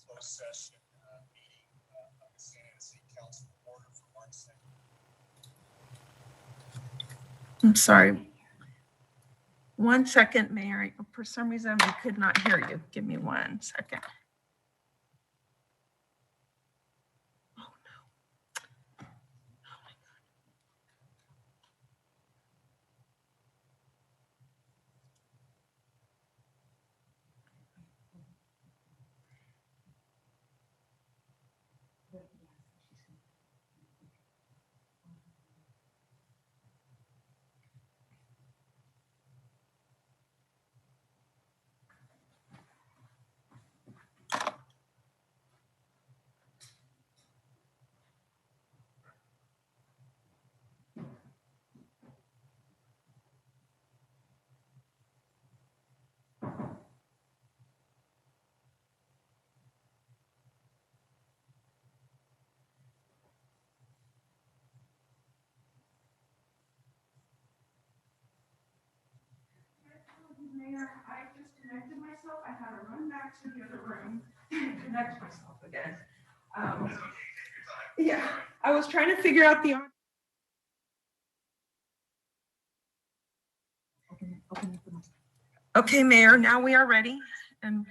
closed session meeting of the Santa Ana City Council order for March 2nd. I'm sorry. 1 second, Mayor. For some reason, I could not hear you. Give me 1 second. Mayor, I just connected myself. I had to run back to the other room and connect myself again. Yeah, I was trying to figure out the audio. Okay, Mayor, now we are ready and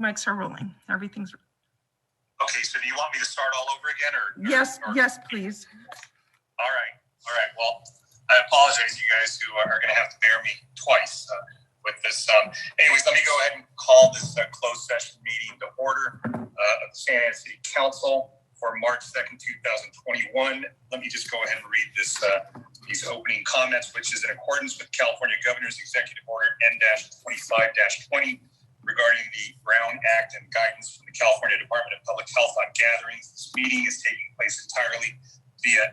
mics are rolling. Everything's. Okay, so do you want me to start all over again or? Yes, yes, please. All right. Well, I apologize, you guys who are going to have to bear me twice with this. Anyways, let me go ahead and call this closed session meeting to order of the Santa Ana City Council for March 2nd, 2021. Let me just go ahead and read these opening comments, which is in accordance with California Governor's Executive Order N-25-20 regarding the Brown Act and guidance from the California Department of Public Health on gatherings. This meeting is taking place entirely via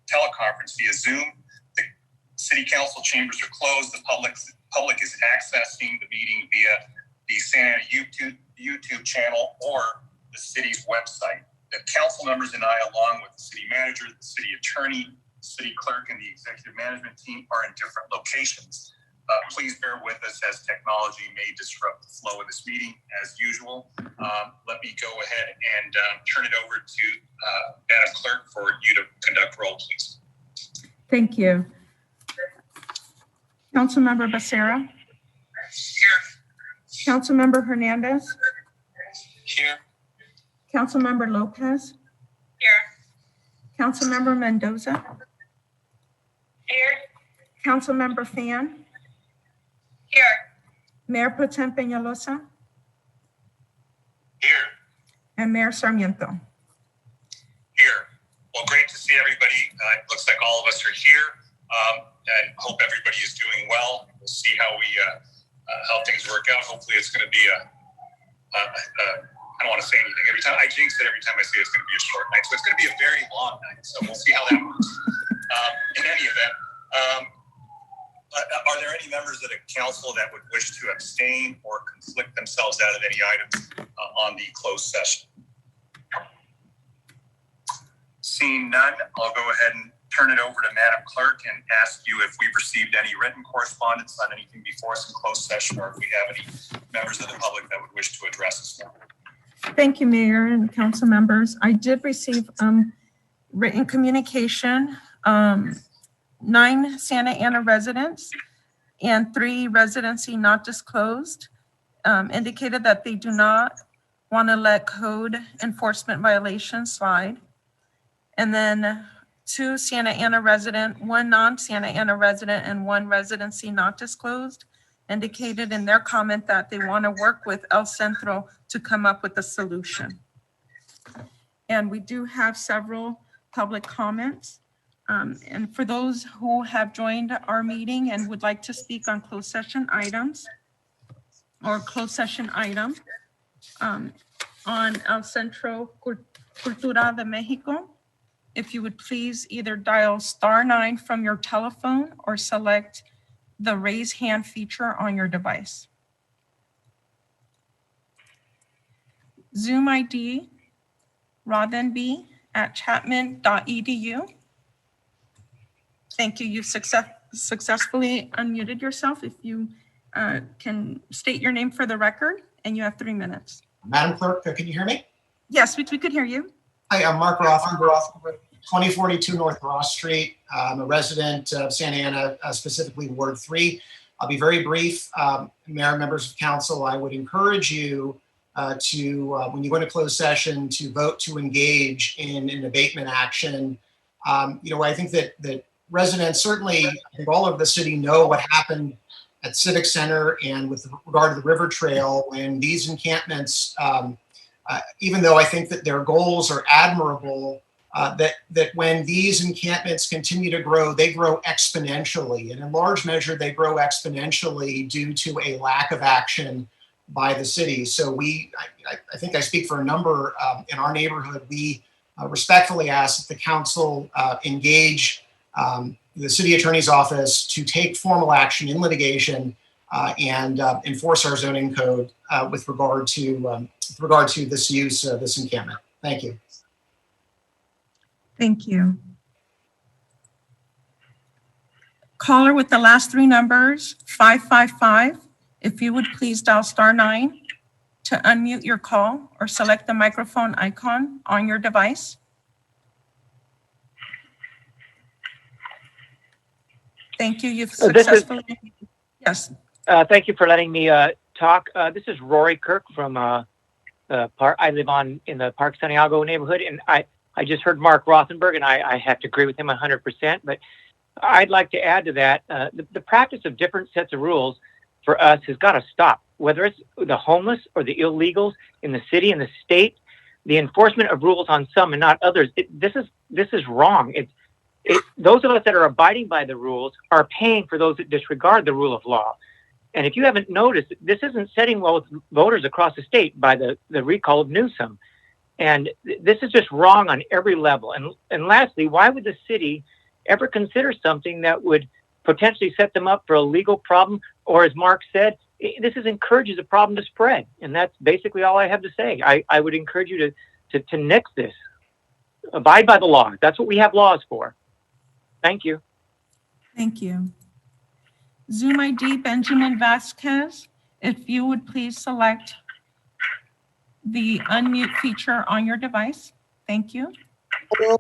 teleconference via Zoom. The City Council chambers are closed. The public is accessing the meeting via the Santa Ana YouTube channel or the city's website. The council members and I, along with the city manager, the city attorney, city clerk, and the executive management team are in different locations. Please bear with us as technology may disrupt the flow of this meeting as usual. Let me go ahead and turn it over to Madam Clerk for you to conduct roll, please. Thank you. Councilmember Becerra. Here. Councilmember Hernandez. Here. Councilmember Lopez. Here. Councilmember Mendoza. Here. Councilmember Fan. Here. Mayor Pro Tem Peñalosa. Here. And Mayor Sarmiento. Here. Well, great to see everybody. It looks like all of us are here, and hope everybody is doing well. We'll see how things work out. Hopefully, it's going to be I don't want to say anything. Every time I jinx it, every time I say it's going to be a short night, so it's going to be a very long night. So we'll see how that works. In any event, are there any members of the council that would wish to abstain or conflict themselves out of any items on the closed session? Seeing none, I'll go ahead and turn it over to Madam Clerk and ask you if we've received any written correspondence on anything before us in closed session, or if we have any members of the public that would wish to address us now. Thank you, Mayor and council members. I did receive written communication. 9 Santa Ana residents and 3 residency not disclosed indicated that they do not want to let code enforcement violations slide. And then 2 Santa Ana resident, 1 non-Santa Ana resident, and 1 residency not disclosed indicated in their comment that they want to work with El Centro to come up with a solution. And we do have several public comments. And for those who have joined our meeting and would like to speak on closed session items or closed session item on El Centro Cultura de Mexico, if you would please either dial *9 from your telephone or select the raise hand feature on your device. Zoom ID, roddenb@chapman.edu. Thank you. You've successfully unmuted yourself. If you can state your name for the record, and you have 3 minutes. Madam Clerk, can you hear me? Yes, we could hear you. Hi, I'm Mark Rothenberg, 2042 North Ross Street. I'm a resident of Santa Ana, specifically Ward 3. I'll be very brief. Mayor, members of council, I would encourage you when you go into closed session, to vote to engage in an abatement action. I think that residents, certainly, I think all over the city know what happened at Civic Center and with regard to the River Trail when these encampments, even though I think that their goals are admirable, that when these encampments continue to grow, they grow exponentially. And in large measure, they grow exponentially due to a lack of action by the city. So I think I speak for a number in our neighborhood. We respectfully ask that the council engage the city attorney's office to take formal action in litigation and enforce our zoning code with regard to this use, this encampment. Thank you. Thank you. Caller with the last three numbers, 555. If you would please dial *9 to unmute your call or select the microphone icon on your device. Thank you. You've successfully. Yes. Thank you for letting me talk. This is Rory Kirk from Park. I live in the Park Santiago neighborhood, and I just heard Mark Rothenberg, and I have to agree with him 100%. But I'd like to add to that, the practice of different sets of rules for us has got to stop. Whether it's the homeless or the illegals in the city and the state, the enforcement of rules on some and not others. This is wrong. Those of us that are abiding by the rules are paying for those that disregard the rule of law. And if you haven't noticed, this isn't setting well with voters across the state by the recall of Newsom. And this is just wrong on every level. And lastly, why would the city ever consider something that would potentially set them up for a legal problem? Or as Mark said, this encourages a problem to spread. And that's basically all I have to say. I would encourage you to nix this. Abide by the law. That's what we have laws for. Thank you. Thank you. Zoom ID, Benjamin Vasquez. If you would please select the unmute feature on your device. Thank you. Hello,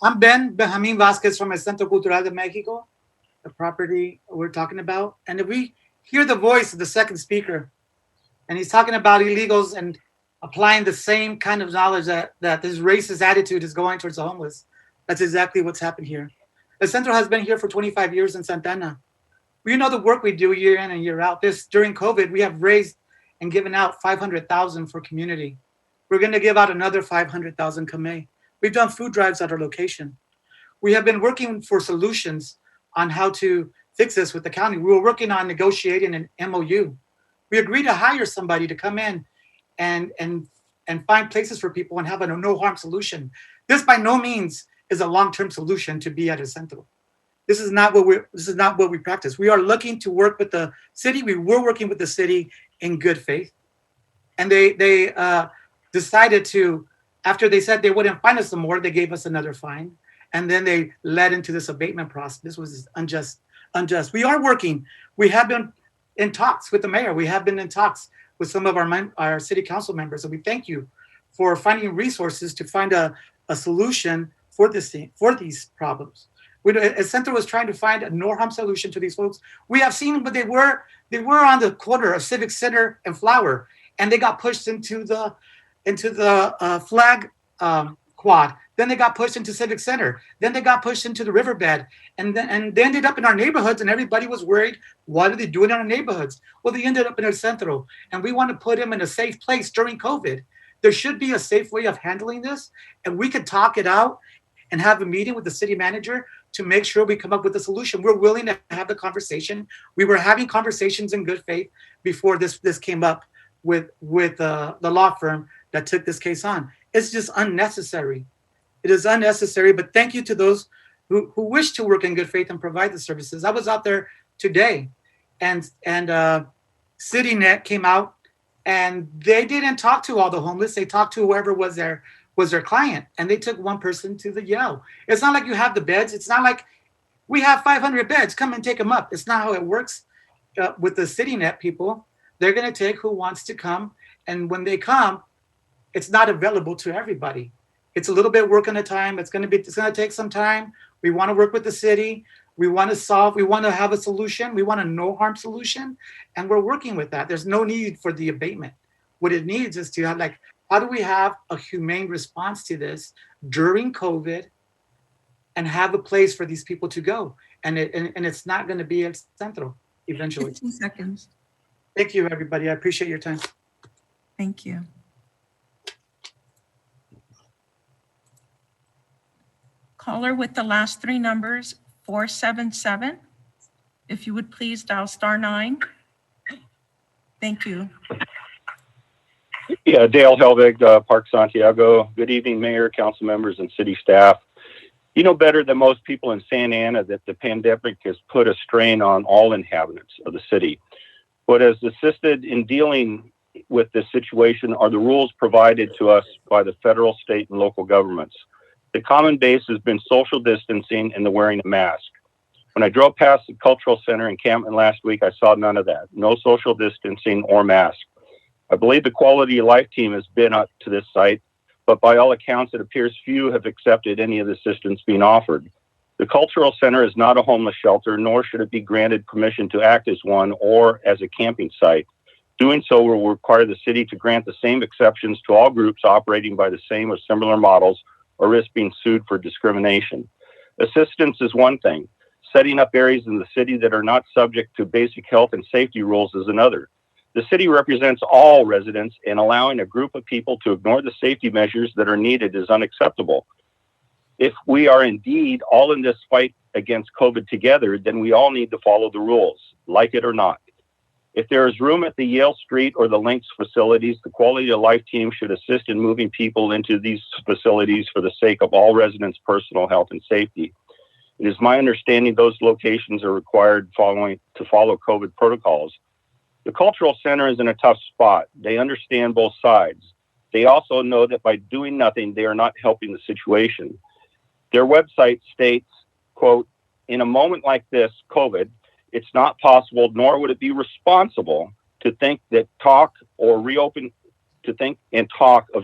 I'm Benjamin Vasquez from el Centro Cultural de Mexico, the property we're talking about. And if we hear the voice of the second speaker, and he's talking about illegals and applying the same kind of knowledge that this racist attitude is going towards the homeless, that's exactly what's happened here. El Centro has been here for 25 years in Santa Ana. We know the work we do year in and year out. During COVID, we have raised and given out $500,000 for community. We're going to give out another $500,000 come May. We've done food drives at our location. We have been working for solutions on how to fix this with the county. We were working on negotiating an MOU. We agreed to hire somebody to come in and find places for people and have a no harm solution. This by no means is a long-term solution to be at El Centro. This is not what we practice. We are looking to work with the city. We were working with the city in good faith. And they decided to, after they said they wouldn't fine us some more, they gave us another fine. And then they led into this abatement process. This was unjust. We are working. We have been in talks with the mayor. We have been in talks with some of our city council members. And we thank you for finding resources to find a solution for these problems. El Centro was trying to find a no harm solution to these folks. We have seen, but they were on the corner of Civic Center and Flower, and they got pushed into the flag quad. Then they got pushed into Civic Center. Then they got pushed into the riverbed, and they ended up in our neighborhoods. And everybody was worried, what are they doing in our neighborhoods? Well, they ended up in El Centro, and we want to put them in a safe place during COVID. There should be a safe way of handling this, and we could talk it out and have a meeting with the city manager to make sure we come up with a solution. We're willing to have the conversation. We were having conversations in good faith before this came up with the law firm that took this case on. It's just unnecessary. It is unnecessary, but thank you to those who wish to work in good faith and provide the services. I was out there today, and CityNet came out, and they didn't talk to all the homeless. They talked to whoever was their client, and they took one person to the Yale. It's not like you have the beds. It's not like we have 500 beds. Come and take them up. It's not how it works with the CityNet people. They're going to take who wants to come And when they come, it's not available to everybody. It's a little bit work at a time. It's going to take some time. We want to work with the city. We want to have a solution. We want a no harm solution. And we're working with that. There's no need for the abatement. What it needs is to have, like, how do we have a humane response to this during COVID and have a place for these people to go? And it's not going to be El Centro eventually. 15 seconds. Thank you, everybody. I appreciate your time. Thank you. Caller with the last three numbers, 477. If you would please dial *9. Thank you. Yeah, Dale Helvig, Park Santiago. Good evening, Mayor, council members, and city staff. You know better than most people in Santa Ana that the pandemic has put a strain on all inhabitants of the city. What has assisted in dealing with this situation are the rules provided to us by the federal, state, and local governments. The common base has been social distancing and the wearing of masks. When I drove past the cultural center encampment last week, I saw none of that. No social distancing or mask. I believe the quality of life team has been up to this site, but by all accounts, it appears few have accepted any of the assistance being offered. The cultural center is not a homeless shelter, nor should it be granted permission to act as one or as a camping site. Doing so will require the city to grant the same exceptions to all groups operating by the same or similar models, or risk being sued for discrimination. Assistance is one thing. Setting up areas in the city that are not subject to basic health and safety rules is another. The city represents all residents, and allowing a group of people to ignore the safety measures that are needed is unacceptable. If we are indeed all in this fight against COVID together, then we all need to follow the rules, like it or not. If there is room at the Yale Street or the Lynx facilities, the quality of life team should assist in moving people into these facilities for the sake of all residents' personal health and safety. It is my understanding those locations are required to follow COVID protocols. The cultural center is in a tough spot. They understand both sides. They also know that by doing nothing, they are not helping the situation. Their website states, quote, "In a moment like this, COVID, it's not possible, nor would it be responsible to think and talk of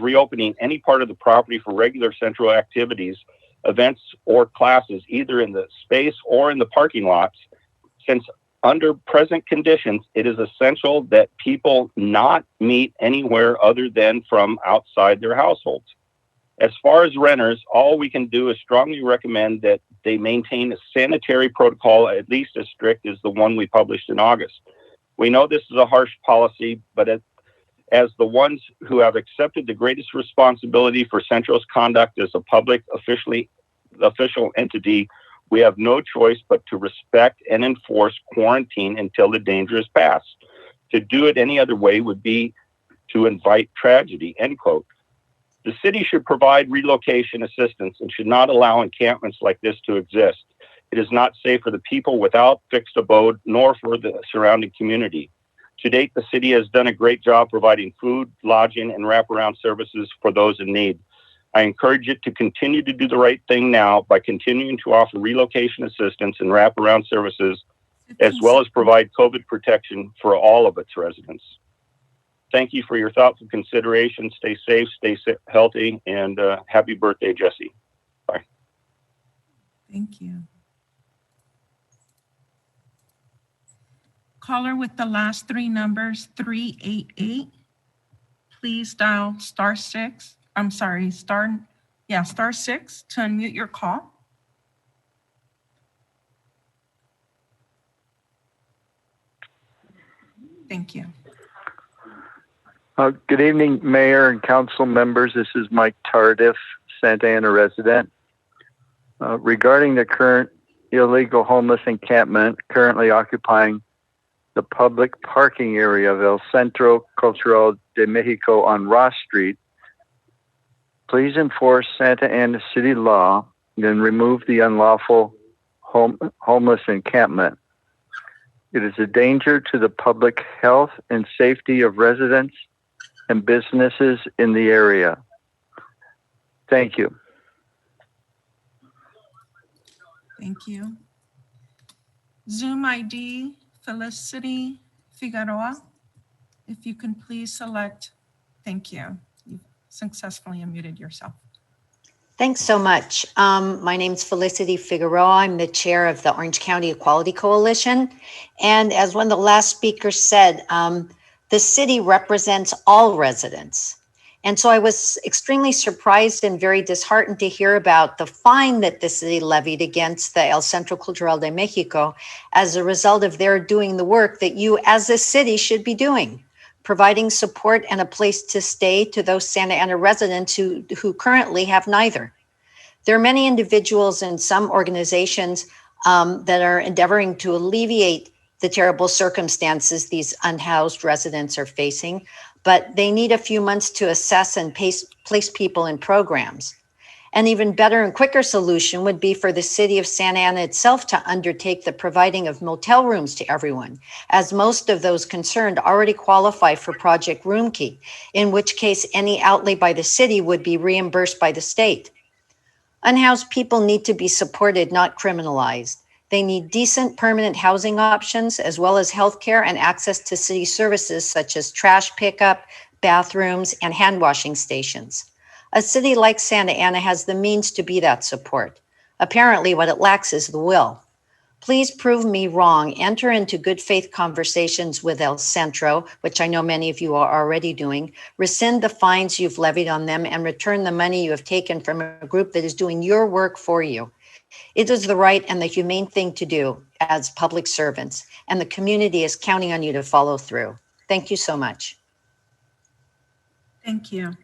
reopening any part of the property for regular central activities, events, or classes, either in the space or in the parking lots, since under present conditions, it is essential that people not meet anywhere other than from outside their households. As far as renters, all we can do is strongly recommend that they maintain a sanitary protocol at least as strict as the one we published in August. We know this is a harsh policy, but as the ones who have accepted the greatest responsibility for Centro's conduct as a public official entity, we have no choice but to respect and enforce quarantine until the danger is past. To do it any other way would be to invite tragedy," end quote. The city should provide relocation assistance and should not allow encampments like this to exist. It is not safe for the people without fixed abode, nor for the surrounding community. To date, the city has done a great job providing food, lodging, and wraparound services for those in need. I encourage it to continue to do the right thing now by continuing to offer relocation assistance and wraparound services, as well as provide COVID protection for all of its residents. Thank you for your thoughtful consideration. Stay safe, healthy, and happy birthday, Jesse. Bye. Thank you. Caller with the last three numbers, 388. Please dial *6. I'm sorry, *6 to unmute your call. Thank you. Good evening, Mayor and council members. This is Mike Tardif, Santa Ana resident. Regarding the current illegal homeless encampment currently occupying the public parking area of El Centro Cultural de Mexico on Ross Street, please enforce Santa Ana city law and remove the unlawful homeless encampment. It is a danger to the public health and safety of residents and businesses in the area. Thank you. Thank you. Zoom ID, Felicity Figueroa. If you can please select Thank you. You've successfully unmuted yourself. Thanks so much. My name's Felicity Figueroa. I'm the chair of the Orange County Equality Coalition. And as one of the last speakers said, the city represents all residents. And so I was extremely surprised and very disheartened to hear about the fine that the city levied against the El Centro Cultural de Mexico as a result of their doing the work that you as a city should be doing, providing support and a place to stay to those Santa Ana residents who currently have neither. There are many individuals and some organizations that are endeavoring to alleviate the terrible circumstances these unhoused residents are facing, but they need a few months to assess and place people in programs. An even better and quicker solution would be for the city of Santa Ana itself to undertake the providing of motel rooms to everyone, as most of those concerned already qualify for Project Roomkey, in which case any outlay by the city would be reimbursed by the state. Unhoused people need to be supported, not criminalized. They need decent permanent housing options, as well as healthcare and access to city services such as trash pickup, bathrooms, and hand washing stations. A city like Santa Ana has the means to be that support. Apparently, what it lacks is the will. Please prove me wrong. Enter into good faith conversations with El Centro, which I know many of you are already doing. Rescind the fines you've levied on them and return the money you have taken from a group that is doing your work for you. It is the right and the humane thing to do as public servants, and the community is counting on you to follow through. Thank you so much. Thank you.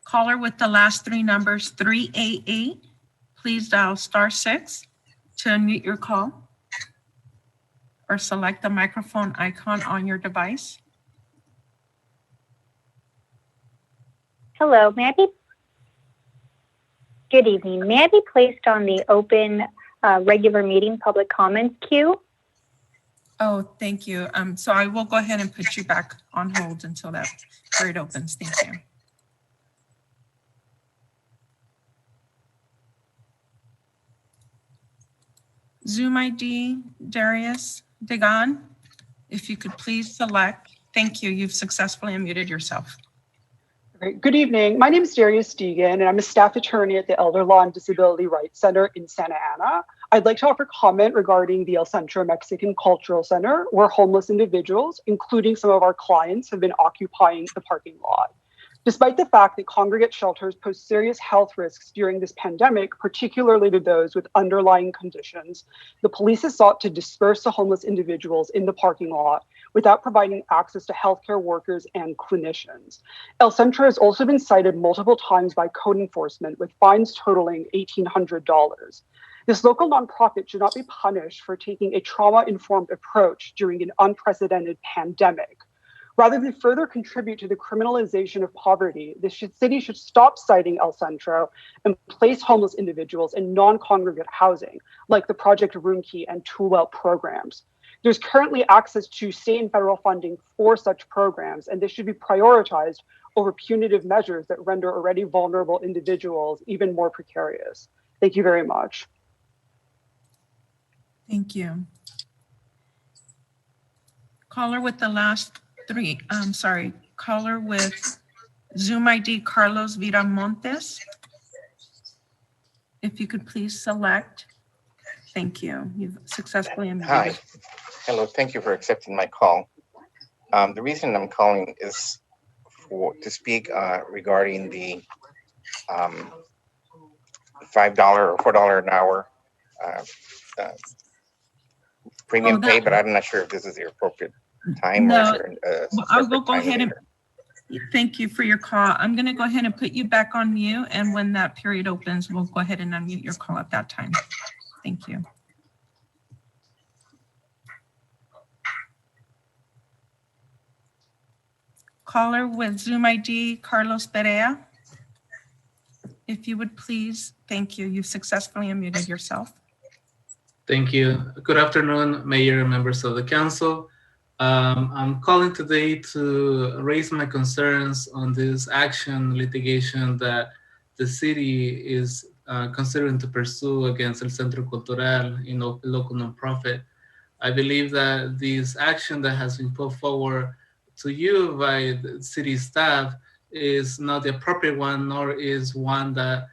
Caller with the last three numbers, 388, please dial *6 to unmute your call or select the microphone icon on your device. Hello, good evening. May I be placed on the open regular meeting public comments queue? Oh, thank you. So I will go ahead and put you back on hold until that period opens. Thank you. Zoom ID, Darius Degan, if you could please select. Thank you. You've successfully unmuted yourself. Great. Good evening. My name is Darius Degan, and I'm a staff attorney at the Elder Law and Disability Rights Center in Santa Ana. I'd like to offer comment regarding the El Centro Mexican Cultural Center, where homeless individuals, including some of our clients, have been occupying the parking lot. Despite the fact that congregate shelters pose serious health risks during this pandemic, particularly to those with underlying conditions, the police has sought to disperse the homeless individuals in the parking lot without providing access to healthcare workers and clinicians. El Centro has also been cited multiple times by code enforcement with fines totaling $1,800. This local nonprofit should not be punished for taking a trauma-informed approach during an unprecedented pandemic. Rather than further contribute to the criminalization of poverty, the city should stop citing El Centro and place homeless individuals in non-congregate housing, like the Project Roomkey and Tool Out programs. There's currently access to state and federal funding for such programs, and this should be prioritized over punitive measures that render already vulnerable individuals even more precarious. Thank you very much. Thank you. Caller with the last three, caller with Zoom ID, Carlos Viramontes. If you could please select. Thank you. You've successfully unmuted. Hi. Hello. Thank you for accepting my call. The reason I'm calling is to speak regarding the $5 or $4 an hour premium pay, but I'm not sure if this is the appropriate time. No, or I will go ahead and thank you for your call. I'm going to go ahead and put you back on mute, and when that period opens, we'll go ahead and unmute your call at that time. Thank you. Caller with Zoom ID, Carlos Perea. If you would please, thank you. You've successfully unmuted yourself. Thank you. Good afternoon, Mayor and members of the council. I'm calling today to raise my concerns on this litigation that the city is considering to pursue against El Centro Cultural, local nonprofit. I believe that this action that has been put forward to you by the city staff is not the appropriate one, nor is one that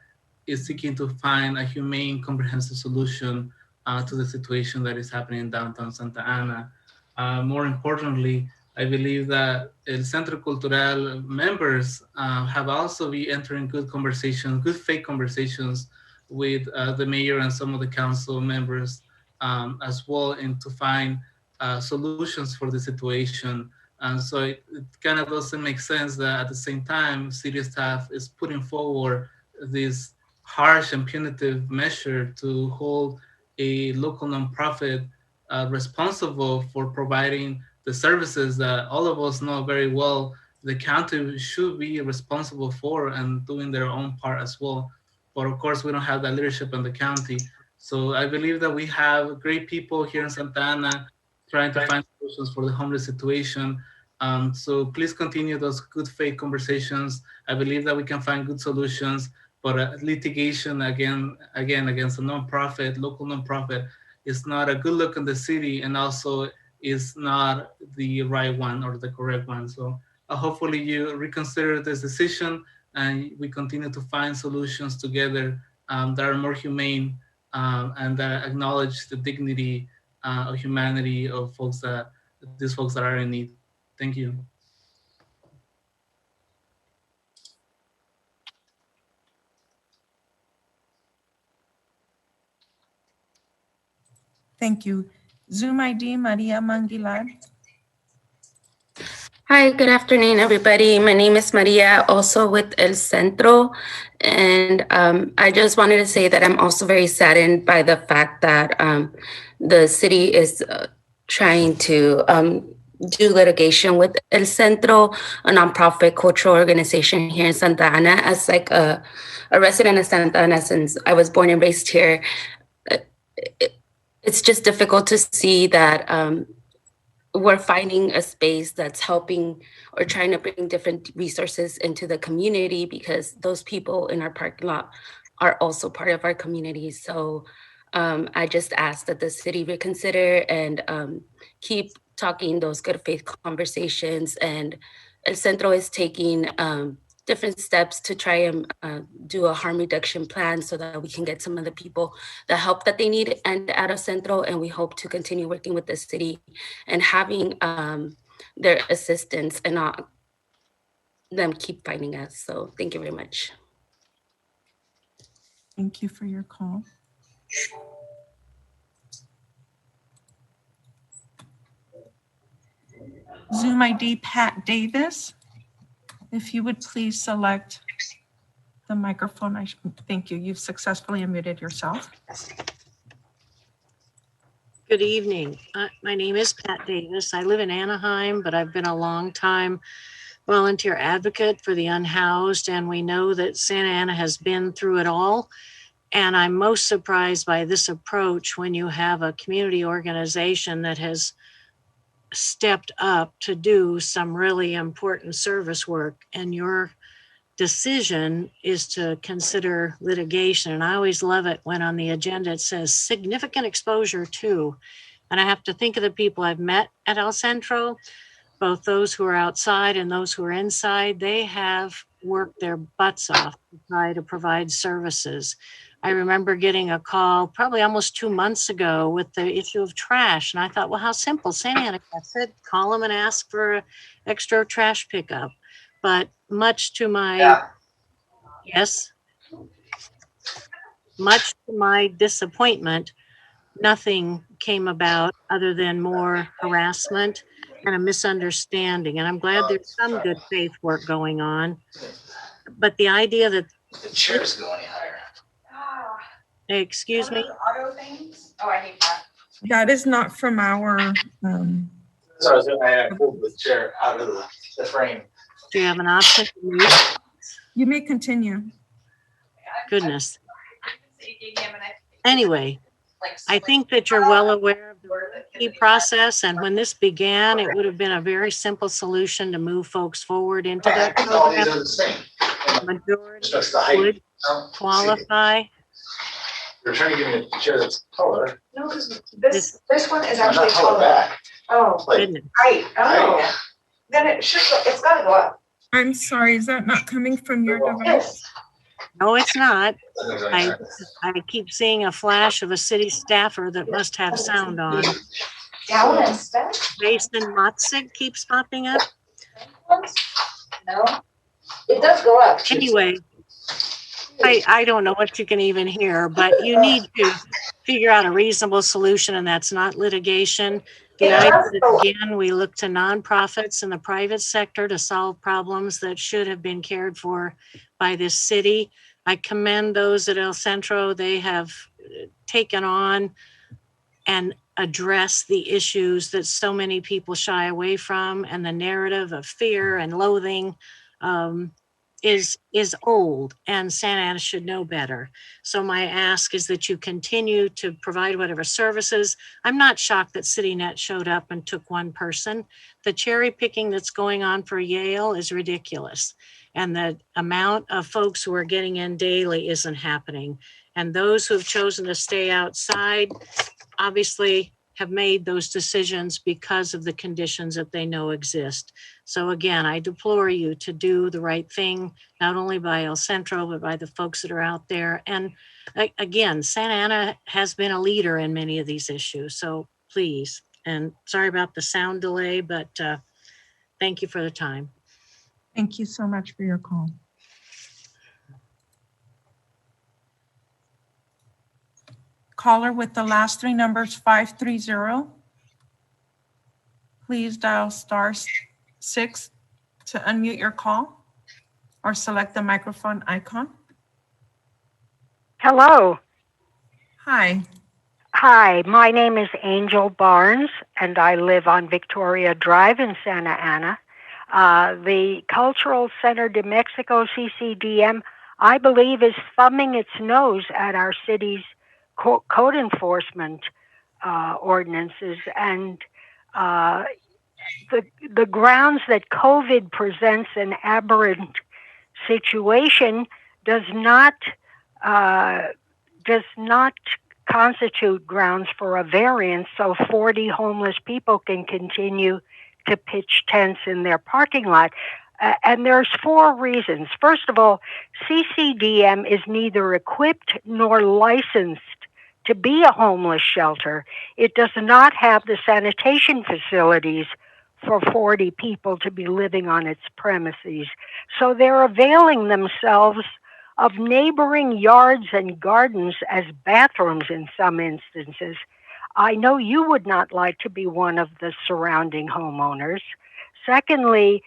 is seeking to find a humane, comprehensive solution to the situation that is happening in downtown Santa Ana. More importantly, I believe that El Centro Cultural members have also been entering good conversations, good faith conversations with the mayor and some of the council members as well, and to find solutions for the situation. And so it kind of doesn't make sense that at the same time, city staff is putting forward this harsh and punitive measure to hold a local nonprofit responsible for providing the services that all of us know very well the county should be responsible for and doing their own part as well. But of course, we don't have that leadership in the county. So I believe that we have great people here in Santa Ana trying to find solutions for the homeless situation. So please continue those good faith conversations. I believe that we can find good solutions, but litigation again against a nonprofit, local nonprofit, is not a good look in the city, and also is not the right one or the correct one. So hopefully you reconsider this decision and we continue to find solutions together that are more humane and that acknowledge the dignity of humanity of these folks that are in need. Thank you. Thank you. Zoom ID, Maria Manguilar. Hi, good afternoon, everybody. My name is Maria, also with El Centro. And I just wanted to say that I'm also very saddened by the fact that the city is trying to do litigation with El Centro, a nonprofit cultural organization here in Santa Ana. As like a resident of Santa Ana since I was born and raised here, it's just difficult to see that we're finding a space that's helping or trying to bring different resources into the community, because those people in our parking lot are also part of our community. So I just ask that the city reconsider and keep talking those good faith conversations. And El Centro is taking different steps to try and do a harm reduction plan so that we can get some of the people the help that they need and out of Centro. And we hope to continue working with the city and having their assistance and not them keep finding us. So thank you very much. Thank you for your call. Zoom ID, Pat Davis. If you would please select the microphone. Thank you. You've successfully unmuted yourself. Good evening. My name is Pat Davis. I live in Anaheim, but I've been a long time volunteer advocate for the unhoused, and we know that Santa Ana has been through it all. And I'm most surprised by this approach when you have a community organization that has stepped up to do some really important service work, and your decision is to consider litigation. And I always love it when on the agenda it says significant exposure to, and I have to think of the people I've met at El Centro, both those who are outside and those who are inside. They have worked their butts off to try to provide services. I remember getting a call probably almost 2 months ago with the issue of trash. And I thought, well, how simple. Santa Ana said, call them and ask for extra trash pickup. But much to my, much to my disappointment, nothing came about other than more harassment and a misunderstanding. And I'm glad there's some good faith work going on. But the idea that the chairs go any higher. Excuse me? Auto things? Oh, I hate that. That is not from our. So I pulled the chair out of the frame. Do you have an option to mute? You may continue. Goodness. Anyway, I think that you're well aware of the key process, and when this began, it would have been a very simple solution to move folks forward into that program. The majority would qualify. You're trying to give me a chair that's taller. No, because this one is actually taller back. Oh, goodness. Right. Oh. Then it's gotta go up. I'm sorry, is that not coming from your device? No, it's not. I keep seeing a flash of a city staffer that must have sound on. Down and stuff? Jason Motzig keeps popping up. No, it does go up. Anyway, I don't know what you can even hear, but you need to figure out a reasonable solution, and that's not litigation. The idea that, again, we look to nonprofits in the private sector to solve problems that should have been cared for by this city. I commend those at El Centro. They have taken on and addressed the issues that so many people shy away from, and the narrative of fear and loathing is old, and Santa Ana should know better. So my ask is that you continue to provide whatever services. I'm not shocked that CityNet showed up and took one person. The cherry picking that's going on for Yale is ridiculous. And the amount of folks who are getting in daily isn't happening. And those who have chosen to stay outside obviously have made those decisions because of the conditions that they know exist. So again, I deplore you to do the right thing, not only by El Centro, but by the folks that are out there. And again, Santa Ana has been a leader in many of these issues. So please, and sorry about the sound delay, but thank you for the time. Thank you so much for your call. Caller with the last three numbers 530. Please dial *6 to unmute your call or select the microphone icon. Hello. Hi. Hi, my name is Angel Barnes, and I live on Victoria Drive in Santa Ana. The Cultural Center de Mexico, CCDM, I believe, is thumbing its nose at our city's code enforcement ordinances, and the grounds that COVID presents an aberrant situation does not constitute grounds for a variance, so 40 homeless people can continue to pitch tents in their parking lot. And there's 4 reasons. First of all, CCDM is neither equipped nor licensed to be a homeless shelter. It does not have the sanitation facilities for 40 people to be living on its premises. So they're availing themselves of neighboring yards and gardens as bathrooms in some instances. I know you would not like to be one of the surrounding homeowners. Secondly,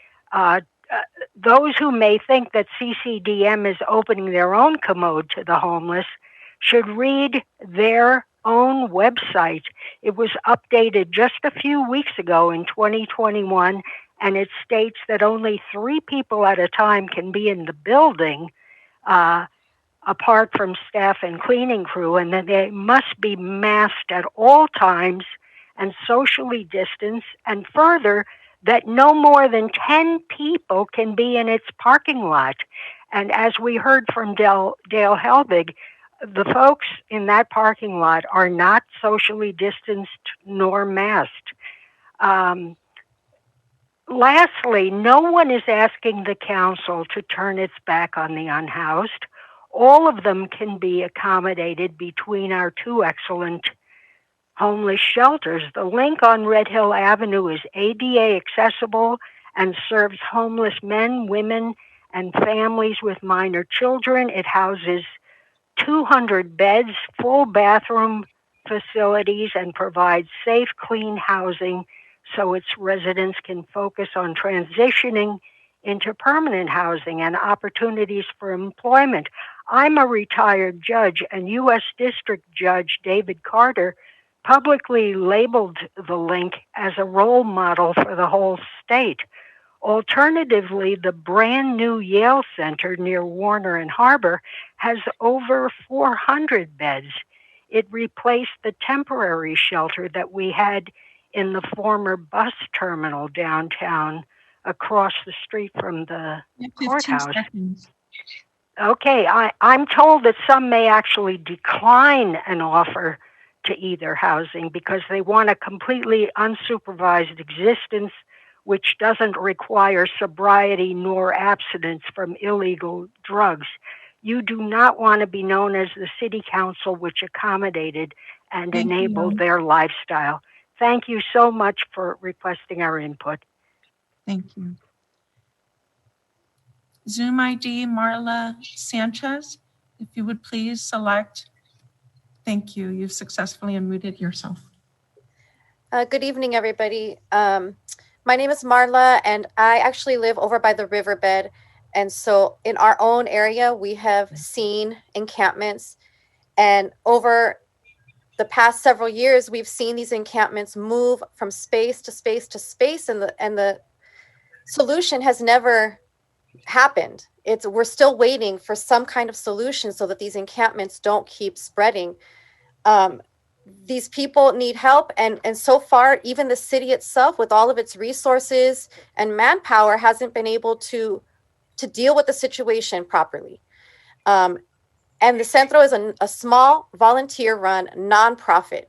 those who may think that CCDM is opening their own commode to the homeless should read their own website. It was updated just a few weeks ago in 2021, and it states that only 3 people at a time can be in the building, apart from staff and cleaning crew, and that they must be masked at all times and socially distanced, and further, that no more than 10 people can be in its parking lot. And as we heard from Dale Helbig, the folks in that parking lot are not socially distanced nor masked. Lastly, no one is asking the council to turn its back on the unhoused. All of them can be accommodated between our 2 excellent homeless shelters. The link on Red Hill Avenue is ADA accessible and serves homeless men, women, and families with minor children. It houses 200 beds, full bathroom facilities, and provides safe, clean housing so its residents can focus on transitioning into permanent housing and opportunities for employment. I'm a retired judge, and U.S. District Judge David Carter publicly labeled the link as a role model for the whole state. Alternatively, the brand new Yale Center near Warner and Harbor has over 400 beds. It replaced the temporary shelter that we had in the former bus terminal downtown across the street from the courthouse. Okay, I'm told that some may actually decline an offer to either housing because they want a completely unsupervised existence which doesn't require sobriety nor abstinence from illegal drugs. You do not want to be known as the city council which accommodated and enabled their lifestyle. Thank you so much for requesting our input. Thank you. Zoom ID Marla Sanchez, if you would please select. Thank you. You've successfully unmuted yourself. Good evening, everybody. My name is Marla, and I actually live over by the riverbed. And so in our own area, we have seen encampments. And over the past several years, we've seen these encampments move from space to space to space, and the solution has never happened. We're still waiting for some kind of solution so that these encampments don't keep spreading. These people need help, and so far, even the city itself, with all of its resources and manpower, hasn't been able to deal with the situation properly. And the Centro is a small, volunteer-run nonprofit.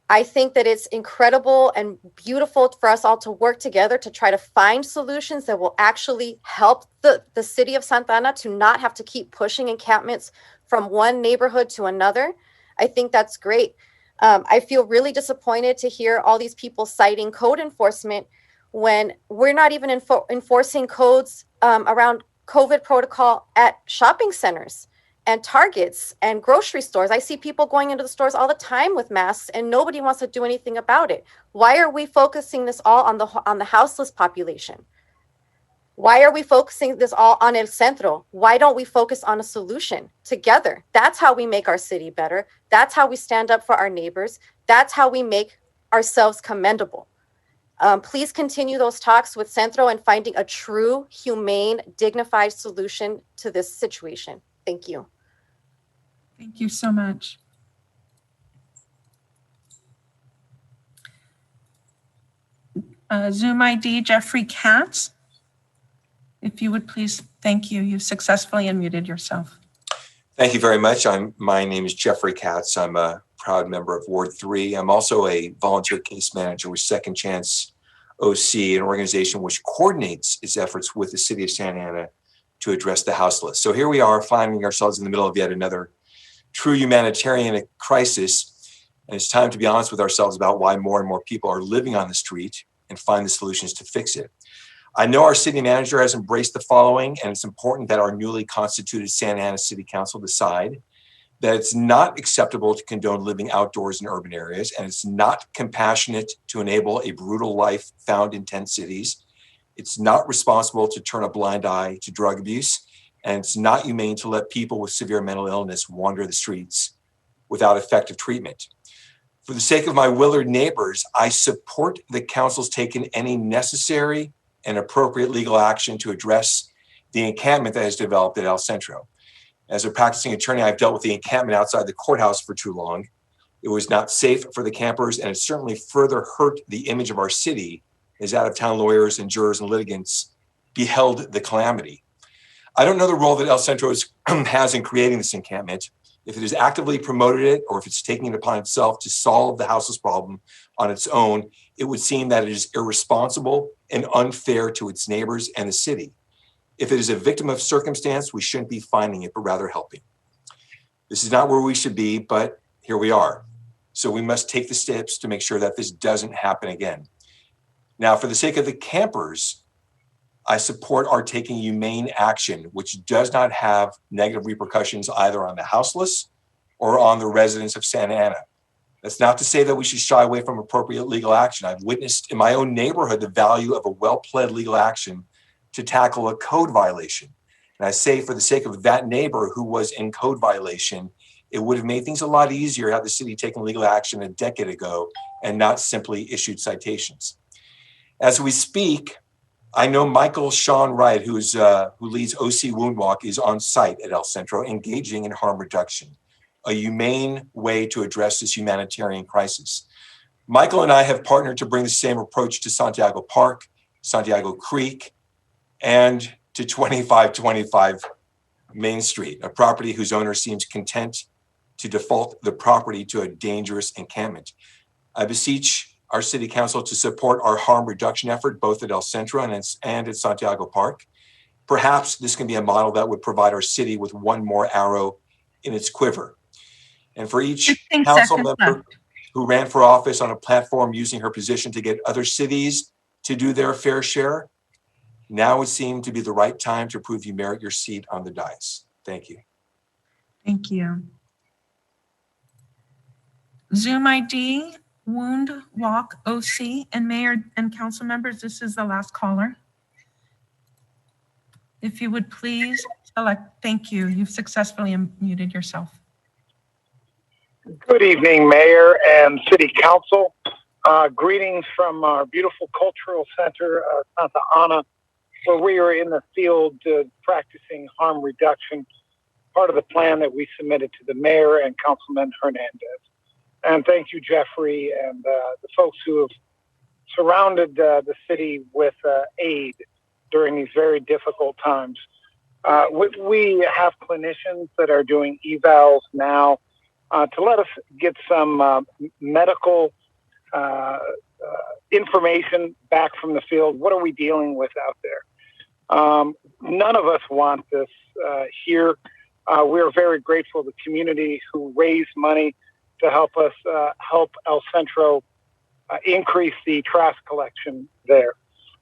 I think that it's incredible and beautiful for us all to work together to try to find solutions that will actually help the city of Santa Ana to not have to keep pushing encampments from one neighborhood to another. I think that's great. I feel really disappointed to hear all these people citing code enforcement when we're not even enforcing codes around COVID protocol at shopping centers and Targets and grocery stores. I see people going into the stores all the time with masks, and nobody wants to do anything about it. Why are we focusing this all on the houseless population? Why are we focusing this all on El Centro? Why don't we focus on a solution together? That's how we make our city better. That's how we stand up for our neighbors. That's how we make ourselves commendable. Please continue those talks with Centro and finding a true, humane, dignified solution to this situation. Thank you. Thank you so much. Zoom ID Jeffrey Katz. If you would please, thank you. You've successfully unmuted yourself. Thank you very much. My name is Jeffrey Katz. I'm a proud member of Ward 3. I'm also a volunteer case manager with Second Chance OC, an organization which coordinates its efforts with the city of Santa Ana to address the houseless. So here we are finding ourselves in the middle of yet another true humanitarian crisis. And it's time to be honest with ourselves about why more and more people are living on the street and find the solutions to fix it. I know our city manager has embraced the following, and it's important that our newly constituted Santa Ana City Council decide that it's not acceptable to condone living outdoors in urban areas, and it's not compassionate to enable a brutal life found in tent cities. It's not responsible to turn a blind eye to drug abuse, and it's not humane to let people with severe mental illness wander the streets without effective treatment. For the sake of my Willard neighbors, I support the council's taking any necessary and appropriate legal action to address the encampment that has developed at El Centro. As a practicing attorney, I've dealt with the encampment outside the courthouse for too long. It was not safe for the campers, and it certainly further hurt the image of our city as out-of-town lawyers and jurors and litigants beheld the calamity. I don't know the role that El Centro has in creating this encampment, if it has actively promoted it or if it's taking it upon itself to solve the houseless problem on its own. It would seem that it is irresponsible and unfair to its neighbors and the city. If it is a victim of circumstance, we shouldn't be finding it, but rather helping. This is not where we should be, but here we are. So we must take the steps to make sure that this doesn't happen again. Now, for the sake of the campers, I support our taking humane action, which does not have negative repercussions either on the houseless or on the residents of Santa Ana. That's not to say that we should shy away from appropriate legal action. I've witnessed in my own neighborhood the value of a well-pled legal action to tackle a code violation. And I say for the sake of that neighbor who was in code violation, it would have made things a lot easier had the city taken legal action a decade ago and not simply issued citations. As we speak, I know Michael Sean Wright, who leads OC Woundwalk, is on site at El Centro, engaging in harm reduction, a humane way to address this humanitarian crisis. Michael and I have partnered to bring the same approach to Santiago Park, Santiago Creek, and to 2525 Main Street, a property whose owner seems content to default the property to a dangerous encampment. I beseech our city council to support our harm reduction effort, both at El Centro and at Santiago Park. Perhaps this can be a model that would provide our city with one more arrow in its quiver. And for each council member who ran for office on a platform using her position to get other cities to do their fair share, now would seem to be the right time to prove you merit your seat on the dais. Thank you. Thank you. Zoom ID, Wound Walk OC, and Mayor and council members, this is the last caller. If you would please select, thank you. You've successfully unmuted yourself. Good evening, Mayor and City Council. Greetings from our beautiful cultural center, Santa Ana, where we are in the field practicing harm reduction, part of the plan that we submitted to the Mayor and Councilman Hernandez. And thank you, Jeffrey, and the folks who have surrounded the city with aid during these very difficult times. We have clinicians that are doing evals now to let us get some medical information back from the field. What are we dealing with out there? None of us want this here. We're very grateful to the community who raised money to help us help El Centro increase the trash collection there.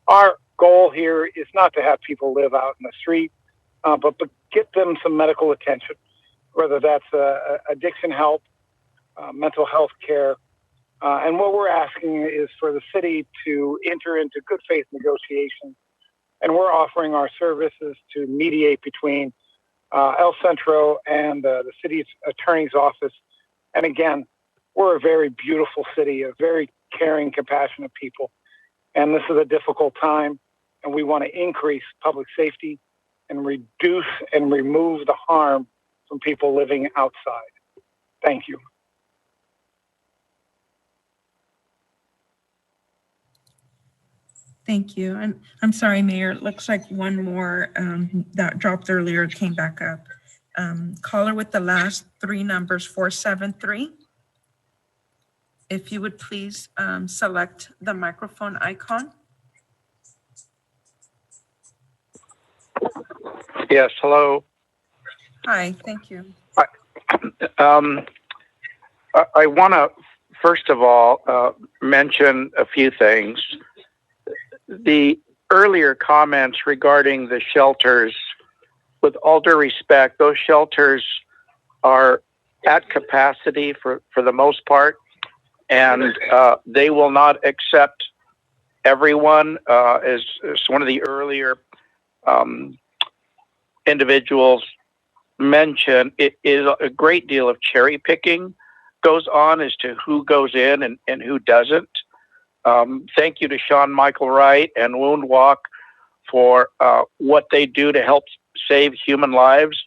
Our goal here is not to have people live out in the street, but get them some medical attention, whether that's addiction help, mental health care. And what we're asking is for the city to enter into good faith negotiations. And we're offering our services to mediate between El Centro and the city's attorney's office. And again, we're a very beautiful city, a very caring, compassionate people. And this is a difficult time, and we want to increase public safety and reduce and remove the harm from people living outside. Thank you. Thank you. And I'm sorry, Mayor, it looks like one more that dropped earlier came back up. Caller with the last three numbers, 473. If you would please select the microphone icon. Yes, hello. Hi, thank you. I want to, first of all, mention a few things. The earlier comments regarding the shelters, with all due respect, those shelters are at capacity for the most part, and they will not accept everyone. As one of the earlier individuals mentioned, it is a great deal of cherry picking goes on as to who goes in and who doesn't. Thank you to Sean Michael Wright and Wound Walk for what they do to help save human lives.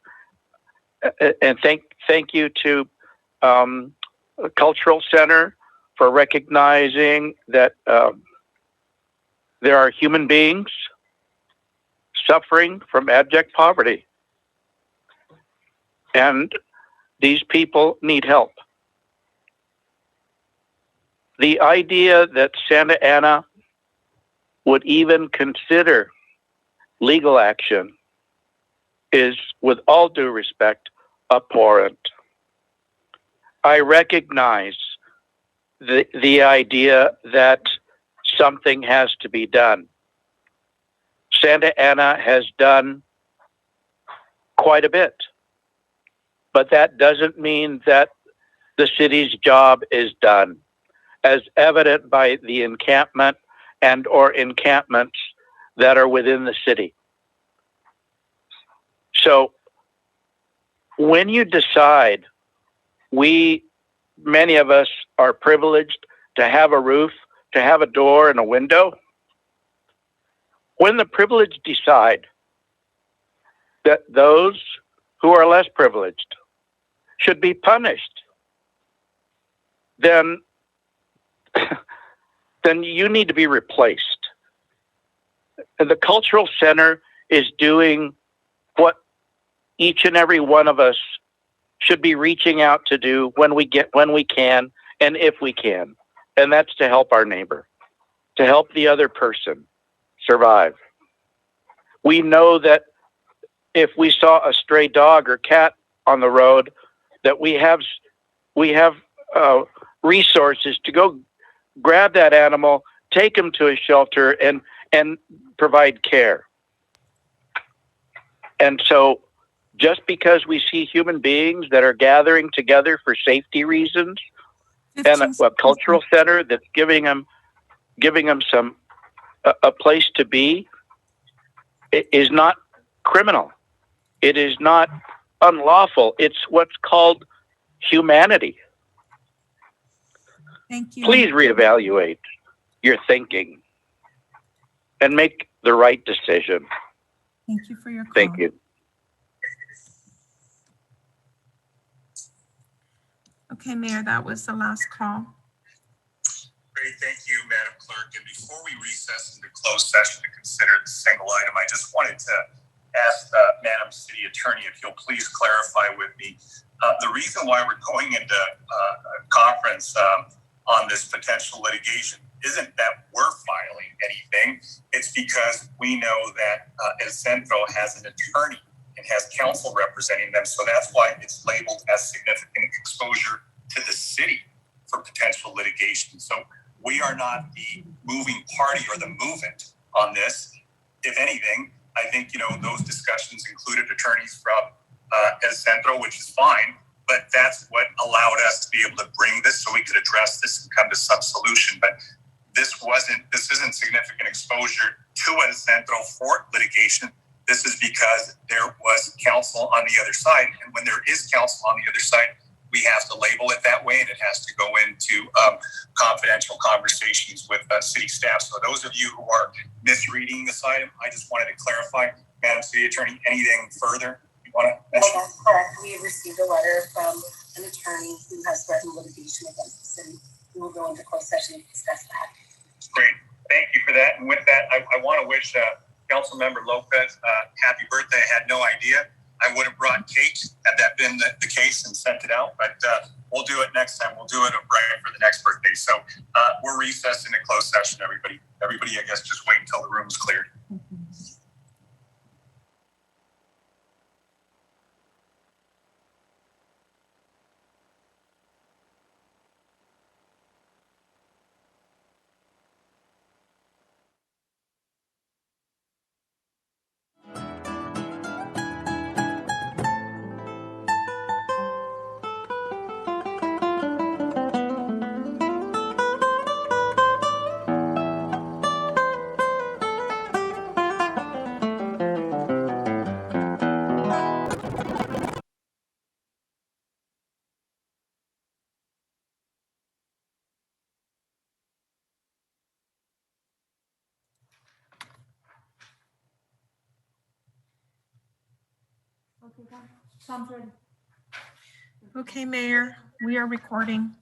And thank you to the Cultural Center for recognizing that there are human beings suffering from abject poverty. And these people need help. The idea that Santa Ana would even consider legal action is, with all due respect, abhorrent. I recognize the idea that something has to be done. Santa Ana has done quite a bit, but that doesn't mean that the city's job is done, as evident by the encampment and or encampments that are within the city. So when you decide, many of us are privileged to have a roof, to have a door and a window. When the privileged decide that those who are less privileged should be punished, then you need to be replaced. And the Cultural Center is doing what each and every one of us should be reaching out to do when we can and if we can. and that's to help our neighbor, to help the other person survive. We know that if we saw a stray dog or cat on the road, that we have resources to go grab that animal, take him to a shelter, and provide care. And so, just because we see human beings that are gathering together for safety reasons, and a cultural center that's giving them some a place to be, it is not criminal. It is not unlawful. It's what's called humanity. Thank you. Please reevaluate your thinking and make the right decision. Thank you for your call. Thank you. Okay, Mayor, that was the last call. Great, thank you, Madam Clerk. And before we recess into closed session to consider the single item, I just wanted to ask Madam City Attorney if you'll please clarify with me the reason why we're going into a conference on this potential litigation isn't that we're filing anything. It's because we know that El Centro has an attorney and has counsel representing them. So that's why it's labeled as significant exposure to the city for potential litigation. So we are not the moving party or the movement on this. If anything, I think, those discussions included attorneys from El Centro, which is fine, but that's what allowed us to be able to bring this so we could address this and come to some solution. But this isn't significant exposure to El Centro for litigation. This is because there was counsel on the other side. And when there is counsel on the other side, we have to label it that way, and it has to go into confidential conversations with city staff. So those of you who are misreading this item, I just wanted to clarify. Madam City Attorney, anything further you want to mention? Well, that's correct. We have received a letter from an attorney who has threatened litigation against the city. We will go into closed session to discuss that. Great. Thank you for that. And with that, I want to wish Councilmember Lopez happy birthday. I had no idea. I would have brought cake had that been the case and sent it out, but we'll do it next time. We'll do it right for the next birthday. So we're recessed into closed session, everybody. Everybody, I guess, just wait until the room's cleared. Okay, Mayor, we are recording.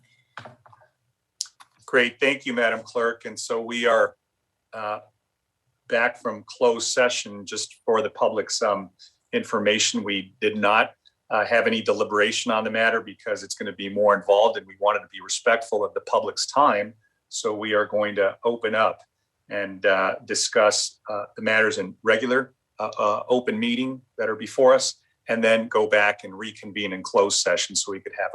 Great. Thank you, Madam Clerk. And so we are back from closed session. Just for the public's information, we did not have any deliberation on the matter because it's going to be more involved and we wanted to be respectful of the public's time. So we are going to open up and discuss the matters in regular open meeting that are before us, and then go back and reconvene in closed session so we could have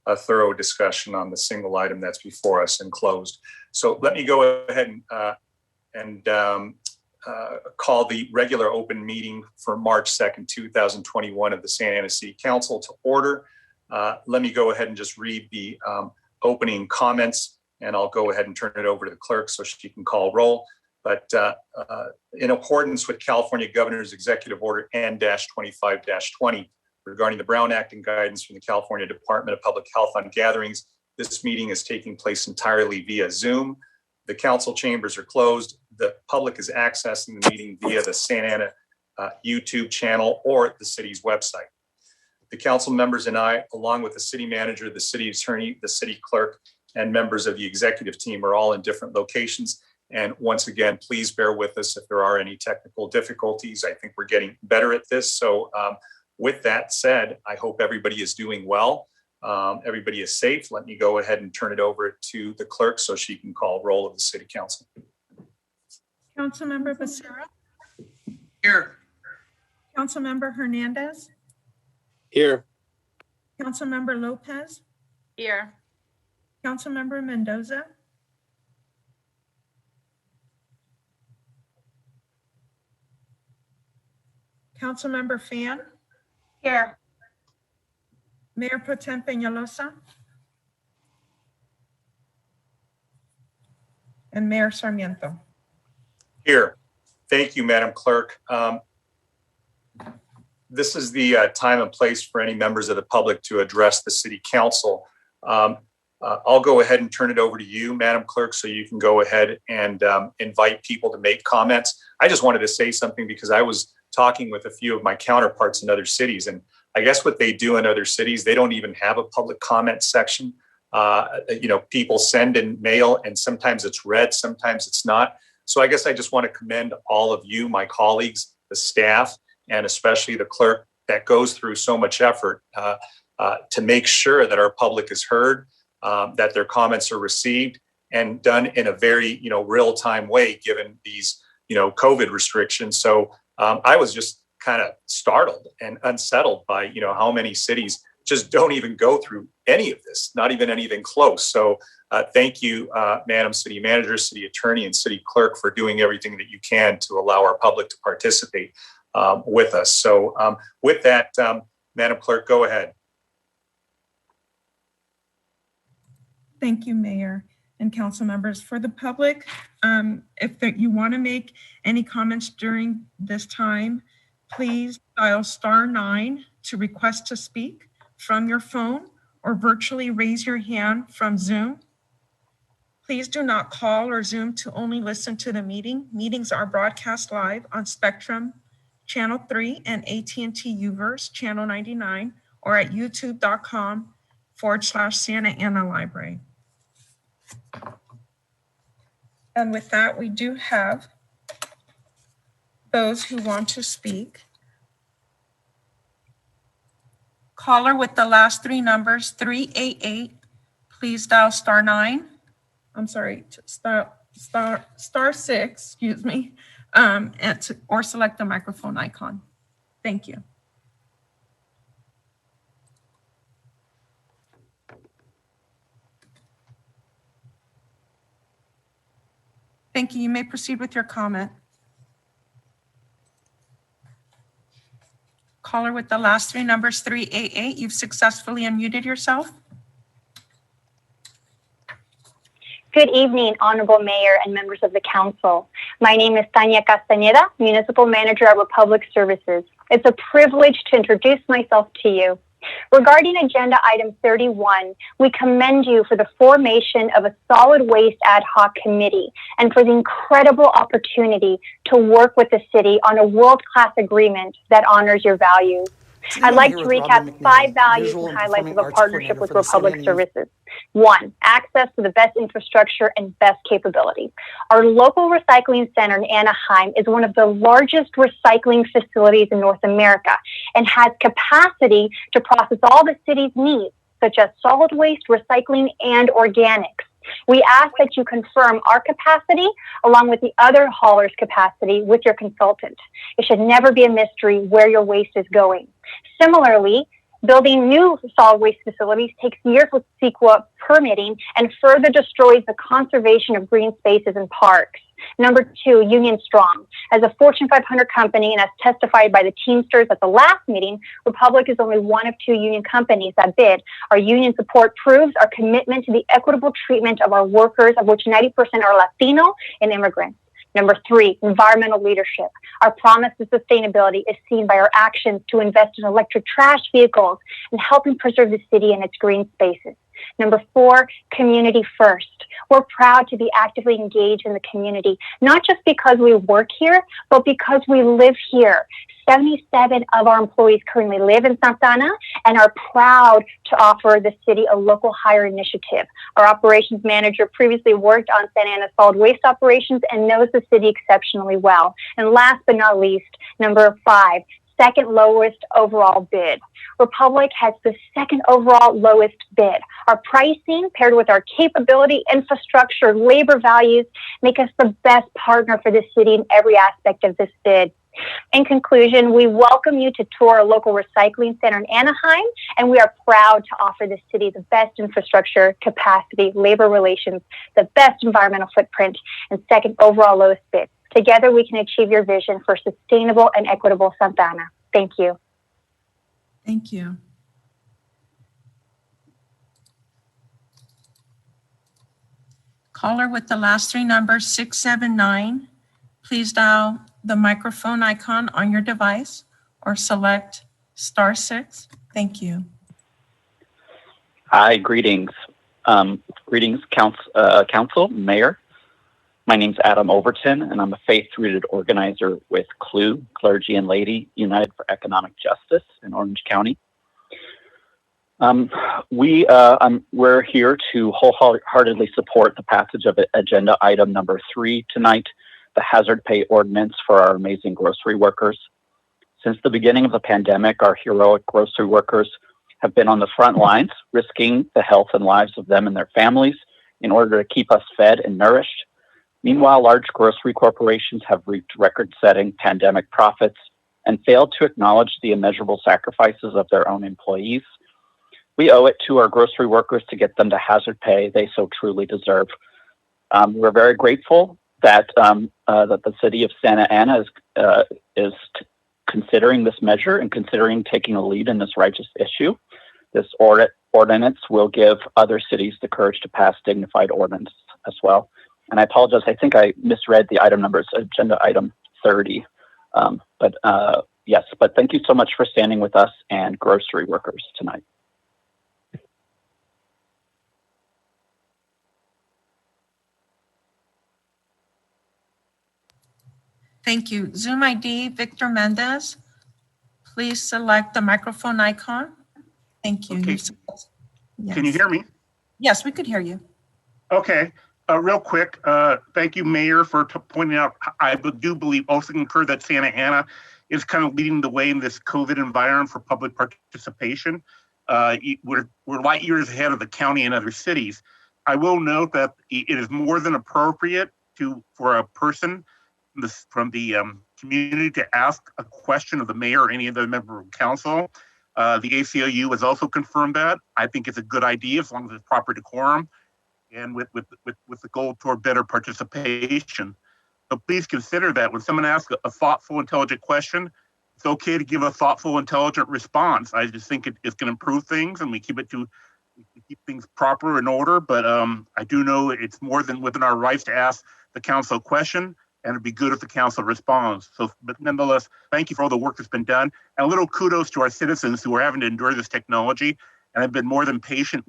a thorough discussion on the single item that's before us and closed. So let me go ahead and call the regular open meeting for March 2nd, 2021 of the Santa Ana City Council to order. Let me go ahead and just read the opening comments, and I'll go ahead and turn it over to the clerk so she can call roll. But in accordance with California Governor's Executive Order N-25-20 regarding the Brown Act and guidance from the California Department of Public Health on gatherings, this meeting is taking place entirely via Zoom. The council chambers are closed. The public is accessing the meeting via the Santa Ana YouTube channel or the city's website. The council members and I, along with the city manager, the city attorney, the city clerk, and members of the executive team are all in different locations. And once again, please bear with us if there are any technical difficulties. I think we're getting better at this. So with that said, I hope everybody is doing well. everybody is safe, let me go ahead and turn it over to the clerk so she can call roll of the city council. Councilmember Becerra. Here. Councilmember Hernandez. Here. Councilmember Lopez. Here. Councilmember Mendoza. Councilmember Fan. Here. Mayor Pro Tem Peñalosa. And Mayor Sarmiento. Here. Thank you, Madam Clerk. This is the time and place for any members of the public to address the city council. I'll go ahead and turn it over to you, Madam Clerk, so you can go ahead and invite people to make comments. I just wanted to say something because I was talking with a few of my counterparts in other cities, and I guess what they do in other cities, they don't even have a public comment section. People send in mail, and sometimes it's read, sometimes it's not. So I guess I just want to commend all of you, my colleagues, the staff, and especially the clerk that goes through so much effort to make sure that our public is heard, that their comments are received and done in a very, real-time way, given these, COVID restrictions. So I was just kind of startled and unsettled by, how many cities just don't even go through any of this, not even anything close. So thank you, Madam City Manager, City Attorney, and City Clerk for doing everything that you can to allow our public to participate with us. So with that, Madam Clerk, go ahead. Thank you, Mayor and council members. For the public, if you want to make any comments during this time, please dial *9 to request to speak from your phone or virtually raise your hand from Zoom. Please do not call or Zoom to only listen to the meeting. Meetings are broadcast live on Spectrum Channel 3 and AT&T Uverse Channel 99 or at youtube.com/Santa Ana Library. And with that, we do have those who want to speak. Caller with the last three numbers, 388, please dial *9. I'm sorry, *6, excuse me, or select the microphone icon. Thank you. Thank you. You may proceed with your comment. Caller with the last three numbers, 388, you've successfully unmuted yourself. Good evening, Honorable Mayor and members of the Council. My name is Tania Castañeda, Municipal Manager at Republic Services. It's a privilege to introduce myself to you. Regarding Agenda Item 31, we commend you for the formation of a solid waste ad hoc committee and for the incredible opportunity to work with the city on a world-class agreement that honors your values. I'd like to recap 5 values and highlights of a partnership with Republic Services. 1, access to the best infrastructure and best capability. Our local recycling center in Anaheim is one of the largest recycling facilities in North America and has capacity to process all the city's needs, such as solid waste, recycling, and organics. We ask that you confirm our capacity along with the other haulers' capacity with your consultant. It should never be a mystery where your waste is going. Similarly, building new solid waste facilities takes years with CEQA permitting and further destroys the conservation of green spaces and parks. Number 2, Union Strong. As a Fortune 500 company and as testified by the Teamsters at the last meeting, Republic is only one of 2 union companies that bid. Our union support proves our commitment to the equitable treatment of our workers, of which 90% are Latino and immigrants. Number 3, environmental leadership. Our promise to sustainability is seen by our actions to invest in electric trash vehicles and helping preserve the city and its green spaces. Number 4, community first. We're proud to be actively engaged in the community, not just because we work here, but because we live here. 77 of our employees currently live in Santa Ana and are proud to offer the city a local hire initiative. Our operations manager previously worked on Santa Ana solid waste operations and knows the city exceptionally well. And last but not least, number 5, second lowest overall bid. Republic has the second overall lowest bid. Our pricing paired with our capability, infrastructure, labor values make us the best partner for the city in every aspect of this bid. In conclusion, we welcome you to tour our local recycling center in Anaheim, and we are proud to offer the city the best infrastructure, capacity, labor relations, the best environmental footprint, and second overall lowest bid. Together, we can achieve your vision for sustainable and equitable Santa Ana. Thank you. Thank you. Caller with the last three numbers, 679. Please dial the microphone icon on your device or select *6. Thank you. Hi, greetings. Greetings, Council, Mayor. My name's Adam Overton, and I'm a faith-rooted organizer with CLUE, Clergy and Laity United for Economic Justice in Orange County. We're here to wholeheartedly support the passage of agenda item number 3 tonight, the hazard pay ordinance for our amazing grocery workers. Since the beginning of the pandemic, our heroic grocery workers have been on the front lines, risking the health and lives of them and their families in order to keep us fed and nourished. Meanwhile, large grocery corporations have reaped record-setting pandemic profits and failed to acknowledge the immeasurable sacrifices of their own employees. We owe it to our grocery workers to get them the hazard pay they so truly deserve. We're very grateful that the city of Santa Ana is considering this measure and considering taking a lead in this righteous issue. This ordinance will give other cities the courage to pass dignified ordinance as well. And I apologize, I think I misread the item numbers, agenda item 30. Yes, but thank you so much for standing with us and grocery workers tonight. Thank you. Zoom ID, Victor Mendez. Please select the microphone icon. Thank you. Okay. Yes. Can you hear me? Yes, we could hear you. Okay. Real quick, thank you, Mayor, for pointing out. I do believe, also concur that Santa Ana is kind of leading the way in this COVID environment for public participation. We're light years ahead of the county and other cities. I will note that it is more than appropriate for a person from the community to ask a question of the mayor or any other member of council. The ACLU has also confirmed that. I think it's a good idea as long as it's proper decorum and with the goal toward better participation. So please consider that when someone asks a thoughtful, intelligent question, it's okay to give a thoughtful, intelligent response. I just think it's going to improve things, and we keep things proper in order. But I do know it's more than within our rights to ask the council a question, and it'd be good if the council responds. So, but nonetheless, thank you for all the work that's been done, and a little kudos to our citizens who are having to endure this technology and have been more than patient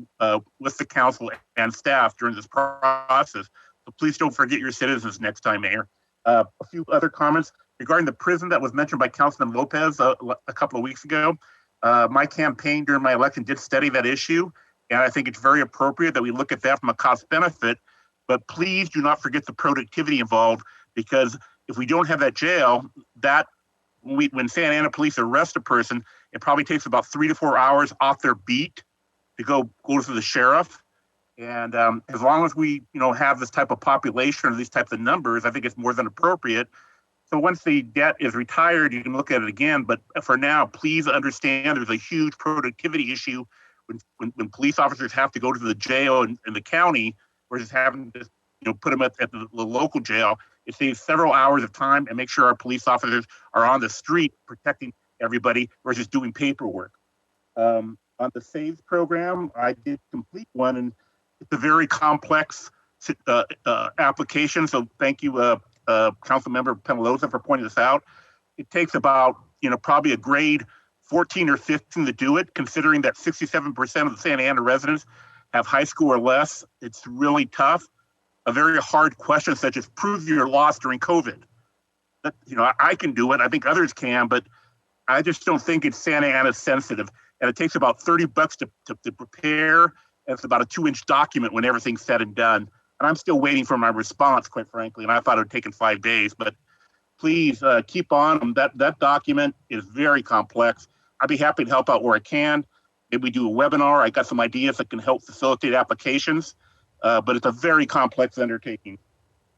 with the council and staff during this process. So please don't forget your citizens next time, Mayor. A few other comments regarding the prison that was mentioned by Councilman Lopez a couple of weeks ago. My campaign during my election did study that issue, and I think it's very appropriate that we look at that from a cost benefit. But please do not forget the productivity involved, because if we don't have that jail, when Santa Ana police arrest a person, it probably takes about 3 to 4 hours off their beat to go to the sheriff. And as long as we have this type of population or these types of numbers, I think it's more than appropriate. So once the debt is retired, you can look at it again. But for now, please understand there's a huge productivity issue when police officers have to go to the jail in the county versus having to put them at the local jail. It saves several hours of time and make sure our police officers are on the street protecting everybody versus doing paperwork. On the SAVES program, I did complete one, and it's a very complex application. So thank you, Councilmember Penaloza, for pointing this out. It takes about, probably a grade 14 or 15 to do it, considering that 67% of the Santa Ana residents have high school or less. It's really tough. A very hard question such as prove your loss during COVID. I can do it. I think others can, but I just don't think it's Santa Ana sensitive. And it takes about $30 to prepare. And it's about a 2-inch document when everything's said and done. And I'm still waiting for my response, quite frankly. And I thought it would take 5 days, but please keep on them. That document is very complex. I'd be happy to help out where I can. Maybe we do a webinar. I got some ideas that can help facilitate applications, but it's a very complex undertaking.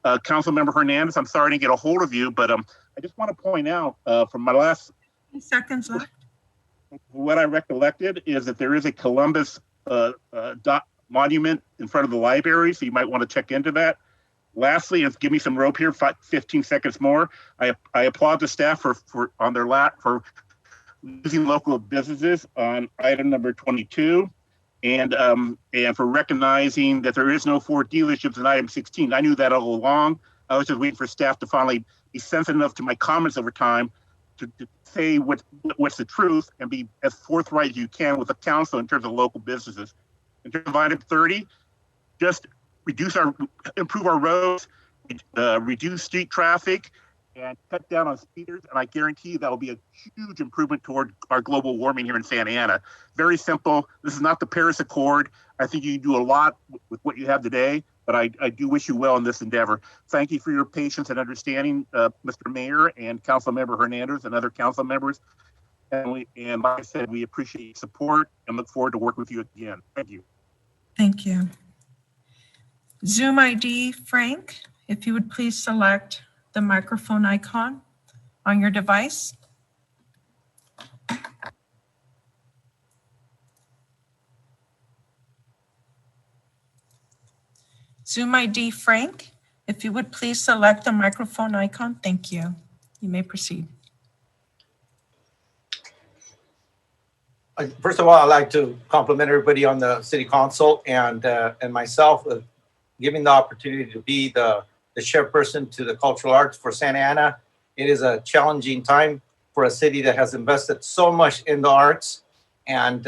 Councilmember Hernandez, I'm sorry to get a hold of you, but I just want to point out from my last seconds left. What I recollected is that there is a Columbus monument in front of the library, so you might want to check into that. Lastly, and give me some rope here, 15 seconds more. I applaud the staff for on their lap for using local businesses on item number 22, and for recognizing that there is no Ford dealerships in item 16. I knew that all along. I was just waiting for staff to finally be sensitive enough to my comments over time to say what's the truth and be as forthright as you can with the council in terms of local businesses. In terms of item 30, just improve our roads, reduce street traffic, and cut down on speeders. And I guarantee you that will be a huge improvement toward our global warming here in Santa Ana. Very simple. This is not the Paris Accord. I think you can do a lot with what you have today, but I do wish you well in this endeavor. Thank you for your patience and understanding, Mr. Mayor and Councilmember Hernandez and other council members. And like I said, we appreciate your support and look forward to working with you again. Thank you. Thank you. Zoom ID, Frank, if you would please select the microphone icon on your device. Zoom ID, Frank, if you would please select the microphone icon. Thank you. You may proceed. First of all, I'd like to compliment everybody on the city council and myself giving the opportunity to be the chairperson to the cultural arts for Santa Ana. It is a challenging time for a city that has invested so much in the arts, and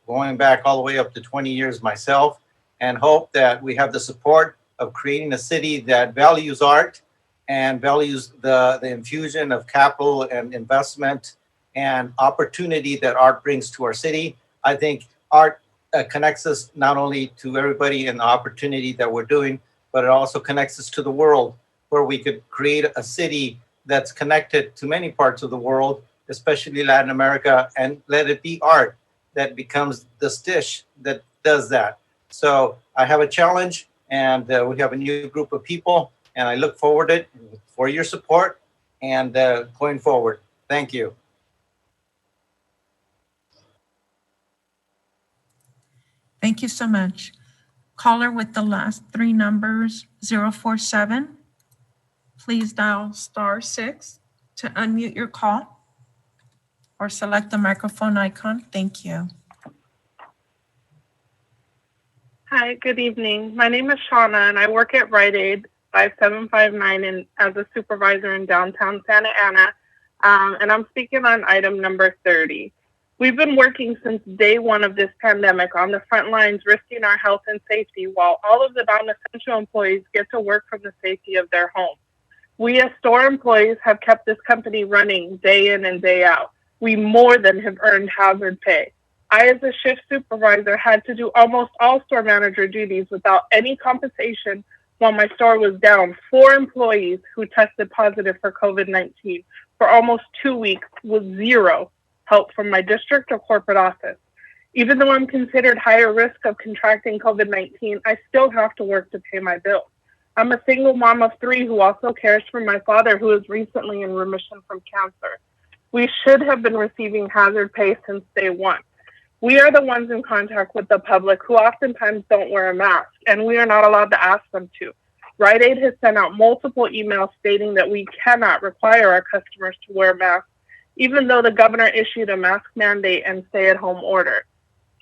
going back all the way up to 20 years myself, and hope that we have the support of creating a city that values art and values the infusion of capital and investment and opportunity that art brings to our city. I think art connects us not only to everybody and the opportunity that we're doing, but it also connects us to the world, where we could create a city that's connected to many parts of the world, especially Latin America, and let it be art that becomes the dish that does that. So I have a challenge, and we have a new group of people, and I look forward to it for your support and going forward. Thank you. Thank you so much. Caller with the last three numbers, 047. Please dial *6 to unmute your call or select the microphone icon. Thank you. Hi, good evening. My name is Shauna and I work at Rite Aid 5759 as a supervisor in downtown Santa Ana. And I'm speaking on item number 30. We've been working since day one of this pandemic on the front lines, risking our health and safety while all of the non-essential employees get to work from the safety of their home. We as store employees have kept this company running day in and day out. We more than have earned hazard pay. I, as a shift supervisor, had to do almost all store manager duties without any compensation while my store was down 4 employees who tested positive for COVID-19 for almost 2 weeks with zero help from my district or corporate office. Even though I'm considered higher risk of contracting COVID-19, I still have to work to pay my bills. I'm a single mom of 3 who also cares for my father, who is recently in remission from cancer. We should have been receiving hazard pay since day one. We are the ones in contact with the public who oftentimes don't wear a mask, and we are not allowed to ask them to. Rite Aid has sent out multiple emails stating that we cannot require our customers to wear masks, even though the governor issued a mask mandate and stay-at-home order.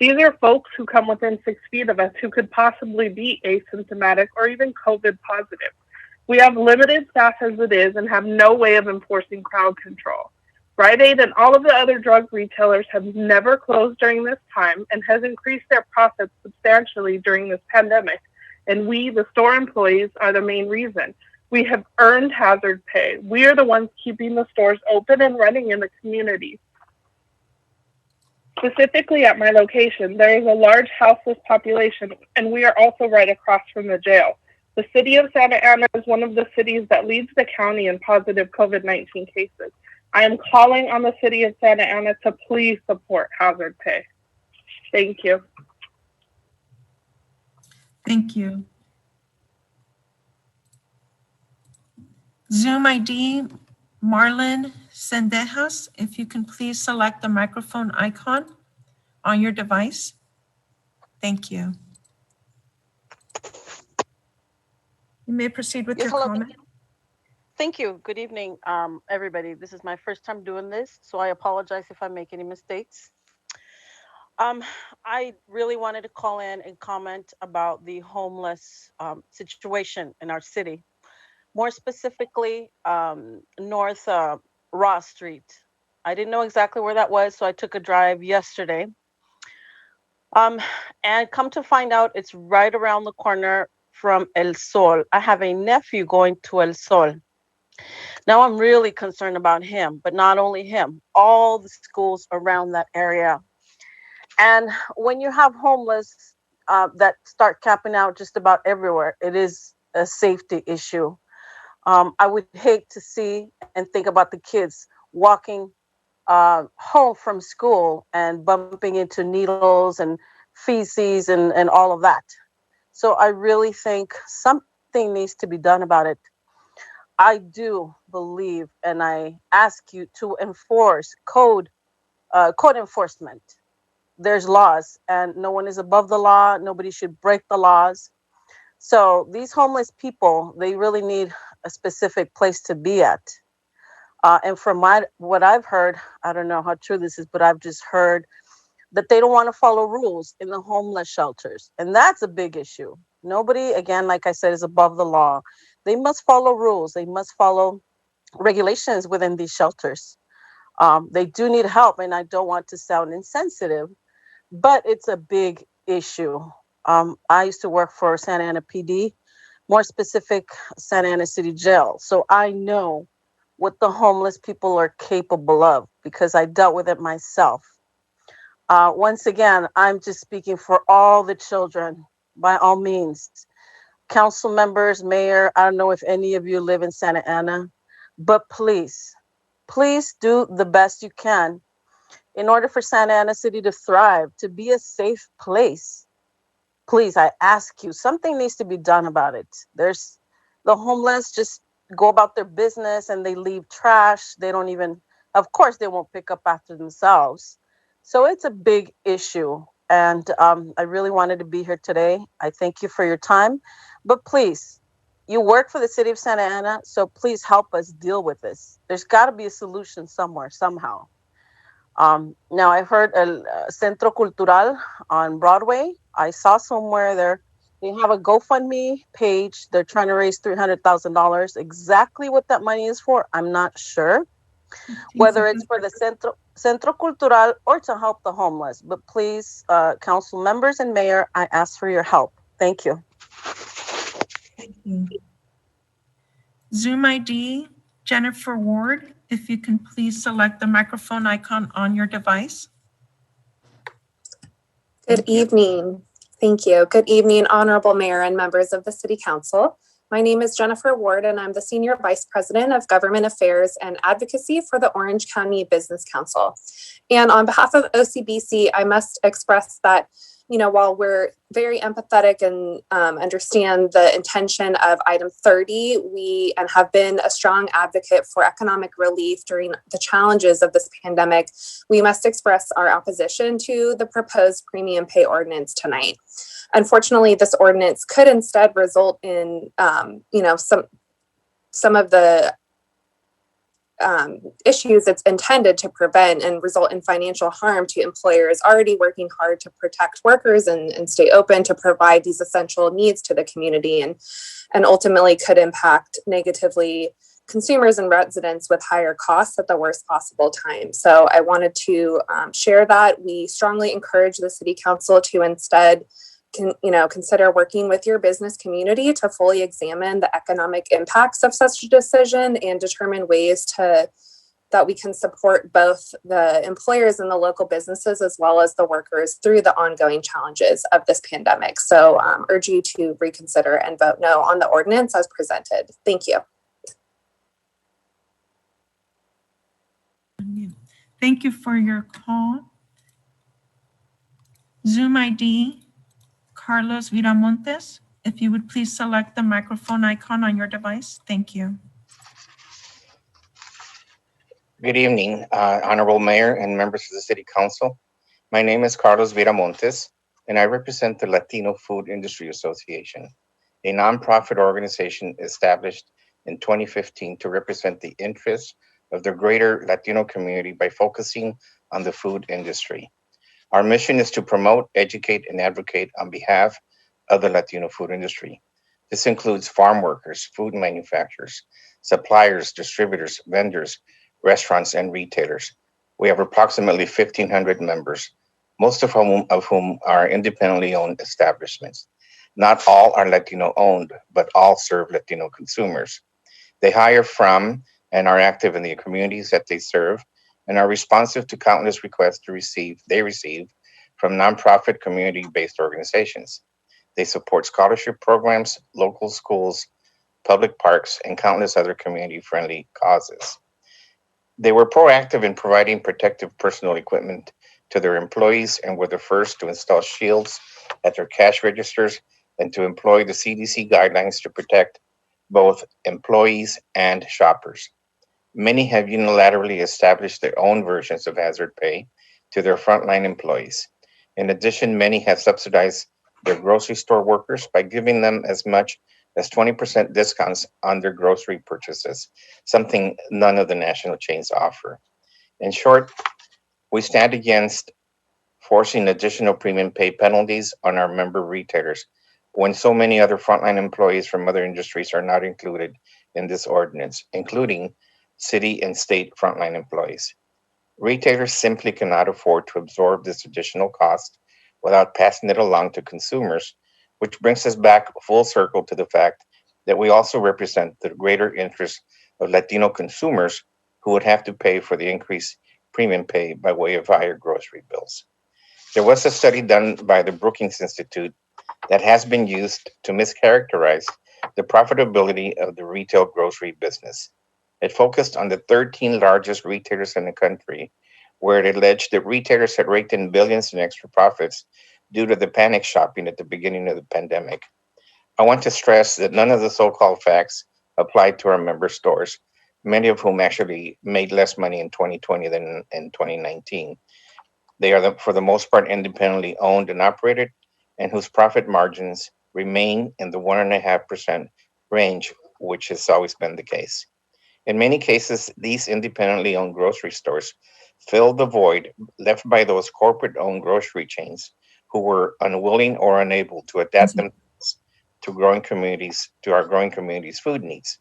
These are folks who come within 6 feet of us who could possibly be asymptomatic or even COVID positive. We have limited staff as it is and have no way of enforcing crowd control. Rite Aid and all of the other drug retailers have never closed during this time and has increased their profits substantially during this pandemic. And we, the store employees, are the main reason. We have earned hazard pay. We are the ones keeping the stores open and running in the community. Specifically at my location, there is a large houseless population, and we are also right across from the jail. The city of Santa Ana is one of the cities that leads the county in positive COVID-19 cases. I am calling on the city of Santa Ana to please support hazard pay. Thank you. Thank you. Zoom ID, Marlon Sendejas, if you can please select the microphone icon on your device. Thank you. You may proceed with your comment. Thank you. Good evening, everybody. This is my first time doing this, so I apologize if I make any mistakes. I really wanted to call in and comment about the homeless situation in our city. More specifically, North Ross Street. I didn't know exactly where that was, so I took a drive yesterday. And come to find out, it's right around the corner from El Sol. I have a nephew going to El Sol. Now I'm really concerned about him, but not only him, all the schools around that area. And when you have homeless that start camping out just about everywhere, it is a safety issue. I would hate to see and think about the kids walking home from school and bumping into needles and feces and all of that. So I really think something needs to be done about it. I do believe, and I ask you to enforce code enforcement. There's laws, and no one is above the law. Nobody should break the laws. So these homeless people, they really need a specific place to be at. And from what I've heard, I don't know how true this is, but I've just heard that they don't want to follow rules in the homeless shelters. And that's a big issue. Nobody, again, like I said, is above the law. They must follow rules. They must follow regulations within these shelters. They do need help, and I don't want to sound insensitive, but it's a big issue. I used to work for Santa Ana PD, more specific, Santa Ana City Jail. So I know what the homeless people are capable of because I dealt with it myself. Once again, I'm just speaking for all the children, by all means. Council members, mayor, I don't know if any of you live in Santa Ana, but please do the best you can in order for Santa Ana City to thrive, to be a safe place. Please, I ask you, something needs to be done about it. There's the homeless just go about their business and they leave trash. They don't even, of course, they won't pick up after themselves. So it's a big issue. And I really wanted to be here today. I thank you for your time. But please, you work for the city of Santa Ana, so please help us deal with this. There's got to be a solution somewhere, somehow. Now, I've heard Centro Cultural on Broadway. I saw somewhere there, they have a GoFundMe page. They're trying to raise $300,000. Exactly what that money is for, I'm not sure. Whether it's for the Centro Cultural or to help the homeless. But please, council members and mayor, I ask for your help. Thank you. Thank you. Zoom ID, Jennifer Ward, if you can please select the microphone icon on your device. Good evening. Thank you. Good evening, Honorable Mayor and members of the City Council. My name is Jennifer Ward, and I'm the Senior Vice President of Government Affairs and Advocacy for the Orange County Business Council. And on behalf of OCBC, I must express that, while we're very empathetic and understand the intention of item 30, we have been a strong advocate for economic relief during the challenges of this pandemic, we must express our opposition to the proposed premium pay ordinance tonight. Unfortunately, this ordinance could instead result in, some of the issues it's intended to prevent and result in financial harm to employers already working hard to protect workers and stay open to provide these essential needs to the community, and ultimately could impact negatively consumers and residents with higher costs at the worst possible time. So I wanted to share that. We strongly encourage the City Council to instead consider working with your business community to fully examine the economic impacts of such a decision and determine ways that that we can support both the employers and the local businesses as well as the workers through the ongoing challenges of this pandemic. So urge you to reconsider and vote no on the ordinance as presented. Thank you. Thank you for your call. Zoom ID, Carlos Viramontes. If you would please select the microphone icon on your device. Thank you. Good evening, Honorable Mayor and members of the City Council. My name is Carlos Viramontes, and I represent the Latino Food Industry Association, a nonprofit organization established in 2015 to represent the interests of the greater Latino community by focusing on the food industry. Our mission is to promote, educate, and advocate on behalf of the Latino food industry. This includes farm workers, food manufacturers, suppliers, distributors, vendors, restaurants, and retailers. We have approximately 1,500 members, most of whom are independently owned establishments. Not all are Latino owned, but all serve Latino consumers. They hire from and are active in the communities that they serve and are responsive to countless requests they receive from nonprofit community-based organizations. They support scholarship programs, local schools, public parks, and countless other community-friendly causes. They were proactive in providing protective personal equipment to their employees and were the first to install shields at their cash registers and to employ the CDC guidelines to protect both employees and shoppers. Many have unilaterally established their own versions of hazard pay to their frontline employees. In addition, many have subsidized their grocery store workers by giving them as much as 20% discounts on their grocery purchases, something none of the national chains offer. In short, we stand against forcing additional premium pay penalties on our member retailers when so many other frontline employees from other industries are not included in this ordinance, including city and state frontline employees. Retailers simply cannot afford to absorb this additional cost without passing it along to consumers, which brings us back full circle to the fact that we also represent the greater interest of Latino consumers who would have to pay for the increased premium pay by way of higher grocery bills. There was a study done by the Brookings Institute that has been used to mischaracterize the profitability of the retail grocery business. It focused on the 13 largest retailers in the country, where it alleged that retailers had raked in billions in extra profits due to the panic shopping at the beginning of the pandemic. I want to stress that none of the so-called facts applied to our member stores, many of whom actually made less money in 2020 than in 2019. They are, for the most part, independently owned and operated, and whose profit margins remain in the 1.5% range, which has always been the case. In many cases, these independently owned grocery stores fill the void left by those corporate-owned grocery chains who were unwilling or unable to adapt themselves to our growing communities' food needs.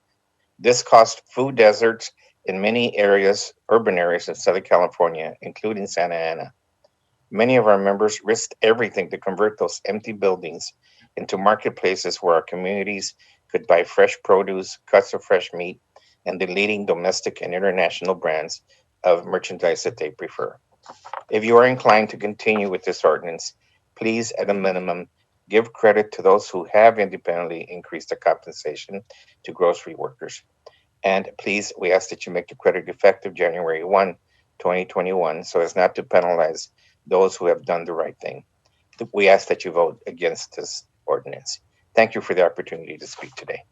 This caused food deserts in many areas, urban areas in Southern California, including Santa Ana. Many of our members risked everything to convert those empty buildings into marketplaces where our communities could buy fresh produce, cuts of fresh meat, and the leading domestic and international brands of merchandise that they prefer. If you are inclined to continue with this ordinance, please, at a minimum, give credit to those who have independently increased the compensation to grocery workers. And please, we ask that you make the credit effective January 1, 2021, so as not to penalize those who have done the right thing. We ask that you vote against this ordinance. Thank you for the opportunity to speak today.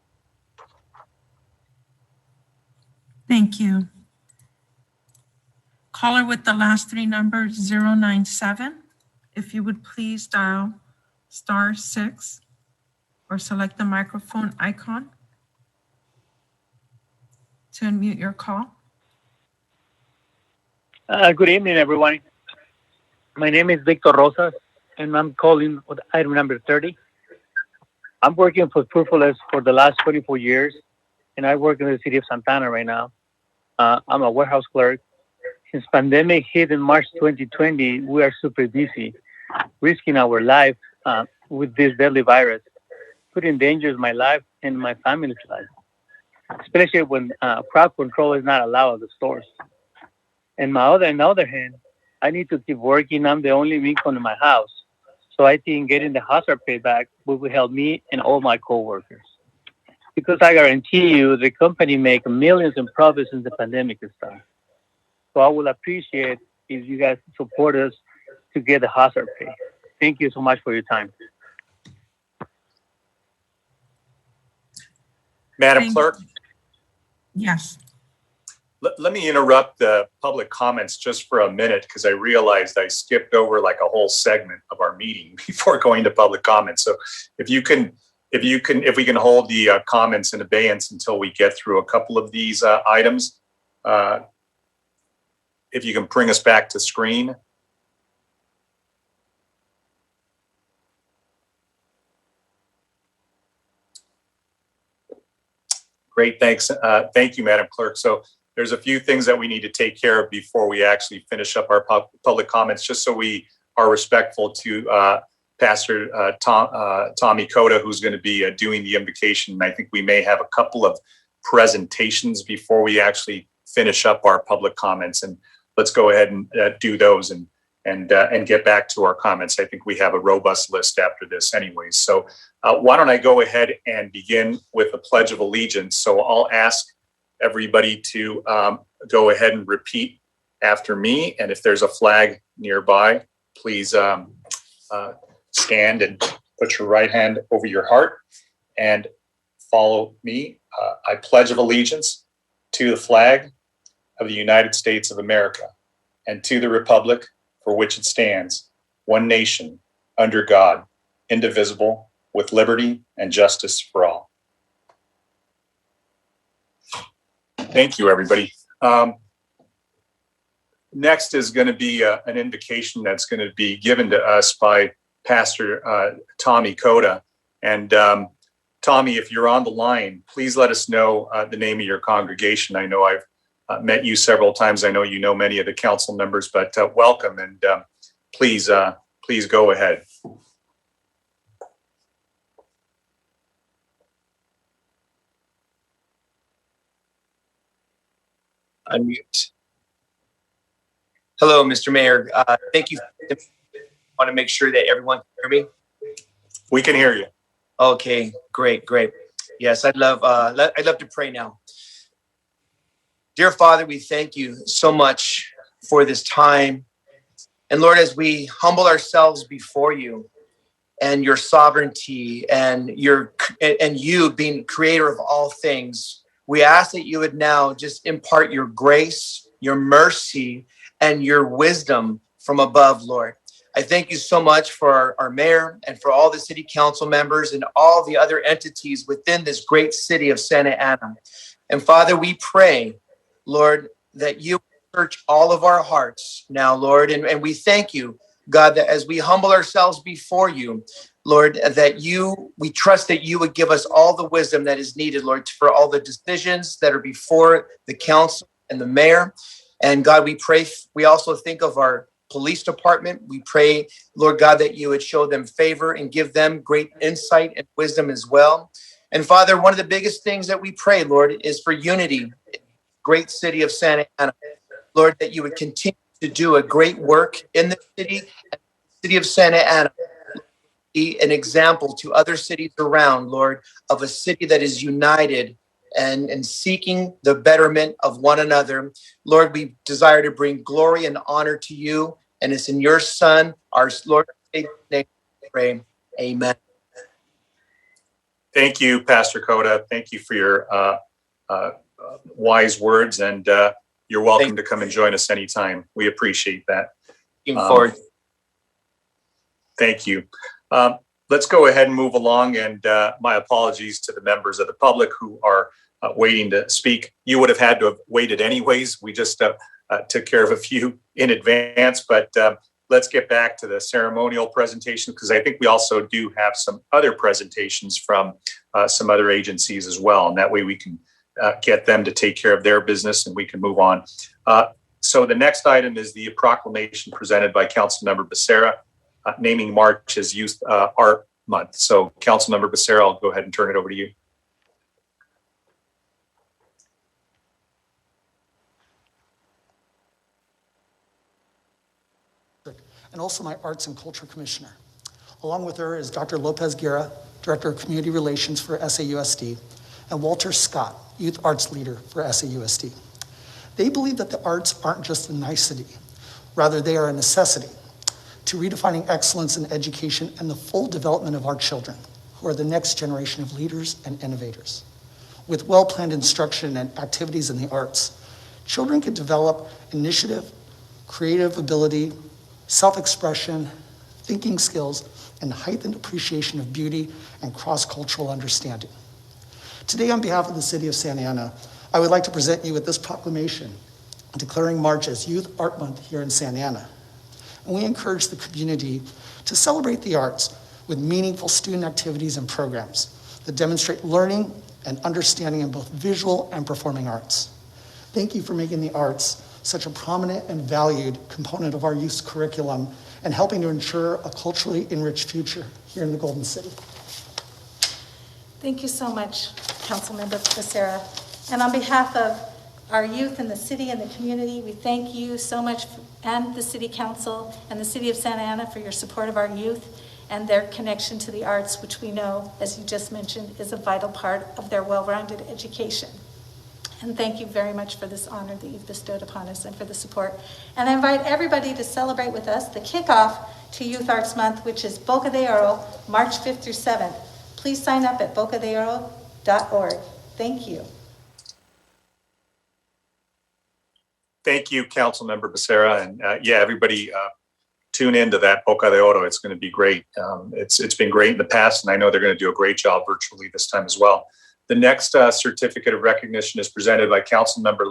Thank you. Caller with the last three numbers, 097. If you would please dial *6 or select the microphone icon to unmute your call. Good evening, everyone. My name is Victor Rosas, and I'm calling with item number 30. I'm working for Fruitfulness for the last 24 years, and I work in the city of Santana right now. I'm a warehouse clerk. Since pandemic hit in March 2020, we are super busy, risking our life with this deadly virus, put in danger my life and my family's life, especially when crowd control is not allowed at the stores. And on the other hand, I need to keep working. I'm the only income in my house. So I think getting the hazard pay back will help me and all my coworkers. Because I guarantee you, the company make millions in profits since the pandemic started. So I will appreciate if you guys support us to get the hazard pay. Thank you so much for your time. Madam Clerk, Yes. let me interrupt the public comments just for a minute because I realized I skipped over like a whole segment of our meeting before going to public comments. So if we can hold the comments in abeyance until we get through a couple of these items, if you can bring us back to screen. Great, thanks. Thank you, Madam Clerk. So there's a few things that we need to take care of before we actually finish up our public comments, just so we are respectful to Pastor Tommy Cota, who's going to be doing the invocation. And I think we may have a couple of presentations before we actually finish up our public comments. And let's go ahead and do those and get back to our comments. I think we have a robust list after this anyways. So why don't I go ahead and begin with the Pledge of Allegiance. So I'll ask everybody to go ahead and repeat after me. And if there's a flag nearby, please stand and put your right hand over your heart and follow me. I pledge of allegiance to the flag of the United States of America and to the republic for which it stands, one nation, under God, indivisible, with liberty and justice for all. Thank you, everybody. Next is going to be an invocation that's going to be given to us by Pastor Tommy Cota. And Tommy, if you're on the line, please let us know the name of your congregation. I know I've met you several times. I know you know many of the council members, but welcome, and please go ahead. Unmute. Hello, Mr. Mayor. Thank you. I want to make sure that everyone can hear me. We can hear you. Okay, great. Yes, I'd love to pray now. Dear Father, we thank you so much for this time. And Lord, as we humble ourselves before you and your sovereignty and you being creator of all things, we ask that you would now just impart your grace, your mercy, and your wisdom from above, Lord. I thank you so much for our mayor and for all the city council members and all the other entities within this great city of Santa Ana. And Father, we pray, Lord, that you search all of our hearts now, Lord. And we thank you, God, that as we humble ourselves before you, Lord, we trust that you would give us all the wisdom that is needed, Lord, for all the decisions that are before the council and the mayor. And God, we pray, we also think of our police department. We pray, Lord God, that you would show them favor and give them great insight and wisdom as well. And Father, one of the biggest things that we pray, Lord, is for unity in the great city of Santa Ana. Lord, that you would continue to do a great work in the city of Santa Ana. Be an example to other cities around, Lord, of a city that is united and seeking the betterment of one another. Lord, we desire to bring glory and honor to you. And it's in your Son, our Lord and Savior's name, we pray. Amen. Thank you, Pastor Cota. Thank you for your wise words, and you're welcome to come and join us anytime. We appreciate that. Looking forward. Thank you. Let's go ahead and move along, and my apologies to the members of the public who are waiting to speak. You would have had to have waited anyways. We just took care of a few in advance, but let's get back to the ceremonial presentation, because I think we also do have some other presentations from some other agencies as well, and that way we can get them to take care of their business and we can move on. So the next item is the proclamation presented by Councilmember Becerra, naming March as Youth Art Month. So Councilmember Becerra, I'll go ahead and turn it over to you. and also my Arts and Culture Commissioner. Along with her is Dr. Lopez Guerra, Director of Community Relations for SAUSD, and Walter Scott, Youth Arts Leader for SAUSD. They believe that the arts aren't just a nicety, rather they are a necessity to redefining excellence in education and the full development of our children, who are the next generation of leaders and innovators. With well-planned instruction and activities in the arts, children can develop initiative, creative ability, self-expression, thinking skills, and heightened appreciation of beauty and cross-cultural understanding. Today, on behalf of the City of Santa Ana, I would like to present you with this proclamation declaring March as Youth Art Month here in Santa Ana. And we encourage the community to celebrate the arts with meaningful student activities and programs that demonstrate learning and understanding in both visual and performing arts. Thank you for making the arts such a prominent and valued component of our youth's curriculum and helping to ensure a culturally enriched future here in the Golden City. Thank you so much, Councilmember Becerra. And on behalf of our youth in the city and the community, we thank you so much, and the City Council and the City of Santa Ana, for your support of our youth and their connection to the arts, which we know, as you just mentioned, is a vital part of their well-rounded education. And thank you very much for this honor that you've bestowed upon us and for the support. And I invite everybody to celebrate with us the kickoff to Youth Arts Month, which is Boca de Oro, March 5th through 7th. Please sign up at bocadeoro.org. Thank you. Thank you, Councilmember Becerra. And yeah, everybody tune into that Boca de Oro. It's going to be great. It's been great in the past, and I know they're going to do a great job virtually this time as well. The next certificate of recognition is presented by Councilmember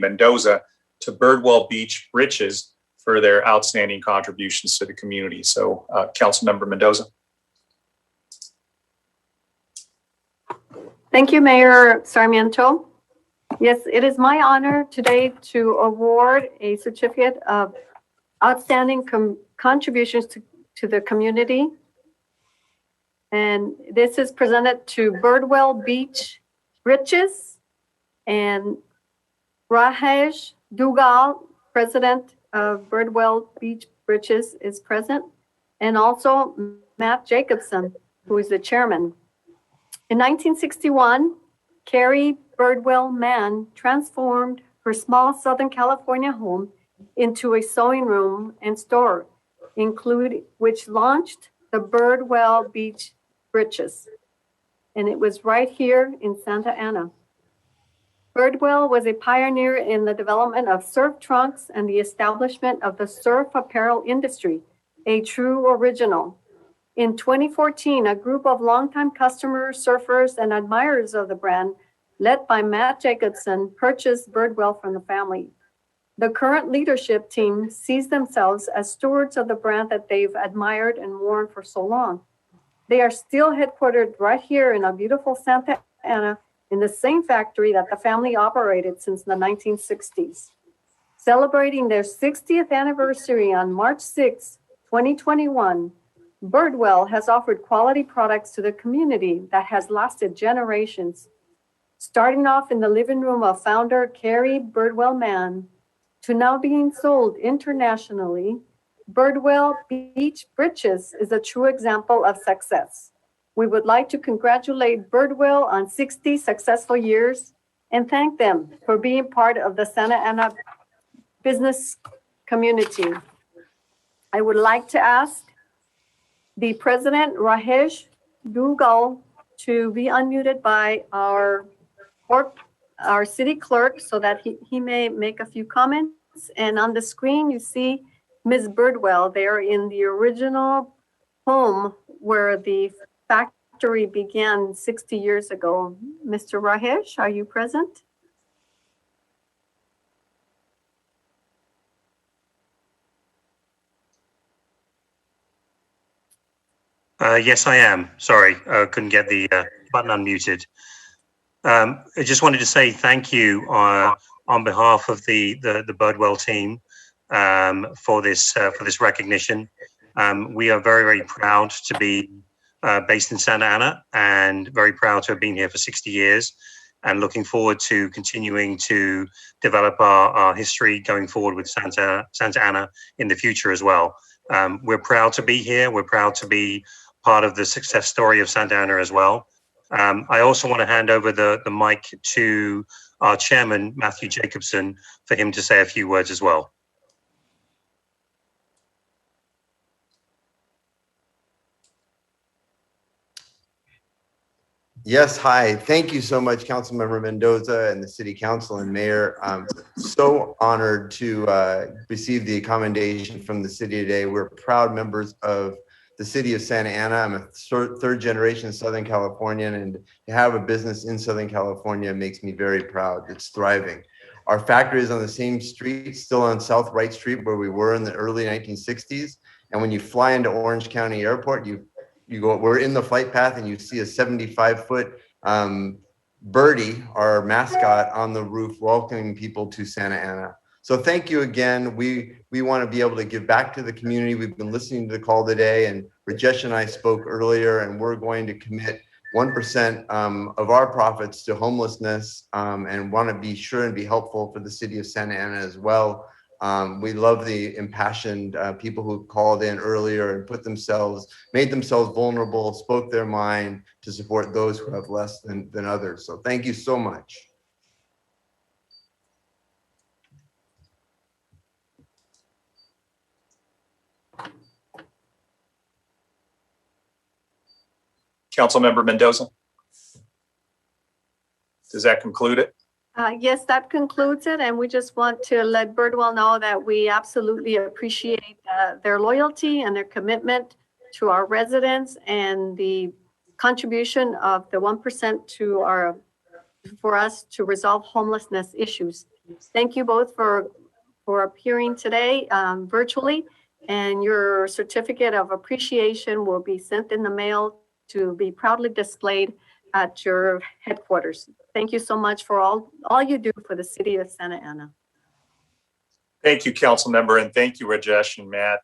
Mendoza to Birdwell Beach Britches for their outstanding contributions to the community. So, Councilmember Mendoza. Thank you, Mayor Sarmiento. Yes, it is my honor today to award a certificate of outstanding contributions to the community. And this is presented to Birdwell Beach Britches, and Rajesh Dugal, president of Birdwell Beach Britches, is present, and also Matt Jacobson, who is the chairman. In 1961, Carrie Birdwell Mann transformed her small Southern California home into a sewing room and store, which launched the Birdwell Beach Britches, and it was right here in Santa Ana. Birdwell was a pioneer in the development of surf trunks and the establishment of the surf apparel industry, a true original. In 2014, a group of longtime customers, surfers, and admirers of the brand, led by Matt Jacobson, purchased Birdwell from the family. The current leadership team sees themselves as stewards of the brand that they've admired and worn for so long. They are still headquartered right here in our beautiful Santa Ana, in the same factory that the family operated since the 1960s. Celebrating their 60th anniversary on March 6, 2021, Birdwell has offered quality products to the community that has lasted generations. Starting off in the living room of founder Carrie Birdwell Mann, to now being sold internationally, Birdwell Beach Britches is a true example of success. We would like to congratulate Birdwell on 60 successful years and thank them for being part of the Santa Ana business community. I would like to ask the president, Rajesh Dugal, to be unmuted by our city clerk so that he may make a few comments. And on the screen, you see Ms. Birdwell there in the original home where the factory began 60 years ago. Mr. Rajesh, are you present? Yes, I am. Sorry, couldn't get the button unmuted. I just wanted to say thank you on behalf of the Birdwell team for this recognition. We are very, very proud to be based in Santa Ana and very proud to have been here for 60 years. and looking forward to continuing to develop our history going forward with Santa Ana in the future as well. We're proud to be here. We're proud to be part of the success story of Santa Ana as well. I also want to hand over the mic to our chairman, Matthew Jacobson, for him to say a few words as well. Yes, hi. Thank you so much, Councilmember Mendoza and the City Council and Mayor. I'm so honored to receive the commendation from the city today. We're proud members of the city of Santa Ana. I'm a third generation Southern Californian, and to have a business in Southern California makes me very proud. It's thriving. Our factory is on the same street, still on South Wright Street, where we were in the early 1960s. And when you fly into Orange County Airport, we're in the flight path and you see a 75-foot birdie, our mascot, on the roof welcoming people to Santa Ana. So thank you again. We want to be able to give back to the community. We've been listening to the call today, and Rajesh and I spoke earlier, and we're going to commit 1% of our profits to homelessness, and want to be sure and be helpful for the city of Santa Ana as well. We love the impassioned people who called in earlier and made themselves vulnerable, spoke their mind to support those who have less than others. So thank you so much. Councilmember Mendoza, does that conclude it? Yes, that concludes it. And we just want to let Birdwell know that we absolutely appreciate their loyalty and their commitment to our residents and the contribution of the 1% for us to resolve homelessness issues. Thank you both for appearing today virtually, and your certificate of appreciation will be sent in the mail to be proudly displayed at your headquarters. Thank you so much for all you do for the city of Santa Ana. Thank you, Councilmember, and thank you, Rajesh and Matt.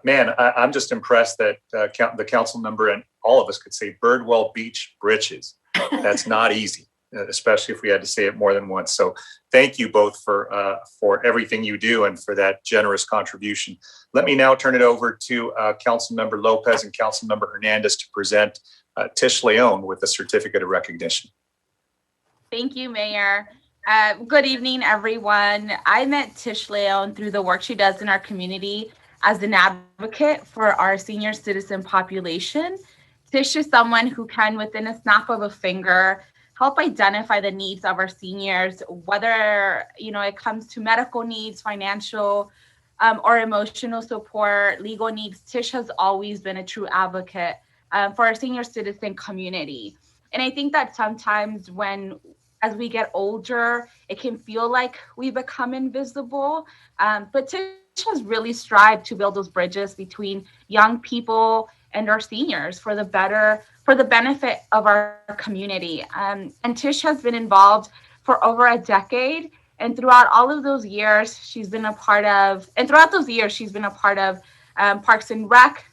Man, I'm just impressed that the Councilmember and all of us could say Birdwell Beach Britches. That's not easy, especially if we had to say it more than once. So thank you both for everything you do and for that generous contribution. Let me now turn it over to Councilmember Lopez and Councilmember Hernandez to present Tish Leon with a certificate of recognition. Thank you, Mayor. Good evening, everyone. I met Tish Leon through the work she does in our community as an advocate for our senior citizen population. Tish is someone who can, within a snap of a finger, help identify the needs of our seniors, whether it comes to medical needs, financial, or emotional support, legal needs. Tish has always been a true advocate for our senior citizen community. And I think that sometimes as we get older, it can feel like we become invisible. But Tish has really strived to build those bridges between young people and our seniors for the benefit of our community. And Tish has been involved for over a decade. And throughout all of those years, she's been a part of Parks and Rec,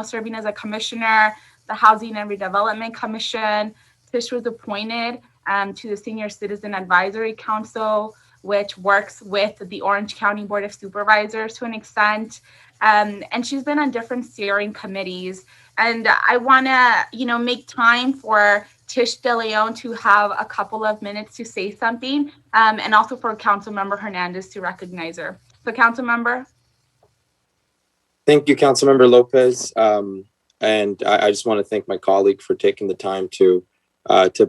serving as a commissioner, the Housing and Redevelopment Commission. Tish was appointed to the Senior Citizen Advisory Council, which works with the Orange County Board of Supervisors to an extent. And she's been on different steering committees. And I want to, make time for Tish De Leon to have a couple of minutes to say something, and also for Councilmember Hernandez to recognize her. So, Councilmember. Thank you, Councilmember Lopez. And I just want to thank my colleague for taking the time to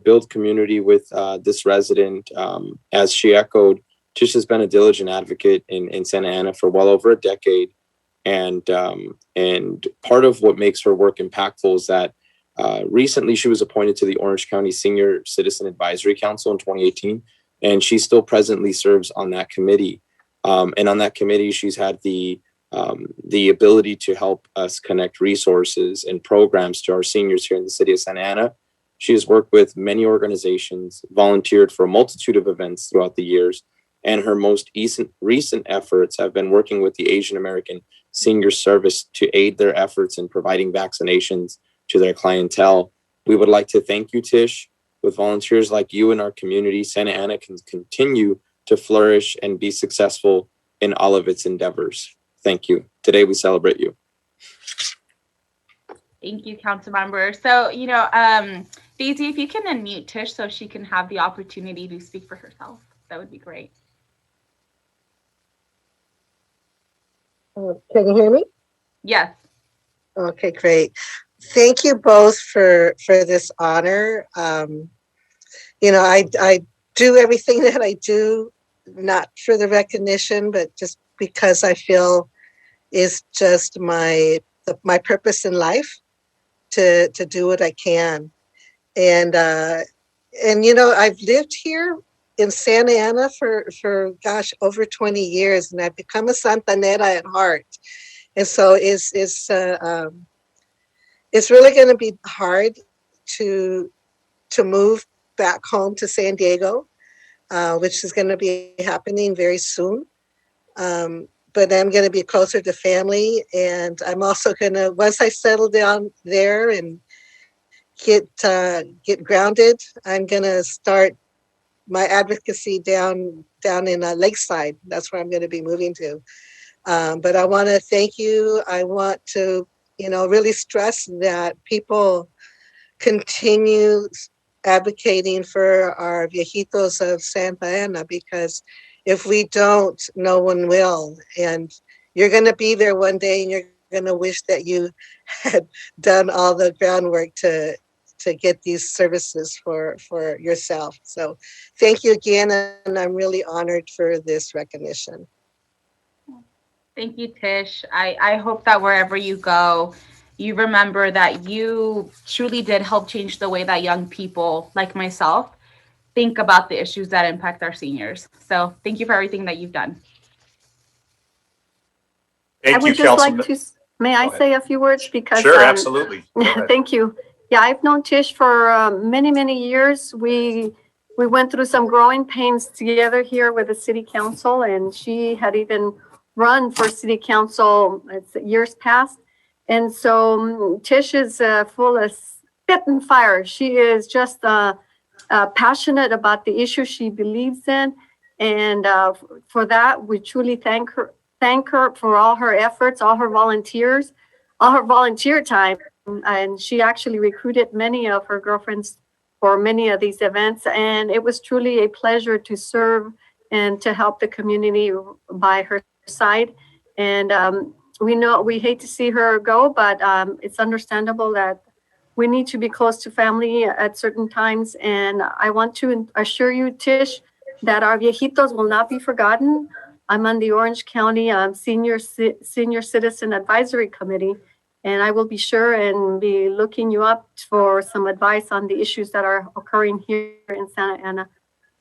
build community with this resident. As she echoed, Tish has been a diligent advocate in Santa Ana for well over a decade. And part of what makes her work impactful is that recently she was appointed to the Orange County Senior Citizen Advisory Council in 2018, and she still presently serves on that committee. And on that committee, she's had the ability to help us connect resources and programs to our seniors here in the city of Santa Ana. She has worked with many organizations, volunteered for a multitude of events throughout the years, and her most recent efforts have been working with the Asian American Senior Service to aid their efforts in providing vaccinations to their clientele. We would like to thank you, Tish, With volunteers like you in our community, Santa Ana can continue to flourish and be successful in all of its endeavors. Thank you. Today we celebrate you. Thank you, council member. So, Daisy, if you can unmute Tish so she can have the opportunity to speak for herself, that would be great. Can you hear me? Yes. Okay, great. Thank you both for this honor. I do everything that I do, not for the recognition, but just because I feel is just my purpose in life to do what I can. And I've lived here in Santa Ana for over 20 years, and I've become a Santanera at heart. And so it's really going to be hard to move back home to San Diego, which is going to be happening very soon. But I'm going to be closer to family, and I'm also going to, once I settle down there and get grounded, I'm going to start my advocacy down in Lakeside. That's where I'm going to be moving to. But I want to thank you. I want to, really stress that people continue advocating for our viejitos of Santa Ana, because if we don't, no one will. And you're going to be there one day, and you're going to wish that you had done all the groundwork to get these services for yourself. So thank you again, and I'm really honored for this recognition. Thank you, Tish. I hope that wherever you go, you remember that you truly did help change the way that young people like myself think about the issues that impact our seniors. So thank you for everything that you've done. Thank I you, would just like Councilman. to, may I say a few words? Because Sure, absolutely. Go ahead. thank you. Yeah, I've known Tish for many, many years. We went through some growing pains together here with the city council, and she had even run for city council years past. And so Tish is full of spit and fire. She is just passionate about the issue she believes in. And for that, we truly thank her for all her efforts, all her volunteer time. And she actually recruited many of her girlfriends for many of these events. And it was truly a pleasure to serve and to help the community by her side. And we hate to see her go, but it's understandable that we need to be close to family at certain times. And I want to assure you, Tish, that our viejitos will not be forgotten. I'm on the Orange County Senior Citizen Advisory Committee, and I will be sure and be looking you up for some advice on the issues that are occurring here in Santa Ana.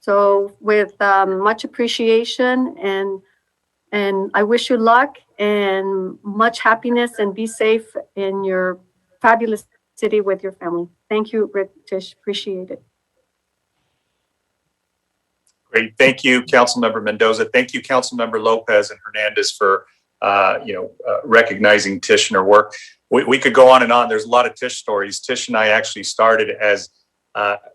So with much appreciation, and I wish you luck and much happiness, and be safe in your fabulous city with your family. Thank you, Tish. Appreciate it. Great. Thank you, Councilmember Mendoza. Thank you, Councilmember Lopez and Hernandez for recognizing Tish and her work. We could go on and on. There's a lot of Tish stories. Tish and I actually started as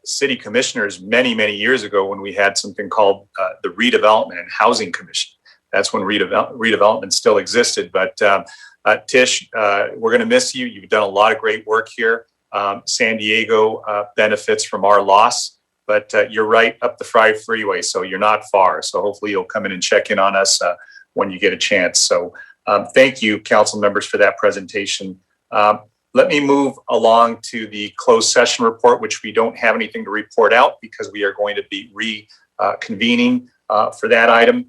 city commissioners many, many years ago when we had something called the Redevelopment and Housing Commission. That's when redevelopment still existed. But Tish, we're going to miss you. You've done a lot of great work here. San Diego benefits from our loss, but you're right up the Fry Freeway, so you're not far. So hopefully you'll come in and check in on us when you get a chance. So thank you, council members, for that presentation. Let me move along to the closed session report, which we don't have anything to report out because we are going to be reconvening for that item.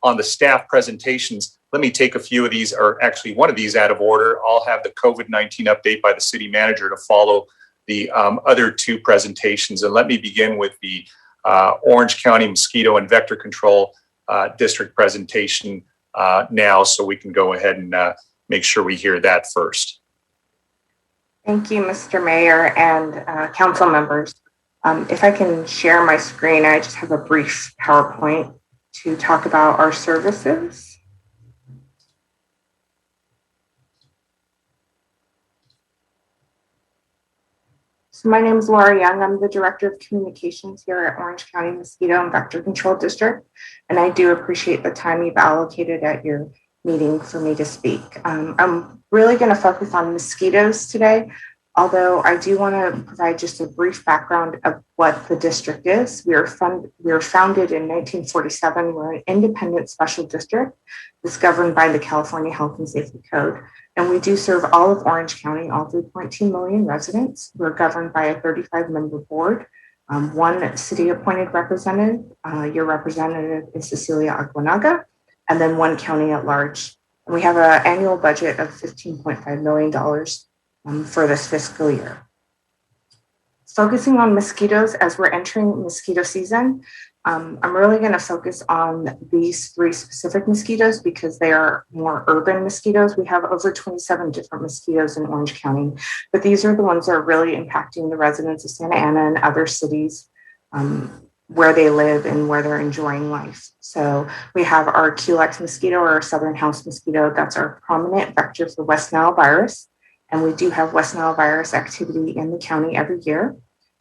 On the staff presentations, let me take a few of these, or actually one of these out of order. I'll have the COVID-19 update by the city manager to follow the other two presentations. And let me begin with the Orange County Mosquito and Vector Control District presentation now, so we can go ahead and make sure we hear that first. Thank you, Mr. Mayor and council members. If I can share my screen, I just have a brief PowerPoint to talk about our services. So my name is Laura Young. I'm the Director of Communications here at Orange County Mosquito and Vector Control District. And I do appreciate the time you've allocated at your meeting for me to speak. I'm really going to focus on mosquitoes today, although I do want to provide just a brief background of what the district is. We were founded in 1947. We're an independent special district that's governed by the California Health and Safety Code. And we do serve all of Orange County, all 3.2 million residents. We're governed by a 35-member board, one city-appointed representative. Your representative is Cecilia Aguanaga, and then one county at large. And we have an annual budget of $15.5 million for this fiscal year. Focusing on mosquitoes as we're entering mosquito season, I'm really going to focus on these three specific mosquitoes because they are more urban mosquitoes. We have over 27 different mosquitoes in Orange County, but these are the ones that are really impacting the residents of Santa Ana and other cities where they live and where they're enjoying life. So we have our Culex mosquito, or our southern house mosquito. That's our prominent vector for West Nile virus. And we do have West Nile virus activity in the county every year.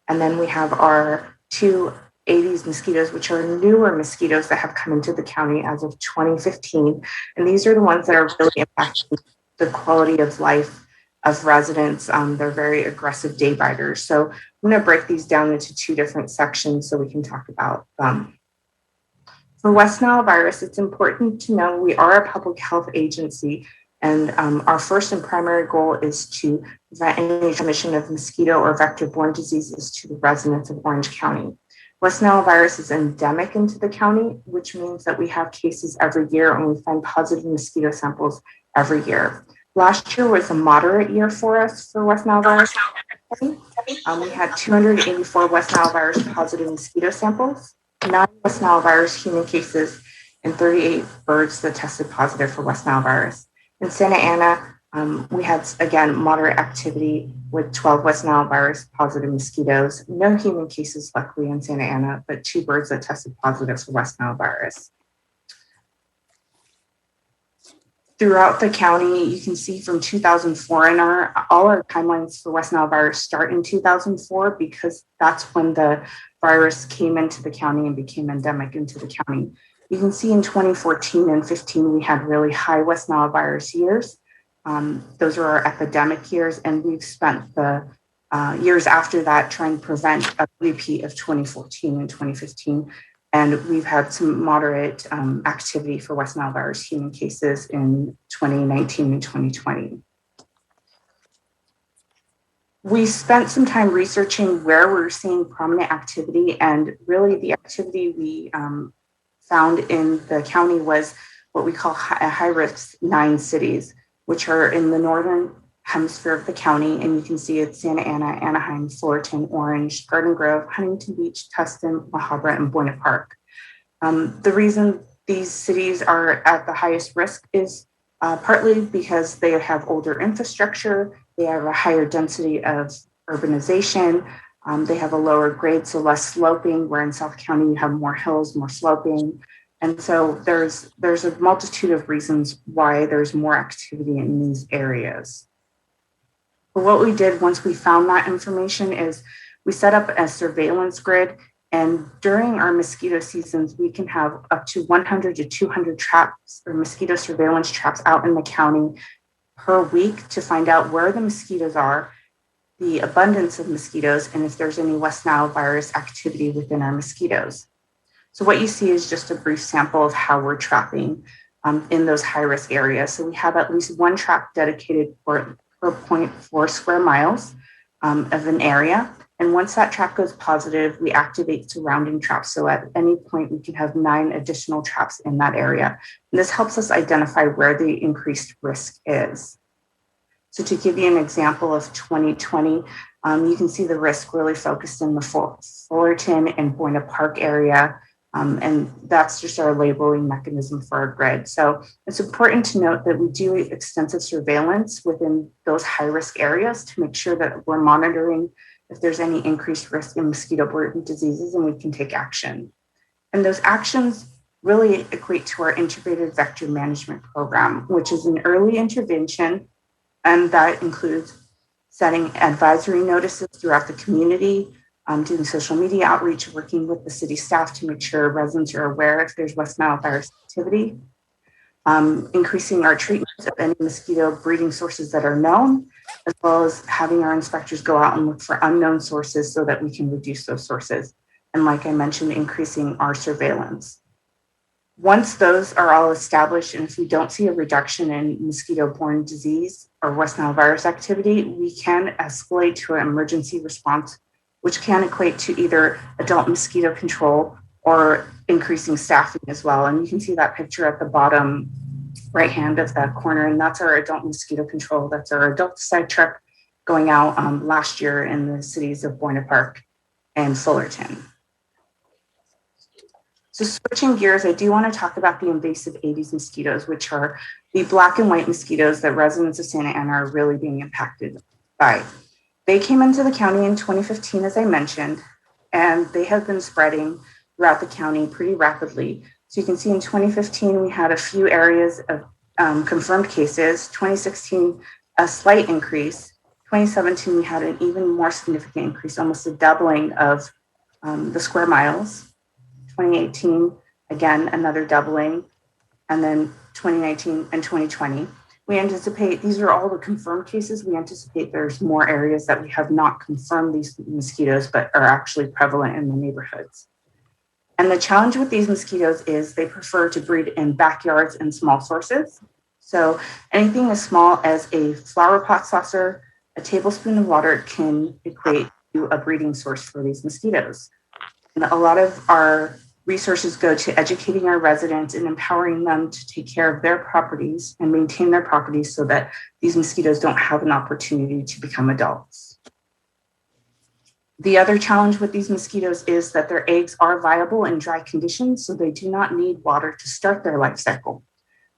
And then we have our two Aedes mosquitoes, which are newer mosquitoes that have come into the county as of 2015. And these are the ones that are really impacting the quality of life of residents. They're very aggressive day biters. So I'm going to break these down into two different sections so we can talk about them. For West Nile virus, it's important to know we are a public health agency, and our first and primary goal is to prevent any transmission of mosquito or vector-borne diseases to the residents of Orange County. West Nile virus is endemic into the county, which means that we have cases every year and we find positive mosquito samples every year. Last year was a moderate year for us for West Nile virus. We had 284 West Nile virus positive mosquito samples, 9 West Nile virus human cases, and 38 birds that tested positive for West Nile virus. In Santa Ana, we had, again, moderate activity with 12 West Nile virus positive mosquitoes. No human cases, luckily, in Santa Ana, but 2 birds that tested positive for West Nile virus. Throughout the county, you can see from 2004, and all our timelines for West Nile virus start in 2004 because that's when the virus came into the county and became endemic into the county. You can see in 2014 and 15, we had really high West Nile virus years. Those are our epidemic years, and we've spent the years after that trying to prevent a repeat of 2014 and 2015. And we've had some moderate activity for West Nile virus human cases in 2019 and 2020. We spent some time researching where we're seeing prominent activity, and really the activity we found in the county was what we call high-risk 9 cities, which are in the northern hemisphere of the county. And you can see it's Santa Ana, Anaheim, Fullerton, Orange, Garden Grove, Huntington Beach, Tustin, La Habra, and Buena Park. The reason these cities are at the highest risk is partly because they have older infrastructure, they have a higher density of urbanization, they have a lower grade, so less sloping, where in South County you have more hills, more sloping. And so there's a multitude of reasons why there's more activity in these areas. But what we did once we found that information is we set up a surveillance grid, and during our mosquito seasons, we can have up to 100 to 200 traps or mosquito surveillance traps out in the county per week to find out where the mosquitoes are, the abundance of mosquitoes, and if there's any West Nile virus activity within our mosquitoes. So what you see is just a brief sample of how we're trapping in those high-risk areas. So we have at least 1 trap dedicated per 0.4 square miles of an area. And once that trap goes positive, we activate surrounding traps. So at any point, we can have 9 additional traps in that area. And this helps us identify where the increased risk is. So to give you an example of 2020, you can see the risk really focused in the Fullerton and Buena Park area. And that's just our labeling mechanism for our grid. So it's important to note that we do extensive surveillance within those high-risk areas to make sure that we're monitoring if there's any increased risk in mosquito-borne diseases, and we can take action. And those actions really equate to our integrated vector management program, which is an early intervention, and that includes setting advisory notices throughout the community, doing social media outreach, working with the city staff to make sure residents are aware if there's West Nile virus activity, increasing our treatments of any mosquito breeding sources that are known, as well as having our inspectors go out and look for unknown sources so that we can reduce those sources. And like I mentioned, increasing our surveillance. Once those are all established, and if we don't see a reduction in mosquito-borne disease or West Nile virus activity, we can escalate to an emergency response, which can equate to either adult mosquito control or increasing staffing as well. And you can see that picture at the bottom right hand of that corner, and that's our adult mosquito control. That's our adult-side truck going out last year in the cities of Buena Park and Fullerton. So switching gears, I do want to talk about the invasive Aedes mosquitoes, which are the black and white mosquitoes that residents of Santa Ana are really being impacted by. They came into the county in 2015, as I mentioned, and they have been spreading throughout the county pretty rapidly. So you can see in 2015, we had a few areas of confirmed cases. 2016, a slight increase. 2017, we had an even more significant increase, almost a doubling of the square miles. 2018, again, another doubling, and then 2019 and 2020. We anticipate, these are all the confirmed cases. We anticipate there's more areas that we have not confirmed these mosquitoes, but are actually prevalent in the neighborhoods. And the challenge with these mosquitoes is they prefer to breed in backyards and small sources. So anything as small as a flower pot saucer, a tablespoon of water can equate to a breeding source for these mosquitoes. And a lot of our resources go to educating our residents and empowering them to take care of their properties and maintain their properties so that these mosquitoes don't have an opportunity to become adults. The other challenge with these mosquitoes is that their eggs are viable in dry conditions, so they do not need water to start their life cycle.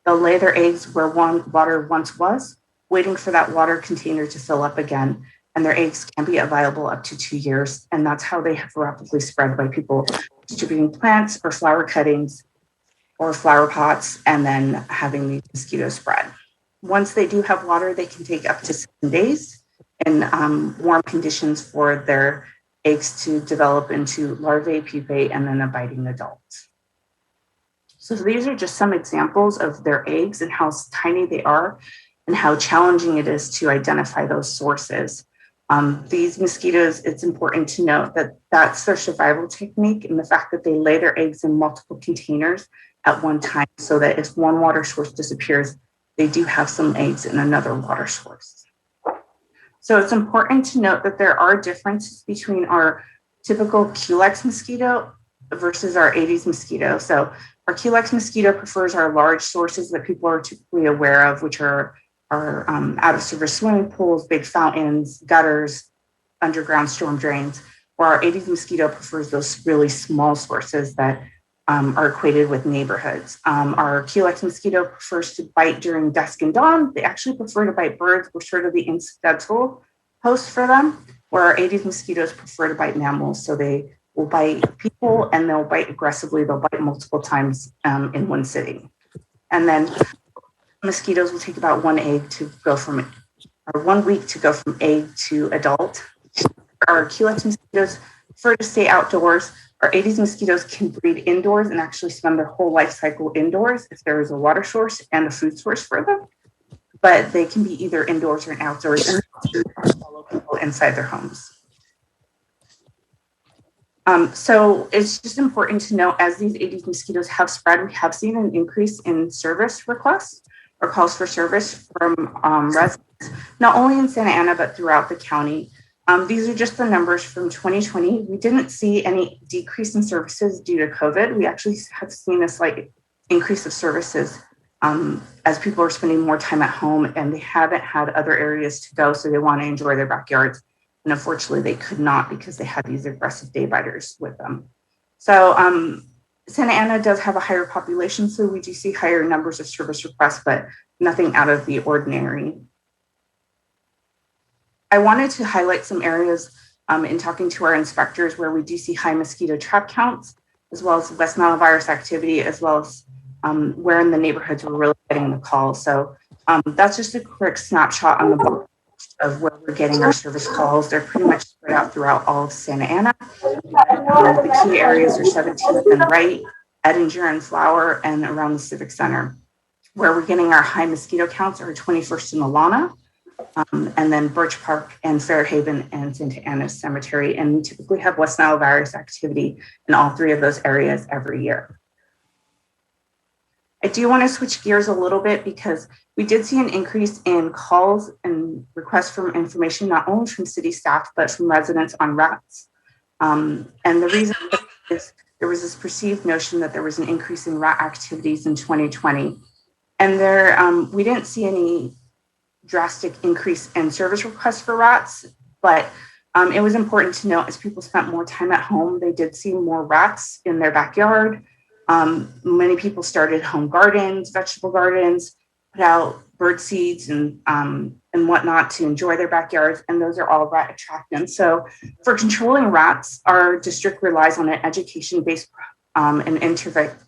They'll lay their eggs where water once was, waiting for that water container to fill up again, and their eggs can be viable up to 2 years, and that's how they have rapidly spread by people distributing plants or flower cuttings or flower pots and then having these mosquitoes spread. Once they do have water, they can take up to 7 days in warm conditions for their eggs to develop into larvae, pupae, and then a biting adult. So these are just some examples of their eggs and how tiny they are and how challenging it is to identify those sources. These mosquitoes, it's important to note that that's their survival technique and the fact that they lay their eggs in multiple containers at one time so that if one water source disappears, they do have some eggs in another water source. So it's important to note that there are differences between our typical Culex mosquito versus our Aedes mosquito. So our Culex mosquito prefers our large sources that people are typically aware of, which are out of service swimming pools, big fountains, gutters, underground storm drains, or our Aedes mosquito prefers those really small sources that are equated with neighborhoods. Our Culex mosquito prefers to bite during dusk and dawn. They actually prefer to bite birds. We're sort of the incidental host for them, where our Aedes mosquitoes prefer to bite mammals. So they will bite people and they'll bite aggressively. They'll bite multiple times in one sitting. And then mosquitoes will take about 1 week to go from egg to adult. Our Culex mosquitoes prefer to stay outdoors. Our Aedes mosquitoes can breed indoors and actually spend their whole life cycle indoors if there is a water source and a food source for them. But they can be either indoors or outdoors and follow people inside their homes. So it's just important to note, as these Aedes mosquitoes have spread, we have seen an increase in service requests or calls for service from residents, not only in Santa Ana, but throughout the county. These are just the numbers from 2020. We didn't see any decrease in services due to COVID. We actually have seen a slight increase of services as people are spending more time at home and they haven't had other areas to go, so they want to enjoy their backyards. And unfortunately, they could not because they had these aggressive day biters with them. So Santa Ana does have a higher population, so we do see higher numbers of service requests, but nothing out of the ordinary. I wanted to highlight some areas in talking to our inspectors where we do see high mosquito trap counts, as well as West Nile virus activity, as well as where in the neighborhoods we're really getting the calls. So that's just a quick snapshot on the of where we're getting our service calls. They're pretty much spread out throughout all of Santa Ana. The key areas are 17th and Wright, Edinger and Flower, and around the Civic Center. Where we're getting our high mosquito counts are 21st and Alana, and then Birch Park and Fairhaven and Santa Ana Cemetery. And we typically have West Nile virus activity in all three of those areas every year. I do want to switch gears a little bit because we did see an increase in calls and requests for information, not only from city staff, but from residents on rats. And the reason is there was this perceived notion that there was an increase in rat activities in 2020. And we didn't see any drastic increase in service requests for rats, but it was important to note as people spent more time at home, they did see more rats in their backyard. Many people started home gardens, vegetable gardens, put out bird seeds and whatnot to enjoy their backyards, and those are all rat attractants. So for controlling rats, our district relies on an education-based and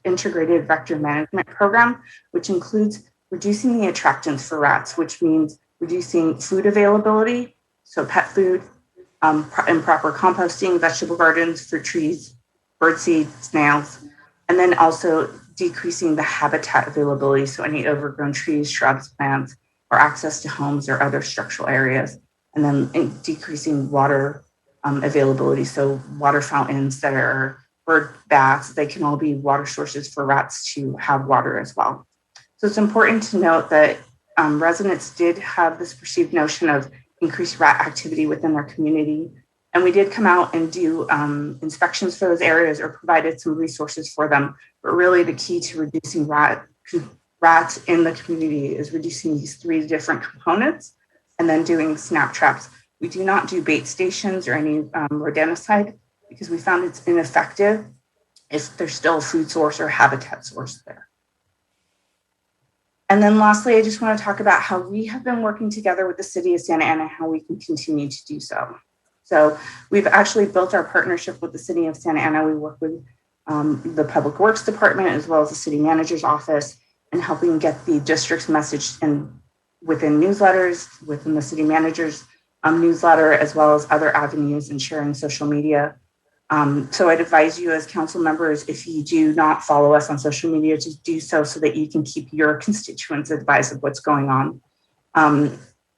integrated vector management program, which includes reducing the attractants for rats, which means reducing food availability, so pet food, improper composting, vegetable gardens for trees, birdseed, snails, and then also decreasing the habitat availability, so any overgrown trees, shrubs, plants, or access to homes or other structural areas, and then decreasing water availability, so water fountains that are bird baths, they can all be water sources for rats to have water as well. So it's important to note that residents did have this perceived notion of increased rat activity within their community. And we did come out and do inspections for those areas or provided some resources for them. But really the key to reducing rats in the community is reducing these three different components and then doing snap traps. We do not do bait stations or any rodenticide because we found it's ineffective if there's still a food source or habitat source there. And then lastly, I just want to talk about how we have been working together with the city of Santa Ana, how we can continue to do so. So we've actually built our partnership with the city of Santa Ana. We work with the Public Works Department as well as the city manager's office and helping get the district's message within newsletters, within the city manager's newsletter, as well as other avenues and sharing social media. So I'd advise you as council members, if you do not follow us on social media, to do so that you can keep your constituents advised of what's going on.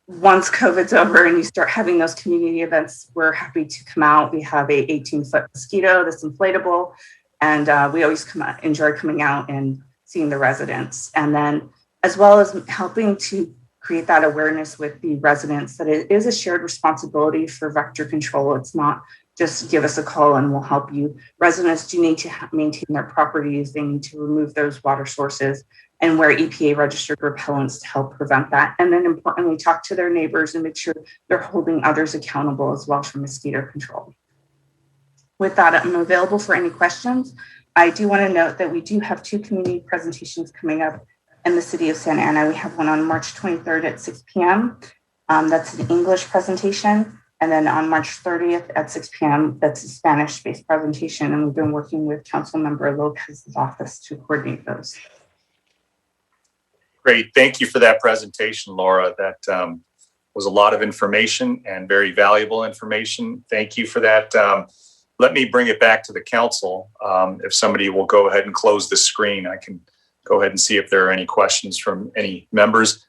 Once COVID's over and you start having those community events, we're happy to come out. We have a 18-foot mosquito that's inflatable, and we always enjoy coming out and seeing the residents. And then as well as helping to create that awareness with the residents that it is a shared responsibility for vector control. It's not just give us a call and we'll help you. Residents do need to maintain their properties. They need to remove those water sources and wear EPA registered repellents to help prevent that. And then importantly, talk to their neighbors and make sure they're holding others accountable as well for mosquito control. With that, I'm available for any questions. I do want to note that we do have 2 community presentations coming up in the city of Santa Ana. We have one on March 23rd at 6 p.m. That's an English presentation. And then on March 30th at 6 p.m., that's a Spanish-based presentation. And we've been working with Councilmember Lopez's office to coordinate those. Great. Thank you for that presentation, Laura. That was a lot of information and very valuable information. Thank you for that. Let me bring it back to the council. If somebody will go ahead and close the screen, I can go ahead and see if there are any questions from any members.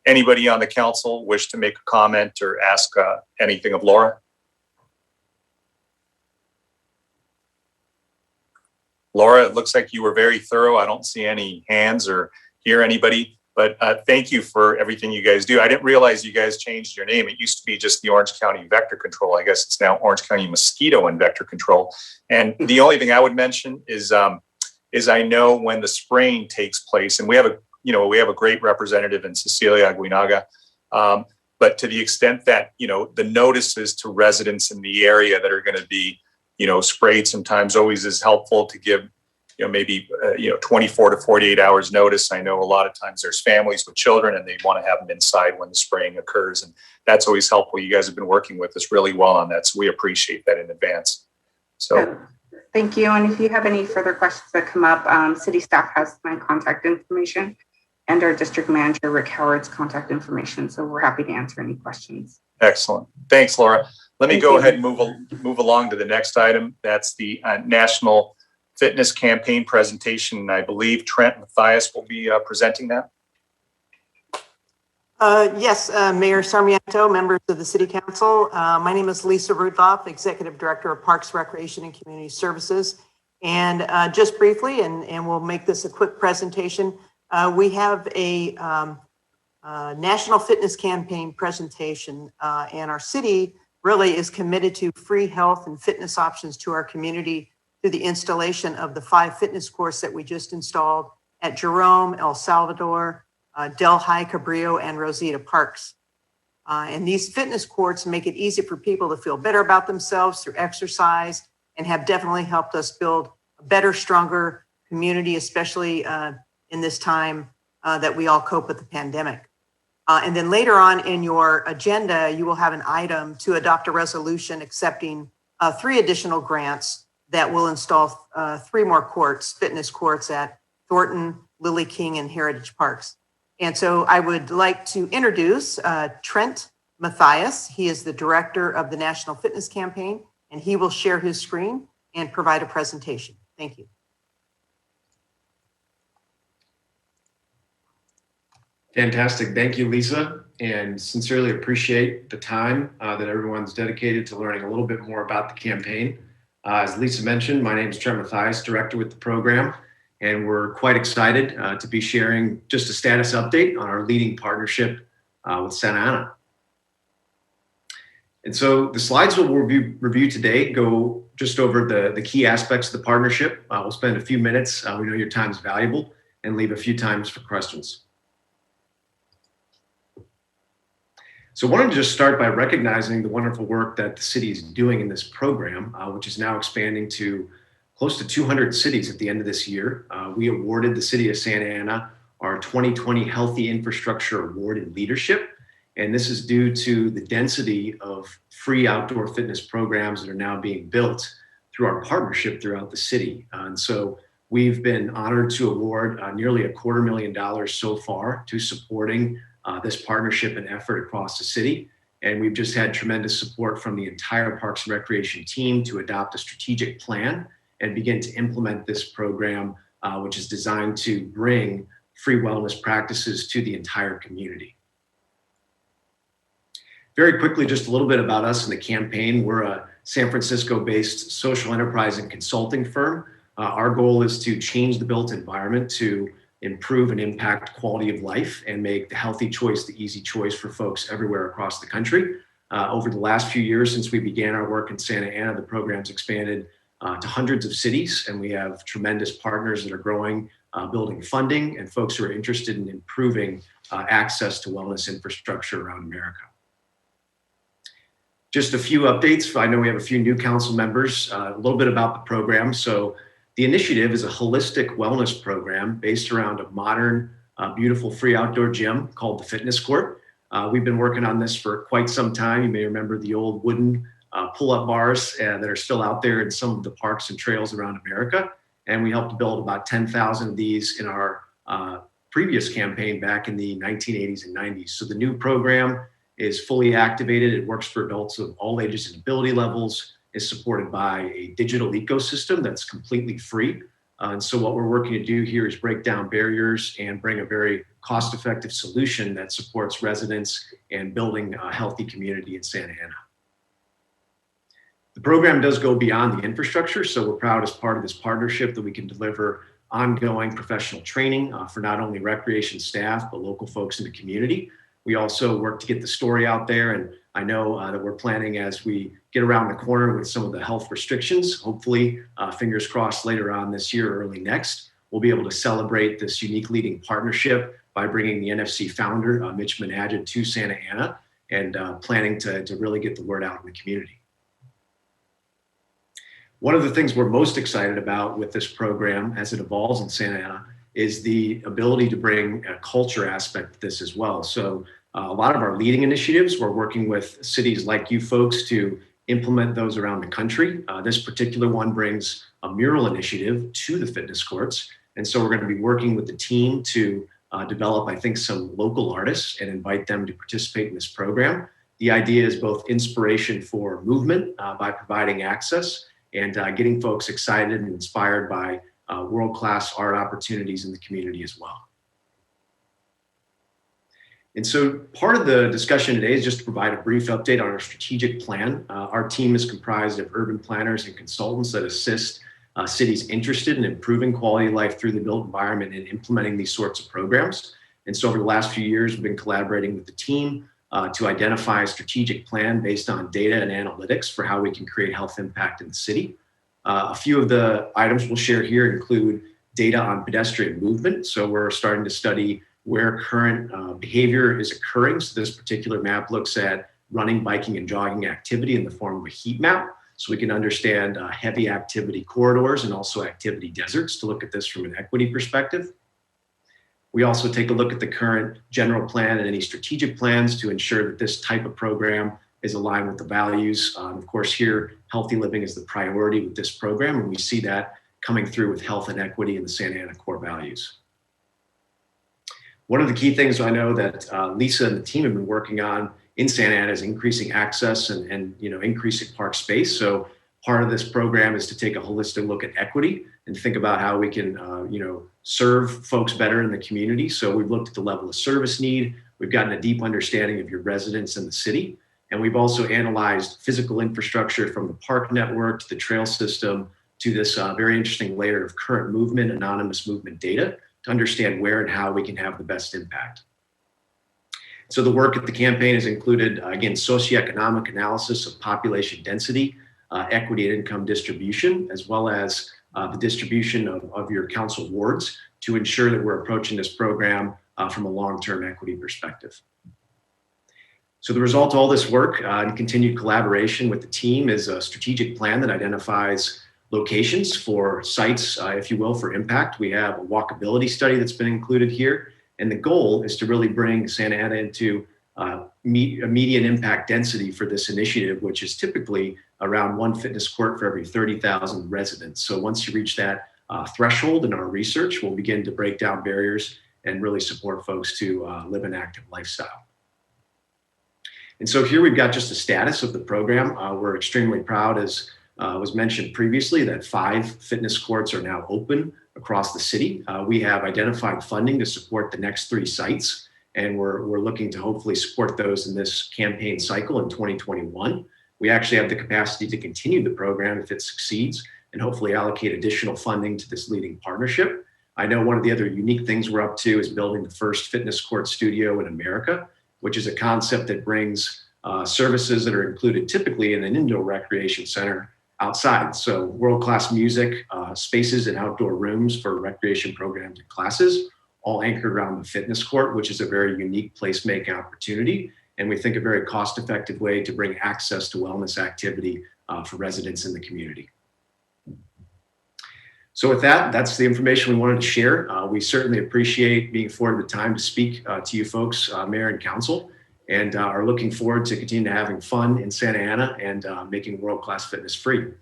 Anybody on the council wish to make a comment or ask anything of Laura? Laura, it looks like you were very thorough. I don't see any hands or hear anybody, but thank you for everything you guys do. I didn't realize you guys changed your name. It used to be just the Orange County Vector Control. I guess it's now Orange County Mosquito and Vector Control. And the only thing I would mention is I know when the spraying takes place, and we have a great representative in Cecilia Aguinaga, but to the extent that, the notices to residents in the area that are going to be, sprayed sometimes always is helpful to give, maybe 24 to 48 hours notice. I know a lot of times there's families with children and they want to have them inside when the spraying occurs. And that's always helpful. You guys have been working with us really well on that. So we appreciate that in advance. So thank you. And if you have any further questions that come up, city staff has my contact information. and our district manager, Rick Howard's contact information. So we're happy to answer any questions. Excellent. Thanks, Laura. Let me go ahead and move along to the next item. That's the National Fitness Campaign presentation. I believe Trent Mathias will be presenting that. Yes, Mayor Sarmiento, members of the City Council. My name is Lisa Rudloff, Executive Director of Parks, Recreation, and Community Services. And just briefly, and we'll make this a quick presentation, we have a National Fitness Campaign presentation, and our city really is committed to free health and fitness options to our community through the installation of the 5 fitness courts that we just installed at Jerome, El Salvador, Delhi, Cabrillo, and Rosita Parks. And these fitness courts make it easy for people to feel better about themselves through exercise and have definitely helped us build a better, stronger community, especially in this time that we all cope with the pandemic. And then later on in your agenda, you will have an item to adopt a resolution accepting 3 additional grants that will install 3 more courts, fitness courts at Thornton, Lily King, and Heritage Parks. And so I would like to introduce Trent Mathias. He is the director of the National Fitness Campaign, and he will share his screen and provide a presentation. Thank you. Fantastic. Thank you, Lisa, and sincerely appreciate the time that everyone's dedicated to learning a little bit more about the campaign. As Lisa mentioned, my name is Trent Mathias, director with the program, and we're quite excited to be sharing just a status update on our leading partnership with Santa Ana. And so the slides we'll review today go just over the key aspects of the partnership. We'll spend a few minutes, we know your time is valuable, and leave a few times for questions. So I wanted to just start by recognizing the wonderful work that the city is doing in this program, which is now expanding to close to 200 cities at the end of this year. We awarded the city of Santa Ana our 2020 Healthy Infrastructure Award in Leadership. And this is due to the density of free outdoor fitness programs that are now being built through our partnership throughout the city. And so we've been honored to award nearly $250,000 so far to supporting this partnership and effort across the city. And we've just had tremendous support from the entire Parks and Recreation team to adopt a strategic plan and begin to implement this program, which is designed to bring free wellness practices to the entire community. Very quickly, just a little bit about us and the campaign. We're a San Francisco-based social enterprise and consulting firm. Our goal is to change the built environment to improve and impact quality of life and make the healthy choice the easy choice for folks everywhere across the country. Over the last few years since we began our work in Santa Ana, the program's expanded to hundreds of cities, and we have tremendous partners that are growing, building funding, and folks who are interested in improving access to wellness infrastructure around America. Just a few updates. I know we have a few new council members, a little bit about the program. So the initiative is a holistic wellness program based around a modern, beautiful free outdoor gym called the Fitness Court. We've been working on this for quite some time. You may remember the old wooden pull-up bars that are still out there in some of the parks and trails around America. And we helped build about 10,000 of these in our previous campaign back in the 1980s and 90s. So the new program is fully activated. It works for adults of all ages and ability levels, is supported by a digital ecosystem that's completely free. And so what we're working to do here is break down barriers and bring a very cost-effective solution that supports residents and building a healthy community in Santa Ana. The program does go beyond the infrastructure, so we're proud as part of this partnership that we can deliver ongoing professional training for not only recreation staff, but local folks in the community. We also work to get the story out there, and I know that we're planning as we get around the corner with some of the health restrictions, hopefully, fingers crossed later on this year or early next, we'll be able to celebrate this unique leading partnership by bringing the NFC founder, Mitch Managin, to Santa Ana and planning to really get the word out in the community. One of the things we're most excited about with this program as it evolves in Santa Ana is the ability to bring a culture aspect to this as well. So a lot of our leading initiatives, we're working with cities like you folks to implement those around the country. This particular one brings a mural initiative to the fitness courts. And so we're going to be working with the team to develop, I think, some local artists and invite them to participate in this program. The idea is both inspiration for movement by providing access and getting folks excited and inspired by world-class art opportunities in the community as well. And so part of the discussion today is just to provide a brief update on our strategic plan. Our team is comprised of urban planners and consultants that assist cities interested in improving quality of life through the built environment and implementing these sorts of programs. And so over the last few years, we've been collaborating with the team to identify a strategic plan based on data and analytics for how we can create health impact in the city. A few of the items we'll share here include data on pedestrian movement. So we're starting to study where current behavior is occurring. So this particular map looks at running, biking, and jogging activity in the form of a heat map. So we can understand heavy activity corridors and also activity deserts to look at this from an equity perspective. We also take a look at the current general plan and any strategic plans to ensure that this type of program is aligned with the values. Of course, here, healthy living is the priority with this program, and we see that coming through with health and equity in the Santa Ana core values. One of the key things I know that Lisa and the team have been working on in Santa Ana is increasing access and increasing park space. So part of this program is to take a holistic look at equity and think about how we can serve folks better in the community. So we've looked at the level of service need. We've gotten a deep understanding of your residents in the city. And we've also analyzed physical infrastructure from the park network to the trail system to this very interesting layer of current movement, anonymous movement data to understand where and how we can have the best impact. So the work at the campaign has included, again, socioeconomic analysis of population density, equity and income distribution, as well as the distribution of your council wards to ensure that we're approaching this program from a long-term equity perspective. So the result of all this work and continued collaboration with the team is a strategic plan that identifies locations for sites, if you will, for impact. We have a walkability study that's been included here. And the goal is to really bring Santa Ana into a median impact density for this initiative, which is typically around 1 fitness court for every 30,000 residents. So once you reach that threshold in our research, we'll begin to break down barriers and really support folks to live an active lifestyle. And so here we've got just a status of the program. We're extremely proud, as was mentioned previously, that 5 fitness courts are now open across the city. We have identified funding to support the next 3 sites, and we're looking to hopefully support those in this campaign cycle in 2021. We actually have the capacity to continue the program if it succeeds and hopefully allocate additional funding to this leading partnership. I know one of the other unique things we're up to is building the first fitness court studio in America, which is a concept that brings services that are included typically in an indoor recreation center outside. So world-class music, spaces and outdoor rooms for recreation programs and classes, all anchored around the fitness court, which is a very unique placemaking opportunity. And we think a very cost-effective way to bring access to wellness activity for residents in the community. So with that, that's the information we wanted to share. We certainly appreciate being afforded the time to speak to you folks, Mayor and Council, and are looking forward to continue to having fun in Santa Ana and making world-class fitness free.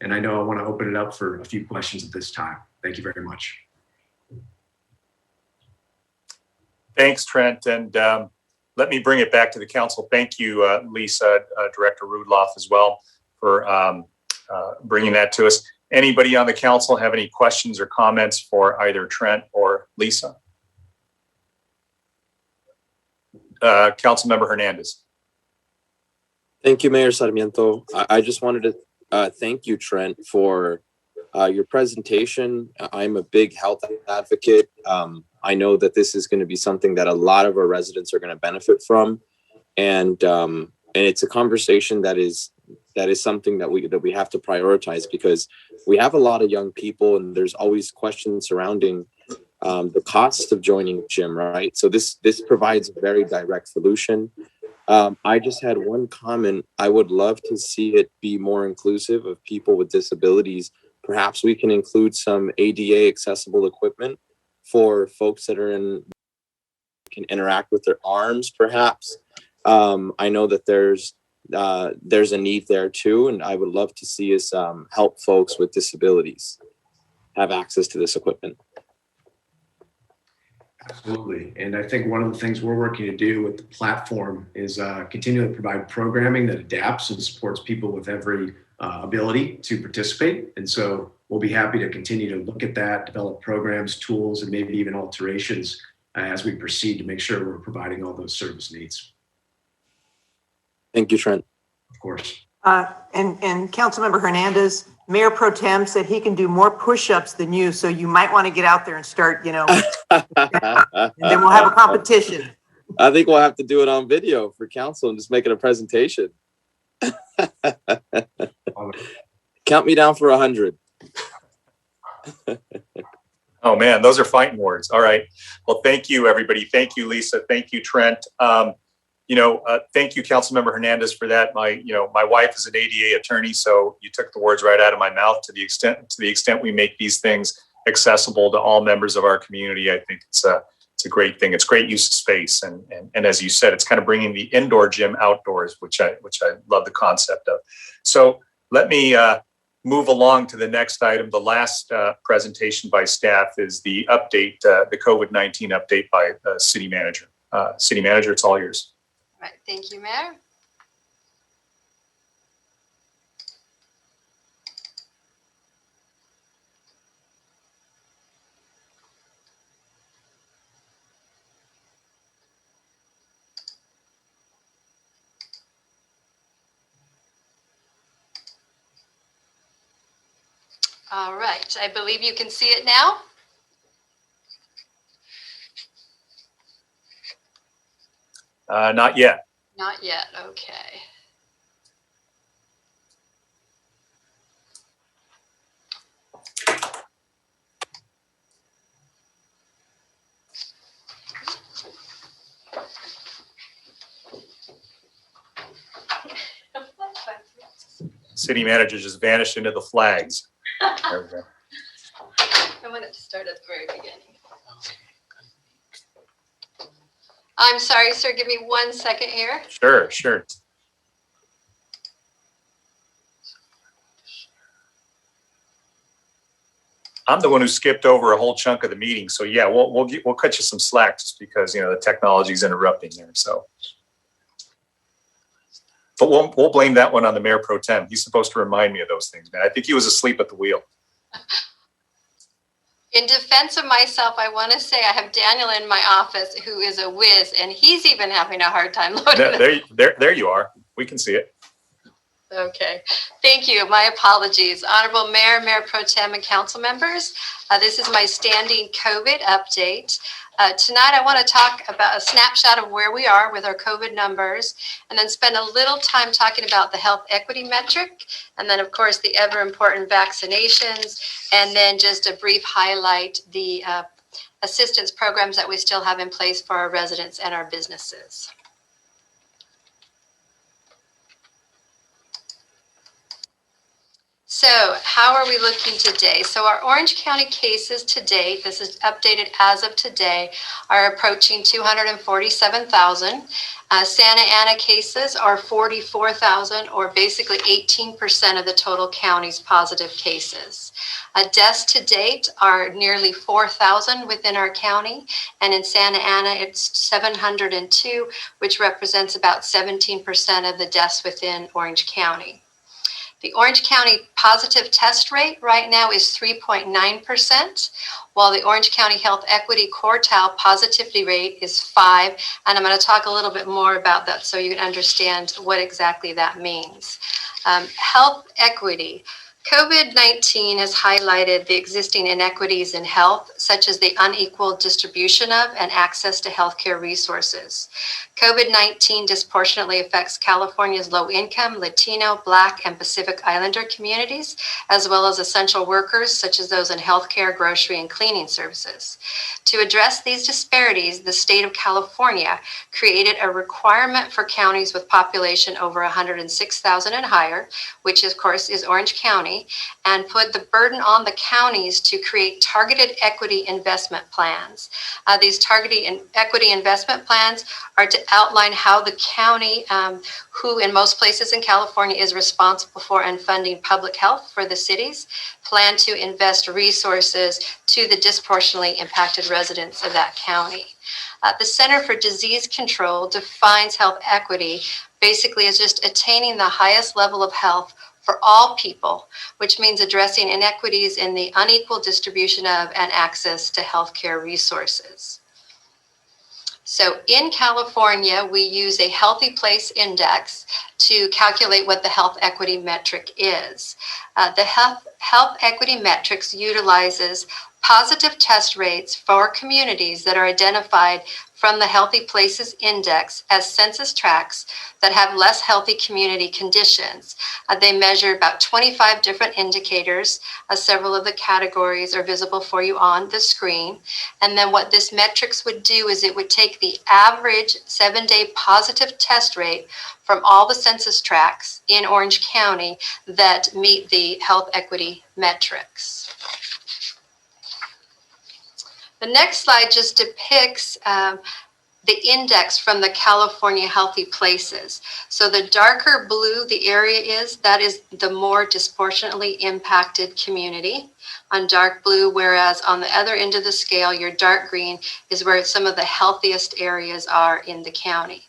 And I know I want to open it up for a few questions at this time. Thank you very much. Thanks, Trent. And let me bring it back to the council. Thank you, Lisa, Director Rudloff as well for bringing that to us. Anybody on the council have any questions or comments for either Trent or Lisa? Councilmember Hernandez. Thank you, Mayor Sarmiento. I just wanted to thank you, Trent, for your presentation. I'm a big health advocate. I know that this is going to be something that a lot of our residents are going to benefit from, and it's a conversation that is something that we have to prioritize, because we have a lot of young people, and there's always questions surrounding the cost of joining gym, right? So this provides a very direct solution. I just had one comment. I would love to see it be more inclusive of people with disabilities. Perhaps we can include some ADA accessible equipment for folks that can interact with their arms, perhaps. I know that there's a need there too, and I would love to see us help folks with disabilities have access to this equipment. Absolutely. And I think one of the things we're working to do with the platform is continue to provide programming that adapts and supports people with every ability to participate. And so we'll be happy to continue to look at that, develop programs, tools, and maybe even alterations as we proceed to make sure we're providing all those service needs. Thank you, Trent. Of course. And Councilmember Hernandez, Mayor Pro Tem said he can do more push-ups than you, so you might want to get out there and start, and then we'll have a competition. I think we'll have to do it on video for council and just make it a presentation. Count me down for 100. Oh man, those are fighting words. All right. Well, thank you, everybody. Thank you, Lisa. Thank you, Trent. Thank you, Councilmember Hernandez, for that. My wife is an ADA attorney, so you took the words right out of my mouth. To the extent we make these things accessible to all members of our community, I think it's a great thing. It's great use of space, and as you said, it's kind of bringing the indoor gym outdoors, which I love the concept of. So let me move along to the next item. The last presentation by staff is the update, the COVID-19 update by City Manager. City Manager, it's all yours. All right, thank you, Mayor. All right, I believe you can see it now. Not yet. Not yet, okay. City Manager just vanished into the flags. There we go. I want it to start at the very beginning. I'm sorry, sir. Give me 1 second here. Sure. I'm the one who skipped over a whole chunk of the meeting, so yeah, we'll cut you some slack just because the technology's interrupting there. So, but we'll blame that one on the Mayor Pro Tem. He's supposed to remind me of those things, man. I think he was asleep at the wheel. In defense of myself, I want to say I have Daniel in my office who is a whiz, and he's even having a hard time loading. There you are. We can see it. Okay, thank you. My apologies. Honorable Mayor, Mayor Pro Tem, and council members, this is my standing COVID update. Tonight, I want to talk about a snapshot of where we are with our COVID numbers, and then spend a little time talking about the health equity metric, and then, of course, the ever important vaccinations, and then just a brief highlight the assistance programs that we still have in place for our residents and our businesses. So how are we looking today? So our Orange County cases to date, this is updated as of today, are approaching 247,000. Santa Ana cases are 44,000, or basically 18% of the total county's positive cases. Deaths to date are nearly 4,000 within our county, and in Santa Ana it's 702, which represents about 17% of the deaths within Orange County. The Orange County positive test rate right now is 3.9%, while the Orange County Health Equity Quartile positivity rate is 5. And I'm going to talk a little bit more about that so you can understand what exactly that means. Health equity. COVID-19 has highlighted the existing inequities in health, such as the unequal distribution of and access to healthcare resources. COVID-19 disproportionately affects California's low-income, Latino, Black, and Pacific Islander communities, as well as essential workers, such as those in healthcare, grocery, and cleaning services. To address these disparities, the state of California created a requirement for counties with population over 106,000 and higher, which of course is Orange County, county and put the burden on the counties to create targeted equity investment plans. These targeted equity investment plans are to outline how the county, who in most places in California is responsible for and funding public health for the cities, plan to invest resources to the disproportionately impacted residents of that county. The Center for Disease Control defines health equity basically as just attaining the highest level of health for all people, which means addressing inequities in the unequal distribution of and access to healthcare resources. So in California, we use a Healthy Place Index to calculate what the health equity metric is. The health equity metrics utilizes positive test rates for communities that are identified from the Healthy Places Index as census tracts that have less healthy community conditions. They measure about 25 different indicators. Several of the categories are visible for you on the screen. And then what this metrics would do is it would take the average 7-day positive test rate from all the census tracts in Orange County that meet the health equity metrics. The next slide just depicts the index from the California Healthy Places. So the darker blue the area is, that is the more disproportionately impacted community on dark blue, whereas on the other end of the scale, your dark green is where some of the healthiest areas are in the county.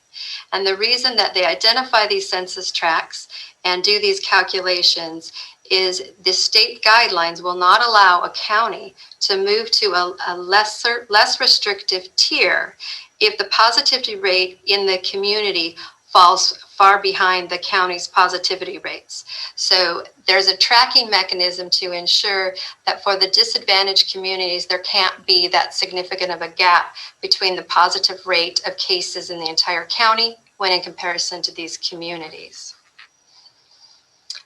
And the reason that they identify these census tracts and do these calculations is the state guidelines will not allow a county to move to a less restrictive tier if the positivity rate in the community falls far behind the county's positivity rates. So there's a tracking mechanism to ensure that for the disadvantaged communities, there can't be that significant of a gap between the positive rate of cases in the entire county when in comparison to these communities.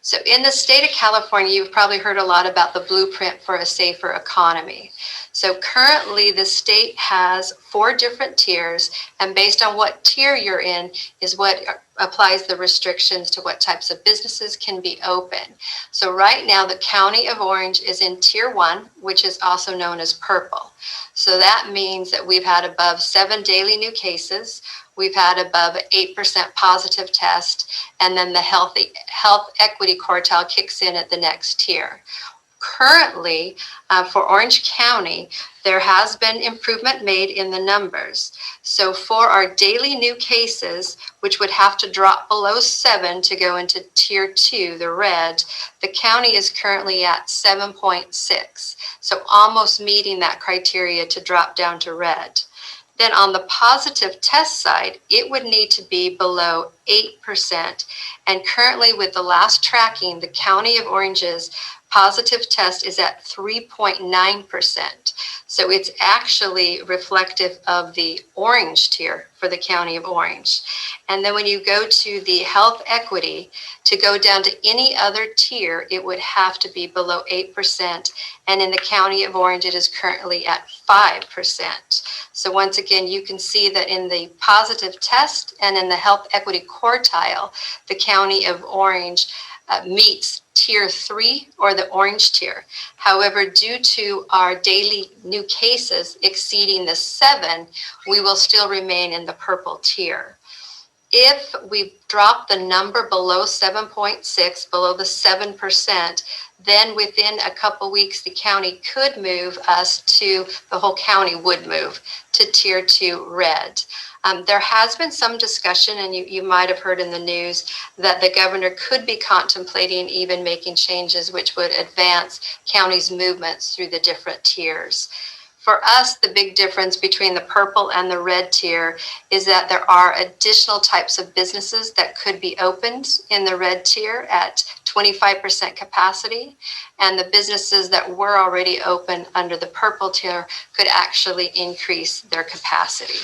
So in the state of California, you've probably heard a lot about the blueprint for a safer economy. So currently the state has 4 different tiers, and based on what tier you're in is what applies the restrictions to what types of businesses can be open. So right now the County of Orange is in tier 1, which is also known as purple. So that means that we've had above 7 daily new cases. We've had above 8% positive test, and then the health equity quartile kicks in at the next tier. Currently, for Orange County, there has been improvement made in the numbers. So for our daily new cases, which would have to drop below 7 to go into tier 2, the red, the county is currently at 7.6. So almost meeting that criteria to drop down to red. Then on the positive test side, it would need to be below 8%. And currently with the last tracking, the County of Orange's positive test is at 3.9%. So it's actually reflective of the orange tier for the County of Orange. And then when you go to the health equity, to go down to any other tier, it would have to be below 8%. And in the County of Orange, it is currently at 5%. So once again, you can see that in the positive test and in the health equity quartile, the County of Orange meets tier 3 or the orange tier. However, due to our daily new cases exceeding the 7, we will still remain in the purple tier. If we drop the number below 7.6, below the 7%, then within a couple weeks, the county could move us to, the whole county would move to tier 2 red. There has been some discussion, and you might have heard in the news, that the governor could be contemplating even making changes which would advance counties' movements through the different tiers. For us, the big difference between the purple and the red tier is that there are additional types of businesses that could be opened in the red tier at 25% capacity, and the businesses that were already open under the purple tier could actually increase their capacity.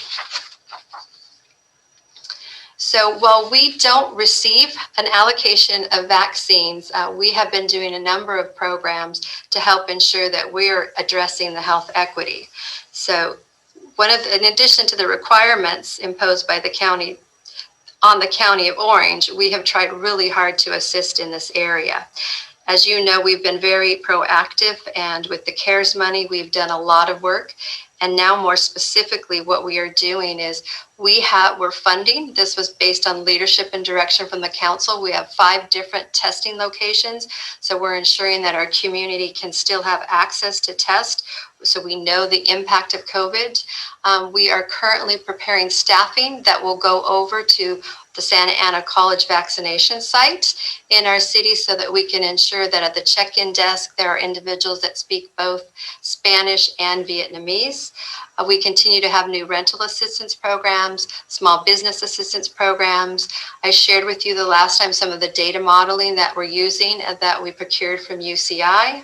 So while we don't receive an allocation of vaccines, we have been doing a number of programs to help ensure that we're addressing the health equity. So in addition to the requirements imposed by the county, on the County of Orange, we have tried really hard to assist in this area. As you know, we've been very proactive, and with the CARES money, we've done a lot of work. And now more specifically, what we are doing is we're funding. This was based on leadership and direction from the council. We have 5 different testing locations. So we're ensuring that our community can still have access to test, so we know the impact of COVID. We are currently preparing staffing that will go over to the Santa Ana College vaccination site in our city, so that we can ensure that at the check-in desk, there are individuals that speak both Spanish and Vietnamese. We continue to have new rental assistance programs, small business assistance programs. I shared with you the last time some of the data modeling that we're using that we procured from UCI.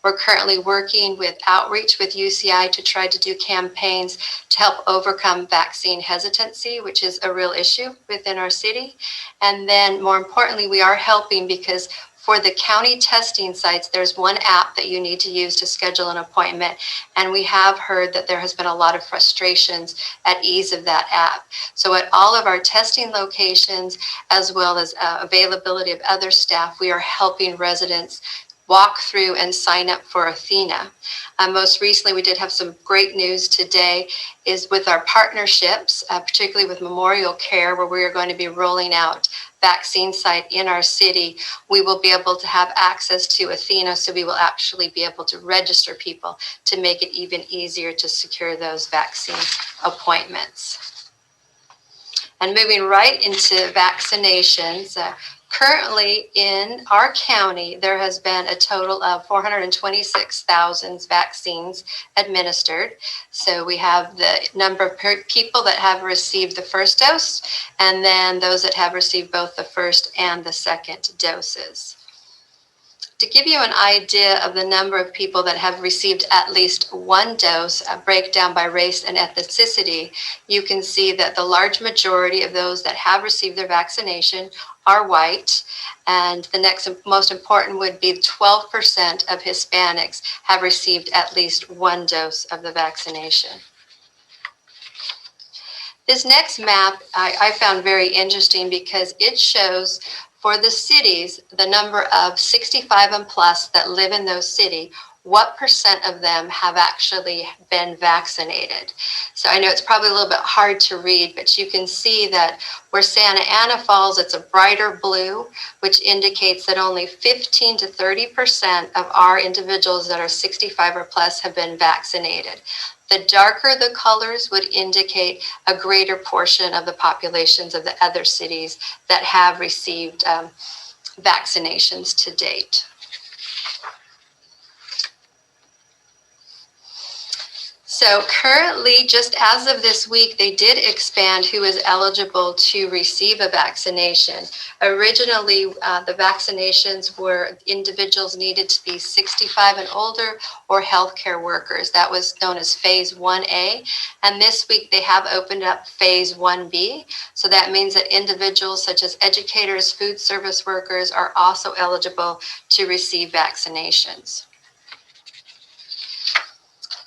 We're currently working with outreach with UCI to try to do campaigns to help overcome vaccine hesitancy, which is a real issue within our city. And then more importantly, we are helping because for the county testing sites, there's one app that you need to use to schedule an appointment. And we have heard that there has been a lot of frustrations at ease of that app. So at all of our testing locations, as well as availability of other staff, we are helping residents walk through and sign up for Athena. Most recently, we did have some great news today is with our partnerships, particularly with Memorial Care, where we are going to be rolling out vaccine site in our city. We will be able to have access to Athena, so we will actually be able to register people to make it even easier to secure those vaccine appointments. And moving right into vaccinations, currently in our county, there has been a total of 426,000 vaccines administered. So we have the number of people that have received the first dose, and then those that have received both the first and the second doses. To give you an idea of the number of people that have received at least one dose, a breakdown by race and ethnicity, you can see that the large majority of those that have received their vaccination are white. And the next most important would be 12% of Hispanics have received at least one dose of the vaccination. This next map I found very interesting because it shows for the cities, the number of 65 and plus that live in those cities, what percent of them have actually been vaccinated. So I know it's probably a little bit hard to read, but you can see that where Santa Ana falls, it's a brighter blue, which indicates that only 15 to 30% of our individuals that are 65 or plus have been vaccinated. The darker the colors would indicate a greater portion of the populations of the other cities that have received vaccinations to date. So currently, just as of this week, they did expand who is eligible to receive a vaccination. Originally, the vaccinations were individuals needed to be 65 and older or healthcare workers. That was known as Phase 1A. And this week, they have opened up Phase 1B. So that means that individuals such as educators, food service workers are also eligible to receive vaccinations.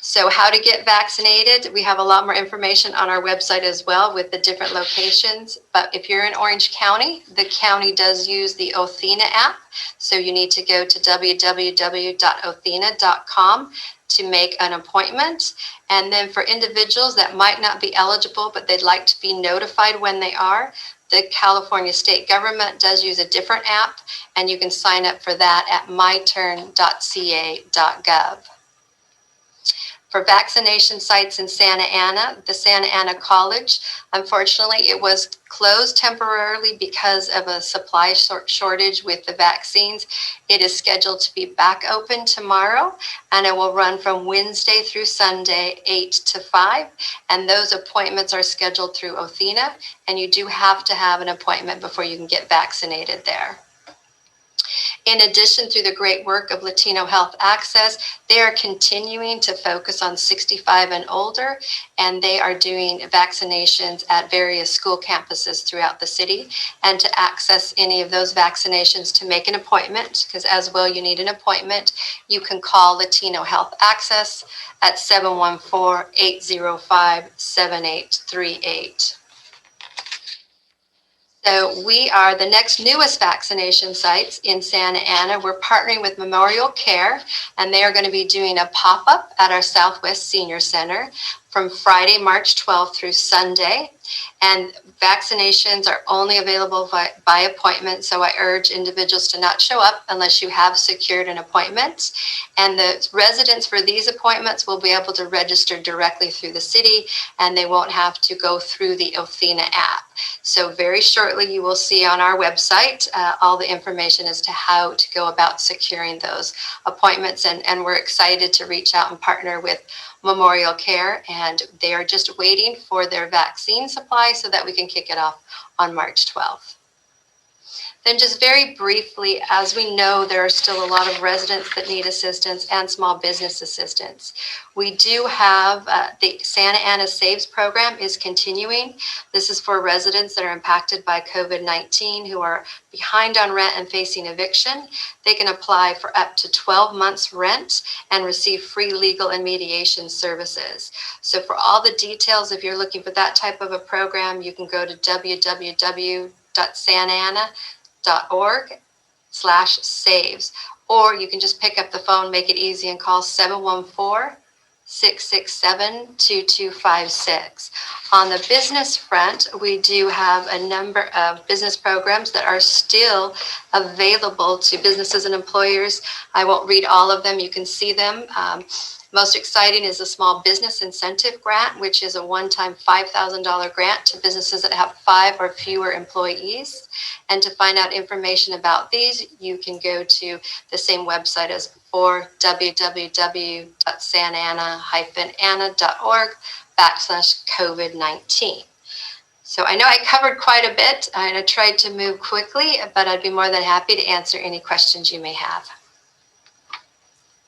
So how to get vaccinated, we have a lot more information on our website as well with the different locations. But if you're in Orange County, the county does use the Athena app. So you need to go to www.athena.com to make an appointment. And then for individuals that might not be eligible, but they'd like to be notified when they are, the California state government does use a different app, and you can sign up for that at myturn.ca.gov. For vaccination sites in Santa Ana, the Santa Ana College, unfortunately, it was closed temporarily because of a supply shortage with the vaccines. It is scheduled to be back open tomorrow, and it will run from Wednesday through Sunday, 8 to 5. And those appointments are scheduled through Athena, and you do have to have an appointment before you can get vaccinated there. In addition, through the great work of Latino Health Access, they are continuing to focus on 65 and older, and they are doing vaccinations at various school campuses throughout the city. And to access any of those vaccinations, to make an appointment, because as well you need an appointment, you can call Latino Health Access at 714-805-7838. So we are the next newest vaccination sites in Santa Ana. We're partnering with Memorial Care, and they are going to be doing a pop-up at our Southwest Senior Center from Friday, March 12th through Sunday. And vaccinations are only available by appointment, so I urge individuals to not show up unless you have secured an appointment. And the residents for these appointments will be able to register directly through the city, and they won't have to go through the Athena app. So very shortly you will see on our website all the information as to how to go about securing those appointments, and we're excited to reach out and partner with Memorial Care, and they are just waiting for their vaccine supply so that we can kick it off on March 12th. Then just very briefly, as we know, there are still a lot of residents that need assistance and small business assistance. We do have the Santa Ana Saves program is continuing. This is for residents that are impacted by COVID-19 who are behind on rent and facing eviction. They can apply for up to 12 months rent and receive free legal and mediation services. So for all the details, if you're looking for that type of a program, you can go to www.santaana.org/saves, or you can just pick up the phone, make it easy, and call 714-667-2256. On the business front, we do have a number of business programs that are still available to businesses and employers. I won't read all of them, you can see them. Most exciting is the Small Business Incentive Grant, which is a one-time $5,000 grant to businesses that have 5 or fewer employees. And to find out information about these, you can go to the same website as before, www.santaana-ana.org/COVID-19. So I know I covered quite a bit, and I tried to move quickly, but I'd be more than happy to answer any questions you may have.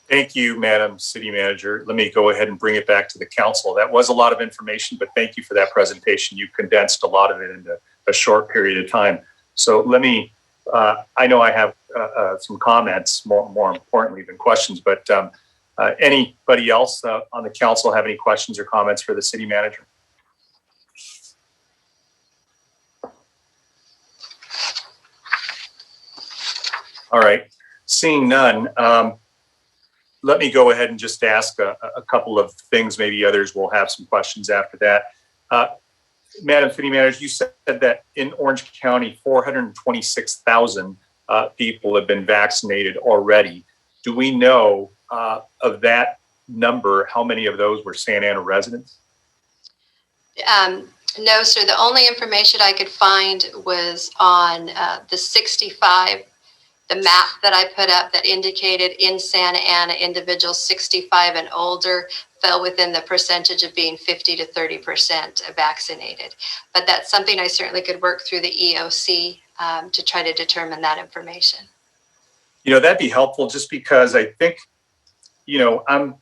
Thank you, Madam City Manager. Let me go ahead and bring it back to the council. That was a lot of information, but thank you for that presentation. You condensed a lot of it into a short period of time. So let me, I know I have some comments, more importantly than questions, but anybody else on the council have any questions or comments for the City Manager? All right, seeing none, let me go ahead and just ask a couple of things. Maybe others will have some questions after that. Madam City Manager, you said that in Orange County, 426,000 people have been vaccinated already. Do we know of that number, how many of those were Santa Ana residents? No, sir. The only information I could find was on the 65, the map that I put up that indicated in Santa Ana, individuals 65 and older fell within the percentage of being 50 to 30% vaccinated. But that's something I certainly could work through the EOC to try to determine that information. You know, that'd be helpful, just because I think, you know, I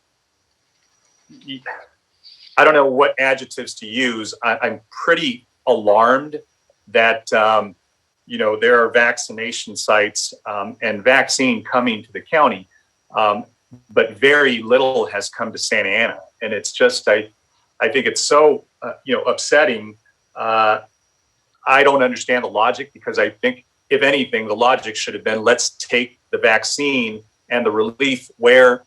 don't know what adjectives to use. I'm pretty alarmed that, you know, there are vaccination sites and vaccine coming to the county, but very little has come to Santa Ana. And it's just, I think it's so, you know, upsetting. I don't understand the logic, because I think, if anything, the logic should have been, let's take the vaccine and the relief where,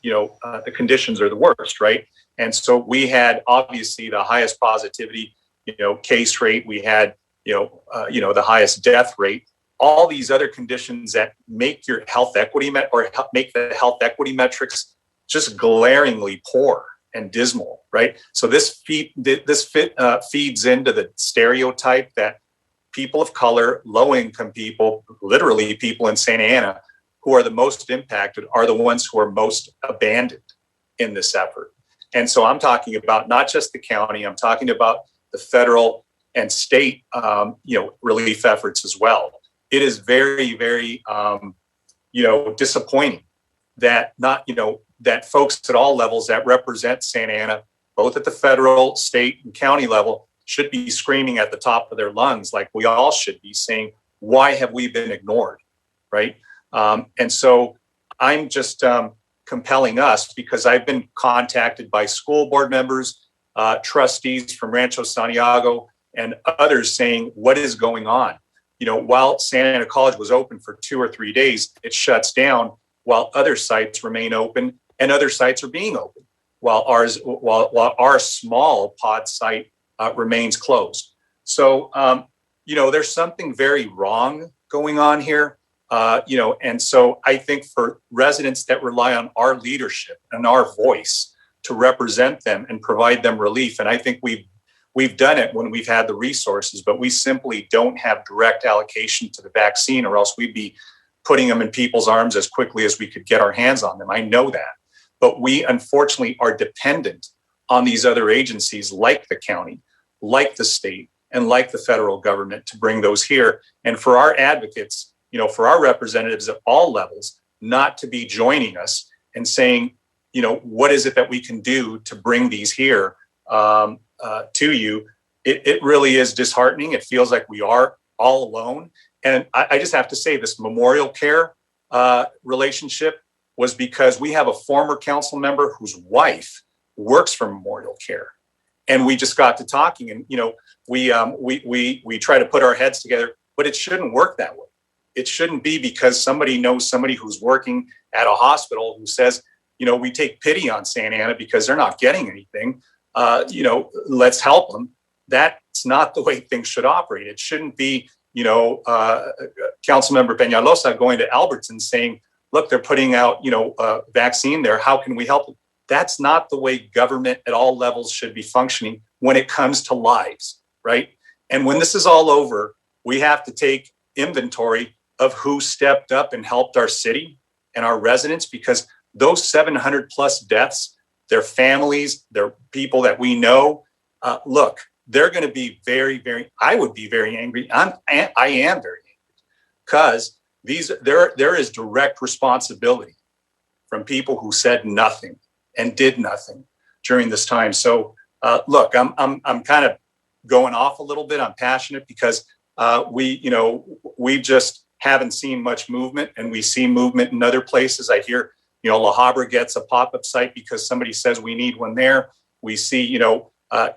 you know, the conditions are the worst, right? And so we had obviously the highest positivity, you know, case rate. We had, you know, the highest death rate. All these other conditions that make your health equity make the health equity metrics just glaringly poor and dismal, right? So this feeds into the stereotype that people of color, low-income people, literally people in Santa Ana, who are the most impacted, are the ones who are most abandoned in this effort. And so I'm talking about not just the county, I'm talking about the federal and state, you know, relief efforts as well. It is very, very, you know, disappointing that that folks at all levels that represent Santa Ana, both at the federal, state, and county level, should be screaming at the top of their lungs, like we all should be, saying, why have we been ignored, right? And so I'm just compelling us, because I've been contacted by school board members, trustees from Rancho Santiago, and others saying, what is going on? You know, while Santa Ana College was open for 2 or 3 days, it shuts down while other sites remain open and other sites are being open, while our small pod site remains closed. So, you know, there's something very wrong going on here. You know, and so I think for residents that rely on our leadership and our voice to represent them and provide them relief, and I think we've done it when we've had the resources, but we simply don't have direct allocation to the vaccine, or else we'd be putting them in people's arms as quickly as we could get our hands on them. I know that. But we unfortunately are dependent on these other agencies like the county, like the state, and like the federal government to bring those here. And for our advocates, you know, for our representatives at all levels, not to be joining us and saying, you know, what is it that we can do to bring these here to you? It really is disheartening. It feels like we are all alone. And I just have to say, this memorial care relationship was because we have a former council member whose wife works for Memorial Care. And we just got to talking, and, you know, we try to put our heads together, but it shouldn't work that way. It shouldn't be because somebody knows somebody who's working at a hospital who says, you know, we take pity on Santa Ana because they're not getting anything. You know, let's help them. That's not the way things should operate. It shouldn't be, you know, Councilmember Peñalosa going to Albertson saying, look, they're putting out, you know, vaccine there. How can we help them? That's not the way government at all levels should be functioning when it comes to lives, right? And when this is all over, we have to take inventory of who stepped up and helped our city and our residents, because those 700 plus deaths, their families, their people that we know, look, they're going to be I would be very angry. I am very angry because there is direct responsibility from people who said nothing and did nothing during this time. So look, I'm kind of going off a little bit. I'm passionate because we just haven't seen much movement, and we see movement in other places. I hear, you know, La Habra gets a pop-up site because somebody says we need one there. We see, you know, a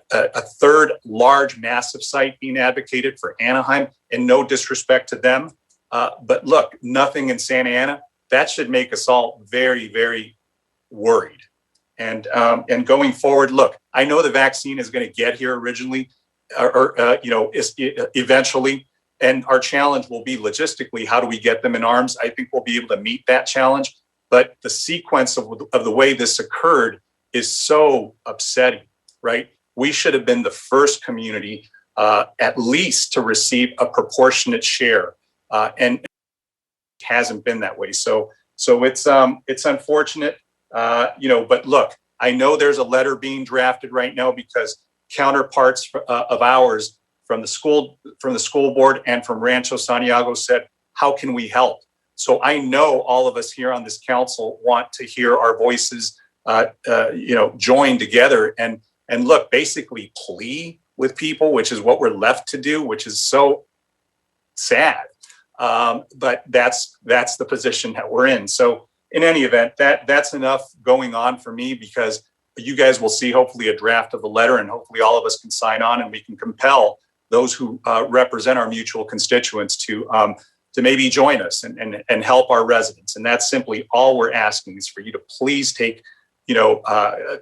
third large, massive site being advocated for Anaheim, and no disrespect to them. But look, nothing in Santa Ana. That should make us all very, very worried. And going forward, look, I know the vaccine is going to get here originally, eventually. And our challenge will be logistically, how do we get them in arms? I think we'll be able to meet that challenge. But the sequence of the way this occurred is so upsetting, right? We should have been the first community, at least, to receive a proportionate share, and it hasn't been that way. So it's unfortunate, But look, I know there's a letter being drafted right now because counterparts of ours from the school board and from Rancho Santiago said, "How can we help?" So I know all of us here on this council want to hear our voices, join together and look, basically plea with people, which is what we're left to do, which is so sad. But that's the position that we're in. So in any event, that's enough going on for me, because you guys will see hopefully a draft of the letter, and hopefully all of us can sign on and we can compel those who represent our mutual constituents to maybe join us and help our residents. And that's simply all we're asking, is for you to please take,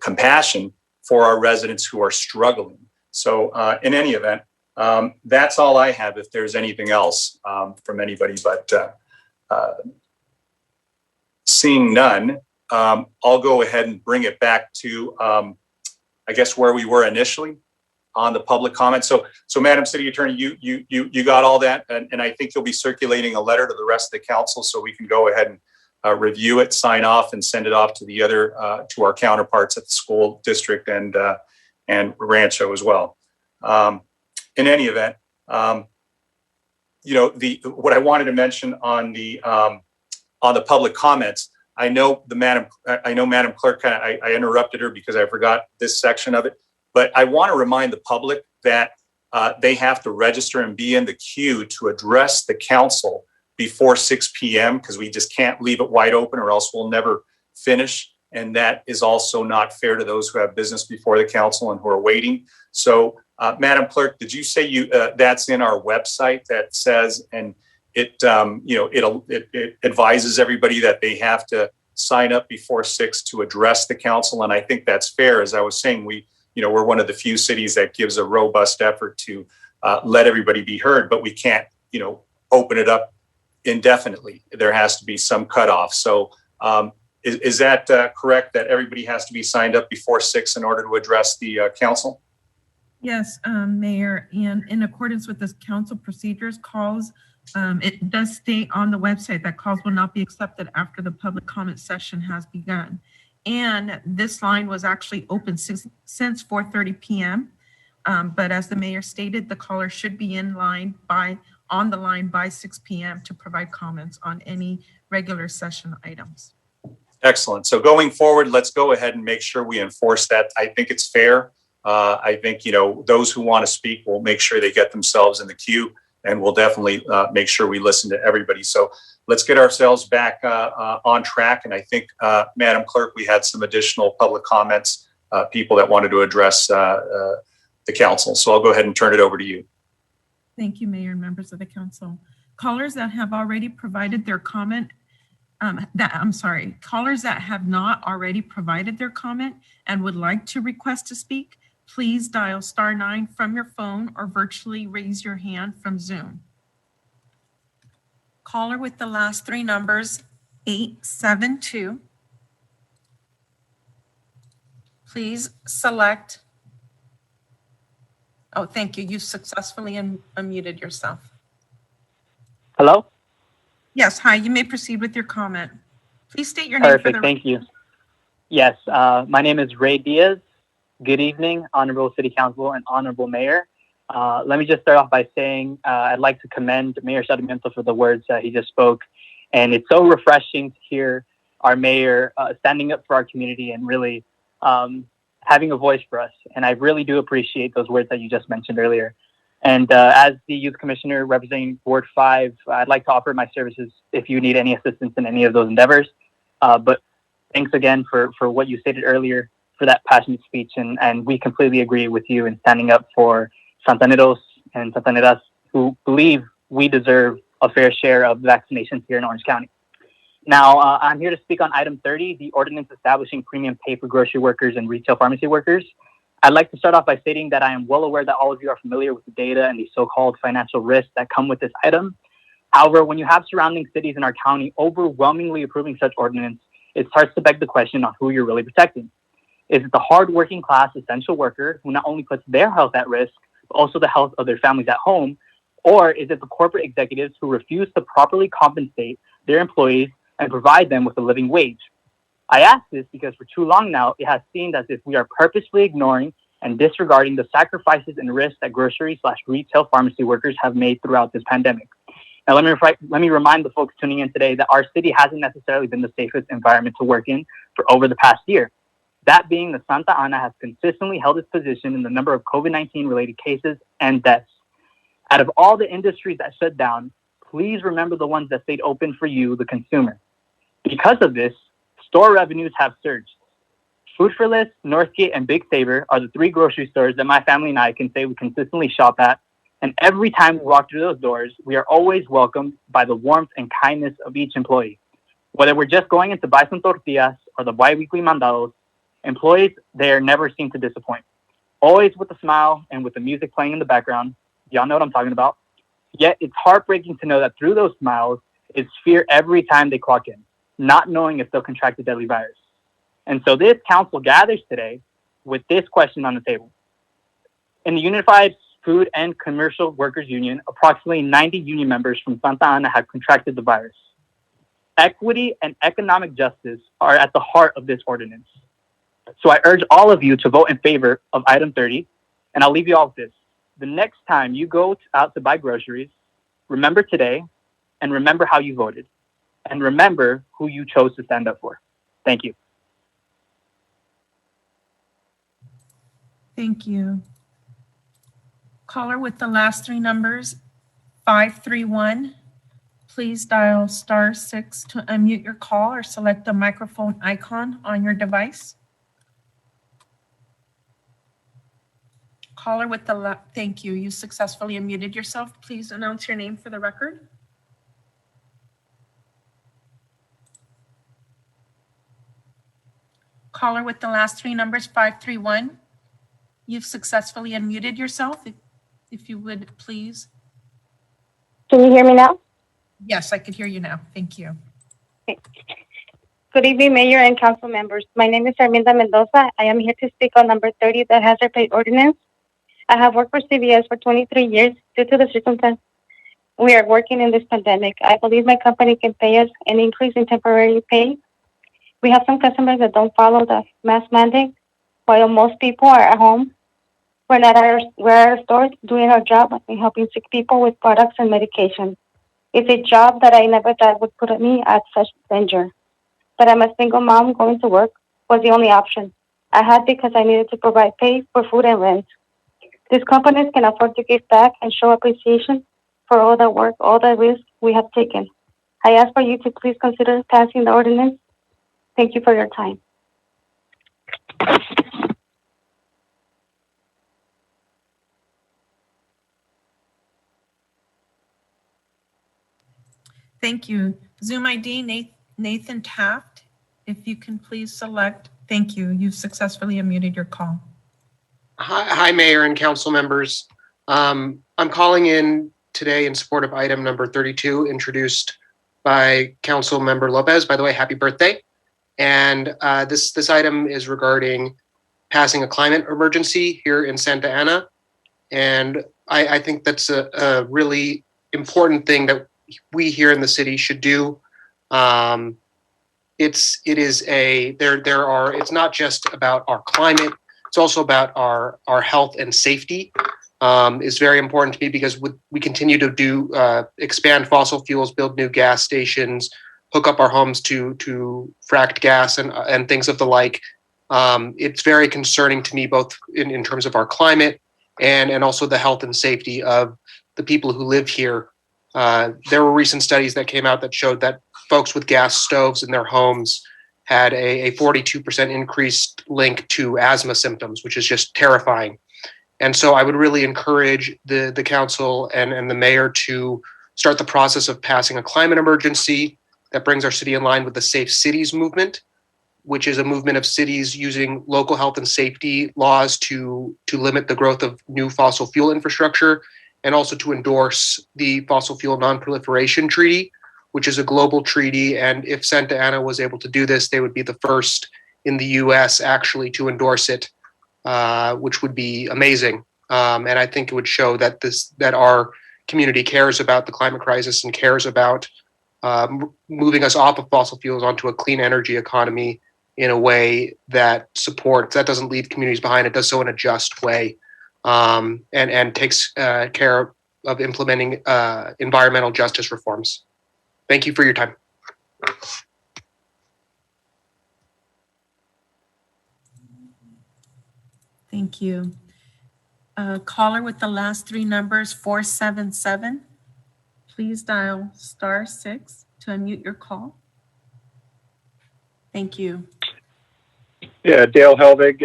compassion for our residents who are struggling. So in any event, that's all I have. If there's anything else from anybody, but seeing none, I'll go ahead and bring it back to, I guess, where we were initially on the public comment. So Madam City Attorney, you got all that, and I think you'll be circulating a letter to the rest of the council so we can go ahead and review it, sign off, and send it off to the other to our counterparts at the school district and Rancho as well. In any event, what I wanted to mention on the public comments, I know Madam Clerk, I interrupted her because I forgot this section of it. But I want to remind the public that they have to register and be in the queue to address the council before 6 p.m. because we just can't leave it wide open, or else we'll never finish. And that is also not fair to those who have business before the council and who are waiting. So Madam Clerk, did you say that's in our website that says, and it it advises everybody that they have to sign up before 6 to address the council? And I think that's fair. As I was saying, we're one of the few cities that gives a robust effort to let everybody be heard, but we can't, open it up indefinitely. There has to be some cutoff. So is that correct, that everybody has to be signed up before 6 in order to address the council? Yes, Mayor, and in accordance with this council procedures, calls, it does state on the website that calls will not be accepted after the public comment session has begun. And this line was actually open since 4:30 p.m. But as the mayor stated, the caller should be on the line by 6 p.m. to provide comments on any regular session items. Excellent. So going forward, let's go ahead and make sure we enforce that. I think it's fair. I think, those who want to speak will make sure they get themselves in the queue, and we'll definitely make sure we listen to everybody. So let's get ourselves back on track. And I think, Madam Clerk, we had some additional public comments, people that wanted to address the council. So I'll go ahead and turn it over to you. Thank you, Mayor and members of the council. Callers that have already provided their comment, callers that have not already provided their comment and would like to request to speak, please dial *9 from your phone or virtually raise your hand from Zoom. Caller with the last 3 numbers, 872. Please select. Oh, thank you. You successfully unmuted yourself. Hello? Yes, hi. You may proceed with your comment. Please state your name. Perfect. Thank you. Yes, my name is Ray Diaz. Good evening, Honorable City Council and Honorable Mayor. Let me just start off by saying I'd like to commend Mayor Sarmiento for the words that he just spoke. And it's so refreshing to hear our mayor standing up for our community and really having a voice for us. And I really do appreciate those words that you just mentioned earlier. And as the Youth Commissioner representing Ward 5, I'd like to offer my services if you need any assistance in any of those endeavors. But thanks again for what you stated earlier, for that passionate speech. And we completely agree with you in standing up for Santaneros and Santaneras who believe we deserve a fair share of vaccinations here in Orange County. Now, I'm here to speak on item 30, the ordinance establishing premium pay for grocery workers and retail pharmacy workers. I'd like to start off by stating that I am well aware that all of you are familiar with the data and the so-called financial risks that come with this item. However, when you have surrounding cities in our county overwhelmingly approving such ordinance, it starts to beg the question on who you're really protecting. Is it the hard-working class essential worker who not only puts their health at risk, but also the health of their families at home? Or is it the corporate executives who refuse to properly compensate their employees and provide them with a living wage? I ask this because for too long now, it has seemed as if we are purposefully ignoring and disregarding the sacrifices and risks that grocery/retail pharmacy workers have made throughout this pandemic. Now, let me remind the folks tuning in today that our city hasn't necessarily been the safest environment to work in for over the past year. That being, the Santa Ana has consistently held its position in the number of COVID-19 related cases and deaths. Out of all the industries that shut down, please remember the ones that stayed open for you, the consumer. Because of this, store revenues have surged. Food for Less, Northgate, and Big Saver are the 3 grocery stores that my family and I can say we consistently shop at. And every time we walk through those doors, we are always welcomed by the warmth and kindness of each employee. Whether we're just going in to buy some tortillas or the bi-weekly mandados, employees there never seem to disappoint. Always with a smile and with the music playing in the background. Y'all know what I'm talking about. Yet it's heartbreaking to know that through those smiles is fear every time they clock in, not knowing if they'll contract the deadly virus. And so this council gathers today with this question on the table. In the Unified Food and Commercial Workers Union, approximately 90 union members from Santa Ana have contracted the virus. Equity and economic justice are at the heart of this ordinance. So I urge all of you to vote in favor of item 30, and I'll leave you all with this. The next time you go out to buy groceries, remember today, and remember how you voted, and remember who you chose to stand up for. Thank you. Thank you. Caller with the last 3 numbers, 531. Please dial *6 to unmute your call or select the microphone icon on your device. Caller with the thank you. You successfully unmuted yourself. Please announce your name for the record. Caller with the last three numbers, 531. You've successfully unmuted yourself. If you would, please. Can you hear me now? Yes, I could hear you now. Thank you. Okay. Good evening, Mayor and council members. My name is Arminda Mendoza. I am here to speak on number 30, the hazard pay ordinance. I have worked for CVS for 23 years. Due to the circumstance we are working in this pandemic, I believe my company can pay us an increase in temporary pay. We have some customers that don't follow the mask mandate, while most people are at home. We're at our stores doing our job and helping sick people with products and medication. It's a job that I never thought would put me at such danger. But I'm a single mom. Going to work was the only option I had because I needed to provide pay for food and rent. These companies can afford to give back and show appreciation for all the work, all the risks we have taken. I ask for you to please consider passing the ordinance. Thank you for your time. Thank you. Zoom ID, Nathan Taft, if you can please select. Thank you. You've successfully unmuted your call. Hi, Mayor and council members. I'm calling in today in support of item number 32, introduced by Council Member Lopez. By the way, happy birthday. And this item is regarding passing a climate emergency here in Santa Ana. And I think that's a really important thing that we here in the city should do. It's not just about our climate, it's also about our health and safety. Is very important to me because we continue to expand fossil fuels, build new gas stations, hook up our homes to fracked gas and things of the like. It's very concerning to me, both in terms of our climate and also the health and safety of the people who live here. There were recent studies that came out that showed that folks with gas stoves in their homes had a 42% increased link to asthma symptoms, which is just terrifying. And so I would really encourage the council and the mayor to start the process of passing a climate emergency that brings our city in line with the Safe Cities movement, which is a movement of cities using local health and safety laws to limit the growth of new fossil fuel infrastructure, and also to endorse the Fossil Fuel Non-Proliferation Treaty, which is a global treaty. And if Santa Ana was able to do this, they would be the first in the US actually to endorse it, which would be amazing. And I think it would show that our community cares about the climate crisis and cares about moving us off of fossil fuels onto a clean energy economy in a way that doesn't leave communities behind. It does so in a just way, and takes care of implementing environmental justice reforms. Thank you for your time. Thank you. Caller with the last three numbers, 477. Please dial *6 to unmute your call. Thank you. Yeah, Dale Helvig,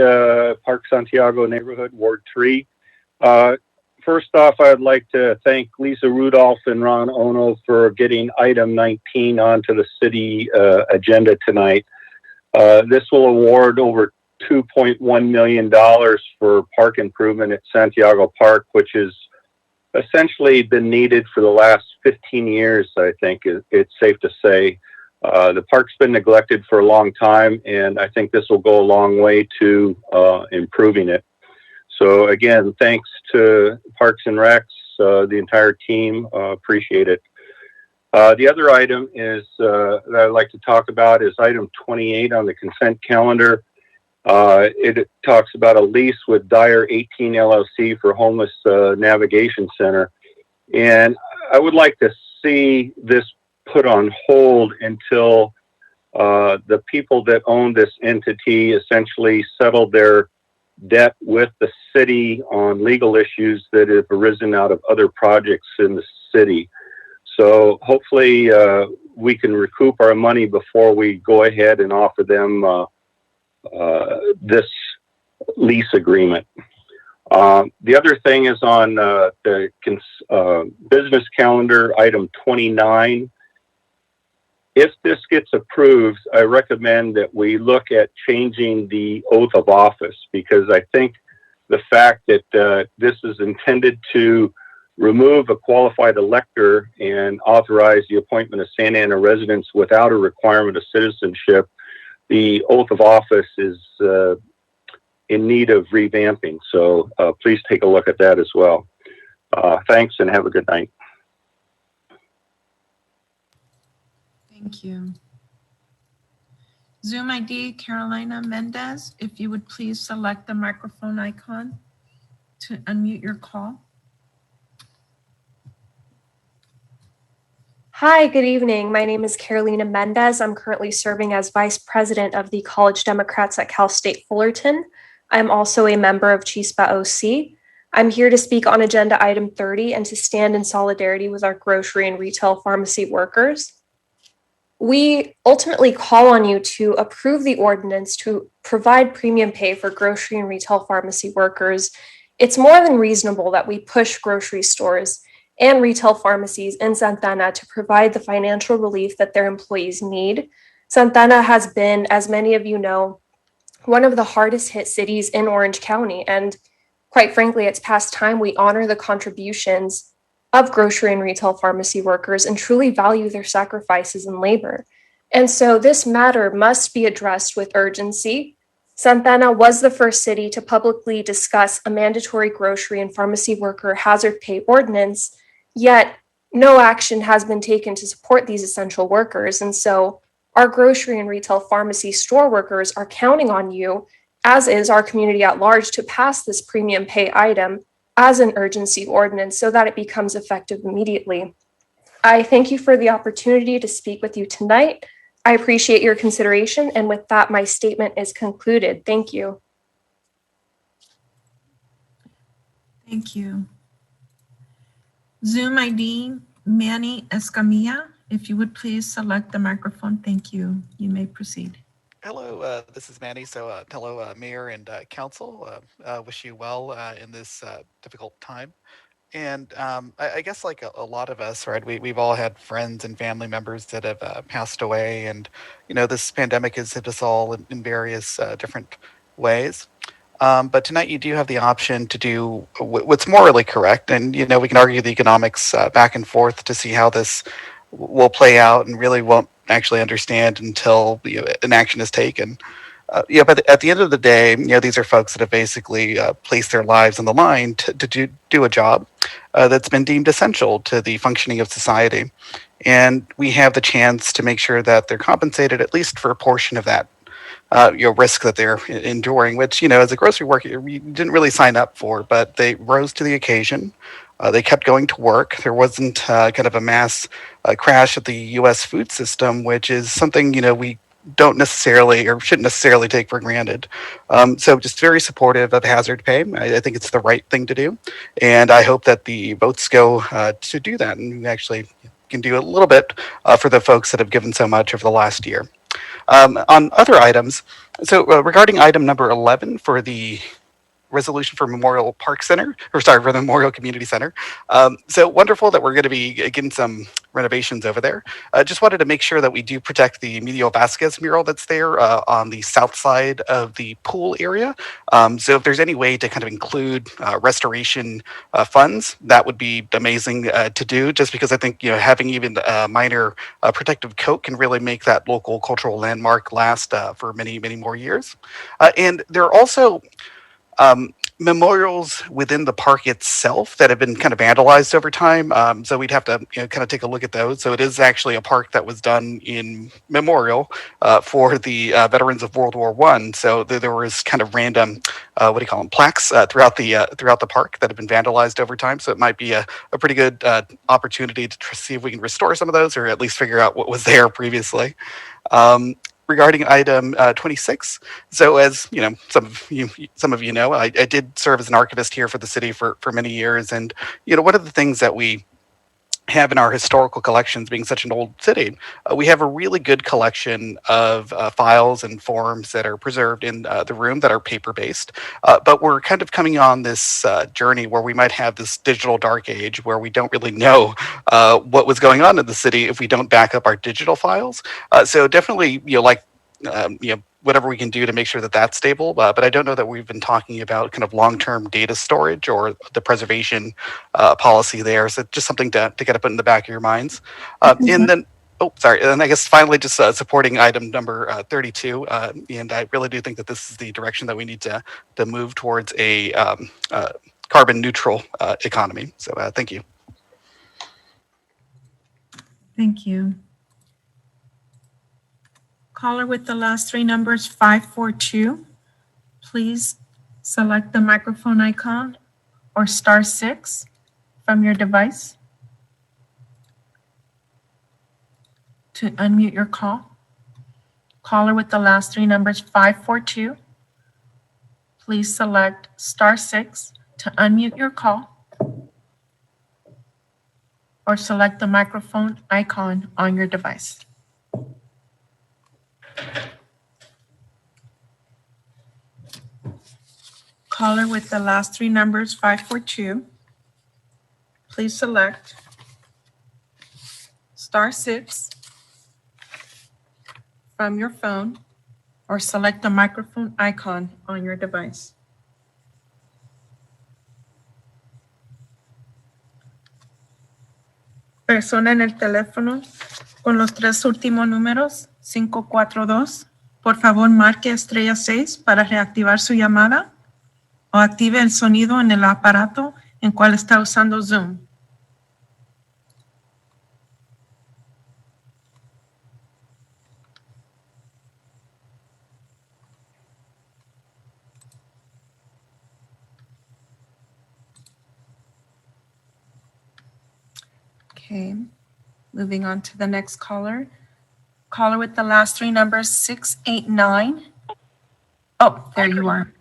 Park Santiago neighborhood, Ward 3. First off, I'd like to thank Lisa Rudolph and Ron Ono for getting item 19 onto the city agenda tonight. This will award over $2.1 million for park improvement at Santiago Park, which has essentially been needed for the last 15 years, I think it's safe to say. The park's been neglected for a long time, and I think this will go a long way to improving it. So again, thanks to Parks and Recs, the entire team, appreciate it. The other item is that I'd like to talk about is item 28 on the consent calendar. It talks about a lease with Dyer 18 LLC for Homeless Navigation Center. And I would like to see this put on hold until the people that own this entity essentially settle their debt with the city on legal issues that have arisen out of other projects in the city. So hopefully we can recoup our money before we go ahead and offer them this lease agreement. The other thing is on the business calendar, item 29. If this gets approved, I recommend that we look at changing the oath of office, because I think the fact that this is intended to remove a qualified elector and authorize the appointment of Santa Ana residents without a requirement of citizenship, the oath of office is in need of revamping. So please take a look at that as well. Thanks and have a good night. Thank you. Zoom ID, Carolina Mendez, if you would please select the microphone icon to unmute your call. Hi, good evening. My name is Carolina Mendez. I'm currently serving as Vice President of the College Democrats at Cal State Fullerton. I'm also a member of Chispa OC. I'm here to speak on agenda item 30 and to stand in solidarity with our grocery and retail pharmacy workers. We ultimately call on you to approve the ordinance to provide premium pay for grocery and retail pharmacy workers. It's more than reasonable that we push grocery stores and retail pharmacies in Santa Ana to provide the financial relief that their employees need. Santa Ana has been, as many of you know, one of the hardest hit cities in Orange County. And quite frankly, it's past time we honor the contributions of grocery and retail pharmacy workers and truly value their sacrifices and labor. And so this matter must be addressed with urgency. Santa Ana was the first city to publicly discuss a mandatory grocery and pharmacy worker hazard pay ordinance, yet no action has been taken to support these essential workers. And so our grocery and retail pharmacy store workers are counting on you, as is our community at large, to pass this premium pay item as an urgency ordinance so that it becomes effective immediately. I thank you for the opportunity to speak with you tonight. I appreciate your consideration, and with that, my statement is concluded. Thank you. Thank you. Zoom ID, Manny Escamilla, if you would please select the microphone. Thank you. You may proceed. Hello, this is Manny. So hello, Mayor and Council. Wish you well in this difficult time. And I guess like a lot of us, right, we've all had friends and family members that have passed away. And, you know, this pandemic has hit us all in various different ways. But tonight you do have the option to do what's morally correct. And, you know, we can argue the economics back and forth to see how this will play out, and really won't actually understand until an action is taken. But at the end of the day, these are folks that have basically placed their lives on the line to do a job that's been deemed essential to the functioning of society. And we have the chance to make sure that they're compensated at least for a portion of that risk that they're enduring, which, as a grocery worker, you didn't really sign up for, but they rose to the occasion. They kept going to work. There wasn't kind of a mass crash at the U.S. food system, which is something, we don't necessarily or shouldn't necessarily take for granted. So just very supportive of hazard pay. I think it's the right thing to do. And I hope that the votes go to do that. And we actually can do a little bit for the folks that have given so much over the last year. On other items, so regarding item number 11 for the resolution for Memorial Park Center, for the Memorial Community Center. So wonderful that we're going to be getting some renovations over there. Just wanted to make sure that we do protect the Emilio Vasquez mural that's there on the south side of the pool area. So if there's any way to kind of include restoration funds, that would be amazing to do, just because I think, having even a minor protective coat can really make that local cultural landmark last for many, many more years. And there are also memorials within the park itself that have been kind of vandalized over time. So we'd have to kind of take a look at those. So it is actually a park that was done in memorial for the veterans of World War I. So there was kind of random, plaques throughout the park that have been vandalized over time. So it might be a pretty good opportunity to see if we can restore some of those, or at least figure out what was there previously. Regarding item 26, so as some of you know, I did serve as an archivist here for the city for many years, and one of the things that we have in our historical collections, being such an old city, we have a really good collection of files and forms that are preserved in the room that are paper-based. But we're kind of coming on this journey where we might have this digital dark age where we don't really know what was going on in the city if we don't back up our digital files. So definitely, whatever we can do to make sure that that's stable. But I don't know that we've been talking about kind of long-term data storage or the preservation policy there. So just something to kind of put in the back of your minds. And then, and I guess finally just supporting item number 32. And I really do think that this is the direction that we need to move towards a carbon neutral economy. So thank you. Thank you. Caller with the last three numbers, 542. Please select the microphone icon or *6 from your device to unmute your call. Caller with the last three numbers, 542. Please select *6 to unmute your call or select the microphone icon on your device. Caller with the last three numbers, 542. Please select *6 from your phone or select the microphone icon on your device. Persona en el teléfono con los tres últimos números, 542. Por favor, marque *6 para reactivar su llamada o active el sonido en el aparato en cual está usando Zoom. Okay, moving on to the next caller. Caller with the last three numbers, 689. Oh, there you are.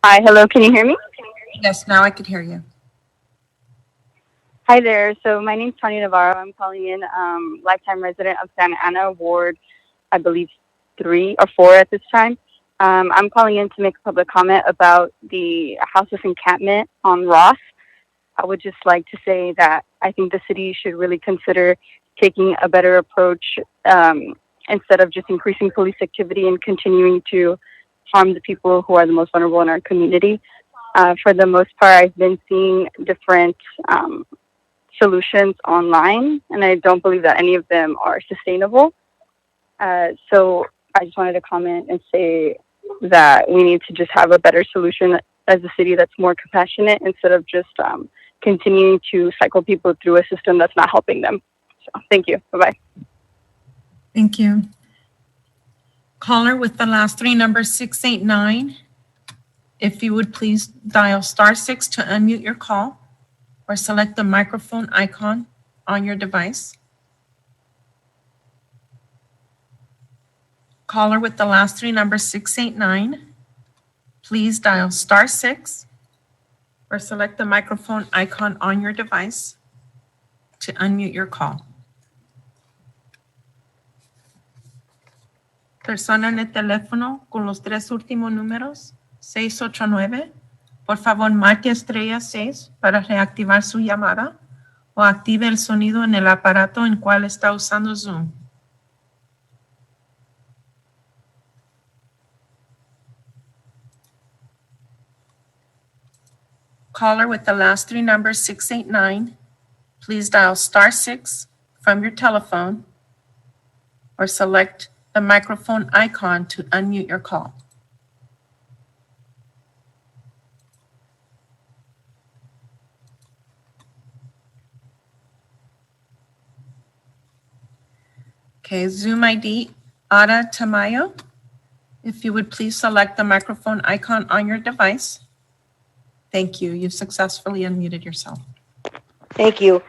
Hi, hello, can you hear me? Yes, now I can hear you. Hi there, so my name's Tanya Navarro. I'm calling in, lifetime resident of Santa Ana, Ward, I believe 3 or 4 at this time. I'm calling in to make a public comment about the house of encampment on Ross. I would just like to say that I think the city should really consider taking a better approach instead of just increasing police activity and continuing to harm the people who are the most vulnerable in our community. For the most part, I've been seeing different solutions online, and I don't believe that any of them are sustainable. So I just wanted to comment and say that we need to just have a better solution as a city that's more compassionate instead of just continuing to cycle people through a system that's not helping them. So thank you. Bye-bye. Thank you. Caller with the last three numbers, 689. If you would please dial *6 to unmute your call or select the microphone icon on your device. Caller with the last three numbers, 689. Please dial *6 or select the microphone icon on your device to unmute your call. Persona en el teléfono con los tres últimos números, 689. Por favor, marque *6 para reactivar su llamada o active el sonido en el aparato en cual está usando Zoom. Caller with the last three numbers, 689. Please dial *6 from your telephone or select the microphone icon to unmute your call. Okay, Zoom ID, Ada Tamayo. If you would please select the microphone icon on your device. Thank you. You've successfully unmuted yourself. Thank you.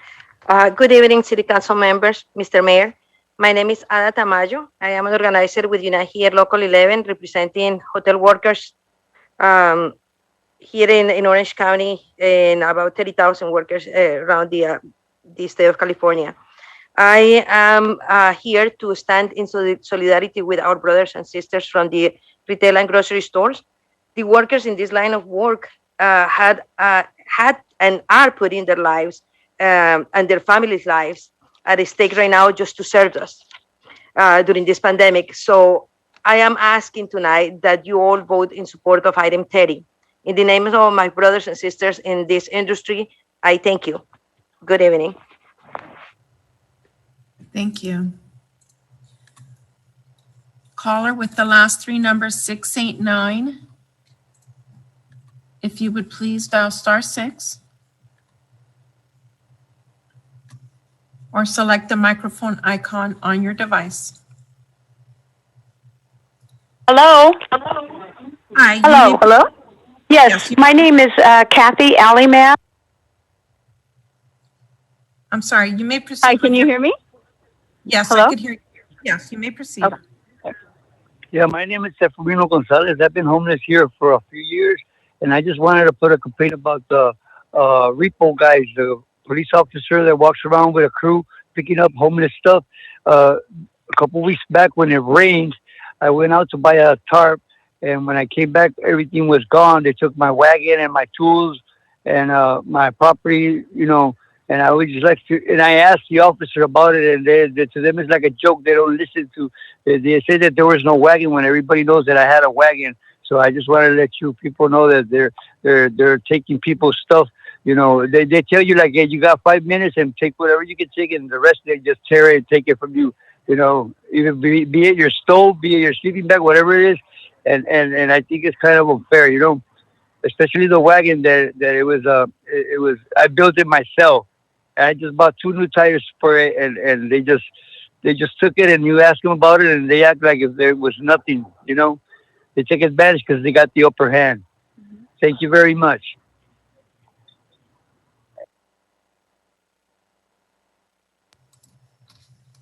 Good evening, City Council members, Mr. Mayor. My name is Ada Tamayo. I am an organizer with Unite Here Local 11, representing hotel workers here in Orange County, and about 30,000 workers around the the state of California. I am here to stand in solidarity with our brothers and sisters from the retail and grocery stores. The workers in this line of work had and are putting their lives and their families' lives at stake right now just to serve us during this pandemic. So I am asking tonight that you all vote in support of item 30. In the name of my brothers and sisters in this industry, I thank you. Good evening. Thank you. Caller with the last three numbers, 689. If you would please dial *6 or select the microphone icon on your device. Hello? Hi. Hello? Hello? Yes, my name is Kathy Alleyman. I'm sorry, you may proceed. Hi, can you hear me? Yes, Hello? I could hear you. Yes, you may proceed. Okay. Yeah, my name is Seferino Gonzalez. I've been homeless here for a few years, and I just wanted to put a complaint about the repo guys, the police officer that walks around with a crew picking up homeless stuff. A couple weeks back when it rained, I went out to buy a tarp, and when I came back, everything was gone. They took my wagon and my tools and my property, you know, and I was just like, and I asked the officer about it, and they to them it's like a joke. They don't listen to. They say that there was no wagon when everybody knows that I had a wagon. So I just wanted to let you people know that they're taking people's stuff. You know, they tell you like, hey, you got 5 minutes and take whatever you can take, and the rest they just tear it and take it from you. You know, even be it your stove, be it your sleeping bag, whatever it is. And I think it's kind of unfair, you know, especially the wagon that it was I built it myself. I just bought 2 new tires for it, and they just took it, and you ask them about it, and they act like if there was nothing, you know. They take advantage because they got the upper hand. Thank you very much.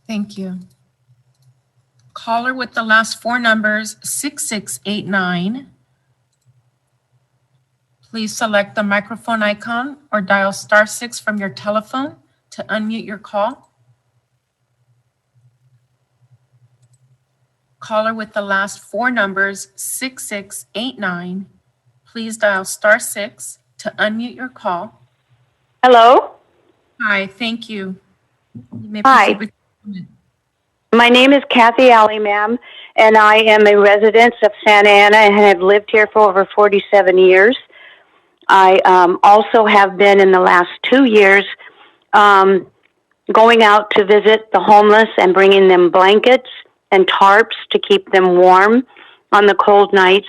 Thank you. Caller with the last four numbers, 6689. Please select the microphone icon or dial *6 from your telephone to unmute your call. Caller with the last four numbers, 6689. Please dial *6 to unmute your call. Hello? Hi, thank you. You may Hi. proceed with your comment. My name is Kathy Alleyman, and I am a resident of Santa Ana and have lived here for over 47 years. I also have been in the last 2 years going out to visit the homeless and bringing them blankets and tarps to keep them warm on the cold nights,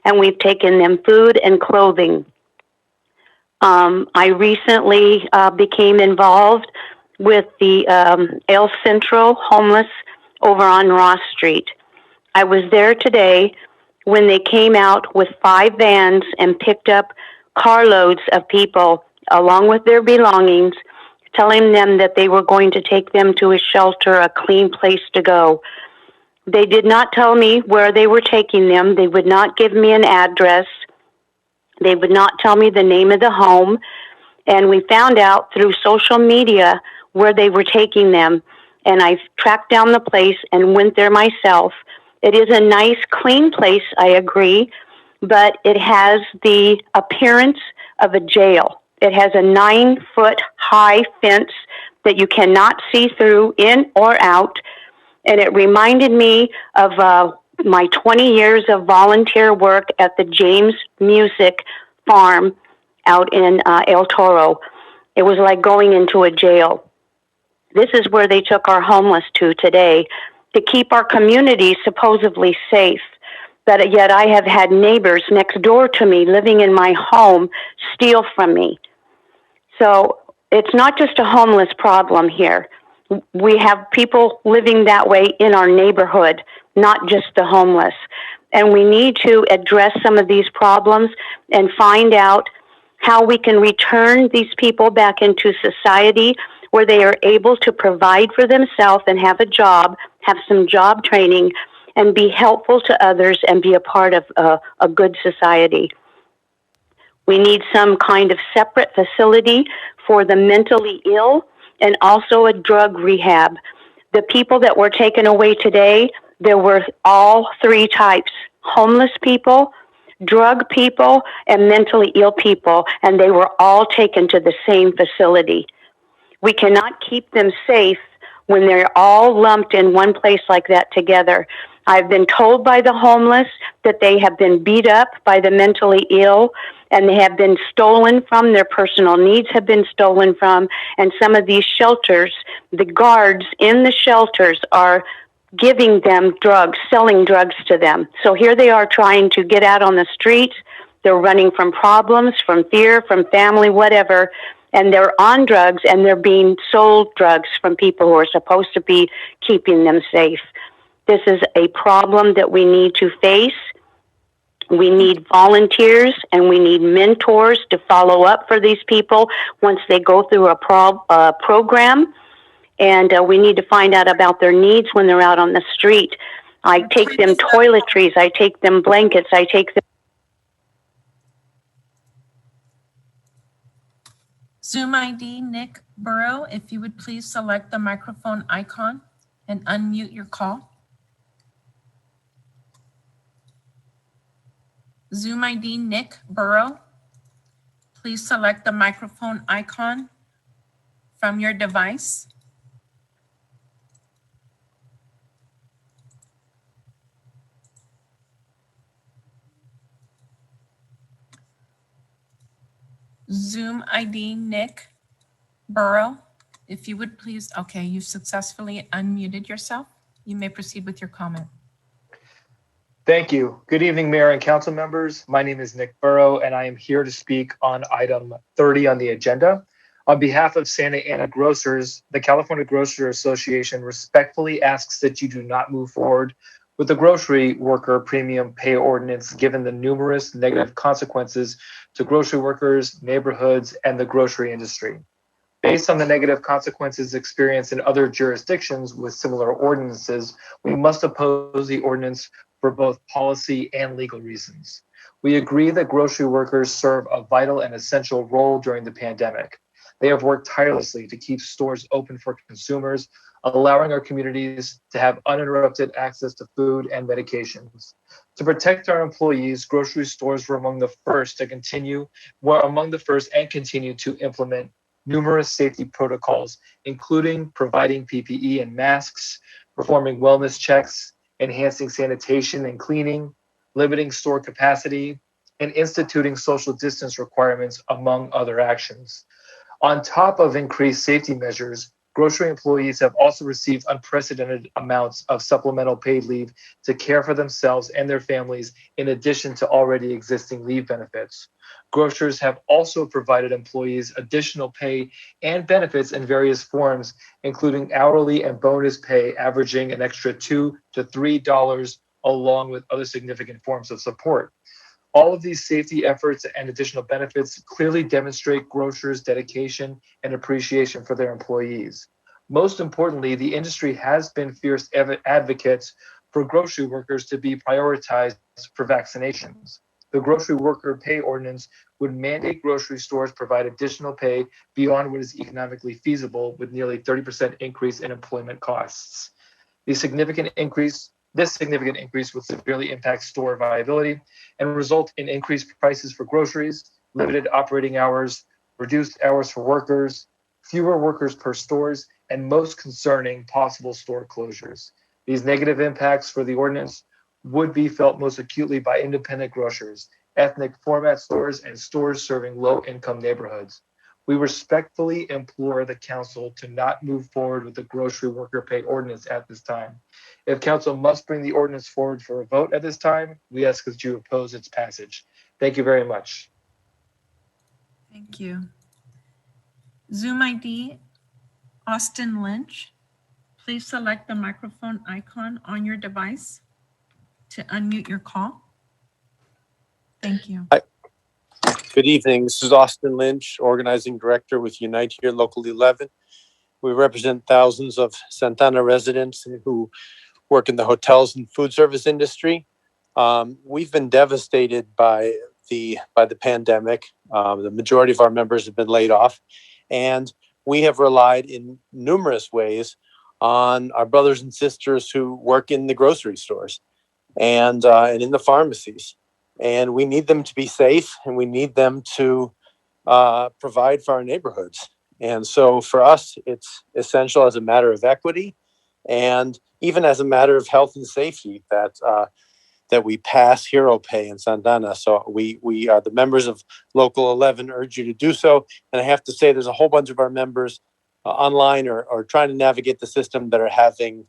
and we've taken them food and clothing. I recently became involved with the El Centro homeless over on Ross Street. I was there today when they came out with 5 vans and picked up carloads of people along with their belongings, telling them that they were going to take them to a shelter, a clean place to go. They did not tell me where they were taking them. They would not give me an address. They would not tell me the name of the home. And we found out through social media where they were taking them. And I tracked down the place and went there myself. It is a nice, clean place, I agree, but it has the appearance of a jail. It has a 9-foot high fence that you cannot see through in or out. And it reminded me of my 20 years of volunteer work at the James Music Farm out in El Toro. It was like going into a jail. This is where they took our homeless to today to keep our community supposedly safe. But yet I have had neighbors next door to me living in my home steal from me. So it's not just a homeless problem here. We have people living that way in our neighborhood, not just the homeless. And we need to address some of these problems and find out how we can return these people back into society where they are able to provide for themselves and have a job, have some job training, and be helpful to others and be a part of a good society. We need some kind of separate facility for the mentally ill and also a drug rehab. The people that were taken away today, there were all three types: homeless people, drug people, and mentally ill people, and they were all taken to the same facility. We cannot keep them safe when they're all lumped in one place like that together. I've been told by the homeless that they have been beat up by the mentally ill, and they have been stolen from, their personal needs have been stolen from, and some of these shelters, the guards in the shelters are giving them drugs, selling drugs to them. So here they are trying to get out on the streets. They're running from problems, from fear, from family, whatever, and they're on drugs, and they're being sold drugs from people who are supposed to be keeping them safe. This is a problem that we need to face. We need volunteers and we need mentors to follow up for these people once they go through a program. And we need to find out about their needs when they're out on the street. I take them toiletries, I take them blankets, I take them. Zoom ID Nick Burrow, if you would please select the microphone icon and unmute your call. Zoom ID Nick Burrow, please select the microphone icon from your device. Zoom ID Nick Burrow, if you would please, okay, you've successfully unmuted yourself. You may proceed with your comment. Thank you. Good evening, Mayor and Council members. My name is Nick Burrow, and I am here to speak on item 30 on the agenda. On behalf of Santa Ana Grocers, the California Grocer Association respectfully asks that you do not move forward with the grocery worker premium pay ordinance, given the numerous negative consequences to grocery workers, neighborhoods, and the grocery industry. Based on the negative consequences experienced in other jurisdictions with similar ordinances, we must oppose the ordinance for both policy and legal reasons. We agree that grocery workers serve a vital and essential role during the pandemic. They have worked tirelessly to keep stores open for consumers, allowing our communities to have uninterrupted access to food and medications. To protect our employees, grocery stores were among the first and continue to implement numerous safety protocols, including providing PPE and masks, performing wellness checks, enhancing sanitation and cleaning, limiting store capacity, and instituting social distance requirements, among other actions. On top of increased safety measures, grocery employees have also received unprecedented amounts of supplemental paid leave to care for themselves and their families, in addition to already existing leave benefits. Grocers have also provided employees additional pay and benefits in various forms, including hourly and bonus pay averaging an extra $2 to $3, along with other significant forms of support. All of these safety efforts and additional benefits clearly demonstrate grocers' dedication and appreciation for their employees. Most importantly, the industry has been fierce advocates for grocery workers to be prioritized for vaccinations. The grocery worker pay ordinance would mandate grocery stores provide additional pay beyond what is economically feasible, with nearly 30% increase in employment costs. This significant increase would severely impact store viability and result in increased prices for groceries, limited operating hours, reduced hours for workers, fewer workers per stores, and most concerning, possible store closures. These negative impacts for the ordinance would be felt most acutely by independent grocers, ethnic format stores, and stores serving low-income neighborhoods. We respectfully implore the council to not move forward with the grocery worker pay ordinance at this time. If council must bring the ordinance forward for a vote at this time, we ask that you oppose its passage. Thank you very much. Thank you. Zoom ID Austin Lynch, please select the microphone icon on your device to unmute your call. Thank you. Hi. Good evening. This is Austin Lynch, Organizing Director with Unite Here Local 11. We represent thousands of Santana residents who work in the hotels and food service industry. We've been devastated by the pandemic. The majority of our members have been laid off, and we have relied in numerous ways on our brothers and sisters who work in the grocery stores and in the pharmacies. And we need them to be safe, and we need them to provide for our neighborhoods. And so for us, it's essential as a matter of equity and even as a matter of health and safety that we pass hero pay in Santa Ana. So we the members of Local 11 urge you to do so. And I have to say, there's a whole bunch of our members online or trying to navigate the system that are having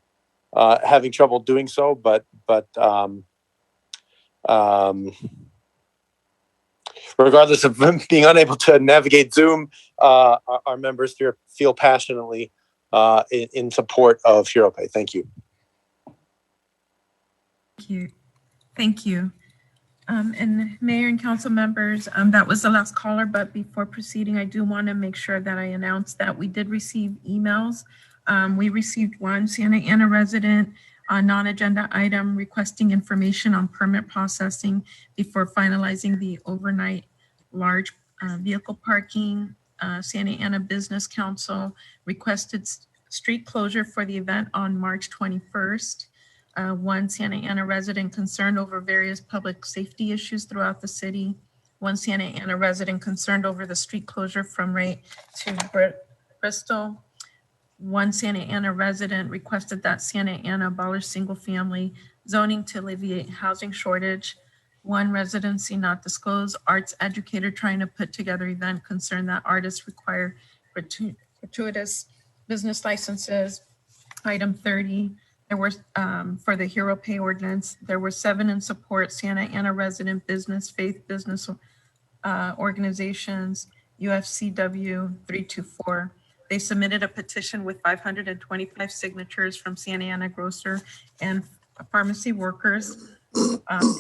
trouble doing so. But regardless of them being unable to navigate Zoom, our members here feel passionately in support of hero pay. Thank you. Thank you. Thank you. And Mayor and council members, that was the last caller, but before proceeding, I do want to make sure that I announce that we did receive emails. We received one Santa Ana resident non-agenda item requesting information on permit processing before finalizing the overnight large vehicle parking. Santa Ana Business Council requested street closure for the event on March 21st. One Santa Ana resident concerned over various public safety issues throughout the city. One Santa Ana resident concerned over the street closure from Ray to Bristol. One Santa Ana resident requested that Santa Ana abolish single-family zoning to alleviate housing shortage. One residency not disclosed, arts educator trying to put together event concerned that artists require gratuitous business licenses. Item 30, there were, for the hero pay ordinance, there were 7 in support, Santa Ana resident business, faith business organizations, UFCW 324. They submitted a petition with 525 signatures from Santa Ana grocer and pharmacy workers.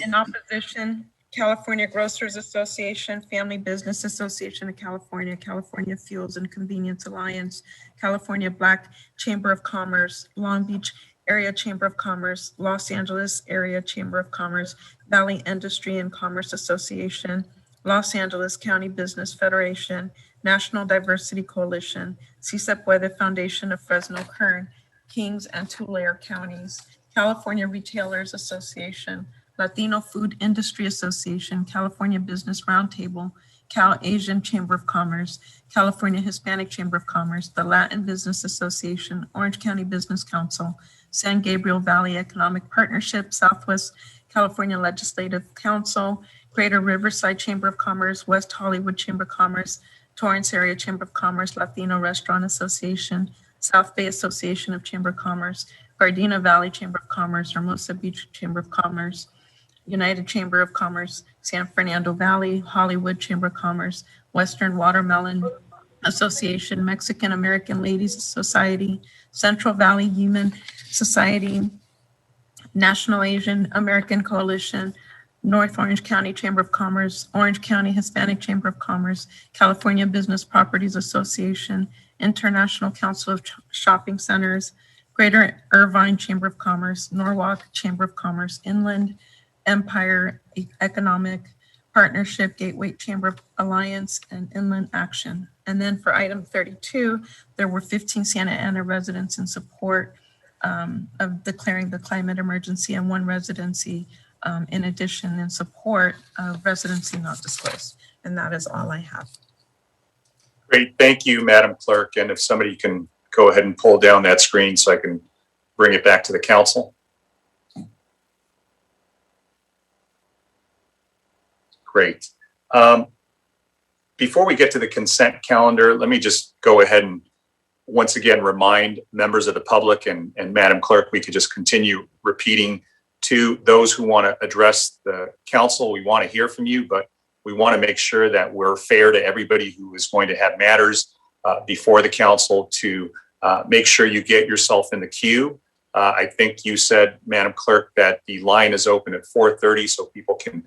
In opposition, California Grocers Association, Family Business Association of California, California Fuels and Convenience Alliance, California Black Chamber of Commerce, Long Beach Area Chamber of Commerce, Los Angeles Area Chamber of Commerce, Valley Industry and Commerce Association, Los Angeles County Business Federation, National Diversity Coalition, Si Se Puede Foundation of Fresno Kern, Kings and Tulare counties, California Retailers Association, Latino Food Industry Association, California Business Roundtable, Cal Asian Chamber of Commerce, California Hispanic Chamber of Commerce, the Latin Business Association, Orange County Business Council, San Gabriel Valley Economic Partnership, Southwest California Legislative Council, Greater Riverside Chamber of Commerce, West Hollywood Chamber of Commerce, Torrance Area Chamber of Commerce, Latino Restaurant Association, South Bay Association of Chamber of Commerce, Gardena Valley Chamber of Commerce, Hermosa Beach Chamber of Commerce, United Chamber of Commerce, San Fernando Valley, Hollywood Chamber of Commerce, Western Watermelon Association, Mexican American Ladies Society, Central Valley Human Society, National Asian American Coalition, North Orange County Chamber of Commerce, Orange County Hispanic Chamber of Commerce, California Business Properties Association, International Council of Shopping Centers, Greater Irvine Chamber of Commerce, Norwalk Chamber of Commerce, Inland Empire Economic Partnership, Gateway Chamber Alliance, and Inland Action. And then for item 32, there were 15 Santa Ana residents in support of declaring the climate emergency and 1 residency in addition in support of residency not disclosed. And that is all I have. Great, thank you, Madam Clerk. And if somebody can go ahead and pull down that screen so I can bring it back to the council. Great. Before we get to the consent calendar, let me just go ahead and once again remind members of the public and Madam Clerk, we could just continue repeating to those who want to address the council. We want to hear from you, but we want to make sure that we're fair to everybody who is going to have matters before the council to make sure you get yourself in the queue. I think you said, Madam Clerk, that the line is open at 4:30 so people can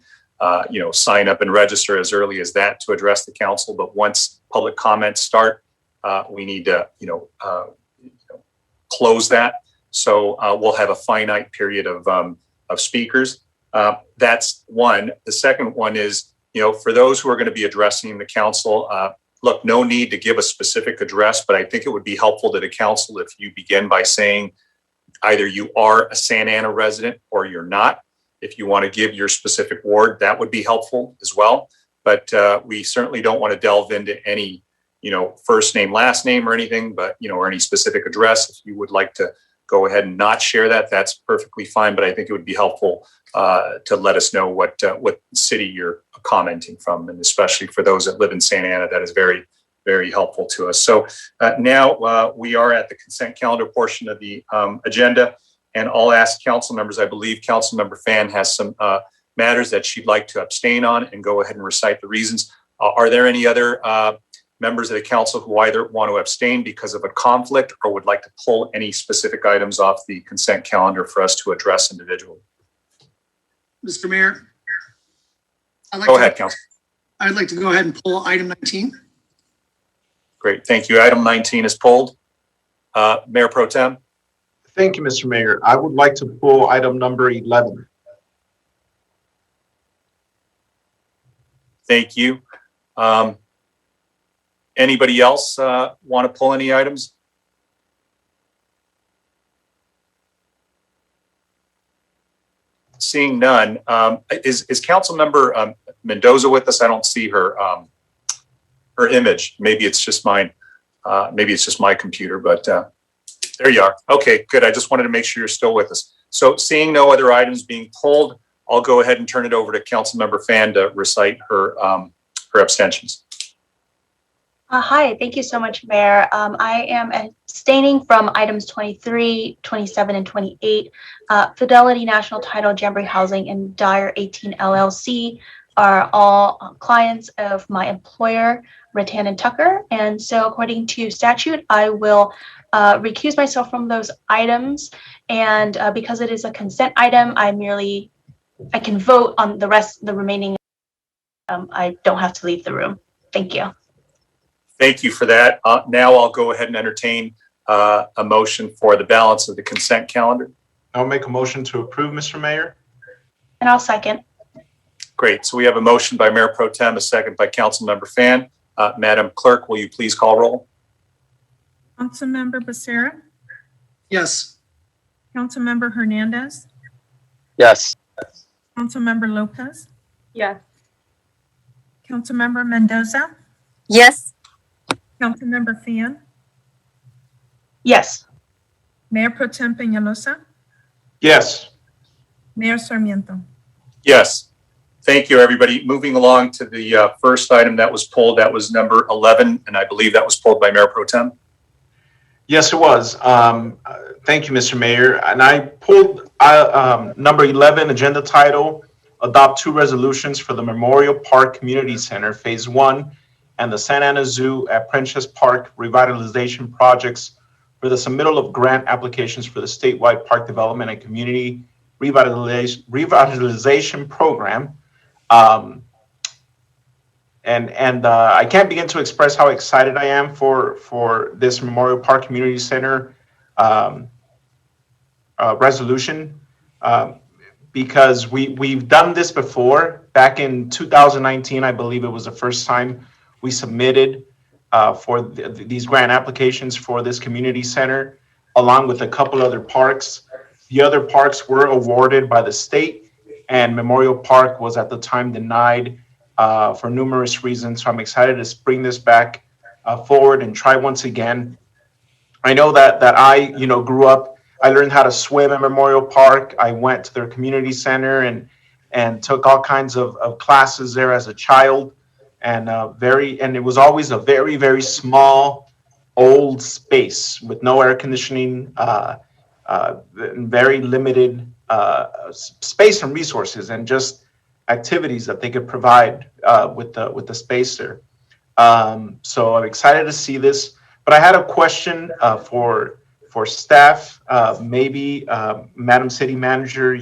sign up and register as early as that to address the council. But once public comments start, we need to, close that. So we'll have a finite period of speakers. That's one. The second one is, for those who are going to be addressing the council, look, no need to give a specific address, but I think it would be helpful to the council if you begin by saying either you are a Santa Ana resident or you're not. If you want to give your specific ward, that would be helpful as well. But we certainly don't want to delve into any, first name, last name or anything, but, or any specific address. If you would like to go ahead and not share that, that's perfectly fine. But I think it would be helpful to let us know what city you're commenting from. And especially for those that live in Santa Ana, that is very, very helpful to us. So now we are at the consent calendar portion of the agenda. And I'll ask council members, I believe Councilmember Fan has some matters that she'd like to abstain on, and go ahead and recite the reasons. Are there any other members of the council who either want to abstain because of a conflict or would like to pull any specific items off the consent calendar for us to address individually? Mr. Mayor. Go ahead, Council. I'd like to go ahead and pull item 19. Great, thank you. Item 19 is pulled. Mayor Pro Tem. Thank you, Mr. Mayor. I would like to pull item number 11. Thank you. Anybody else want to pull any items? Seeing none, is Councilmember Mendoza with us? I don't see her her image. Maybe it's just mine. Maybe it's just my computer, but there you are. Okay, good. I just wanted to make sure you're still with us. So seeing no other items being pulled, I'll go ahead and turn it over to Councilmember Fan to recite her her abstentions. Hi, thank you so much, Mayor. I am abstaining from items 23, 27, and 28. Fidelity National Title Jamboree Housing and Dyer 18 LLC are all clients of my employer, Rattan and Tucker. And so according to statute, I will recuse myself from those items. And because it is a consent item, I can vote on the remaining. I don't have to leave the room. Thank you. Thank you for that. Now I'll go ahead and entertain a motion for the balance of the consent calendar. I'll make a motion to approve, Mr. Mayor. And I'll second. Great. So we have a motion by Mayor Pro Tem, a second by Councilmember Fan. Madam Clerk, will you please call roll? Councilmember Becerra. Yes. Councilmember Hernandez. Yes. Councilmember Lopez. Yes. Councilmember Mendoza. Yes. Councilmember Fan. Yes. Mayor Pro Tem Peñalosa. Yes. Mayor Sarmiento. Yes. Thank you, everybody. Moving along to the first item that was pulled, that was number 11, and I believe that was pulled by Mayor Pro Tem. Yes, it was. Thank you, Mr. Mayor. And I pulled number 11, agenda title, adopt 2 resolutions for the Memorial Park Community Center, Phase 1, and the Santa Ana Zoo at Prentice Park revitalization projects for the submittal of grant applications for the statewide park development and community revitalization program. And I can't begin to express how excited I am for this Memorial Park Community Center resolution, because we've done this before. Back in 2019, I believe it was the first time we submitted for these grant applications for this community center, along with a couple other parks. The other parks were awarded by the state, and Memorial Park was at the time denied for numerous reasons. So I'm excited to bring this back forward and try once again. I know that I grew up. I learned how to swim at Memorial Park. I went to their community center and took all kinds of classes there as a child. And it was always a very, very small, old space with no air conditioning, very limited space and resources, and just activities that they could provide with the space there. So I'm excited to see this. But I had a question for staff. Maybe Madam City Manager,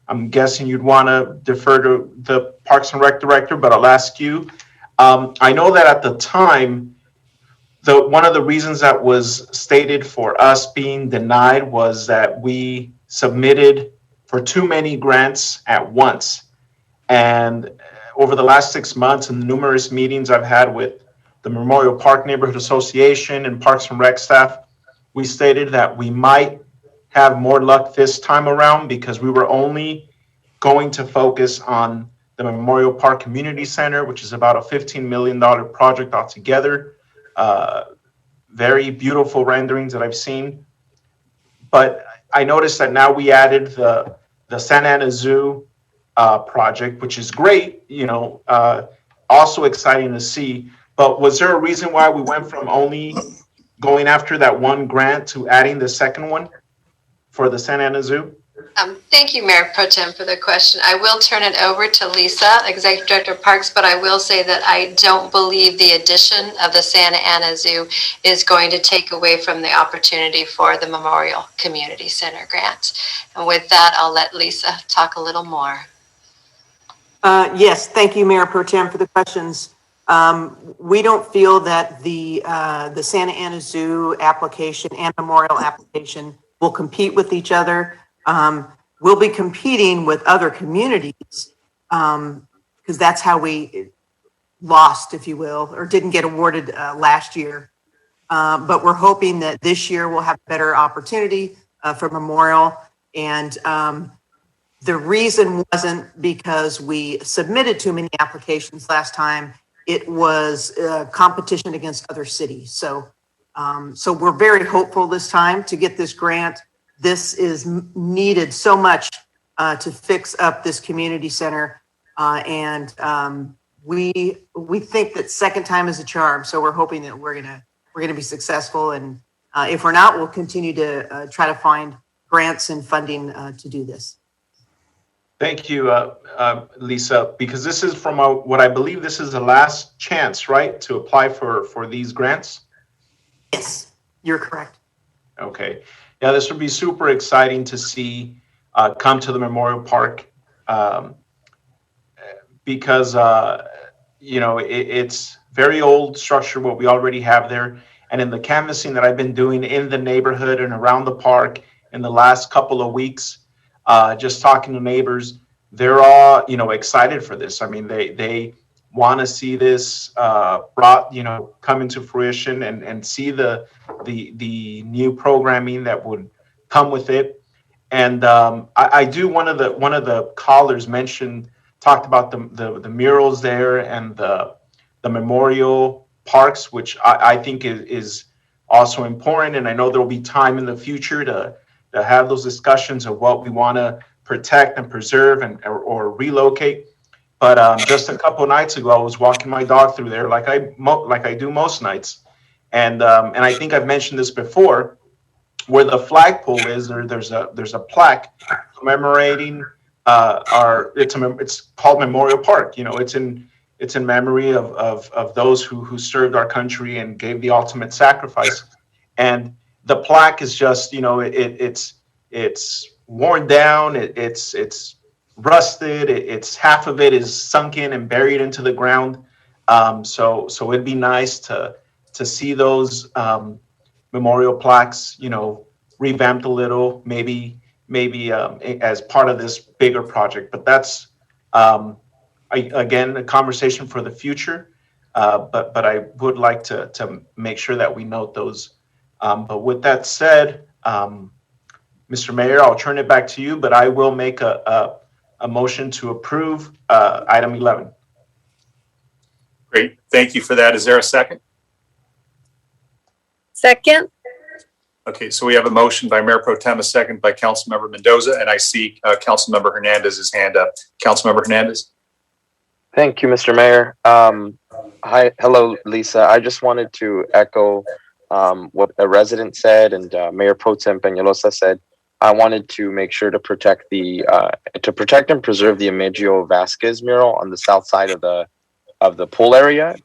I'm guessing you'd want to defer to the Parks and Rec Director, but I'll ask you. I know that at the time, one of the reasons that was stated for us being denied was that we submitted for too many grants at once. And over the last 6 months and numerous meetings I've had with the Memorial Park Neighborhood Association and Parks and Rec staff, we stated that we might have more luck this time around because we were only going to focus on the Memorial Park Community Center, which is about a $15 million project altogether. Very beautiful renderings that I've seen. But I noticed that now we added the Santa Ana Zoo project, which is great, also exciting to see. But was there a reason why we went from only going after that one grant to adding the second one for the Santa Ana Zoo? Thank you, Mayor Pro Tem, for the question. I will turn it over to Lisa, Executive Director of Parks, but I will say that I don't believe the addition of the Santa Ana Zoo is going to take away from the opportunity for the Memorial Community Center grant. And with that, I'll let Lisa talk a little more. Yes, thank you, Mayor Pro Tem, for the questions. We don't feel that the Santa Ana Zoo application and Memorial application will compete with each other. We'll be competing with other communities because that's how we lost, if you will, or didn't get awarded last year. But we're hoping that this year we'll have a better opportunity for Memorial. And the reason wasn't because we submitted too many applications last time. It was competition against other cities. So we're very hopeful this time to get this grant. This is needed so much to fix up this community center. And we think that second time is a charm. So we're hoping that we're gonna be successful. And if we're not, we'll continue to try to find grants and funding to do this. Thank you, Lisa, because this is from what I believe this is the last chance, right, to apply for these grants? Yes, you're correct. Okay. Yeah, this would be super exciting to see come to the Memorial Park because, it's very old structure, what we already have there. And in the canvassing that I've been doing in the neighborhood and around the park in the last couple of weeks, just talking to neighbors, they're all, excited for this. I mean, they want to see this brought, come into fruition and see the new programming that would come with it. And I do one of the callers talked about the murals there and the memorial parks, which I think is also important. And I know there will be time in the future to have those discussions of what we want to protect and preserve or relocate. But just a couple of nights ago, I was walking my dog through there, like I do most nights, and I think I've mentioned this before. Where the flagpole is, there's a plaque commemorating it's called Memorial Park. It's in memory of those who served our country and gave the ultimate sacrifice. And the plaque is just it's worn down. It's rusted. It's half of it is sunken and buried into the ground. So it'd be nice to see those memorial plaques, revamped a little, maybe as part of this bigger project. But that's again a conversation for the future. But I would like to make sure that we note those. But with that said, Mr. Mayor, I'll turn it back to you. But I will make a motion to approve item 11. Great, thank you for that. Is there a second? Second. Okay, so we have a motion by Mayor Pro Tem, a second by Councilmember Mendoza, and I see Councilmember Hernandez's hand up. Councilmember Hernandez. Thank you, Mr. Mayor. Hello, Lisa. I just wanted to echo what a resident said and Mayor Pro Tem Peñalosa said. I wanted to make sure to protect and preserve the Emigdio Vasquez mural on the south side of the pool area.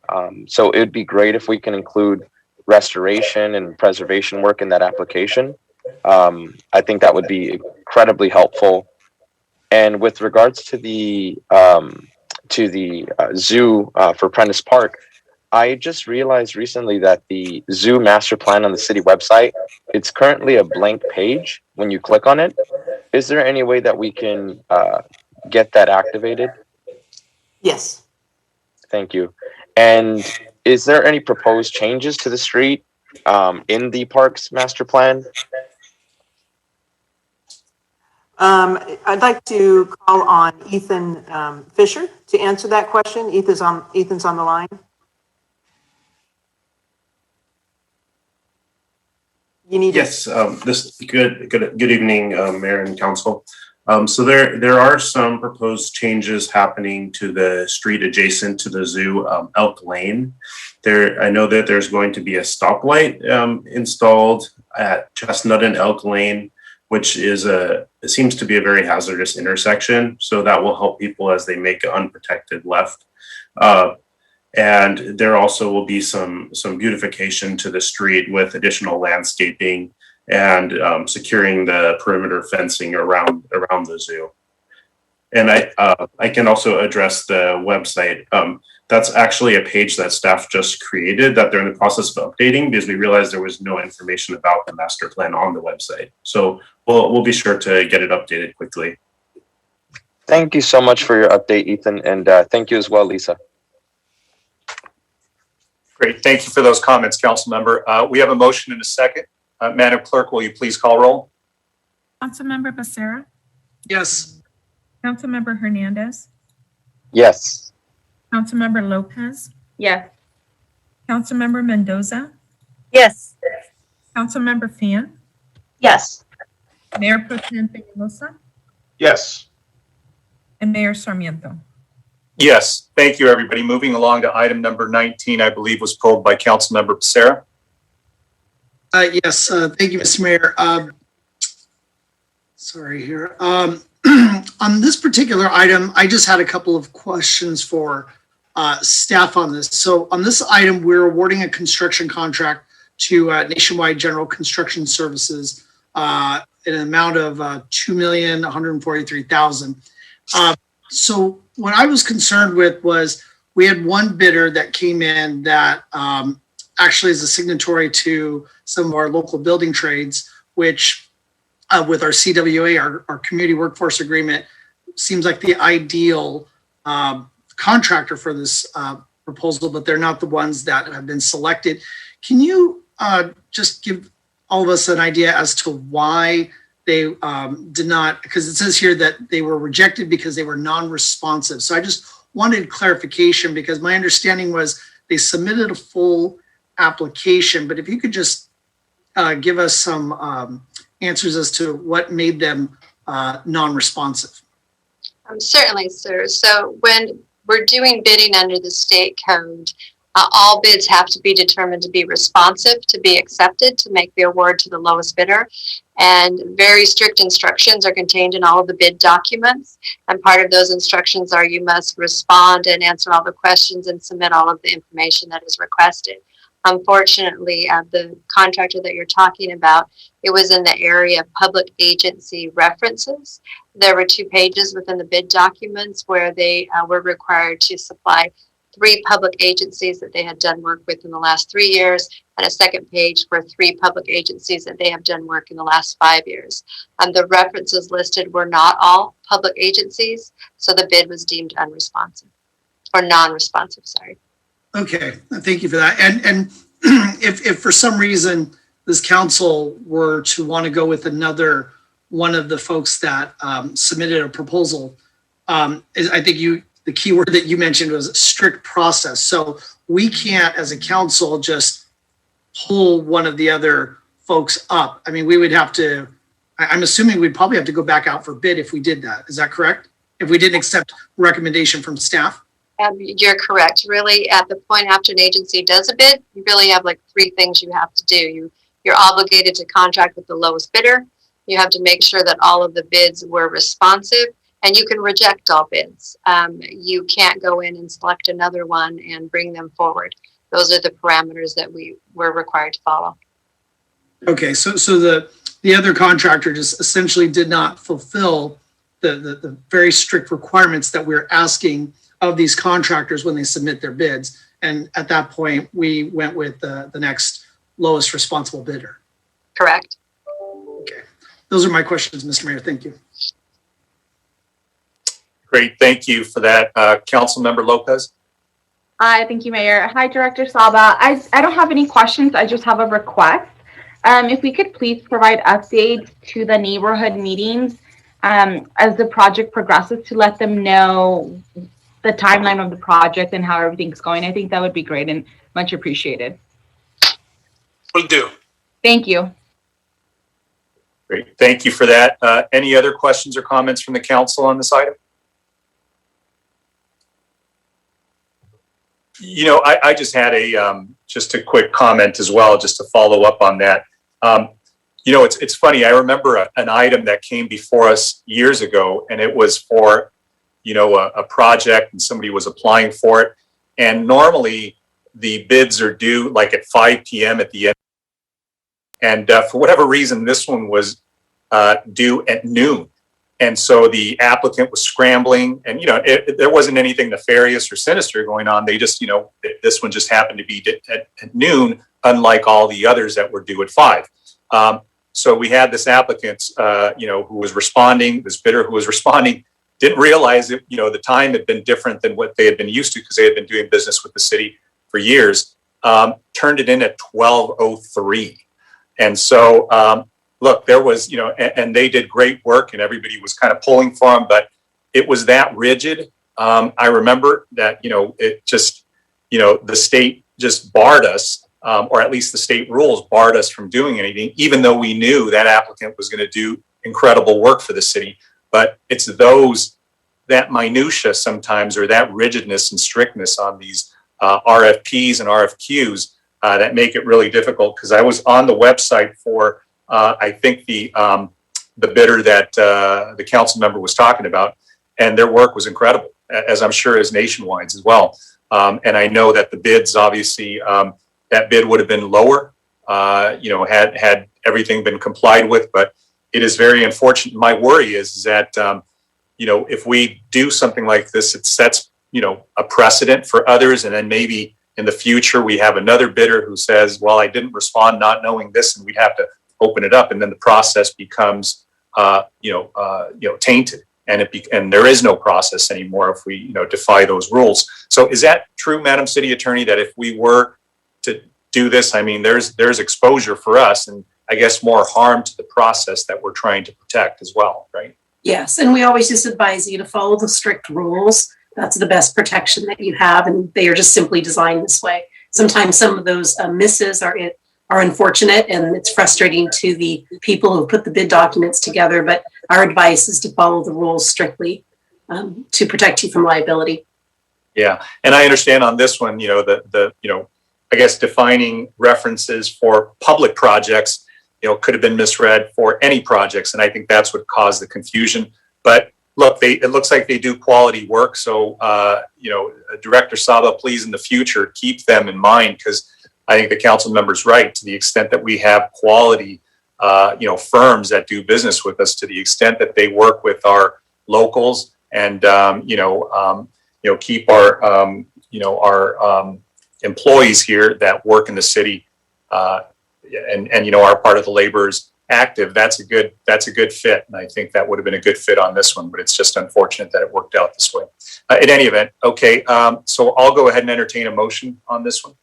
So it would be great if we can include restoration and preservation work in that application. I think that would be incredibly helpful. And with regards to the zoo for Prentice Park, I just realized recently that the zoo master plan on the city website, it's currently a blank page when you click on it. Is there any way that we can get that activated? Yes. Thank you. And is there any proposed changes to the street in the parks master plan? I'd like to call on Ethan Fisher to answer that question. Ethan's on the line. You need yes. Good evening, Mayor and Council. So there are some proposed changes happening to the street adjacent to the zoo, Elk Lane. I know that there's going to be a stoplight installed at Chestnut and Elk Lane, which it seems to be a very hazardous intersection. So that will help people as they make an unprotected left. And there also will be some beautification to the street with additional landscaping and securing the perimeter fencing around the zoo. And I can also address the website. That's actually a page that staff just created that they're in the process of updating because we realized there was no information about the master plan on the website. So we'll be sure to get it updated quickly. Thank you so much for your update, Ethan, and thank you as well, Lisa. Great. Thank you for those comments, Council Member. We have a motion and a second. Madam Clerk, will you please call roll? Councilmember Becerra, Yes. Councilmember Hernandez, Yes. Councilmember Lopez, Yes. Councilmember Mendoza, Yes. Councilmember Fan, Yes. Mayor Pro Tem Peñalosa, Yes. and Mayor Sarmiento. Yes. Thank you, everybody. Moving along to item number 19, I believe was pulled by Councilmember Becerra. Yes. Thank you, Mr. Mayor. Sorry here. On this particular item, I just had a couple of questions for staff on this. So on this item, we're awarding a construction contract to Nationwide General Construction Services in an amount of $2,143,000. So what I was concerned with was we had one bidder that came in that actually is a signatory to some of our local building trades, which with our CWA, our Community Workforce Agreement, seems like the ideal contractor for this proposal, but they're not the ones that have been selected. Can you just give all of us an idea as to why they did not, because it says here that they were rejected because they were non-responsive. So I just wanted clarification because my understanding was they submitted a full application, but if you could just give us some answers as to what made them non-responsive. Certainly, sir. So when we're doing bidding under the state code, all bids have to be determined to be responsive, to be accepted, to make the award to the lowest bidder. And very strict instructions are contained in all of the bid documents. And part of those instructions are you must respond and answer all the questions and submit all of the information that is requested. Unfortunately, the contractor that you're talking about, it was in the area of public agency references. There were 2 pages within the bid documents where they were required to supply 3 public agencies that they had done work with in the last 3 years, and a second page for 3 public agencies that they have done work in the last 5 years. The references listed were not all public agencies, so the bid was deemed unresponsive, or non-responsive, sorry. Okay, thank you for that. And if for some reason this council were to want to go with another one of the folks that submitted a proposal, I think the key word that you mentioned was strict process. So we can't, as a council, just pull one of the other folks up. I mean, we would have to, I'm assuming we'd probably have to go back out for bid if we did that. Is that correct? If we didn't accept recommendation from staff? You're correct. Really, at the point after an agency does a bid, you really have like 3 things you have to do. You're obligated to contract with the lowest bidder. You have to make sure that all of the bids were responsive, and you can reject all bids. You can't go in and select another one and bring them forward. Those are the parameters that we were required to follow. Okay, so the other contractor just essentially did not fulfill the very strict requirements that we're asking of these contractors when they submit their bids. And at that point, we went with the next lowest responsible bidder. Correct. Okay, those are my questions, Mr. Mayor. Thank you. Great. Thank you for that. Councilmember Lopez. Hi, thank you, Mayor. Hi, Director Saba. I don't have any questions. I just have a request. If we could please provide updates to the neighborhood meetings as the project progresses to let them know the timeline of the project and how everything's going. I think that would be great and much appreciated. Will do. Thank you. Great. Thank you for that. Any other questions or comments from the council on this item? You know, I just had just a quick comment as well, just to follow up on that. You know, it's funny. I remember an item that came before us years ago, and it was for, you know, a project, and somebody was applying for it. And normally the bids are due like at 5 p.m. at the end. And for whatever reason, this one was due at noon. And so the applicant was scrambling, and, you know, there wasn't anything nefarious or sinister going on. They just, you know, this one just happened to be at noon, unlike all the others that were due at 5. So we had this applicant, you know, who was responding, this bidder who was responding, didn't realize that, you know, the time had been different than what they had been used to because they had been doing business with the city for years, turned it in at 12:03. And so, look, there was, you know, and they did great work and everybody was kind of pulling for them, but it was that rigid. I remember that, you know, it just, you know, the state just barred us, or at least the state rules barred us from doing anything, even though we knew that applicant was going to do incredible work for the city. But it's that minutia sometimes, or that rigidness and strictness on these RFPs and RFQs that make it really difficult. Because I was on the website for, I think the bidder that the council member was talking about, and their work was incredible, as I'm sure is Nationwide's as well. And I know that the bids, obviously, that bid would have been lower, you know, had everything been complied with. But it is very unfortunate. My worry is that, you know, if we do something like this, it sets, you know, a precedent for others, and then maybe in the future we have another bidder who says, well, I didn't respond not knowing this, and we'd have to open it up, and then the process becomes, you know, tainted, and there is no process anymore if we, you know, defy those rules. So is that true, Madam City Attorney, that if we were to do this, I mean, there's exposure for us, and I guess more harm to the process that we're trying to protect as well, right? Yes, and we always just advise you to follow the strict rules. That's the best protection that you have, and they are just simply designed this way. Sometimes some of those misses are unfortunate, and it's frustrating to the people who put the bid documents together, but our advice is to follow the rules strictly to protect you from liability. Yeah, and I understand on this one, you know, the you know, I guess defining references for public projects, you know, could have been misread for any projects, and I think that's what caused the confusion. But look, it looks like they do quality work, so you know, Director Saba, please in the future keep them in mind, because I think the council member's right. To the extent that we have quality, you know, firms that do business with us, to the extent that they work with our locals, and you know, keep our you know, our employees here that work in the city, and you know, are part of the laborers active. That's a good fit, and I think that would have been a good fit on this one. But it's just unfortunate that it worked out this way. In any event, okay. So I'll go ahead and entertain a motion on this one.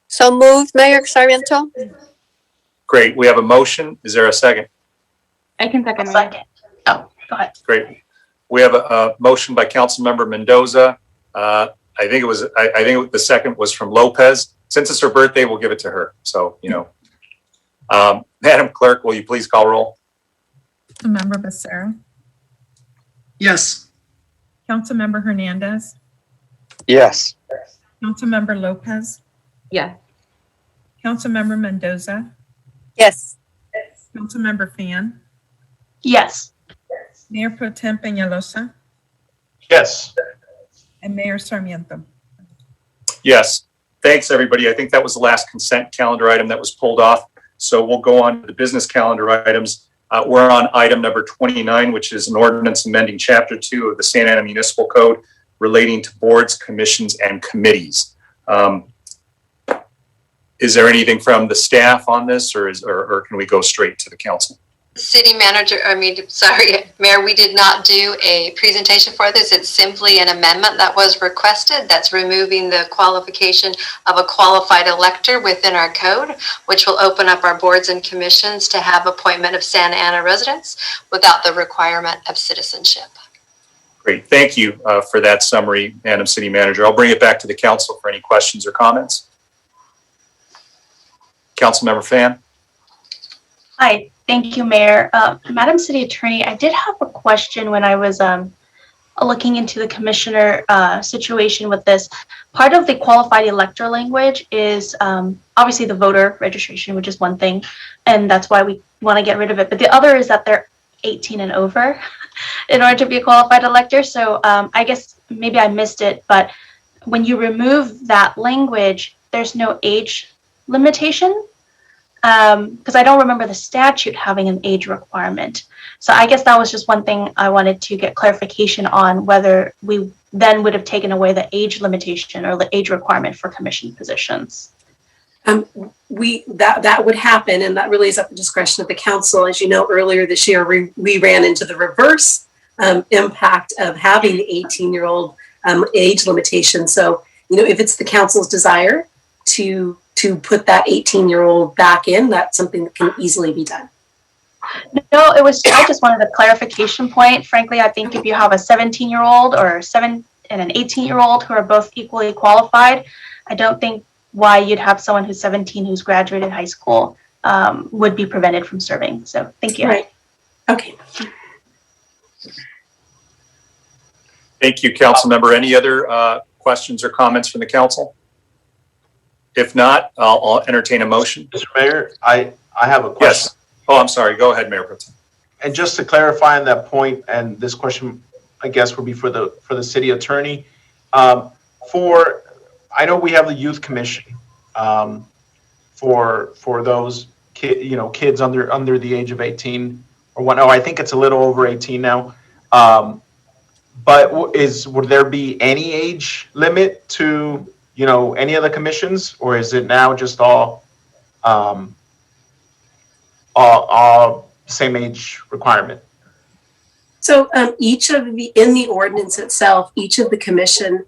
So moved, Mayor Sarmiento. Great. We have a motion. Is there a second? I can second. Oh, go ahead. Great. We have a motion by Councilmember Mendoza. I think the second was from Lopez. Since it's her birthday, we'll give it to her. So, you know, Madam Clerk, will you please call roll? Councilmember Becerra. Yes. Councilmember Hernandez. Yes. Councilmember Lopez. Yes. Councilmember Mendoza. Yes. Councilmember Fan. Yes. Mayor Pro Tem Peñalosa. Yes. And Mayor Sarmiento. Yes. Thanks, everybody. I think that was the last consent calendar item that was pulled off. So we'll go on to the business calendar items. We're on item number 29, which is an ordinance amending Chapter 2 of the Santa Ana Municipal Code relating to boards, commissions, and committees. is there anything from the staff on this, or can we go straight to the council? Mayor, we did not do a presentation for this. It's simply an amendment that was requested that's removing the qualification of a qualified elector within our code, which will open up our boards and commissions to have appointment of Santa Ana residents without the requirement of citizenship. Great, thank you for that summary, Madam City Manager. I'll bring it back to the council for any questions or comments. Councilmember Fan. Hi, thank you, Mayor. Madam City Attorney, I did have a question when I was looking into the commissioner situation with this. Part of the qualified elector language is obviously the voter registration, which is one thing, and that's why we want to get rid of it. But the other is that they're 18 and over in order to be a qualified elector. So I guess maybe I missed it, but when you remove that language, there's no age limitation. Because I don't remember the statute having an age requirement. So I guess that was just one thing I wanted to get clarification on, whether we then would have taken away the age limitation or the age requirement for commission positions. That would happen, and that really is at the discretion of the council. As you know, earlier this year, we ran into the reverse impact of having the 18-year-old age limitation. So, if it's the council's desire to put that 18-year-old back in, that's something that can easily be done. No, I just wanted a clarification point. Frankly, I think if you have a 17-year-old or and an 18-year-old who are both equally qualified, I don't think why you'd have someone who's 17 who's graduated high school would be prevented from serving. So thank you. Right. Okay. Thank you, council member. Any other questions or comments from the council? If not, I'll entertain a motion. Mr. Mayor, I have a question. Yes. Oh, I'm sorry. Go ahead, Mayor Pro Tem. And just to clarify on that point, and this question, I guess, would be for the city attorney. I know we have the youth commission for those kids under the age of 18 or what? No, I think it's a little over 18 now. But would there be any age limit to any of the commissions, or is it now just all same age requirement? So in the ordinance itself, each of the commissions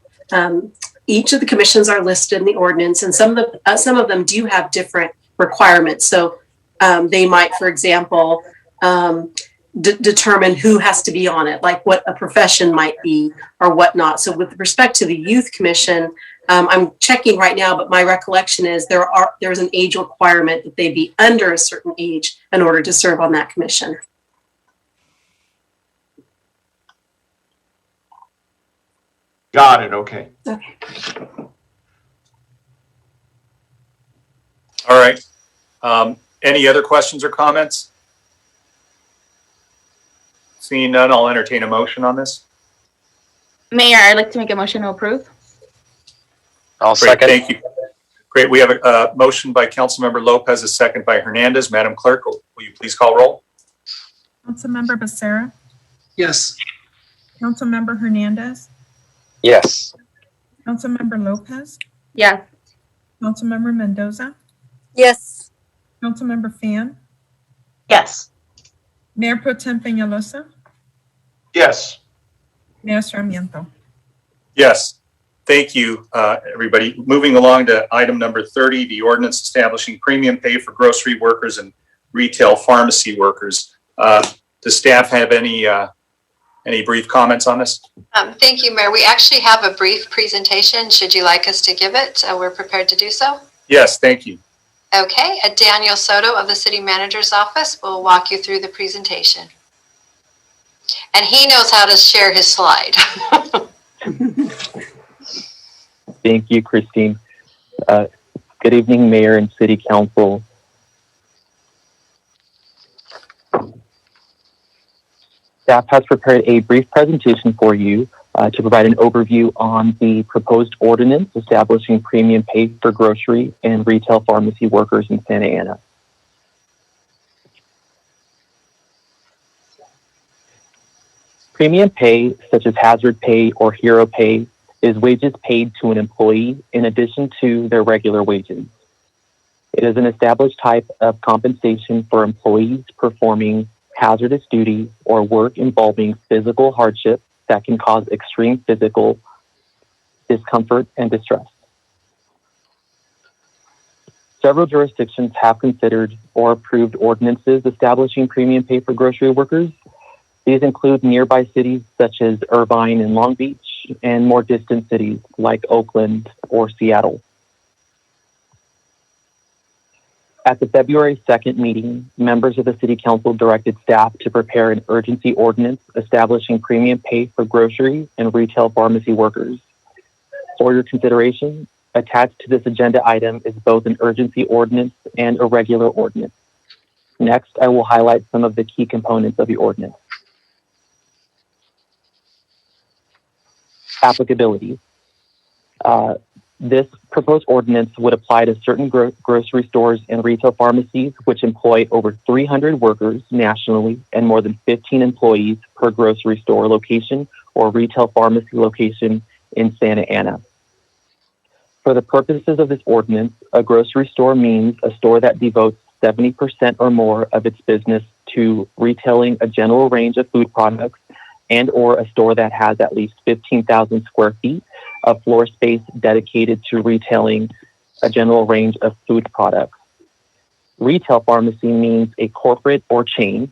are listed in the ordinance, and some of them do have different requirements. So they might, for example, determine who has to be on it, like what a profession might be or whatnot. So with respect to the youth commission, I'm checking right now, but my recollection is there's an age requirement that they be under a certain age in order to serve on that commission. Got it. Okay. Okay. All right. Any other questions or comments? Seeing none, I'll entertain a motion on this. Mayor, I'd like to make a motion to approve. I'll Great, second. thank you. Great. We have a motion by Councilmember Lopez, a second by Hernandez. Madam Clerk, will you please call roll? Councilmember Becerra, Yes. Councilmember Hernandez, Yes. Councilmember Lopez, Yes. Councilmember Mendoza, Yes. Councilmember Fan, Yes. Mayor Pro Tem Peñalosa, Yes. Mayor Sarmiento. Yes. Thank you, everybody. Moving along to item number 30, the ordinance establishing premium pay for grocery workers and retail pharmacy workers. Does staff have any brief comments on this? Thank you, Mayor. We actually have a brief presentation. Should you like us to give it? We're prepared to do so. Yes, thank you. Okay, Daniel Soto of the City Manager's Office will walk you through the presentation. And he knows how to share his slide. Thank you, Christine. Good evening, Mayor and City Council. Staff has prepared a brief presentation for you to provide an overview on the proposed ordinance establishing premium pay for grocery and retail pharmacy workers in Santa Ana. Premium pay, such as hazard pay or hero pay, is wages paid to an employee in addition to their regular wages. It is an established type of compensation for employees performing hazardous duties or work involving physical hardship that can cause extreme physical discomfort and distress. Several jurisdictions have considered or approved ordinances establishing premium pay for grocery workers. These include nearby cities such as Irvine and Long Beach, and more distant cities like Oakland or Seattle. At the February 2nd meeting, members of the City Council directed staff to prepare an urgency ordinance establishing premium pay for grocery and retail pharmacy workers. For your consideration, attached to this agenda item is both an urgency ordinance and a regular ordinance. Next, I will highlight some of the key components of the ordinance. Applicability. This proposed ordinance would apply to certain grocery stores and retail pharmacies which employ over 300 workers nationally and more than 15 employees per grocery store location or retail pharmacy location in Santa Ana. For the purposes of this ordinance, a grocery store means a store that devotes 70% or more of its business to retailing a general range of food products, and or a store that has at least 15,000 square feet of floor space dedicated to retailing a general range of food products. Retail pharmacy means a corporate or chain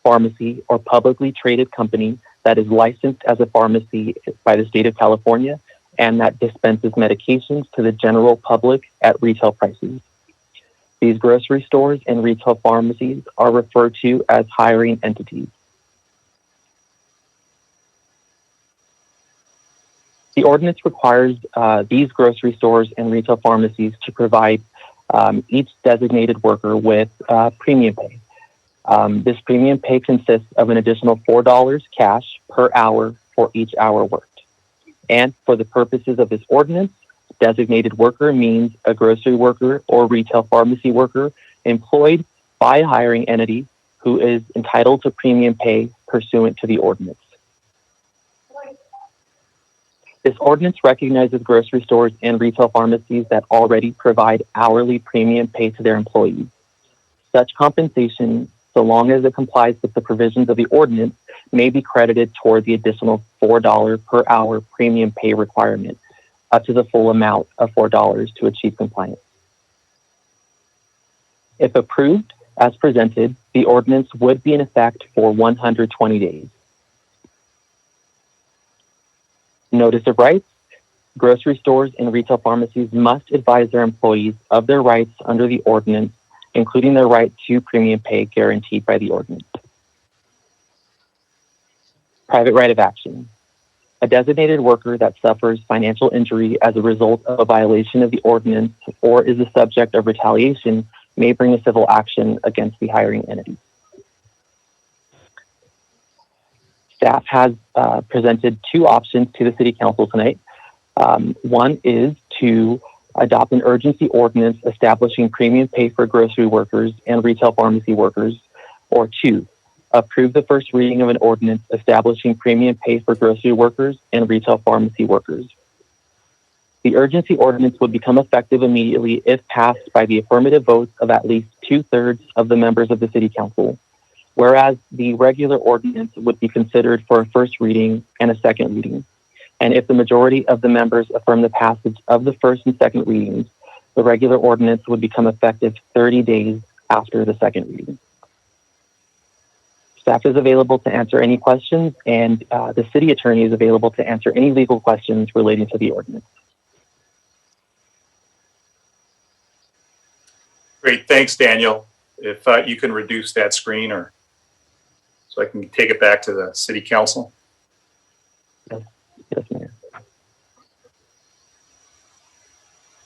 pharmacy or publicly traded company that is licensed as a pharmacy by the state of California and that dispenses medications to the general public at retail prices. These grocery stores and retail pharmacies are referred to as hiring entities. The ordinance requires these grocery stores and retail pharmacies to provide each designated worker with premium pay. This premium pay consists of an additional $4 cash per hour for each hour worked. And for the purposes of this ordinance, designated worker means a grocery worker or retail pharmacy worker employed by a hiring entity who is entitled to premium pay pursuant to the ordinance. This ordinance recognizes grocery stores and retail pharmacies that already provide hourly premium pay to their employees. Such compensation, so long as it complies with the provisions of the ordinance, may be credited toward the additional $4 per hour premium pay requirement, up to the full amount of $4 to achieve compliance. If approved as presented, the ordinance would be in effect for 120 days. Notice of rights. Grocery stores and retail pharmacies must advise their employees of their rights under the ordinance, including their right to premium pay guaranteed by the ordinance. Private right of action. A designated worker that suffers financial injury as a result of a violation of the ordinance or is the subject of retaliation may bring a civil action against the hiring entity. Staff has presented two options to the City Council tonight. One is to adopt an urgency ordinance establishing premium pay for grocery workers and retail pharmacy workers, or two, approve the first reading of an ordinance establishing premium pay for grocery workers and retail pharmacy workers. The urgency ordinance would become effective immediately if passed by the affirmative votes of at least 2/3 of the members of the City Council, whereas the regular ordinance would be considered for a first reading and a second reading. And if the majority of the members affirm the passage of the first and second readings, the regular ordinance would become effective 30 days after the second reading. Staff is available to answer any questions, and the city attorney is available to answer any legal questions relating to the ordinance. Great, thanks, Daniel. If you can reduce that screen, or so I can take it back to the City Council. Yes, Mayor.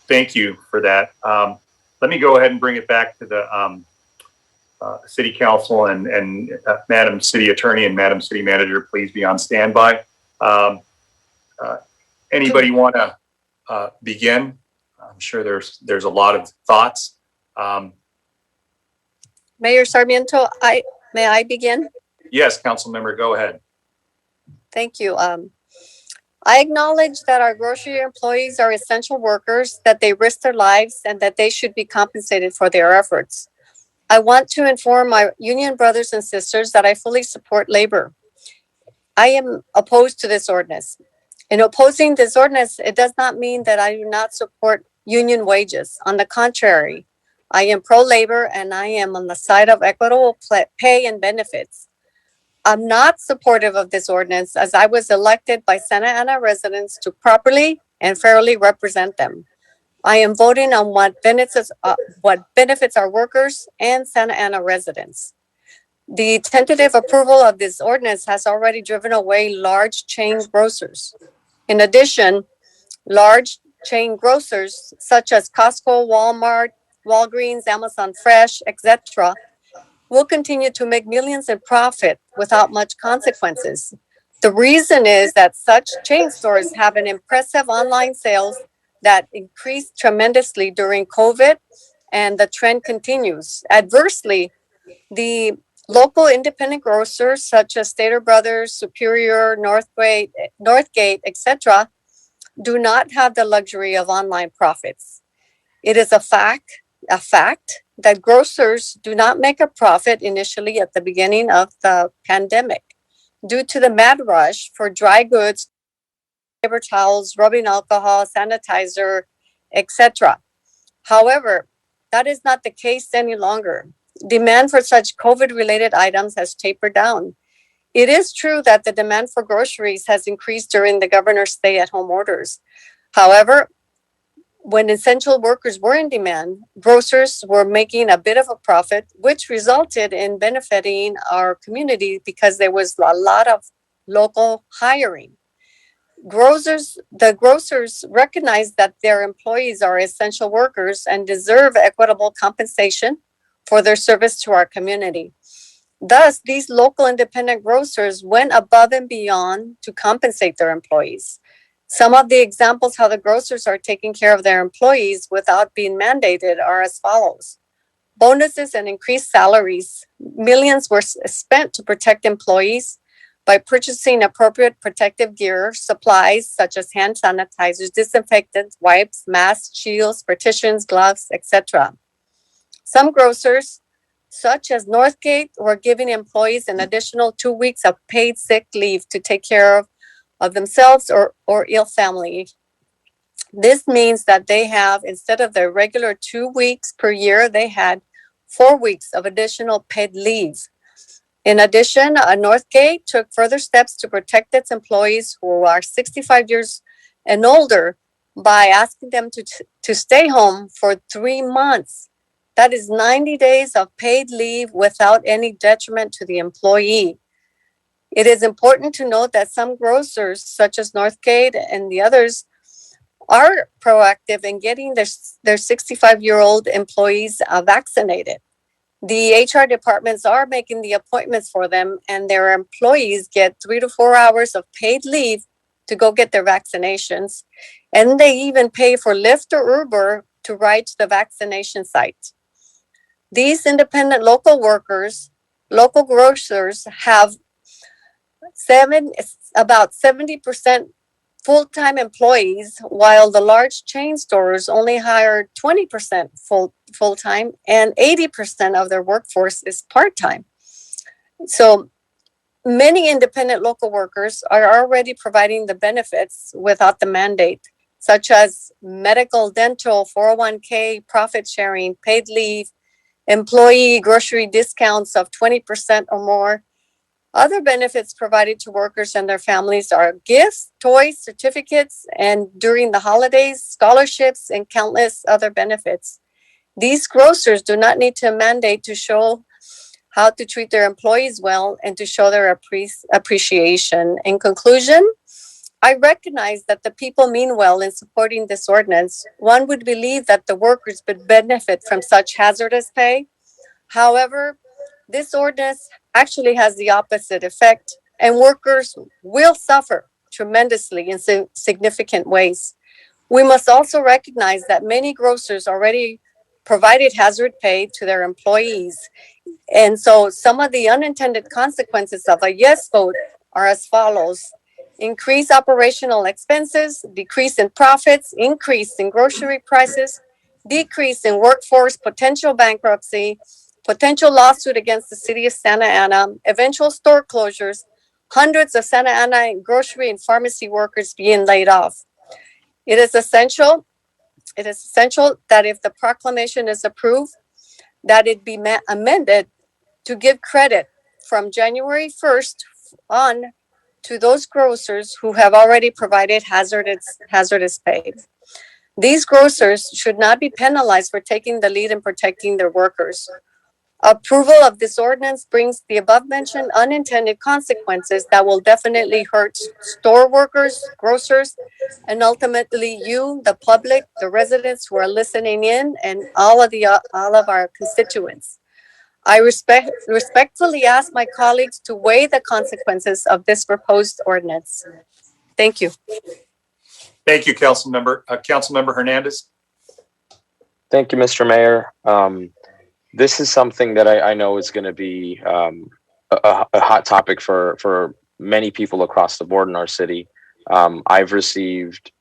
Thank you for that. Let me go ahead and bring it back to the City Council, and Madam City Attorney and Madam City Manager, please be on standby. Anybody want to begin? I'm sure there's a lot of thoughts. Mayor Sarmiento, may I begin? Yes, Council Member, go ahead. Thank you. I acknowledge that our grocery employees are essential workers, that they risk their lives, and that they should be compensated for their efforts. I want to inform my union brothers and sisters that I fully support labor. I am opposed to this ordinance. In opposing this ordinance, it does not mean that I do not support union wages. On the contrary, I am pro-labor and I am on the side of equitable pay and benefits. I'm not supportive of this ordinance as I was elected by Santa Ana residents to properly and fairly represent them. I am voting on what benefits our workers and Santa Ana residents. The tentative approval of this ordinance has already driven away large chain grocers. In addition, large chain grocers such as Costco, Walmart, Walgreens, Amazon Fresh, etc., will continue to make millions in profit without much consequences. The reason is that such chain stores have an impressive online sales that increased tremendously during COVID, and the trend continues. Adversely, the local independent grocers such as Stater Brothers, Superior, Northgate, etc., do not have the luxury of online profits. It is a fact that grocers do not make a profit initially at the beginning of the pandemic due to the mad rush for dry goods, paper towels, rubbing alcohol, sanitizer, etc. However, that is not the case any longer. Demand for such COVID-related items has tapered down. It is true that the demand for groceries has increased during the governor's stay-at-home orders. However, when essential workers were in demand, grocers were making a bit of a profit, which resulted in benefiting our community because there was a lot of local hiring. The grocers recognize that their employees are essential workers and deserve equitable compensation for their service to our community. Thus, these local independent grocers went above and beyond to compensate their employees. Some of the examples how the grocers are taking care of their employees without being mandated are as follows. Bonuses and increased salaries. Millions were spent to protect employees by purchasing appropriate protective gear, supplies such as hand sanitizers, disinfectants, wipes, masks, shields, partitions, gloves, etc. Some grocers, such as Northgate, were giving employees an additional 2 weeks of paid sick leave to take care of themselves or ill family. This means that they have, instead of their regular 2 weeks per year, they had 4 weeks of additional paid leave. In addition, Northgate took further steps to protect its employees who are 65 years and older by asking them to stay home for 3 months. That is 90 days of paid leave without any detriment to the employee. It is important to note that some grocers, such as Northgate and the others, are proactive in getting their 65-year-old employees vaccinated. The HR departments are making the appointments for them, and their employees get 3 to 4 hours of paid leave to go get their vaccinations. And they even pay for Lyft or Uber to ride to the vaccination site. These independent local workers, local grocers, have about 70% full-time employees, while the large chain stores only hire 20% full-time and 80% of their workforce is part-time. So many independent local workers are already providing the benefits without the mandate, such as medical, dental, 401k, profit sharing, paid leave, employee grocery discounts of 20% or more. Other benefits provided to workers and their families are gifts, toys, certificates, and during the holidays, scholarships, and countless other benefits. These grocers do not need to mandate to show how to treat their employees well and to show their appreciation. In conclusion, I recognize that the people mean well in supporting this ordinance. One would believe that the workers would benefit from such hazardous pay. However, this ordinance actually has the opposite effect, and workers will suffer tremendously in significant ways. We must also recognize that many grocers already provided hazard pay to their employees. And so some of the unintended consequences of a yes vote are as follows. increase operational expenses, decrease in profits, increase in grocery prices, decrease in workforce, potential bankruptcy, potential lawsuit against the city of Santa Ana, eventual store closures, hundreds of Santa Ana grocery and pharmacy workers being laid off. It is essential that if the proclamation is approved, that it be amended to give credit from January 1st on to those grocers who have already provided hazardous pay. These grocers should not be penalized for taking the lead in protecting their workers. Approval of this ordinance brings the above-mentioned unintended consequences that will definitely hurt store workers, grocers, and ultimately you, the public, the residents who are listening in, and all of our constituents. I respectfully ask my colleagues to weigh the consequences of this proposed ordinance. Thank you. Thank you, Councilmember. Councilmember Hernandez. Thank you, Mr. Mayor. This is something that I know is going to be a hot topic for many people across the board in our city. I've received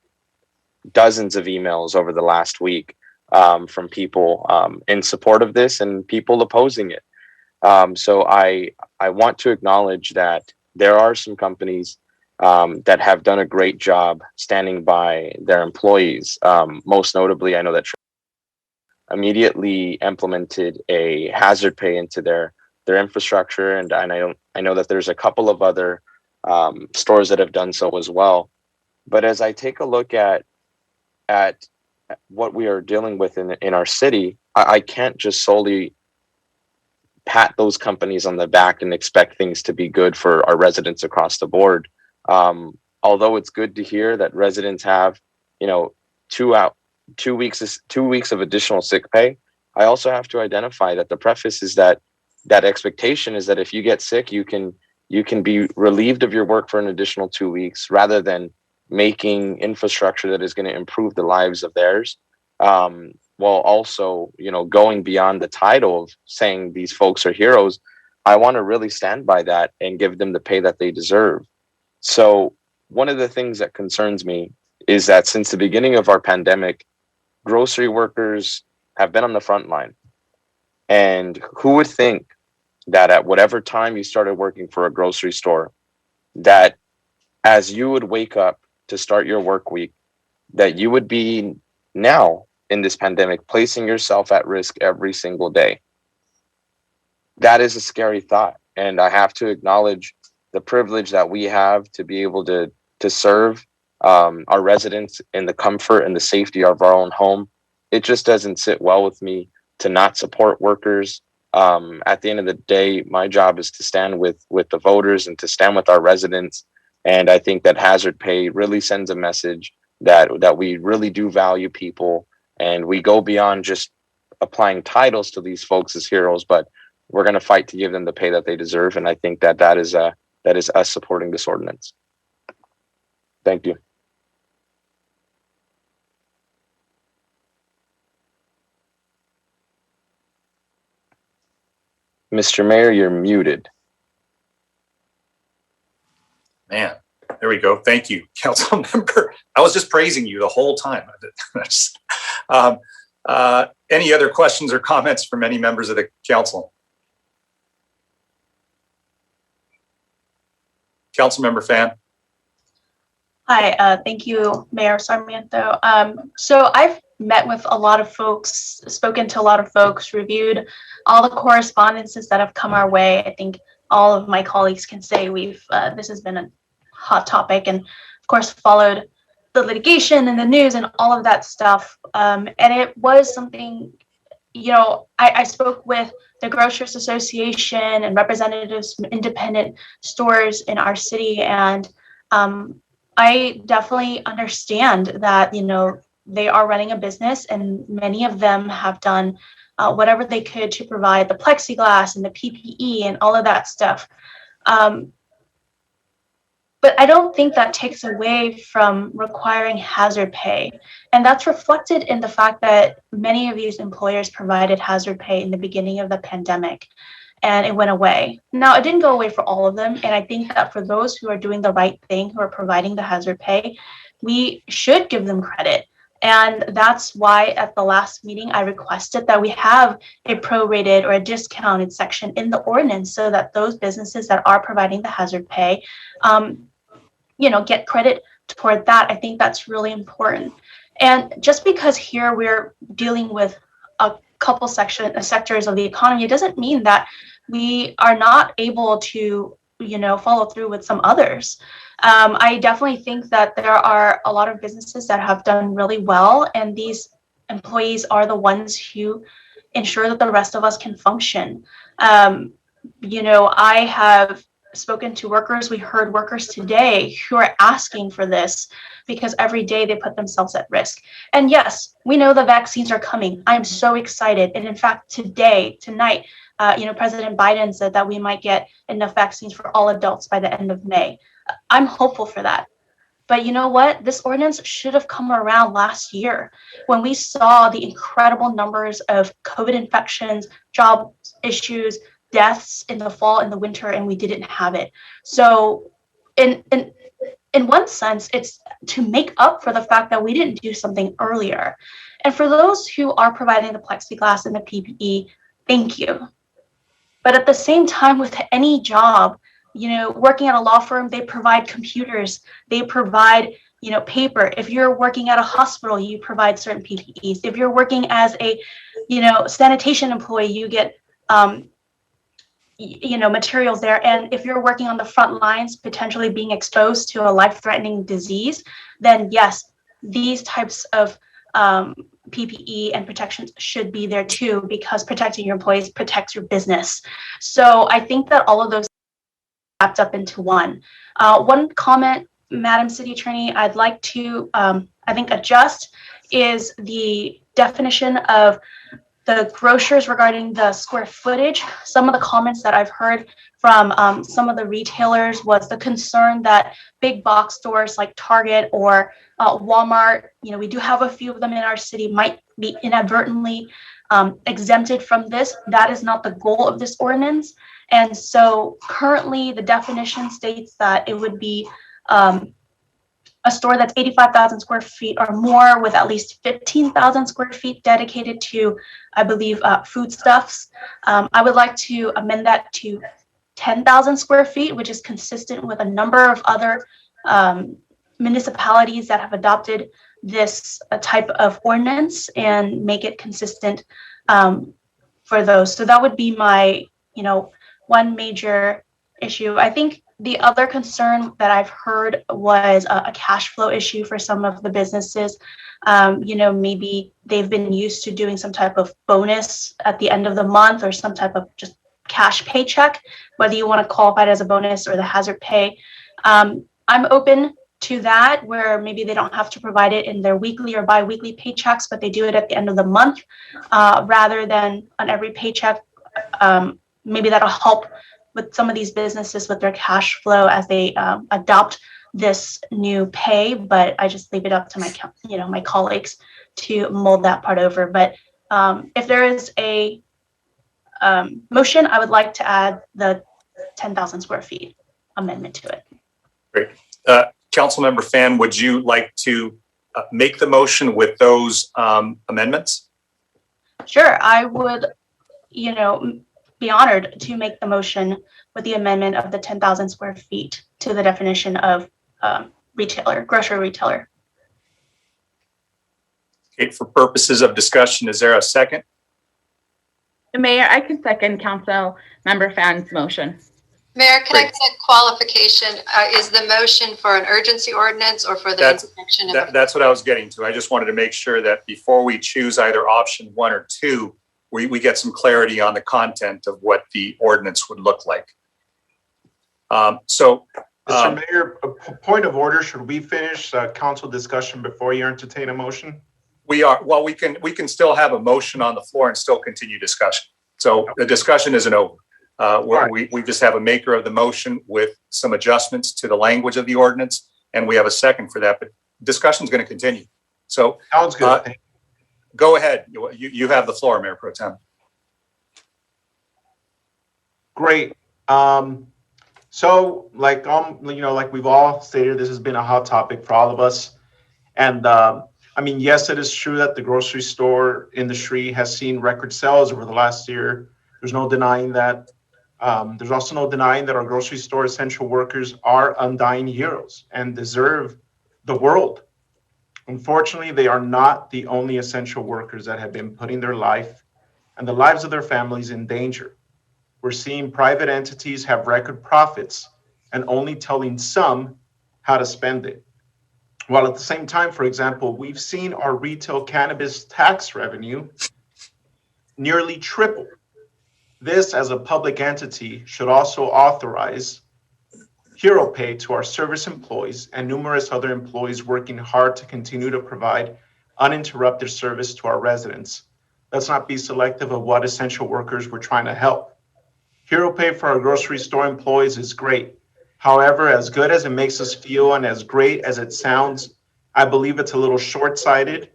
dozens of emails over the last week from people in support of this and people opposing it. So I want to acknowledge that there are some companies that have done a great job standing by their employees. Most notably, I know that immediately implemented a hazard pay into their infrastructure, and I know that there's a couple of other stores that have done so as well. But as I take a look at what we are dealing with in our city, I can't just solely pat those companies on the back and expect things to be good for our residents across the board. Although it's good to hear that residents have, 2 weeks of additional sick pay, I also have to identify that the preface is that expectation is that if you get sick, you can be relieved of your work for an additional 2 weeks rather than making infrastructure that is going to improve the lives of theirs, while also, going beyond the title of saying these folks are heroes. I want to really stand by that and give them the pay that they deserve. So one of the things that concerns me is that since the beginning of our pandemic, grocery workers have been on the front line. And who would think that at whatever time you started working for a grocery store, that as you would wake up to start your work week, that you would be now in this pandemic placing yourself at risk every single day. That is a scary thought. And I have to acknowledge the privilege that we have to be able to serve our residents in the comfort and the safety of our own home. It just doesn't sit well with me to not support workers. At the end of the day, my job is to stand with the voters and to stand with our residents. And I think that hazard pay really sends a message that we really do value people, and we go beyond just applying titles to these folks as heroes, but we're going to fight to give them the pay that they deserve. And I think that is us supporting this ordinance. Thank you. Mr. Mayor, you're muted. Man, there we go. Thank you, council member. I was just praising you the whole time. Any other questions or comments from any members of the council? Councilmember Fan. Hi, thank you, Mayor Sarmiento. So I've met with a lot of folks, spoken to a lot of folks, reviewed all the correspondences that have come our way. I think all of my colleagues can say this has been a hot topic, and of course followed the litigation and the news and all of that stuff. And it was something, I spoke with the Grocers Association and representatives from independent stores in our city, and I definitely understand that, they are running a business, and many of them have done whatever they could to provide the plexiglass and the PPE and all of that stuff. But I don't think that takes away from requiring hazard pay. And that's reflected in the fact that many of these employers provided hazard pay in the beginning of the pandemic. and it went away. Now, it didn't go away for all of them, and I think that for those who are doing the right thing, who are providing the hazard pay, we should give them credit. And that's why at the last meeting, I requested that we have a prorated or a discounted section in the ordinance so that those businesses that are providing the hazard pay, get credit toward that. I think that's really important. And just because here we're dealing with a couple sectors of the economy, it doesn't mean that we are not able to, follow through with some others. I definitely think that there are a lot of businesses that have done really well, and these employees are the ones who ensure that the rest of us can function. I have spoken to workers. We heard workers today who are asking for this because every day they put themselves at risk. And yes, we know the vaccines are coming. I'm so excited. And in fact, tonight, President Biden said that we might get enough vaccines for all adults by the end of May. I'm hopeful for that. But you know what? This ordinance should have come around last year when we saw the incredible numbers of COVID infections, job issues, deaths in the fall and the winter, and we didn't have it. So in one sense, it's to make up for the fact that we didn't do something earlier. And for those who are providing the plexiglass and the PPE, thank you. But at the same time, with any job, working at a law firm, they provide computers, they provide, paper. If you're working at a hospital, you provide certain PPEs. If you're working as a, sanitation employee, you get, materials there. And if you're working on the front lines, potentially being exposed to a life-threatening disease, then yes, these types of PPE and protections should be there too, because protecting your employees protects your business. So I think that all of those wrapped up into one. One comment, Madam City Attorney, I'd like to, adjust is the definition of the grocers regarding the square footage. Some of the comments that I've heard from some of the retailers was the concern that big box stores like Target or Walmart, we do have a few of them in our city, might be inadvertently exempted from this. That is not the goal of this ordinance. And so currently the definition states that it would be a store that's 85,000 square feet or more with at least 15,000 square feet dedicated to, I believe, foodstuffs. I would like to amend that to 10,000 square feet, which is consistent with a number of other municipalities that have adopted this type of ordinance, and make it consistent for those. So that would be my, one major issue. I think the other concern that I've heard was a cash flow issue for some of the businesses. Maybe they've been used to doing some type of bonus at the end of the month or some type of just cash paycheck, whether you want to qualify it as a bonus or the hazard pay. I'm open to that, where maybe they don't have to provide it in their weekly or bi-weekly paychecks, but they do it at the end of the month rather than on every paycheck. Maybe that'll help with some of these businesses with their cash flow as they adopt this new pay, but I just leave it up to my colleagues to mold that part over. But if there is a motion, I would like to add the 10,000 square feet amendment to it. Great. Councilmember Fan, would you like to make the motion with those amendments? Sure, I would, be honored to make the motion with the amendment of the 10,000 square feet to the definition of grocery retailer. Okay, for purposes of discussion, is there a second? Mayor, I can second Council Member Fan's motion. Mayor, can I get a qualification? Is the motion for an urgency ordinance or for the introduction of? That's what I was getting to. I just wanted to make sure that before we choose either option 1 or 2, we get some clarity on the content of what the ordinance would look like. Mr. Mayor, a point of order. Should we finish council discussion before you entertain a motion? We are. Well, we can still have a motion on the floor and still continue discussion. So the discussion isn't over. We just have a maker of the motion with some adjustments to the language of the ordinance, and we have a second for that. But discussion is going to continue. So sounds good. Go ahead. You have the floor, Mayor Pro Tem. Great. So like like we've all stated, this has been a hot topic for all of us. And I mean, yes, it is true that the grocery store industry has seen record sales over the last year. There's no denying that. There's also no denying that our grocery store essential workers are undying heroes and deserve the world. Unfortunately, they are not the only essential workers that have been putting their life and the lives of their families in danger. We're seeing private entities have record profits and only telling some how to spend it. While at the same time, for example, we've seen our retail cannabis tax revenue nearly triple. This, as a public entity, should also authorize hero pay to our service employees and numerous other employees working hard to continue to provide uninterrupted service to our residents. Let's not be selective of what essential workers we're trying to help. Hero pay for our grocery store employees is great. However, as good as it makes us feel and as great as it sounds, I believe it's a little short-sighted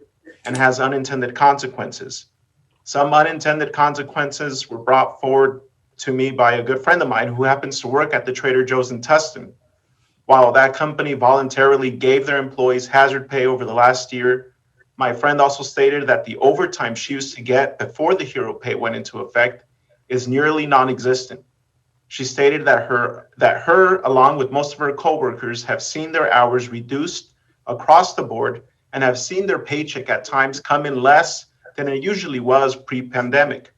and has unintended consequences. Some unintended consequences were brought forward to me by a good friend of mine who happens to work at the Trader Joe's in Tustin. While that company voluntarily gave their employees hazard pay over the last year, my friend also stated that the overtime she used to get before the hero pay went into effect is nearly non-existent. She stated that her, along with most of her coworkers, have seen their hours reduced across the board and have seen their paycheck at times come in less than it usually was pre-pandemic.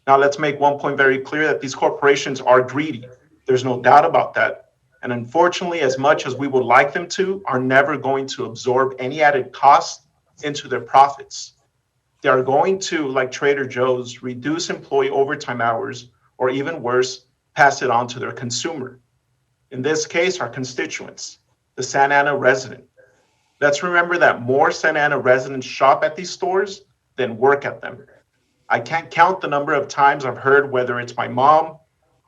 Now, let's make one point very clear that these corporations are greedy. There's no doubt about that. And unfortunately, as much as we would like them to, are never going to absorb any added cost into their profits. They are going to, like Trader Joe's, reduce employee overtime hours, or even worse, pass it on to their consumer. In this case, our constituents, the Santa Ana resident. Let's remember that more Santa Ana residents shop at these stores than work at them. I can't count the number of times I've heard, whether it's my mom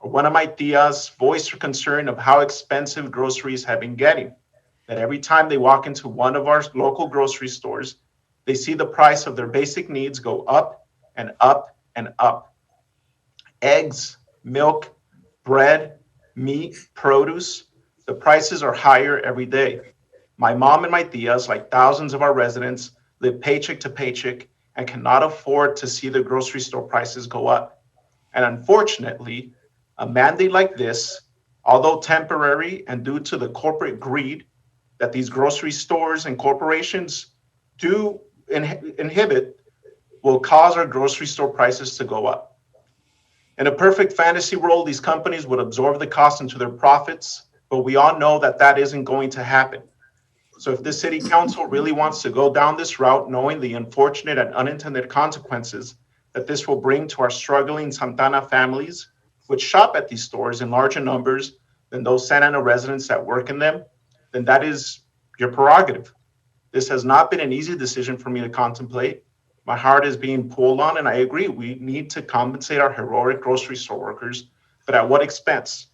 or one of my tias, voice their concern of how expensive groceries have been getting. That every time they walk into one of our local grocery stores, they see the price of their basic needs go up and up and up. Eggs, milk, bread, meat, produce, the prices are higher every day. My mom and my tias, like thousands of our residents, live paycheck to paycheck and cannot afford to see the grocery store prices go up. And unfortunately, a mandate like this, although temporary and due to the corporate greed that these grocery stores and corporations do inhibit, will cause our grocery store prices to go up. In a perfect fantasy world, these companies would absorb the cost into their profits, but we all know that that isn't going to happen. So if the city council really wants to go down this route, knowing the unfortunate and unintended consequences that this will bring to our struggling Santana families, which shop at these stores in larger numbers than those Santa Ana residents that work in them, then that is your prerogative. This has not been an easy decision for me to contemplate. My heart is being pulled on, and I agree, we need to compensate our heroic grocery store workers, but at what expense?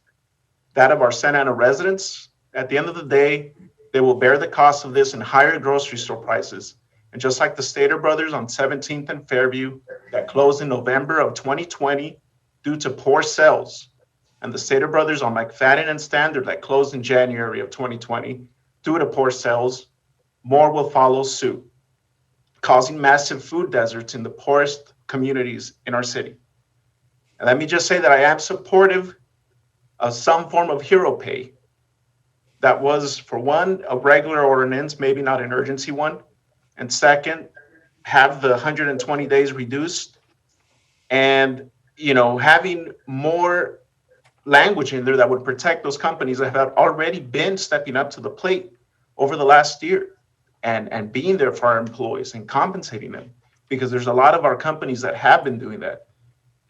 That of our Santa Ana residents? At the end of the day, they will bear the cost of this in higher grocery store prices. And just like the Stater Brothers on 17th and Fairview that closed in November of 2020 due to poor sales, and the Stater Brothers on McFadden and Standard that closed in January of 2020 due to poor sales, more will follow suit, causing massive food deserts in the poorest communities in our city. And let me just say that I am supportive of some form of hero pay that was, for one, a regular ordinance, maybe not an urgency one, and second, have the 120 days reduced, and having more language in there that would protect those companies that have already been stepping up to the plate over the last year and being there for our employees and compensating them, because there's a lot of our companies that have been doing that.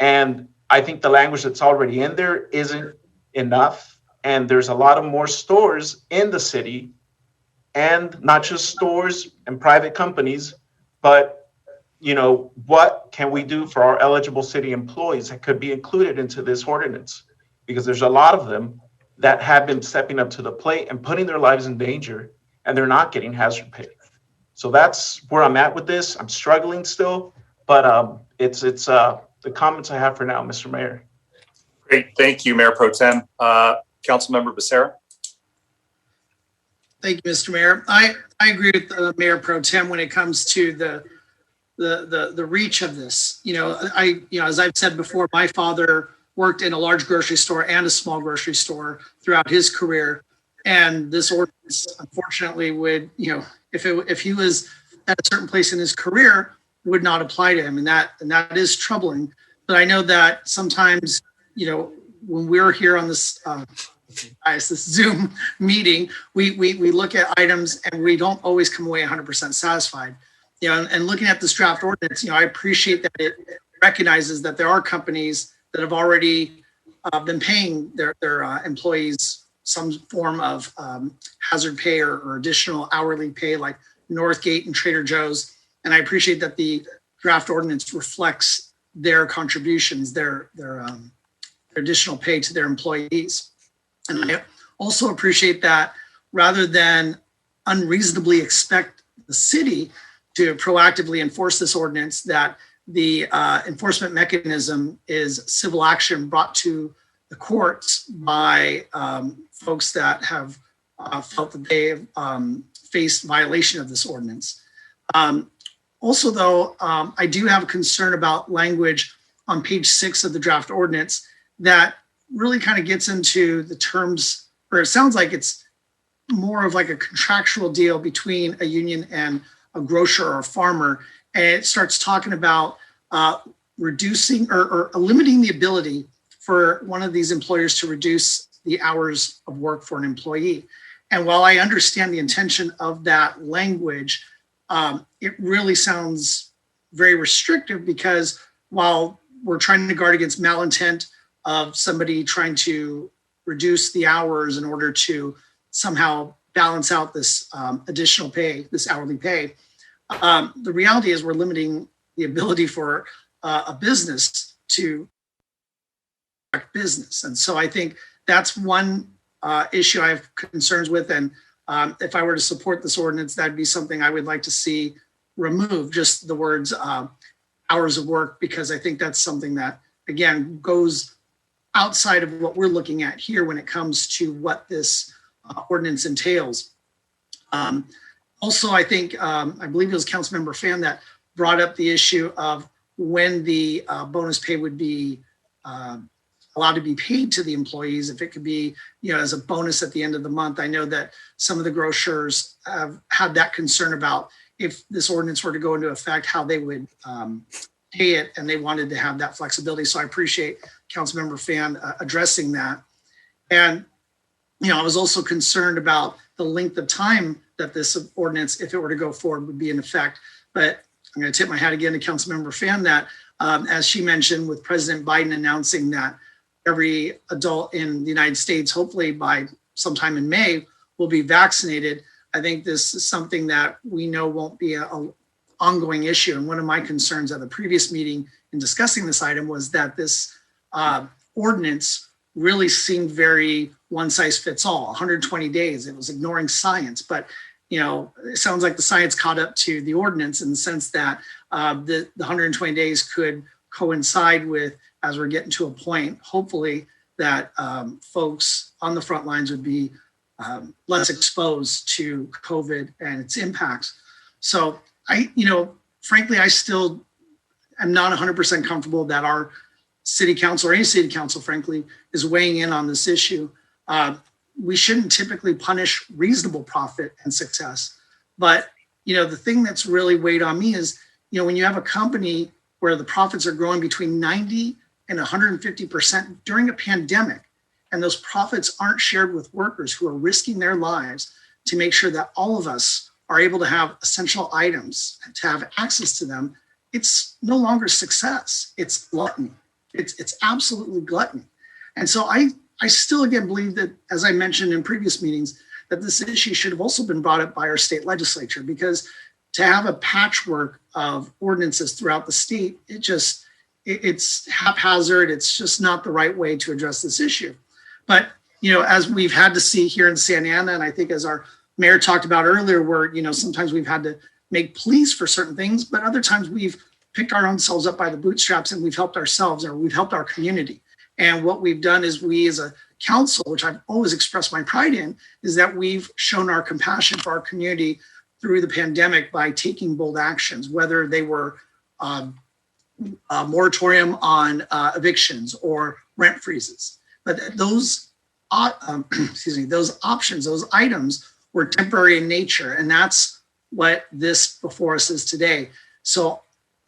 And I think the language that's already in there isn't enough. And there's a lot of more stores in the city, and not just stores and private companies, but what can we do for our eligible city employees that could be included into this ordinance? Because there's a lot of them that have been stepping up to the plate and putting their lives in danger, and they're not getting hazard pay. So that's where I'm at with this. I'm struggling still, but it's the comments I have for now, Mr. Mayor. Great, thank you, Mayor Pro Tem. Councilmember Becerra. Thank you, Mr. Mayor. I agree with Mayor Pro Tem when it comes to the reach of this. As I've said before, my father worked in a large grocery store and a small grocery store throughout his career. And this ordinance, unfortunately, would, if he was at a certain place in his career, would not apply to him. And that is troubling. But I know that sometimes, when we're here on this Zoom meeting, we look at items and we don't always come away 100% satisfied. And looking at this draft ordinance, I appreciate that it recognizes that there are companies that have already been paying their employees some form of hazard pay or additional hourly pay, like Northgate and Trader Joe's. And I appreciate that the draft ordinance reflects their contributions, their additional pay to their employees. And I also appreciate that rather than unreasonably expect the city to proactively enforce this ordinance, that the enforcement mechanism is civil action brought to the courts by folks that have felt that they have faced violation of this ordinance. Also, though, I do have a concern about language on page 6 of the draft ordinance that really kind of gets into the terms, or it sounds like it's more of like a contractual deal between a union and a grocer or a farmer. And it starts talking about reducing or limiting the ability for one of these employers to reduce the hours of work for an employee. And while I understand the intention of that language, it really sounds very restrictive, because while we're trying to guard against malintent of somebody trying to reduce the hours in order to somehow balance out this additional pay, this hourly pay, the reality is we're limiting the ability for a business to business. And so I think that's one issue I have concerns with. And if I were to support this ordinance, that'd be something I would like to see removed, just the words hours of work, because I think that's something that, again, goes outside of what we're looking at here when it comes to what this ordinance entails. Also, I think, I believe it was Councilmember Fan that brought up the issue of when the bonus pay would be allowed to be paid to the employees, if it could be, as a bonus at the end of the month. I know that some of the grocers have had that concern about if this ordinance were to go into effect, how they would pay it, and they wanted to have that flexibility. So I appreciate Councilmember Fan addressing that. And, I was also concerned about the length of time that this ordinance, if it were to go forward, would be in effect. But I'm going to tip my hat again to Councilmember Fan that, as she mentioned, with President Biden announcing that every adult in the United States, hopefully by sometime in May, will be vaccinated, I think this is something that we know won't be an ongoing issue. And one of my concerns at the previous meeting in discussing this item was that this ordinance really seemed very one size fits all, 120 days. It was ignoring science, but it sounds like the science caught up to the ordinance in the sense that the 120 days could coincide with, as we're getting to a point, hopefully, that folks on the front lines would be less exposed to COVID and its impacts. So frankly, I still am not 100% comfortable that our city council, or any city council, frankly, is weighing in on this issue. We shouldn't typically punish reasonable profit and success. But, the thing that's really weighed on me is, when you have a company where the profits are growing between 90 and 150% during a pandemic, and those profits aren't shared with workers who are risking their lives to make sure that all of us are able to have essential items, to have access to them, it's no longer success. It's gluttony. It's absolutely gluttony. And so I still, again, believe that, as I mentioned in previous meetings, that this issue should have also been brought up by our state legislature, because to have a patchwork of ordinances throughout the state, it's haphazard. It's just not the right way to address this issue. But, as we've had to see here in Santa Ana, and I think as our mayor talked about earlier, where, sometimes we've had to make pleas for certain things, but other times we've picked our own selves up by the bootstraps and we've helped ourselves, or we've helped our community. And what we've done is we as a council, which I've always expressed my pride in, is that we've shown our compassion for our community through the pandemic by taking bold actions, whether they were a moratorium on evictions or rent freezes. But those, those options, those items were temporary in nature, and that's what this before us is today. So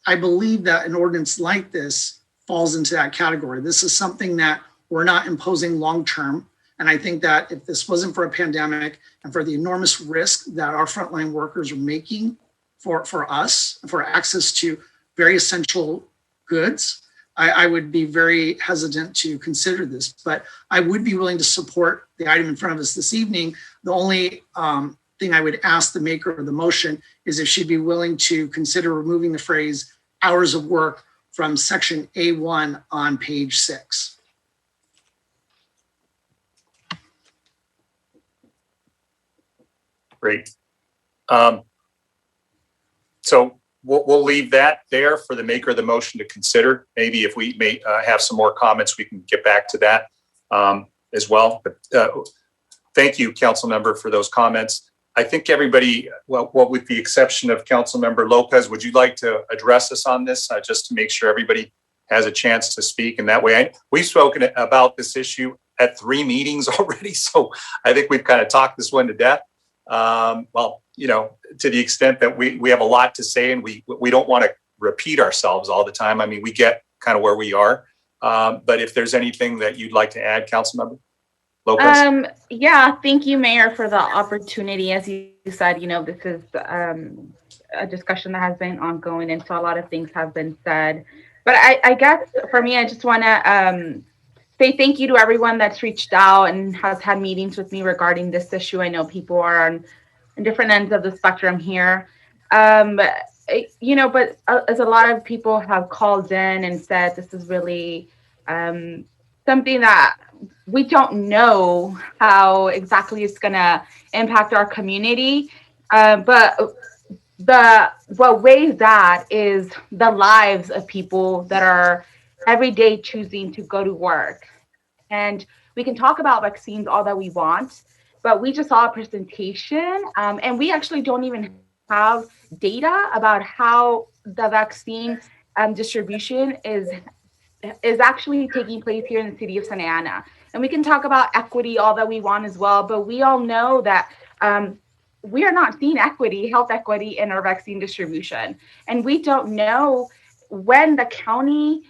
I believe that an ordinance like this falls into that category. This is something that we're not imposing long-term. And I think that if this wasn't for a pandemic and for the enormous risk that our frontline workers are making for us, for access to very essential goods, I would be very hesitant to consider this. But I would be willing to support the item in front of us this evening. The only thing I would ask the maker of the motion is if she'd be willing to consider removing the phrase hours of work from section A1 on page 6. Great. So we'll leave that there for the maker of the motion to consider. Maybe if we may have some more comments, we can get back to that as well. But thank you, council member, for those comments. I think everybody, well, with the exception of council member Lopez, would you like to address us on this just to make sure everybody has a chance to speak? And that way, we've spoken about this issue at 3 meetings already. So I think we've kind of talked this one to death. Well, you know, to the extent that we have a lot to say and we don't want to repeat ourselves all the time. I mean, we get kind of where we are. But if there's anything that you'd like to add, council member Lopez? Yeah, thank you, Mayor, for the opportunity. As you said, you know, this is a discussion that has been ongoing, and so a lot of things have been said. But I guess for me, I just want to say thank you to everyone that's reached out and has had meetings with me regarding this issue. I know people are on different ends of the spectrum here. You know, but as a lot of people have called in and said, this is really something that we don't know how exactly it's going to impact our community. But what weighs that is the lives of people that are every day choosing to go to work. And we can talk about vaccines all that we want, but we just saw a presentation and we actually don't even have data about how the vaccine distribution is actually taking place here in the city of Santa Ana. And we can talk about equity all that we want as well, but we all know that we are not seeing equity, health equity in our vaccine distribution. And we don't know when the county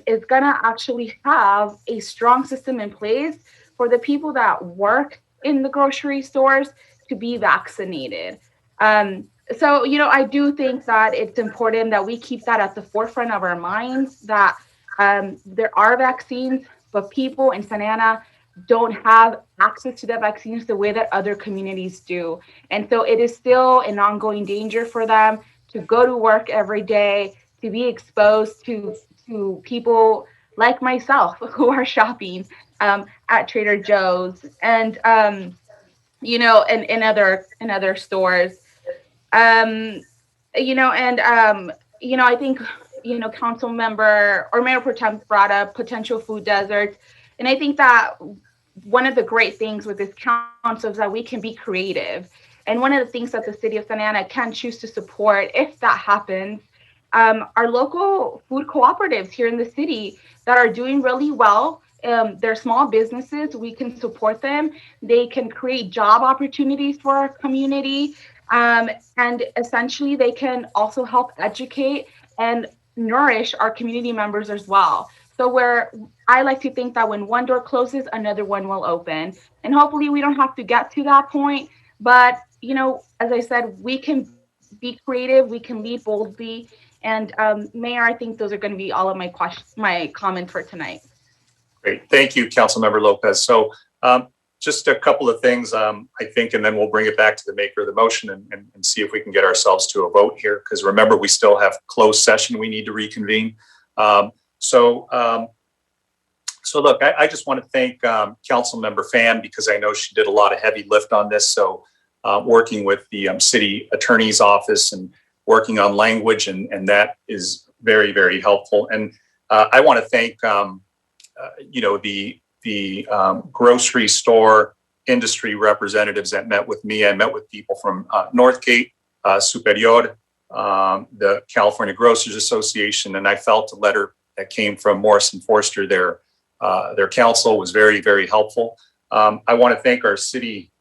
is gonna actually have a strong system in place for the people that work in the grocery stores to be vaccinated. So, you know, I do think that it's important that we keep that at the forefront of our minds, that there are vaccines, but people in Santa Ana don't have access to the vaccines the way that other communities do. And so it is still an ongoing danger for them to go to work every day, to be exposed to people like myself who are shopping at Trader Joe's and, you know, and in other stores. You know, and, you know, I think, you know, council member or Mayor Pro Tem brought up potential food deserts. And I think that one of the great things with this council is that we can be creative. And one of the things that the city of Santa Ana can choose to support, if that happens, are local food cooperatives here in the city that are doing really well. They're small businesses. We can support them. They can create job opportunities for our community. And essentially, they can also help educate and nourish our community members as well. So where I like to think that when one door closes, another one will open. And hopefully we don't have to get to that point. But, you know, as I said, we can be creative, we can lead boldly. And Mayor, I think those are going to be all of my comments for tonight. Great. Thank you, Councilmember Lopez. So just a couple of things, I think, and then we'll bring it back to the maker of the motion and see if we can get ourselves to a vote here. Because remember, we still have closed session we need to reconvene. So look, I just want to thank Councilmember Pham because I know she did a lot of heavy lift on this. So working with the city attorney's office and working on language, and that is very, very helpful. And I want to thank the grocery store industry representatives that met with me. I met with people from Northgate, Superior, the California Grocers Association, and I felt a letter that came from Morrison Forster, their counsel, was very, very helpful. I want to thank our city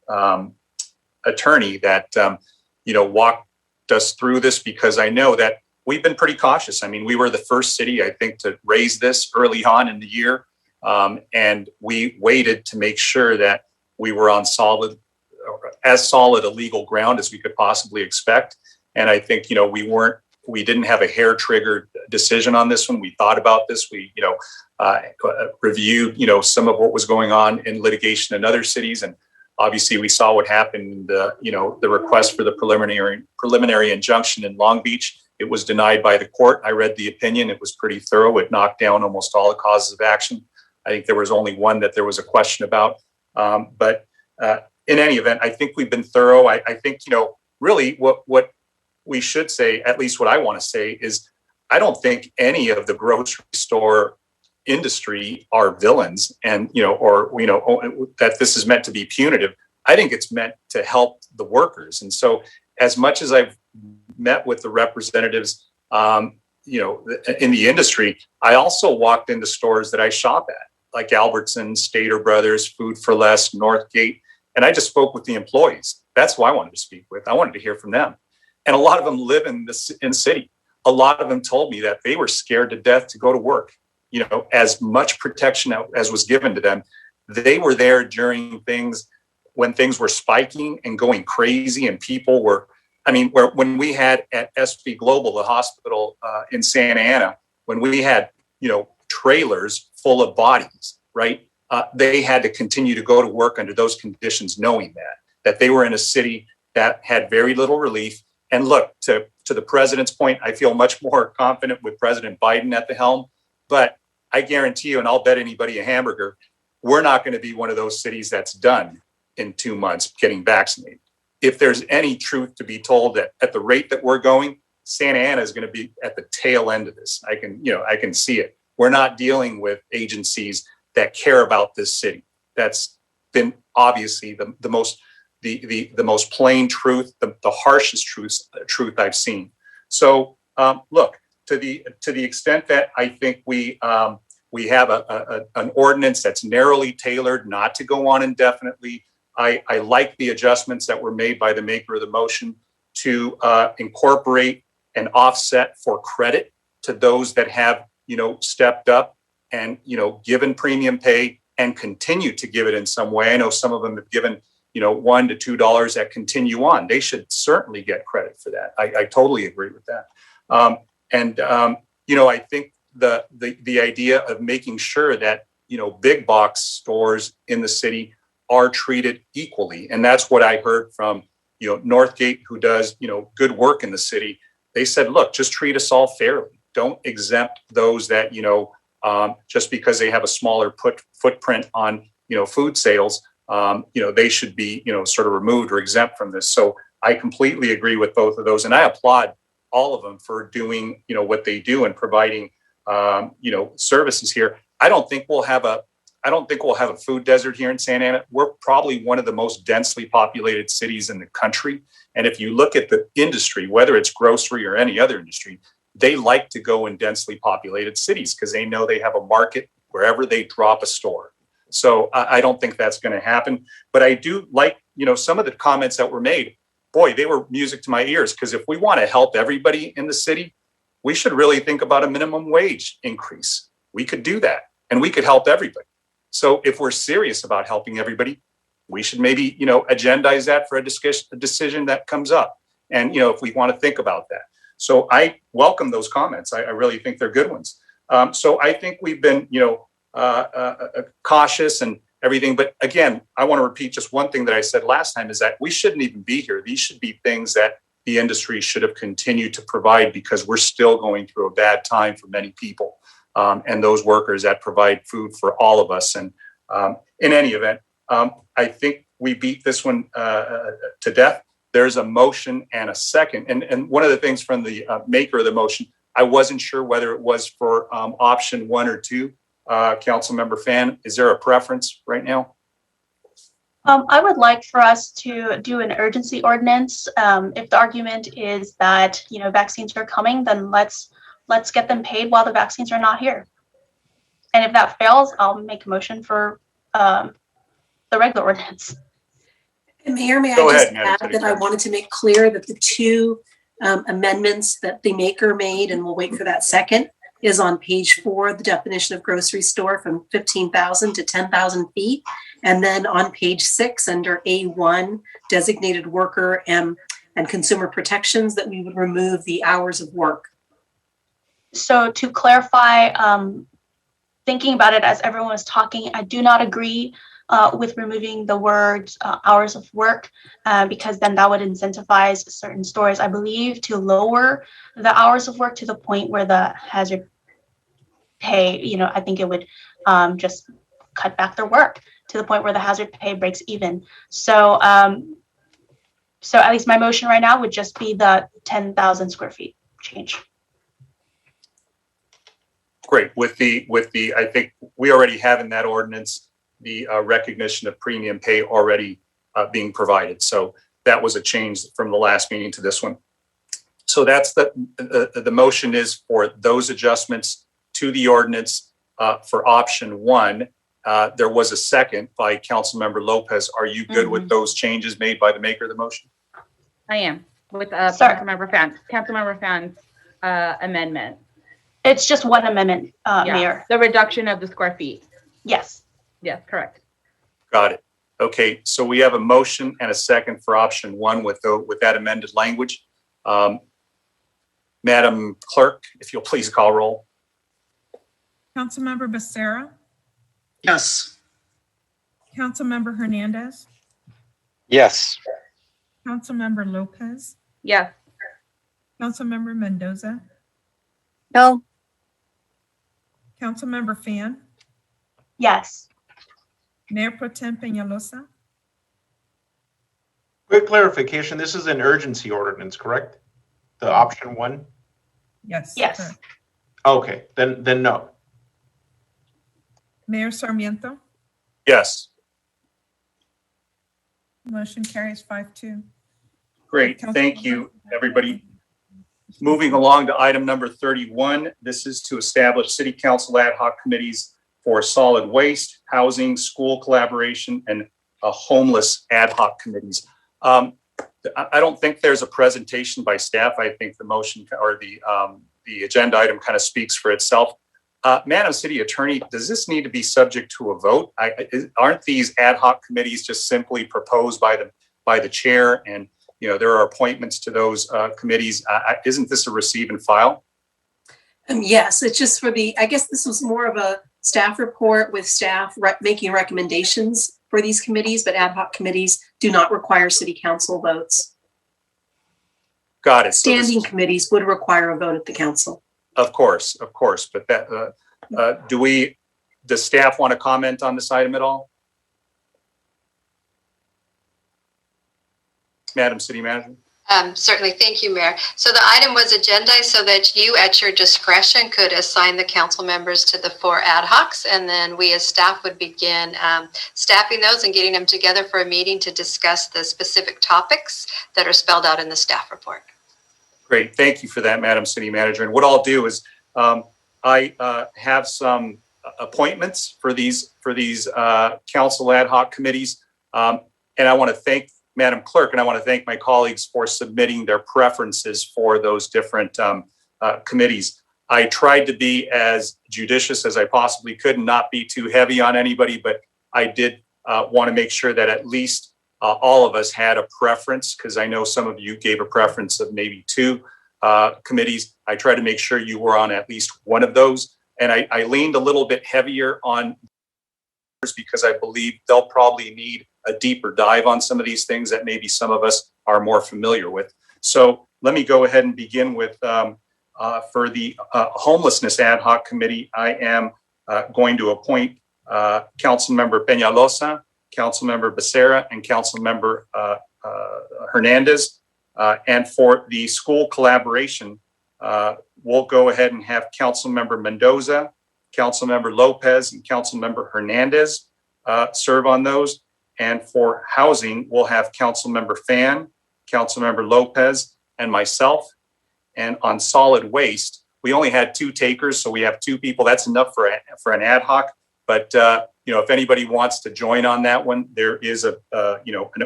attorney that walked us through this, because I know that we've been pretty cautious. I mean, we were the first city, I think, to raise this early on in the year, and we waited to make sure that we were on as solid a legal ground as we could possibly expect. And I think, we didn't have a hair triggered decision on this one. We thought about this. We, reviewed, some of what was going on in litigation in other cities. And obviously we saw what happened, the request for the preliminary injunction in Long Beach. It was denied by the court. I read the opinion. It was pretty thorough. It knocked down almost all the causes of action. I think there was only one that there was a question about. But in any event, I think we've been thorough. I think, really what we should say, at least what I want to say, is I don't think any of the grocery store industry are villains and, that this is meant to be punitive. I think it's meant to help the workers. And so as much as I've met with the representatives, in the industry, I also walked into stores that I shop at, like Albertsons, Stater Brothers, Food for Less, Northgate. And I just spoke with the employees. That's who I wanted to speak with. I wanted to hear from them. And a lot of them live in the city. A lot of them told me that they were scared to death to go to work. As much protection as was given to them, they were there during when things were spiking and going crazy, and people were, when we had at SV Global, the hospital in Santa Ana, when we had, trailers full of bodies, right? They had to continue to go to work under those conditions, knowing that they were in a city that had very little relief. And look, to the president's point, I feel much more confident with President Biden at the helm. But I guarantee you, and I'll bet anybody a hamburger, we're not going to be one of those cities that's done in 2 months getting vaccinated. If there's any truth to be told, that at the rate that we're going, Santa Ana is going to be at the tail end of this. I can see it. We're not dealing with agencies that care about this city. That's been obviously the most plain truth, the harshest truth I've seen. So look, to the extent that I think we have an ordinance that's narrowly tailored not to go on indefinitely. I like the adjustments that were made by the maker of the motion to incorporate an offset for credit to those that have, stepped up and, given premium pay and continue to give it in some way. I know some of them have given, $1 to $2 that continue on. They should certainly get credit for that. I totally agree with that. I think the idea of making sure that, big box stores in the city are treated equally. And that's what I heard from, Northgate, who does, good work in the city. They said, look, just treat us all fairly. Don't exempt those that, just because they have a smaller footprint on, food sales, they should be, sort of removed or exempt from this. So I completely agree with both of those. And I applaud all of them for doing, what they do and providing, services here. I don't think we'll have a food desert here in Santa Ana. We're probably one of the most densely populated cities in the country. And if you look at the industry, whether it's grocery or any other industry, they like to go in densely populated cities because they know they have a market wherever they drop a store. So I don't think that's going to happen. But I do like, some of the comments that were made. Boy, they were music to my ears, because if we want to help everybody in the city, we should really think about a minimum wage increase. We could do that, and we could help everybody. So if we're serious about helping everybody, we should maybe, agendize that for a decision that comes up. And, if we want to think about that. So I welcome those comments. I really think they're good ones. So I think we've been, cautious and everything. But again, I want to repeat just one thing that I said last time, is that we shouldn't even be here. These should be things that the industry should have continued to provide, because we're still going through a bad time for many people. And those workers that provide food for all of us. And in any event, I think we beat this one to death. There's a motion and a second. And one of the things from the maker of the motion, I wasn't sure whether it was for option 1 or 2. Councilmember Fan, is there a preference right now? I would like for us to do an urgency ordinance. If the argument is that, vaccines are coming, then let's get them paid while the vaccines are not here. And if that fails, I'll make a motion for the regular ordinance. And Mayor, may I just add that I wanted to make clear that the two amendments that the maker made, and we'll wait for that second, is on page 4, the definition of grocery store from 15,000 to 10,000 feet. And then on page 6, under A1, designated worker and consumer protections, that we would remove the hours of work. So to clarify, thinking about it as everyone was talking, I do not agree with removing the words hours of work because then that would incentivize certain stores, I believe, to lower the hours of work to the point where the hazard pay, I think it would just cut back their work to the point where the hazard pay breaks even. So at least my motion right now would just be the 10,000 square feet change. Great. With the, I think we already have in that ordinance the recognition of premium pay already being provided. So that was a change from the last meeting to this one. So that's the motion is for those adjustments to the ordinance for option 1. There was a second by Councilmember Lopez. Are you good with those changes made by the maker of the motion? I am with Councilmember Fan's amendment. It's just one amendment, Mayor. The reduction of the square feet. Yes. Yes, correct. Got it. Okay, so we have a motion and a second for option 1 with that amended language. Madam Clerk, if you'll please call roll. Councilmember Becerra, Yes. Councilmember Hernandez, Yes. Councilmember Lopez, Yes. Councilmember Mendoza, No. Councilmember Fan, Yes. Mayor Pro Tem Peñalosa. Quick clarification, this is an urgency ordinance, correct? The option 1? Yes. Yes. Correct. Okay, then no. Mayor Sarmiento, Yes. motion carries 5-2. Great. Thank you, everybody. Moving along to item number 31. This is to establish city council ad hoc committees for solid waste, housing, school collaboration, and homeless ad hoc committees. I don't think there's a presentation by staff. I think the motion or the agenda item kind of speaks for itself. Madam City Attorney, does this need to be subject to a vote? Aren't these ad hoc committees just simply proposed by the chair, and there are appointments to those committees? Isn't this a receive and file? Yes, it's just for I guess this was more of a staff report with staff making recommendations for these committees, but ad hoc committees do not require city council votes. Got it. Standing committees would require a vote at the council. Of course. But that, does staff want to comment on this item at all? Madam City Manager? Certainly. Thank you, Mayor. So the item was agendized so that you at your discretion could assign the council members to the 4 ad hocs, and then we as staff would begin staffing those and getting them together for a meeting to discuss the specific topics that are spelled out in the staff report. Great. Thank you for that, Madam City Manager. And what I'll do is I have some appointments for these council ad hoc committees. And I want to thank Madam Clerk, and I want to thank my colleagues for submitting their preferences for those different committees. I tried to be as judicious as I possibly could and not be too heavy on anybody, but I did want to make sure that at least all of us had a preference, because I know some of you gave a preference of maybe 2 committees. I tried to make sure you were on at least one of those. And I leaned a little bit heavier on because I believe they'll probably need a deeper dive on some of these things that maybe some of us are more familiar with. So let me go ahead and begin with, for the Homelessness Ad Hoc Committee, I am going to appoint Councilmember Peñalosa, Councilmember Becerra, and Councilmember Hernandez. And for the school collaboration, we'll go ahead and have Councilmember Mendoza, Councilmember Lopez and Councilmember Hernandez serve on those. And for housing, we'll have Councilmember Fan, Councilmember Lopez, and myself. And on solid waste, we only had 2 takers, so we have 2 people. That's enough for an ad hoc. But if anybody wants to join on that one, there is an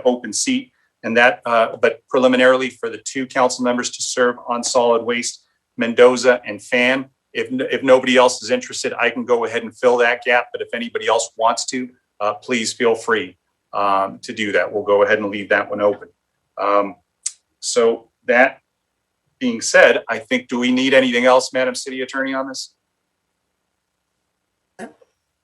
open seat. And that, but preliminarily for the 2 council members to serve on solid waste, Mendoza and Fan. If nobody else is interested, I can go ahead and fill that gap. But if anybody else wants to, please feel free to do that. We'll go ahead and leave that one open. So that being said, I think, do we need anything else, Madam City Attorney, on this?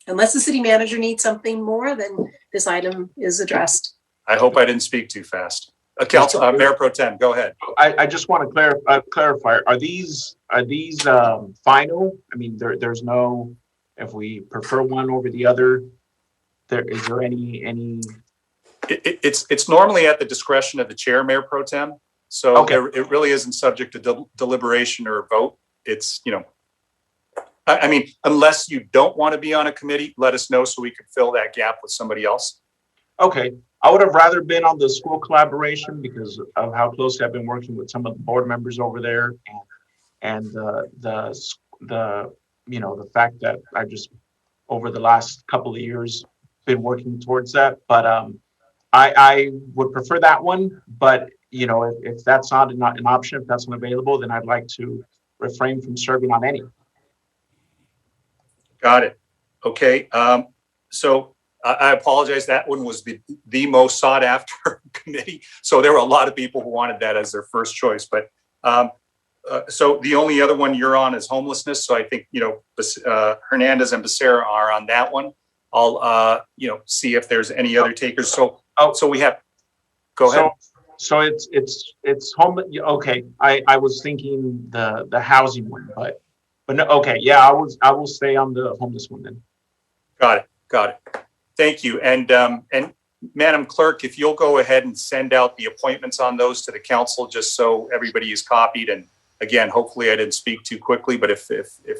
Unless the city manager needs something more, then this item is addressed. I hope I didn't speak too fast. Mayor Pro Tem, go ahead. I just want to clarify. Are these final? I mean, there's no, if we prefer one over the other, is there any? It's normally at the discretion of the chair, Mayor Pro Tem. So okay. It really isn't subject to deliberation or a vote. It's, I mean, unless you don't want to be on a committee, let us know so we can fill that gap with somebody else. Okay. I would have rather been on the school collaboration because of how closely I've been working with some of the board members over there, and the fact that I just over the last couple of years been working towards that. But I would prefer that one. But if that's not an option, if that's not available, then I'd like to refrain from serving on any. Got it. Okay. So I apologize. That one was the most sought after committee. So there were a lot of people who wanted that as their first choice. But so the only other one you're on is homelessness. So I think, Hernandez and Becerra are on that one. I'll, see if there's any other takers. So, so we have, go ahead. So it's home. Okay. I was thinking the housing one, but no, okay. Yeah, I will stay on the homeless one then. Got it. Thank you. And Madam Clerk, if you'll go ahead and send out the appointments on those to the council, just so everybody is copied. And again, hopefully I didn't speak too quickly, but if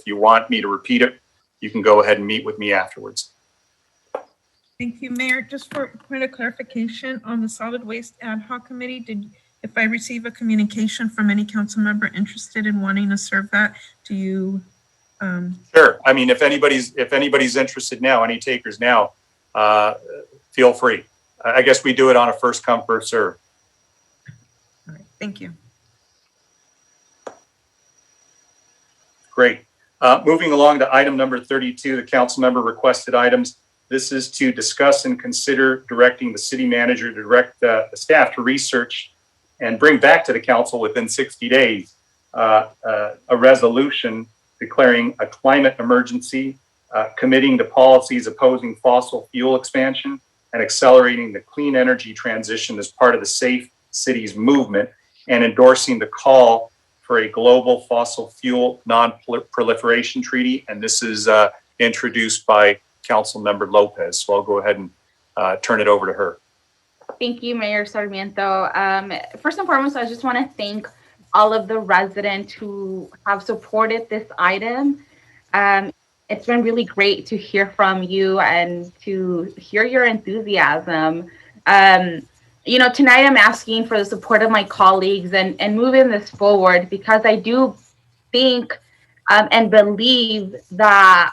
you want me to repeat it, you can go ahead and meet with me afterwards. Thank you, Mayor. Just for a point of clarification on the solid waste ad hoc committee, if I receive a communication from any council member interested in wanting to serve that, do you? Sure. I mean, if anybody's interested now, any takers now, feel free. I guess we do it on a first come, first serve. All right. Thank you. Great. Moving along to item number 32, the council member requested items. This is to discuss and consider directing the city manager to direct the staff to research and bring back to the council within 60 days a resolution declaring a climate emergency, committing to policies opposing fossil fuel expansion, and accelerating the clean energy transition as part of the Safe Cities movement, and endorsing the call for a global fossil fuel non-proliferation treaty. And this is introduced by Councilmember Lopez. So I'll go ahead and turn it over to her. Thank you, Mayor Sarmiento. First and foremost, I just want to thank all of the residents who have supported this item. It's been really great to hear from you and to hear your enthusiasm. Tonight I'm asking for the support of my colleagues and moving this forward because I do think and believe that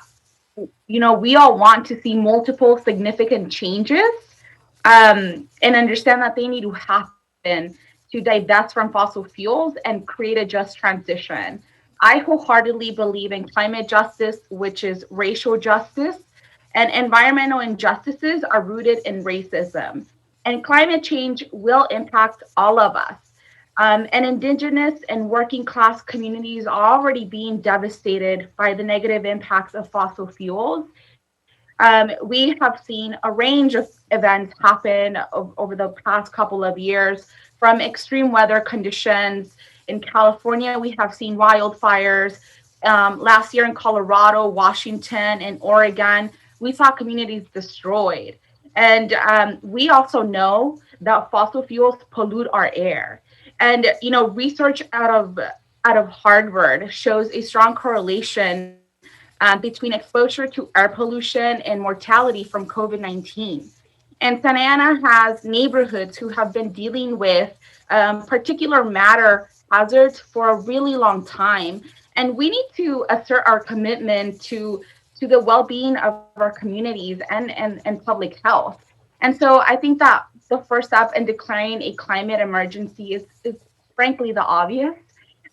we all want to see multiple significant changes and understand that they need to happen to divest from fossil fuels and create a just transition. I wholeheartedly believe in climate justice, which is racial justice, and environmental injustices are rooted in racism. And climate change will impact all of us. And indigenous and working class communities are already being devastated by the negative impacts of fossil fuels. We have seen a range of events happen over the past couple of years, from extreme weather conditions. In California, we have seen wildfires. Last year in Colorado, Washington, and Oregon, we saw communities destroyed. And we also know that fossil fuels pollute our air. And research out of Harvard shows a strong correlation between exposure to air pollution and mortality from COVID-19. And Santa Ana has neighborhoods who have been dealing with particular matter hazards for a really long time. And we need to assert our commitment to the well-being of our communities and public health. And so I think that the first step in declaring a climate emergency is frankly the obvious.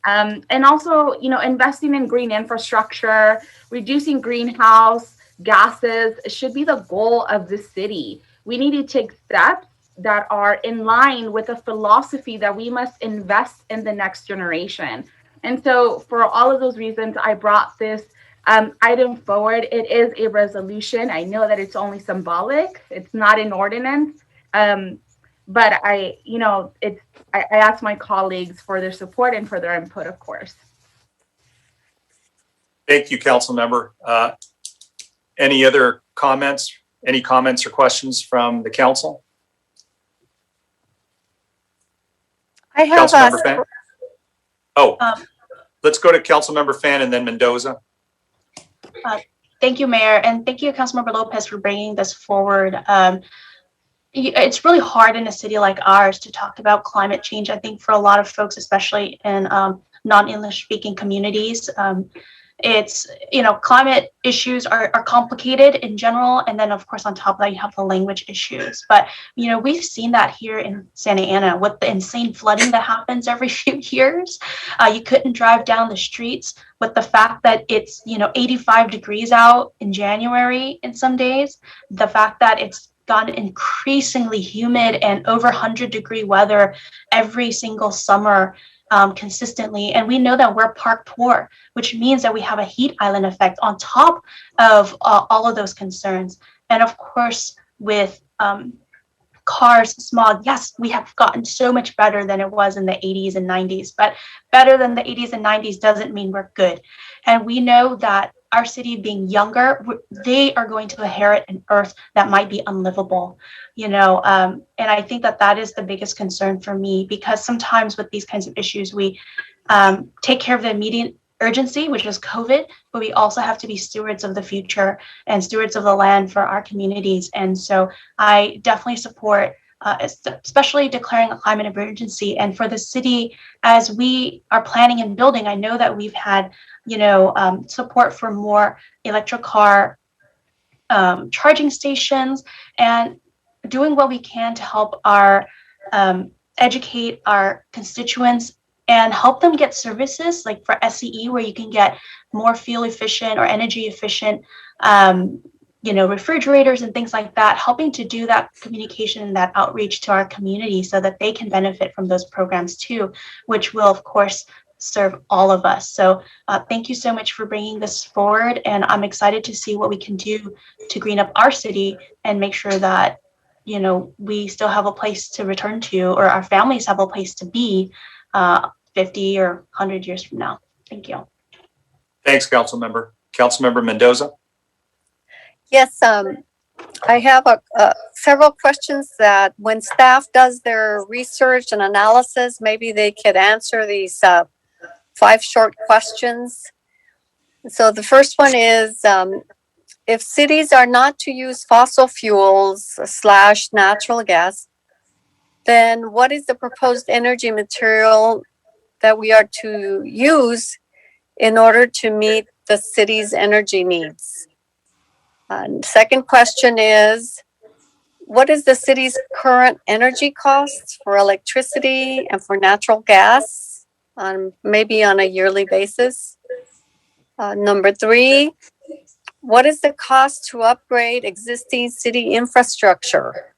And also, investing in green infrastructure, reducing greenhouse gases should be the goal of the city. We need to take steps that are in line with a philosophy that we must invest in the next generation. And so for all of those reasons, I brought this item forward. It is a resolution. I know that it's only symbolic. It's not an ordinance. But I ask my colleagues for their support and for their input, of course. Thank you, Council Member. Any other comments? Any comments or questions from the council? I have Councilmember Fan? Let's go to Councilmember Fan and then Mendoza. Thank you, Mayor, and thank you, Councilmember Lopez, for bringing this forward. It's really hard in a city like ours to talk about climate change. I think for a lot of folks, especially in non-English speaking communities, it's, climate issues are complicated in general. And then of course, on top of that, you have the language issues. But, we've seen that here in Santa Ana with the insane flooding that happens every few years. You couldn't drive down the streets with the fact that it's, 85 degrees out in January in some days. The fact that it's gotten increasingly humid and over 100-degree weather every single summer consistently. And we know that we're park poor, which means that we have a heat island effect on top of all of those concerns. And of course, with cars, smog, yes, we have gotten so much better than it was in the 80s and 90s, but better than the 80s and 90s doesn't mean we're good. And we know that our city being younger, they are going to inherit an earth that might be unlivable, and I think that is the biggest concern for me, because sometimes with these kinds of issues, we take care of the immediate urgency, which is COVID, but we also have to be stewards of the future and stewards of the land for our communities. And so I definitely support especially declaring a climate emergency. And for the city, as we are planning and building, I know that we've had, support for more electric car charging stations and doing what we can to help our educate our constituents and help them get services like for SCE, where you can get more fuel efficient or energy efficient refrigerators and things like that, helping to do that communication and that outreach to our community so that they can benefit from those programs too, which will, of course, serve all of us. So thank you so much for bringing this forward. And I'm excited to see what we can do to green up our city and make sure that, we still have a place to return to, or our families have a place to be 50 or 100 years from now. Thank you. Thanks, Councilmember. Councilmember Mendoza. Yes, I have several questions that when staff does their research and analysis, maybe they could answer these 5 short questions. So the first one is, if cities are not to use fossil fuels / natural gas, then what is the proposed energy material that we are to use in order to meet the city's energy needs? And second question is, what is the city's current energy costs for electricity and for natural gas, maybe on a yearly basis? Number 3, what is the cost to upgrade existing city infrastructure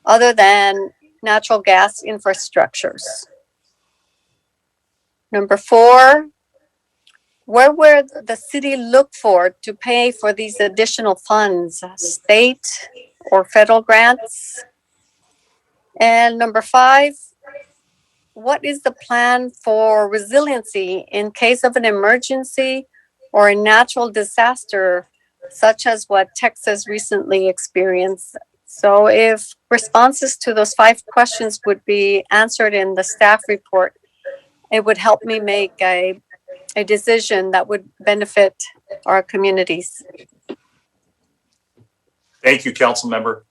other than natural gas infrastructures? Number 4, where would the city look for to pay for these additional funds, state or federal grants? And number 5, what is the plan for resiliency in case of an emergency or a natural disaster, such as what Texas recently experienced? So if responses to those 5 questions would be answered in the staff report, it would help me make a decision that would benefit our communities. Thank you, council member.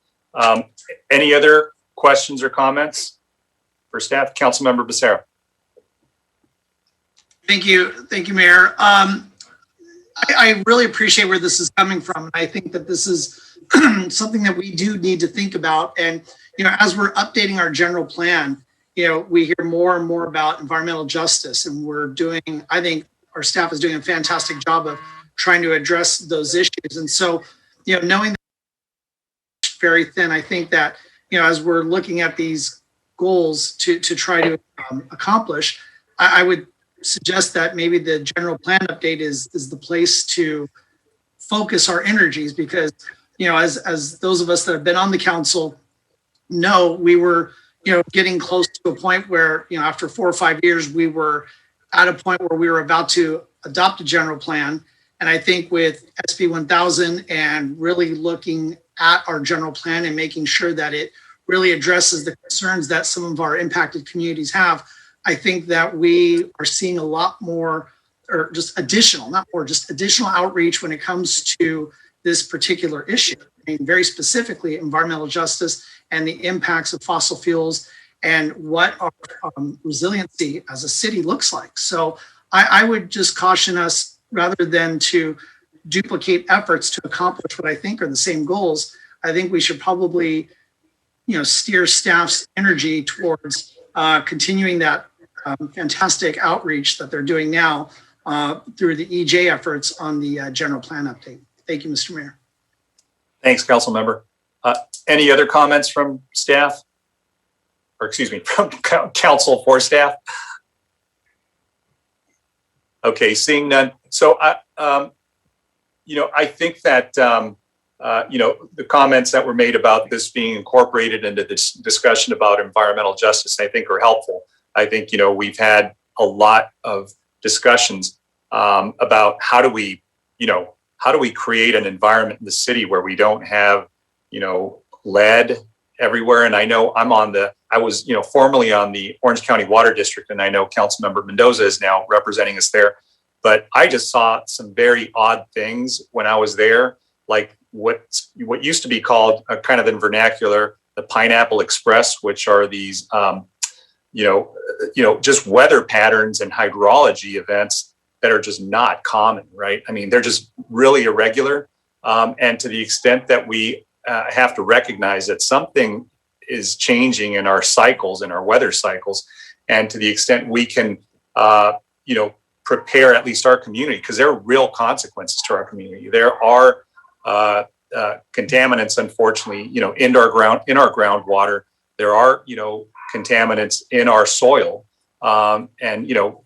Any other questions or comments for staff? Council member Becerra. Thank you, Mayor. I really appreciate where this is coming from. I think that this is something that we do need to think about. And, as we're updating our general plan, we hear more and more about environmental justice, and I think our staff is doing a fantastic job of trying to address those issues. And so, knowing that it's very thin, I think that, as we're looking at these goals to try to accomplish, I would suggest that maybe the general plan update is the place to focus our energies, because as those of us that have been on the council know, we were getting close to a point where after 4 or 5 years we were at a point where we were about to adopt a general plan. And I think with SB 1000 and really looking at our general plan and making sure that it really addresses the concerns that some of our impacted communities have, I think that we are seeing a lot more, or just additional, not more, just additional outreach when it comes to this particular issue. I mean, very specifically, environmental justice and the impacts of fossil fuels and what our resiliency as a city looks like. So I would just caution us, rather than to duplicate efforts to accomplish what I think are the same goals, I think we should probably, steer staff's energy towards continuing that fantastic outreach that they're doing now through the EJ efforts on the general plan update. Thank you, Mr. Mayor. Thanks, council member. Any other comments from staff? Or excuse me, from council for staff? Okay, seeing none. So I think that the comments that were made about this being incorporated into this discussion about environmental justice, I think, are helpful. I think, we've had a lot of discussions about how do we create an environment in the city where we don't have, lead everywhere. And I know I was formerly on the Orange County Water District, and I know Councilmember Mendoza is now representing us there. But I just saw some very odd things when I was there, like what used to be called kind of in vernacular, the Pineapple Express, which are these just weather patterns and hydrology events that are just not common, right? I mean, they're just really irregular. And to the extent that we have to recognize that something is changing in our cycles, in our weather cycles, and to the extent we can, prepare at least our community, because there are real consequences to our community. There are contaminants, unfortunately, in our groundwater. There are, contaminants in our soil. And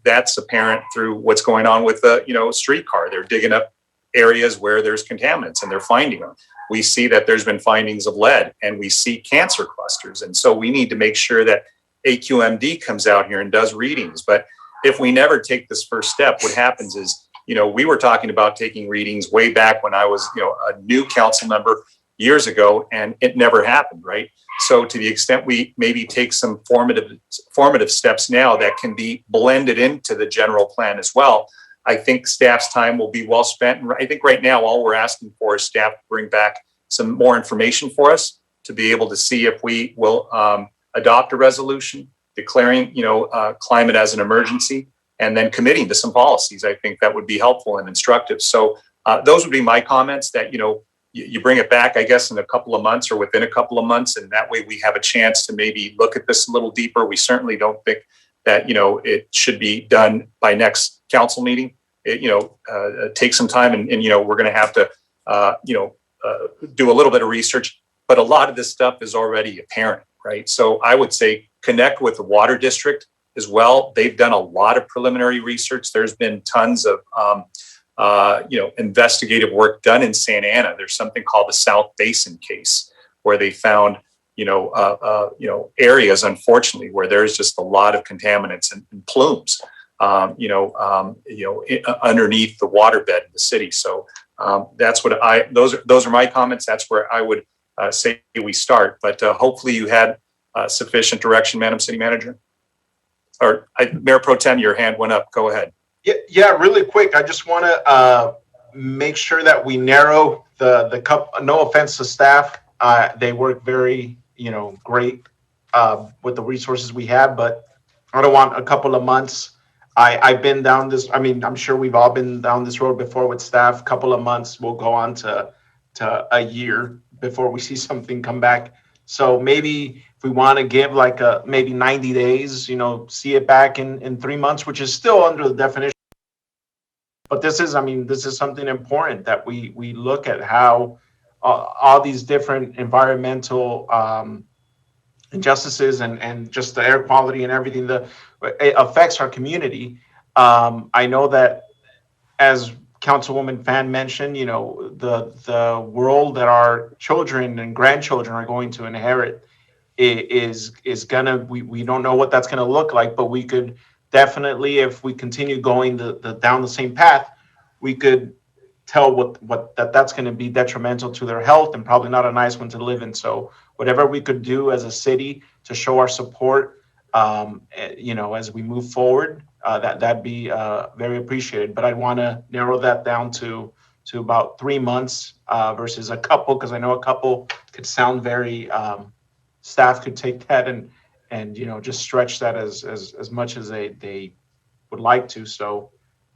that's apparent through what's going on with the, streetcar. They're digging up areas where there's contaminants and they're finding them. We see that there's been findings of lead, and we see cancer clusters. And so we need to make sure that AQMD comes out here and does readings. But if we never take this first step, what happens is, we were talking about taking readings way back when I was, a new council member years ago, and it never happened, right? So to the extent we maybe take some formative steps now that can be blended into the general plan as well, I think staff's time will be well spent. And I think right now, all we're asking for is staff to bring back some more information for us to be able to see if we will adopt a resolution declaring, climate as an emergency, and then committing to some policies. I think that would be helpful and instructive. So those would be my comments, that, you bring it back, I guess, in a couple of months or within a couple of months. And that way we have a chance to maybe look at this a little deeper. We certainly don't think that, it should be done by next council meeting. Take some time and we're going to have to, do a little bit of research, but a lot of this stuff is already apparent, right? So I would say connect with the water district as well. They've done a lot of preliminary research. There's been tons of, investigative work done in Santa Ana. There's something called the South Basin case, where they found, areas, unfortunately, where there's just a lot of contaminants and plumes, underneath the waterbed in the city. So that's what those are my comments. That's where I would say we start. But hopefully you had sufficient direction, Madam City Manager. Or Mayor Pro Tem, your hand went up. Go ahead. Yeah, really quick. I just want to make sure that we narrow the cup. No offense to staff, they work very, great with the resources we have, but I don't want a couple of months. I've been down this. I mean, I'm sure we've all been down this road before with staff. Couple of months will go on to a year before we see something come back. So maybe if we want to give like maybe 90 days, see it back in 3 months, which is still under the definition. But this is something important that we look at how all these different environmental injustices and just the air quality and everything that it affects our community. I know that, as Councilwoman Fan mentioned, the world that our children and grandchildren are going to inherit is gonna, we don't know what that's gonna look like, but we could definitely, if we continue going down the same path, we could tell what that's going to be detrimental to their health and probably not a nice one to live in. So whatever we could do as a city to show our support, as we move forward, that'd be very appreciated. But I'd want to narrow that down to about 3 months versus a couple, because I know a couple could sound very. Staff could take that and just stretch that as much as they would like to. So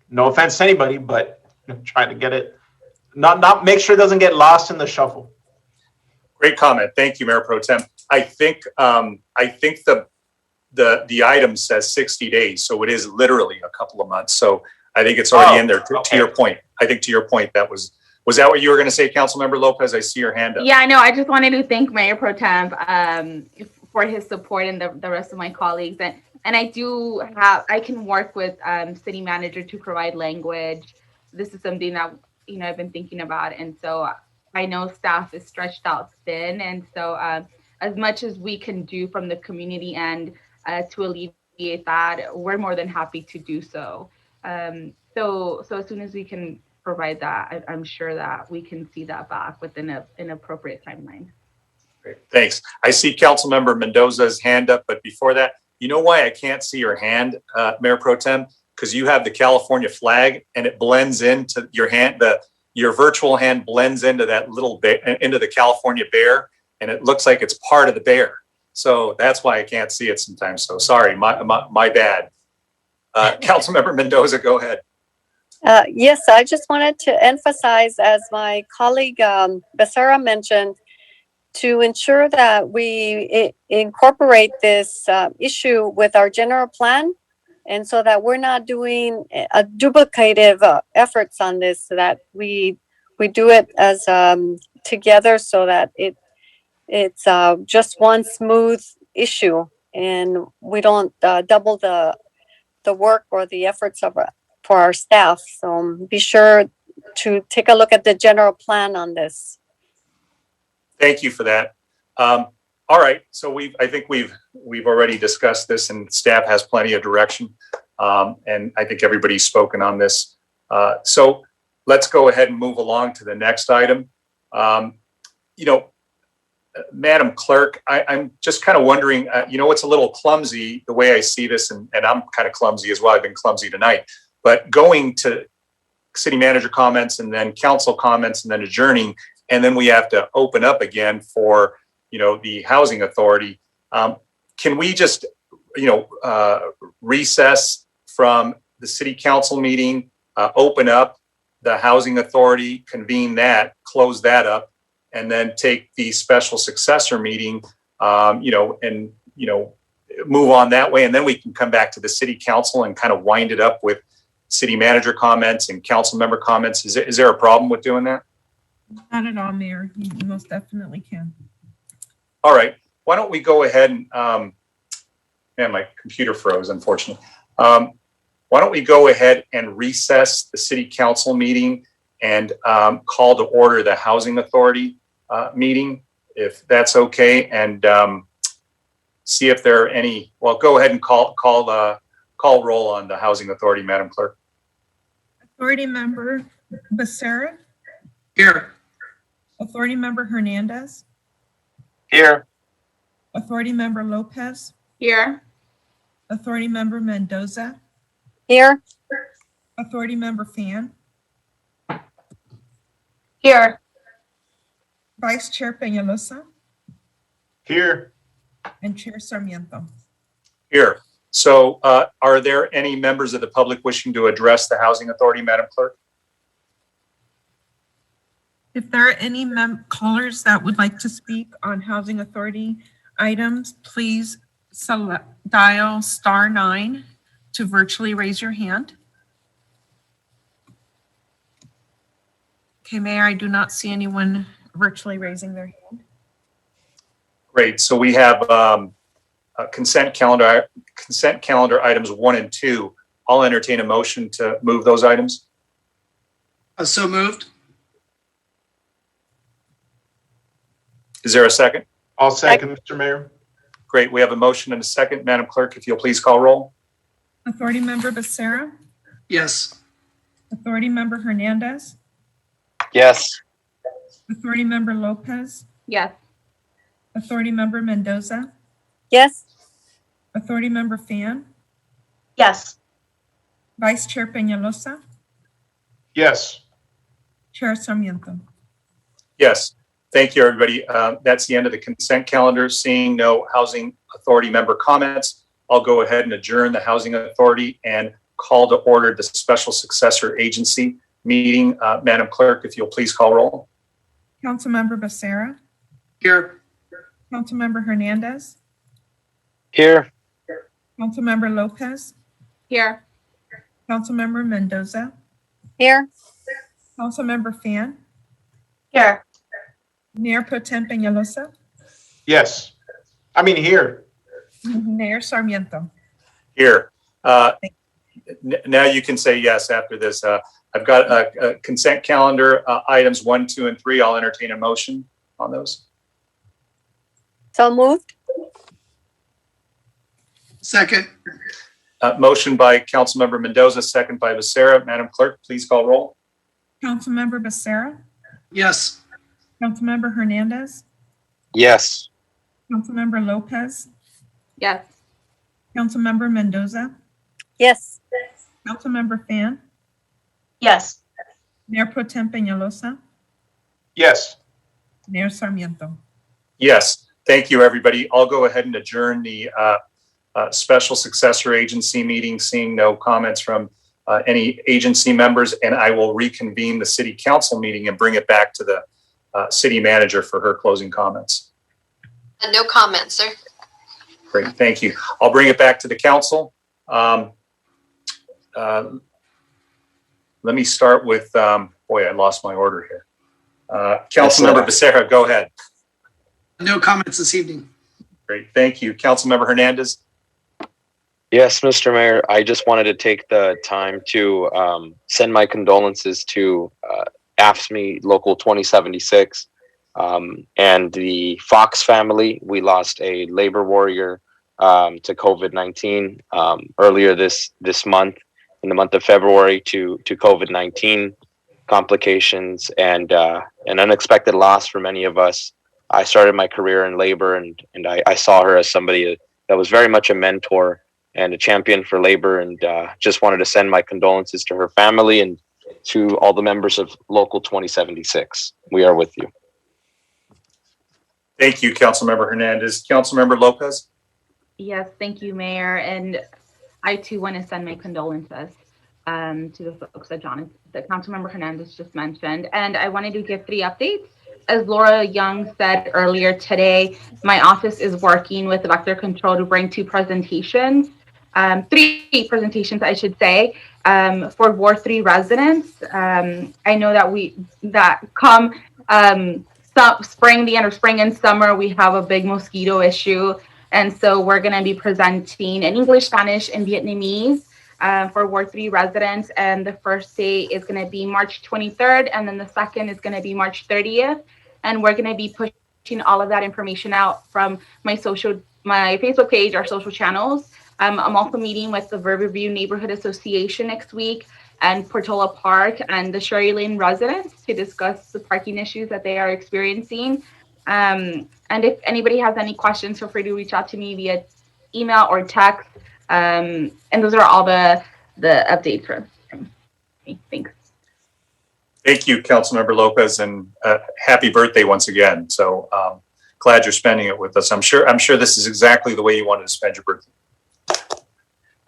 no offense to anybody, but trying to get it, not make sure it doesn't get lost in the shuffle. Great comment. Thank you, Mayor Pro Tem. I think the item says 60 days, so it is literally a couple of months. So I think it's already in there. To your point, I think to your point, that was that what you were going to say, Councilmember Lopez? I see your hand up. Yeah, I know. I just wanted to thank Mayor Pro Tem for his support and the rest of my colleagues. And I can work with city manager to provide language. This is something that, I've been thinking about. And so I know staff is stretched out thin. And so as much as we can do from the community end to alleviate that, we're more than happy to do so. So as soon as we can provide that, I'm sure that we can see that back within an appropriate timeline. Great, thanks. I see Councilmember Mendoza's hand up, but before that, you know why I can't see your hand, Mayor Pro Tem? Because you have the California flag and it blends into your hand. Your virtual hand blends into that into the California bear, and it looks like it's part of the bear. So that's why I can't see it sometimes. So sorry, my bad. Councilmember Mendoza, go ahead. Yes, I just wanted to emphasize, as my colleague Becerra mentioned, to ensure that we incorporate this issue with our general plan, and so that we're not doing a duplicative efforts on this, so that we do it as together, so that it's just one smooth issue, and we don't double the work or the efforts for our staff. So be sure to take a look at the general plan on this. Thank you for that. All right, so I think we've already discussed this, and staff has plenty of direction, and I think everybody's spoken on this. So let's go ahead and move along to the next item. Madam Clerk, I'm just kind of wondering, it's a little clumsy the way I see this, and I'm kind of clumsy as well. I've been clumsy tonight, but going to city manager comments and then council comments and then adjourning, and then we have to open up again for, the housing authority. Can we just, recess from the city council meeting, open up the housing authority, convene that, close that up, and then take the special successor meeting, and move on that way. And then we can come back to the city council and kind of wind it up with city manager comments and council member comments. Is there a problem with doing that? Not at all, Mayor. You most definitely can. All right. Why don't we go ahead and, man, my computer froze, unfortunately. Why don't we go ahead and recess the city council meeting and call to order the housing authority meeting, if that's okay, and see if there are any. Well, go ahead and call roll on the housing authority, Madam Clerk. Authority member Becerra. Here. Authority member Hernandez. Here. Authority member Lopez. Here. Authority member Mendoza. Here. Authority member Fan. Here. Vice Chair Peñalosa, Here. and Chair Sarmiento. Here. So are there any members of the public wishing to address the Housing Authority, Madam Clerk? If there are any callers that would like to speak on Housing Authority items, please dial *9 to virtually raise your hand. Okay, Mayor, I do not see anyone virtually raising their hand. Great. So we have consent calendar items 1 and 2. I'll entertain a motion to move those items. So moved. Is there a second? I'll second, Mr. Mayor. Great. We have a motion and a second. Madam Clerk, if you'll please call roll. Authority Member Becerra, Yes. Authority Member Hernandez, Yes. Authority Member Lopez, Yes. Authority Member Mendoza, Yes. Authority Member Fan, Yes. Vice Chair Peñalosa, Yes. Chair Sarmiento. Yes. Thank you, everybody. That's the end of the consent calendar. Seeing no Housing Authority member comments, I'll go ahead and adjourn the Housing Authority and call to order the Special Successor Agency meeting. Madam Clerk, if you'll please call roll. Councilmember Becerra, Here. Councilmember Hernandez, Here. Councilmember Lopez, Here. Councilmember Mendoza, Here. Councilmember Fan, Here. Mayor Pro Tem Peñalosa, Yes. I mean, here. Mayor Sarmiento. Here. Now you can say yes after this. I've got a consent calendar items 1, 2, and 3. I'll entertain a motion on those. So moved. Second. Motion by Councilmember Mendoza, second by Becerra. Madam Clerk, please call roll. Councilmember Becerra, Yes. Councilmember Hernandez, Yes. Councilmember Lopez, Yes. Councilmember Mendoza, Yes. Councilmember Fan, Yes. Mayor Pro Tem Peñalosa, Yes. Mayor Sarmiento. Yes. Thank you, everybody. I'll go ahead and adjourn the Special Successor Agency meeting, seeing no comments from any agency members, and I will reconvene the City Council meeting and bring it back to the City Manager for her closing comments. No comments, sir. Great, thank you. I'll bring it back to the Council. Let me start with, boy, I lost my order here. Councilmember Becerra, go ahead. No comments this evening. Great, thank you. Councilmember Hernandez. Yes, Mr. Mayor, I just wanted to take the time to send my condolences to AFSCME Local 2076 and the Fox family. We lost a labor warrior to COVID-19 earlier this month, in the month of February, to COVID-19 complications and an unexpected loss for many of us. I started my career in labor, and I saw her as somebody that was very much a mentor and a champion for labor, and just wanted to send my condolences to her family and to all the members of Local 2076. We are with you. Thank you, Councilmember Hernandez. Councilmember Lopez. Yes, thank you, Mayor. And I too want to send my condolences to the folks that Councilmember Hernandez just mentioned. And I wanted to give 3 updates. As Laura Young said earlier today, my office is working with vector control to bring 2 presentations, 3 presentations, I should say, for Ward 3 residents. I know that come the end of spring and summer, we have a big mosquito issue. And so we're going to be presenting in English, Spanish, and Vietnamese for Ward 3 residents. And the first day is going to be March 23rd, and then the second is going to be March 30th. And we're going to be pushing all of that information out from my Facebook page, our social channels. I'm also meeting with the Riverview Neighborhood Association next week and Portola Park and the Sherry Lane residents to discuss the parking issues that they are experiencing. And if anybody has any questions, feel free to reach out to me via email or text. And those are all the updates from me. Thanks. Thank you, Councilmember Lopez, and happy birthday once again. So glad you're spending it with us. I'm sure this is exactly the way you wanted to spend your birthday.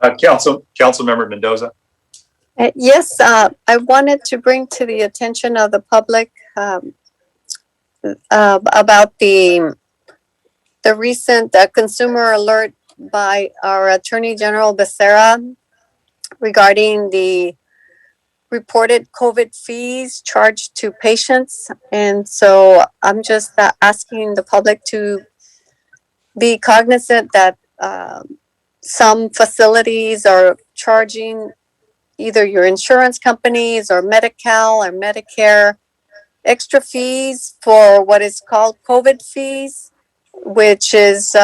Councilmember Mendoza. Yes, I wanted to bring to the attention of the public about the recent consumer alert by our Attorney General Becerra regarding the reported COVID fees charged to patients. And so I'm just asking the public to be cognizant that some facilities are charging either your insurance companies or Medi-Cal or Medicare extra fees for what is called COVID fees, which is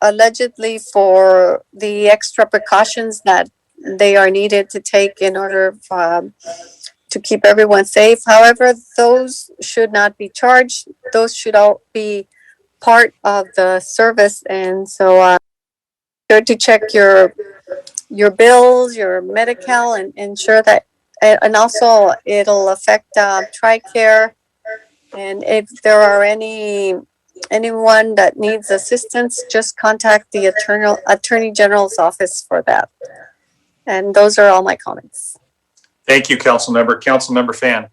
allegedly for the extra precautions that they are needed to take in order to keep everyone safe. However, those should not be charged. Those should all be part of the service. And so sure to check your bills, your Medi-Cal, and ensure that, and also it'll affect TRICARE. And if there are anyone that needs assistance, just contact the Attorney General's office for that. And those are all my comments. Thank you, Councilmember. Councilmember Fan.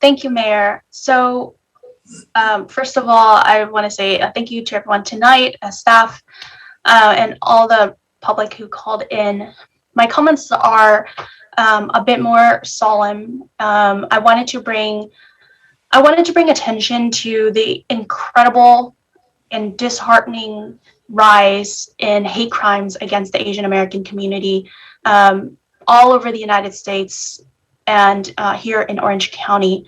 Thank you, Mayor. So first of all, I want to say thank you to everyone tonight, staff, and all the public who called in. My comments are a bit more solemn. I wanted to bring attention to the incredible and disheartening rise in hate crimes against the Asian American community all over the United States and here in Orange County.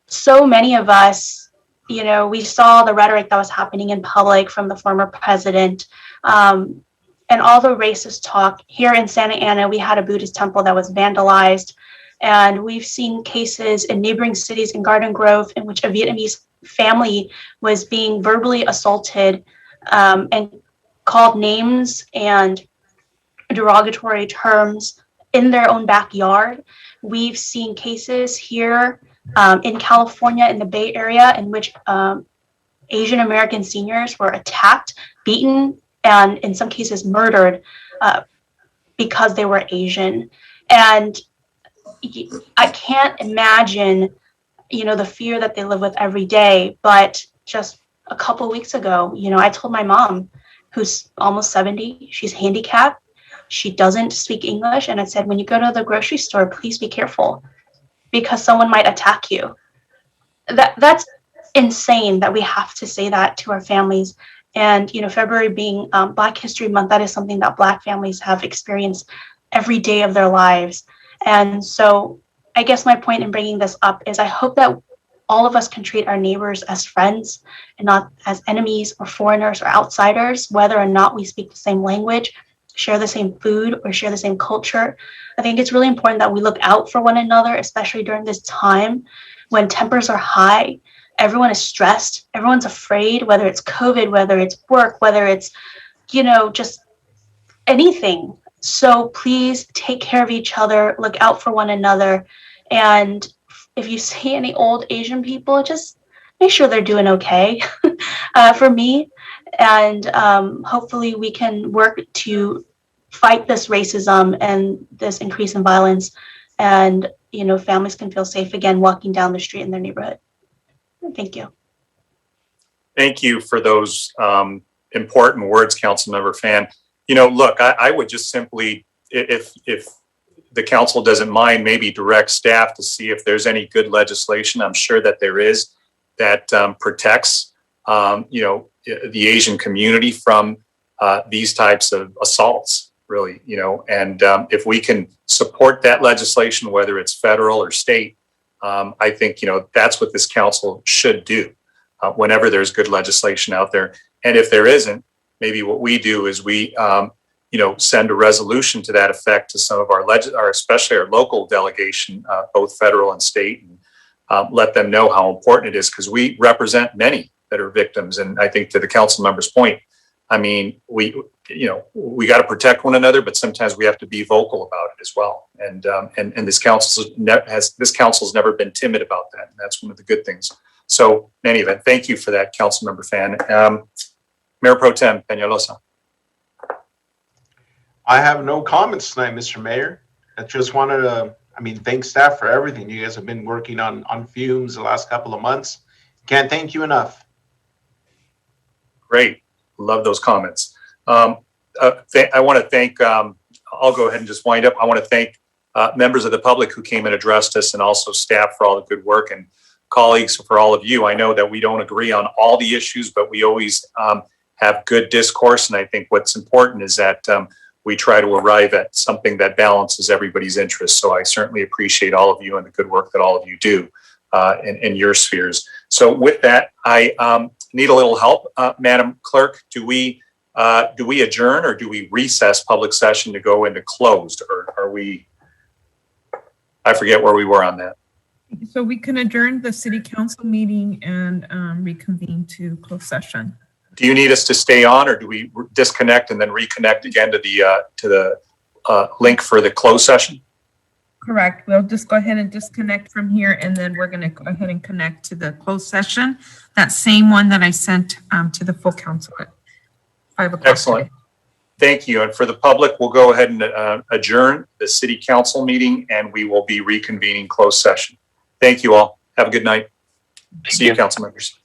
So many of us, we saw the rhetoric that was happening in public from the former president and all the racist talk. Here in Santa Ana, we had a Buddhist temple that was vandalized. And we've seen cases in neighboring cities in Garden Grove in which a Vietnamese family was being verbally assaulted and called names and derogatory terms in their own backyard. We've seen cases here in California, in the Bay Area, in which Asian American seniors were attacked, beaten, and in some cases murdered because they were Asian. And I can't imagine, the fear that they live with every day. But just a couple weeks ago, I told my mom, who's almost 70, she's handicapped, she doesn't speak English. And I said, when you go to the grocery store, please be careful because someone might attack you. That's insane that we have to say that to our families. And, February being Black History Month, that is something that Black families have experienced every day of their lives. And so I guess my point in bringing this up is I hope that all of us can treat our neighbors as friends and not as enemies or foreigners or outsiders, whether or not we speak the same language, share the same food, or share the same culture. I think it's really important that we look out for one another, especially during this time when tempers are high. Everyone is stressed. Everyone's afraid, whether it's COVID, whether it's work, whether it's, just anything. So please take care of each other, look out for one another. And if you see any old Asian people, just make sure they're doing okay for me. And hopefully we can work to fight this racism and this increase in violence. And, families can feel safe again walking down the street in their neighborhood. Thank you. Thank you for those important words, Councilmember Fan. Look, I would just simply, if the council doesn't mind, maybe direct staff to see if there's any good legislation. I'm sure that there is that protects, the Asian community from these types of assaults, really, and if we can support that legislation, whether it's federal or state, I think, that's what this council should do whenever there's good legislation out there. And if there isn't, maybe what we do is we, send a resolution to that effect to some of our especially our local delegation, both federal and state, and let them know how important it is because we represent many that are victims. And I think to the council member's point, I mean, we got to protect one another, but sometimes we have to be vocal about it as well. And this council's never been timid about that, and that's one of the good things. So, in any event, thank you for that, Councilmember Fan. Mayor Pro Tem Peñalosa. I have no comments tonight, Mr. Mayor. I just wanted to, thank staff for everything. You guys have been working on fumes the last couple of months. Can't thank you enough. Great. Love those comments. I want to thank, I'll go ahead and just wind up. I want to thank members of the public who came and addressed us, and also staff for all the good work, and colleagues for all of you. I know that we don't agree on all the issues, but we always have good discourse. And I think what's important is that we try to arrive at something that balances everybody's interests. So I certainly appreciate all of you and the good work that all of you do in your spheres. So with that, I need a little help. Madam Clerk, do we adjourn, or do we recess public session to go into closed, or are we, I forget where we were on that. So we can adjourn the city council meeting and reconvene to closed session. Do you need us to stay on, or do we disconnect and then reconnect again to the link for the closed session? Correct. We'll just go ahead and disconnect from here, and then we're going to go ahead and connect to the closed session. That same one that I sent to the full council at 5 o'clock. Excellent. Today. Thank you. And for the public, we'll go ahead and adjourn the city council meeting, and we will be reconvening closed session. Thank you all. Have a good night. See you, council members.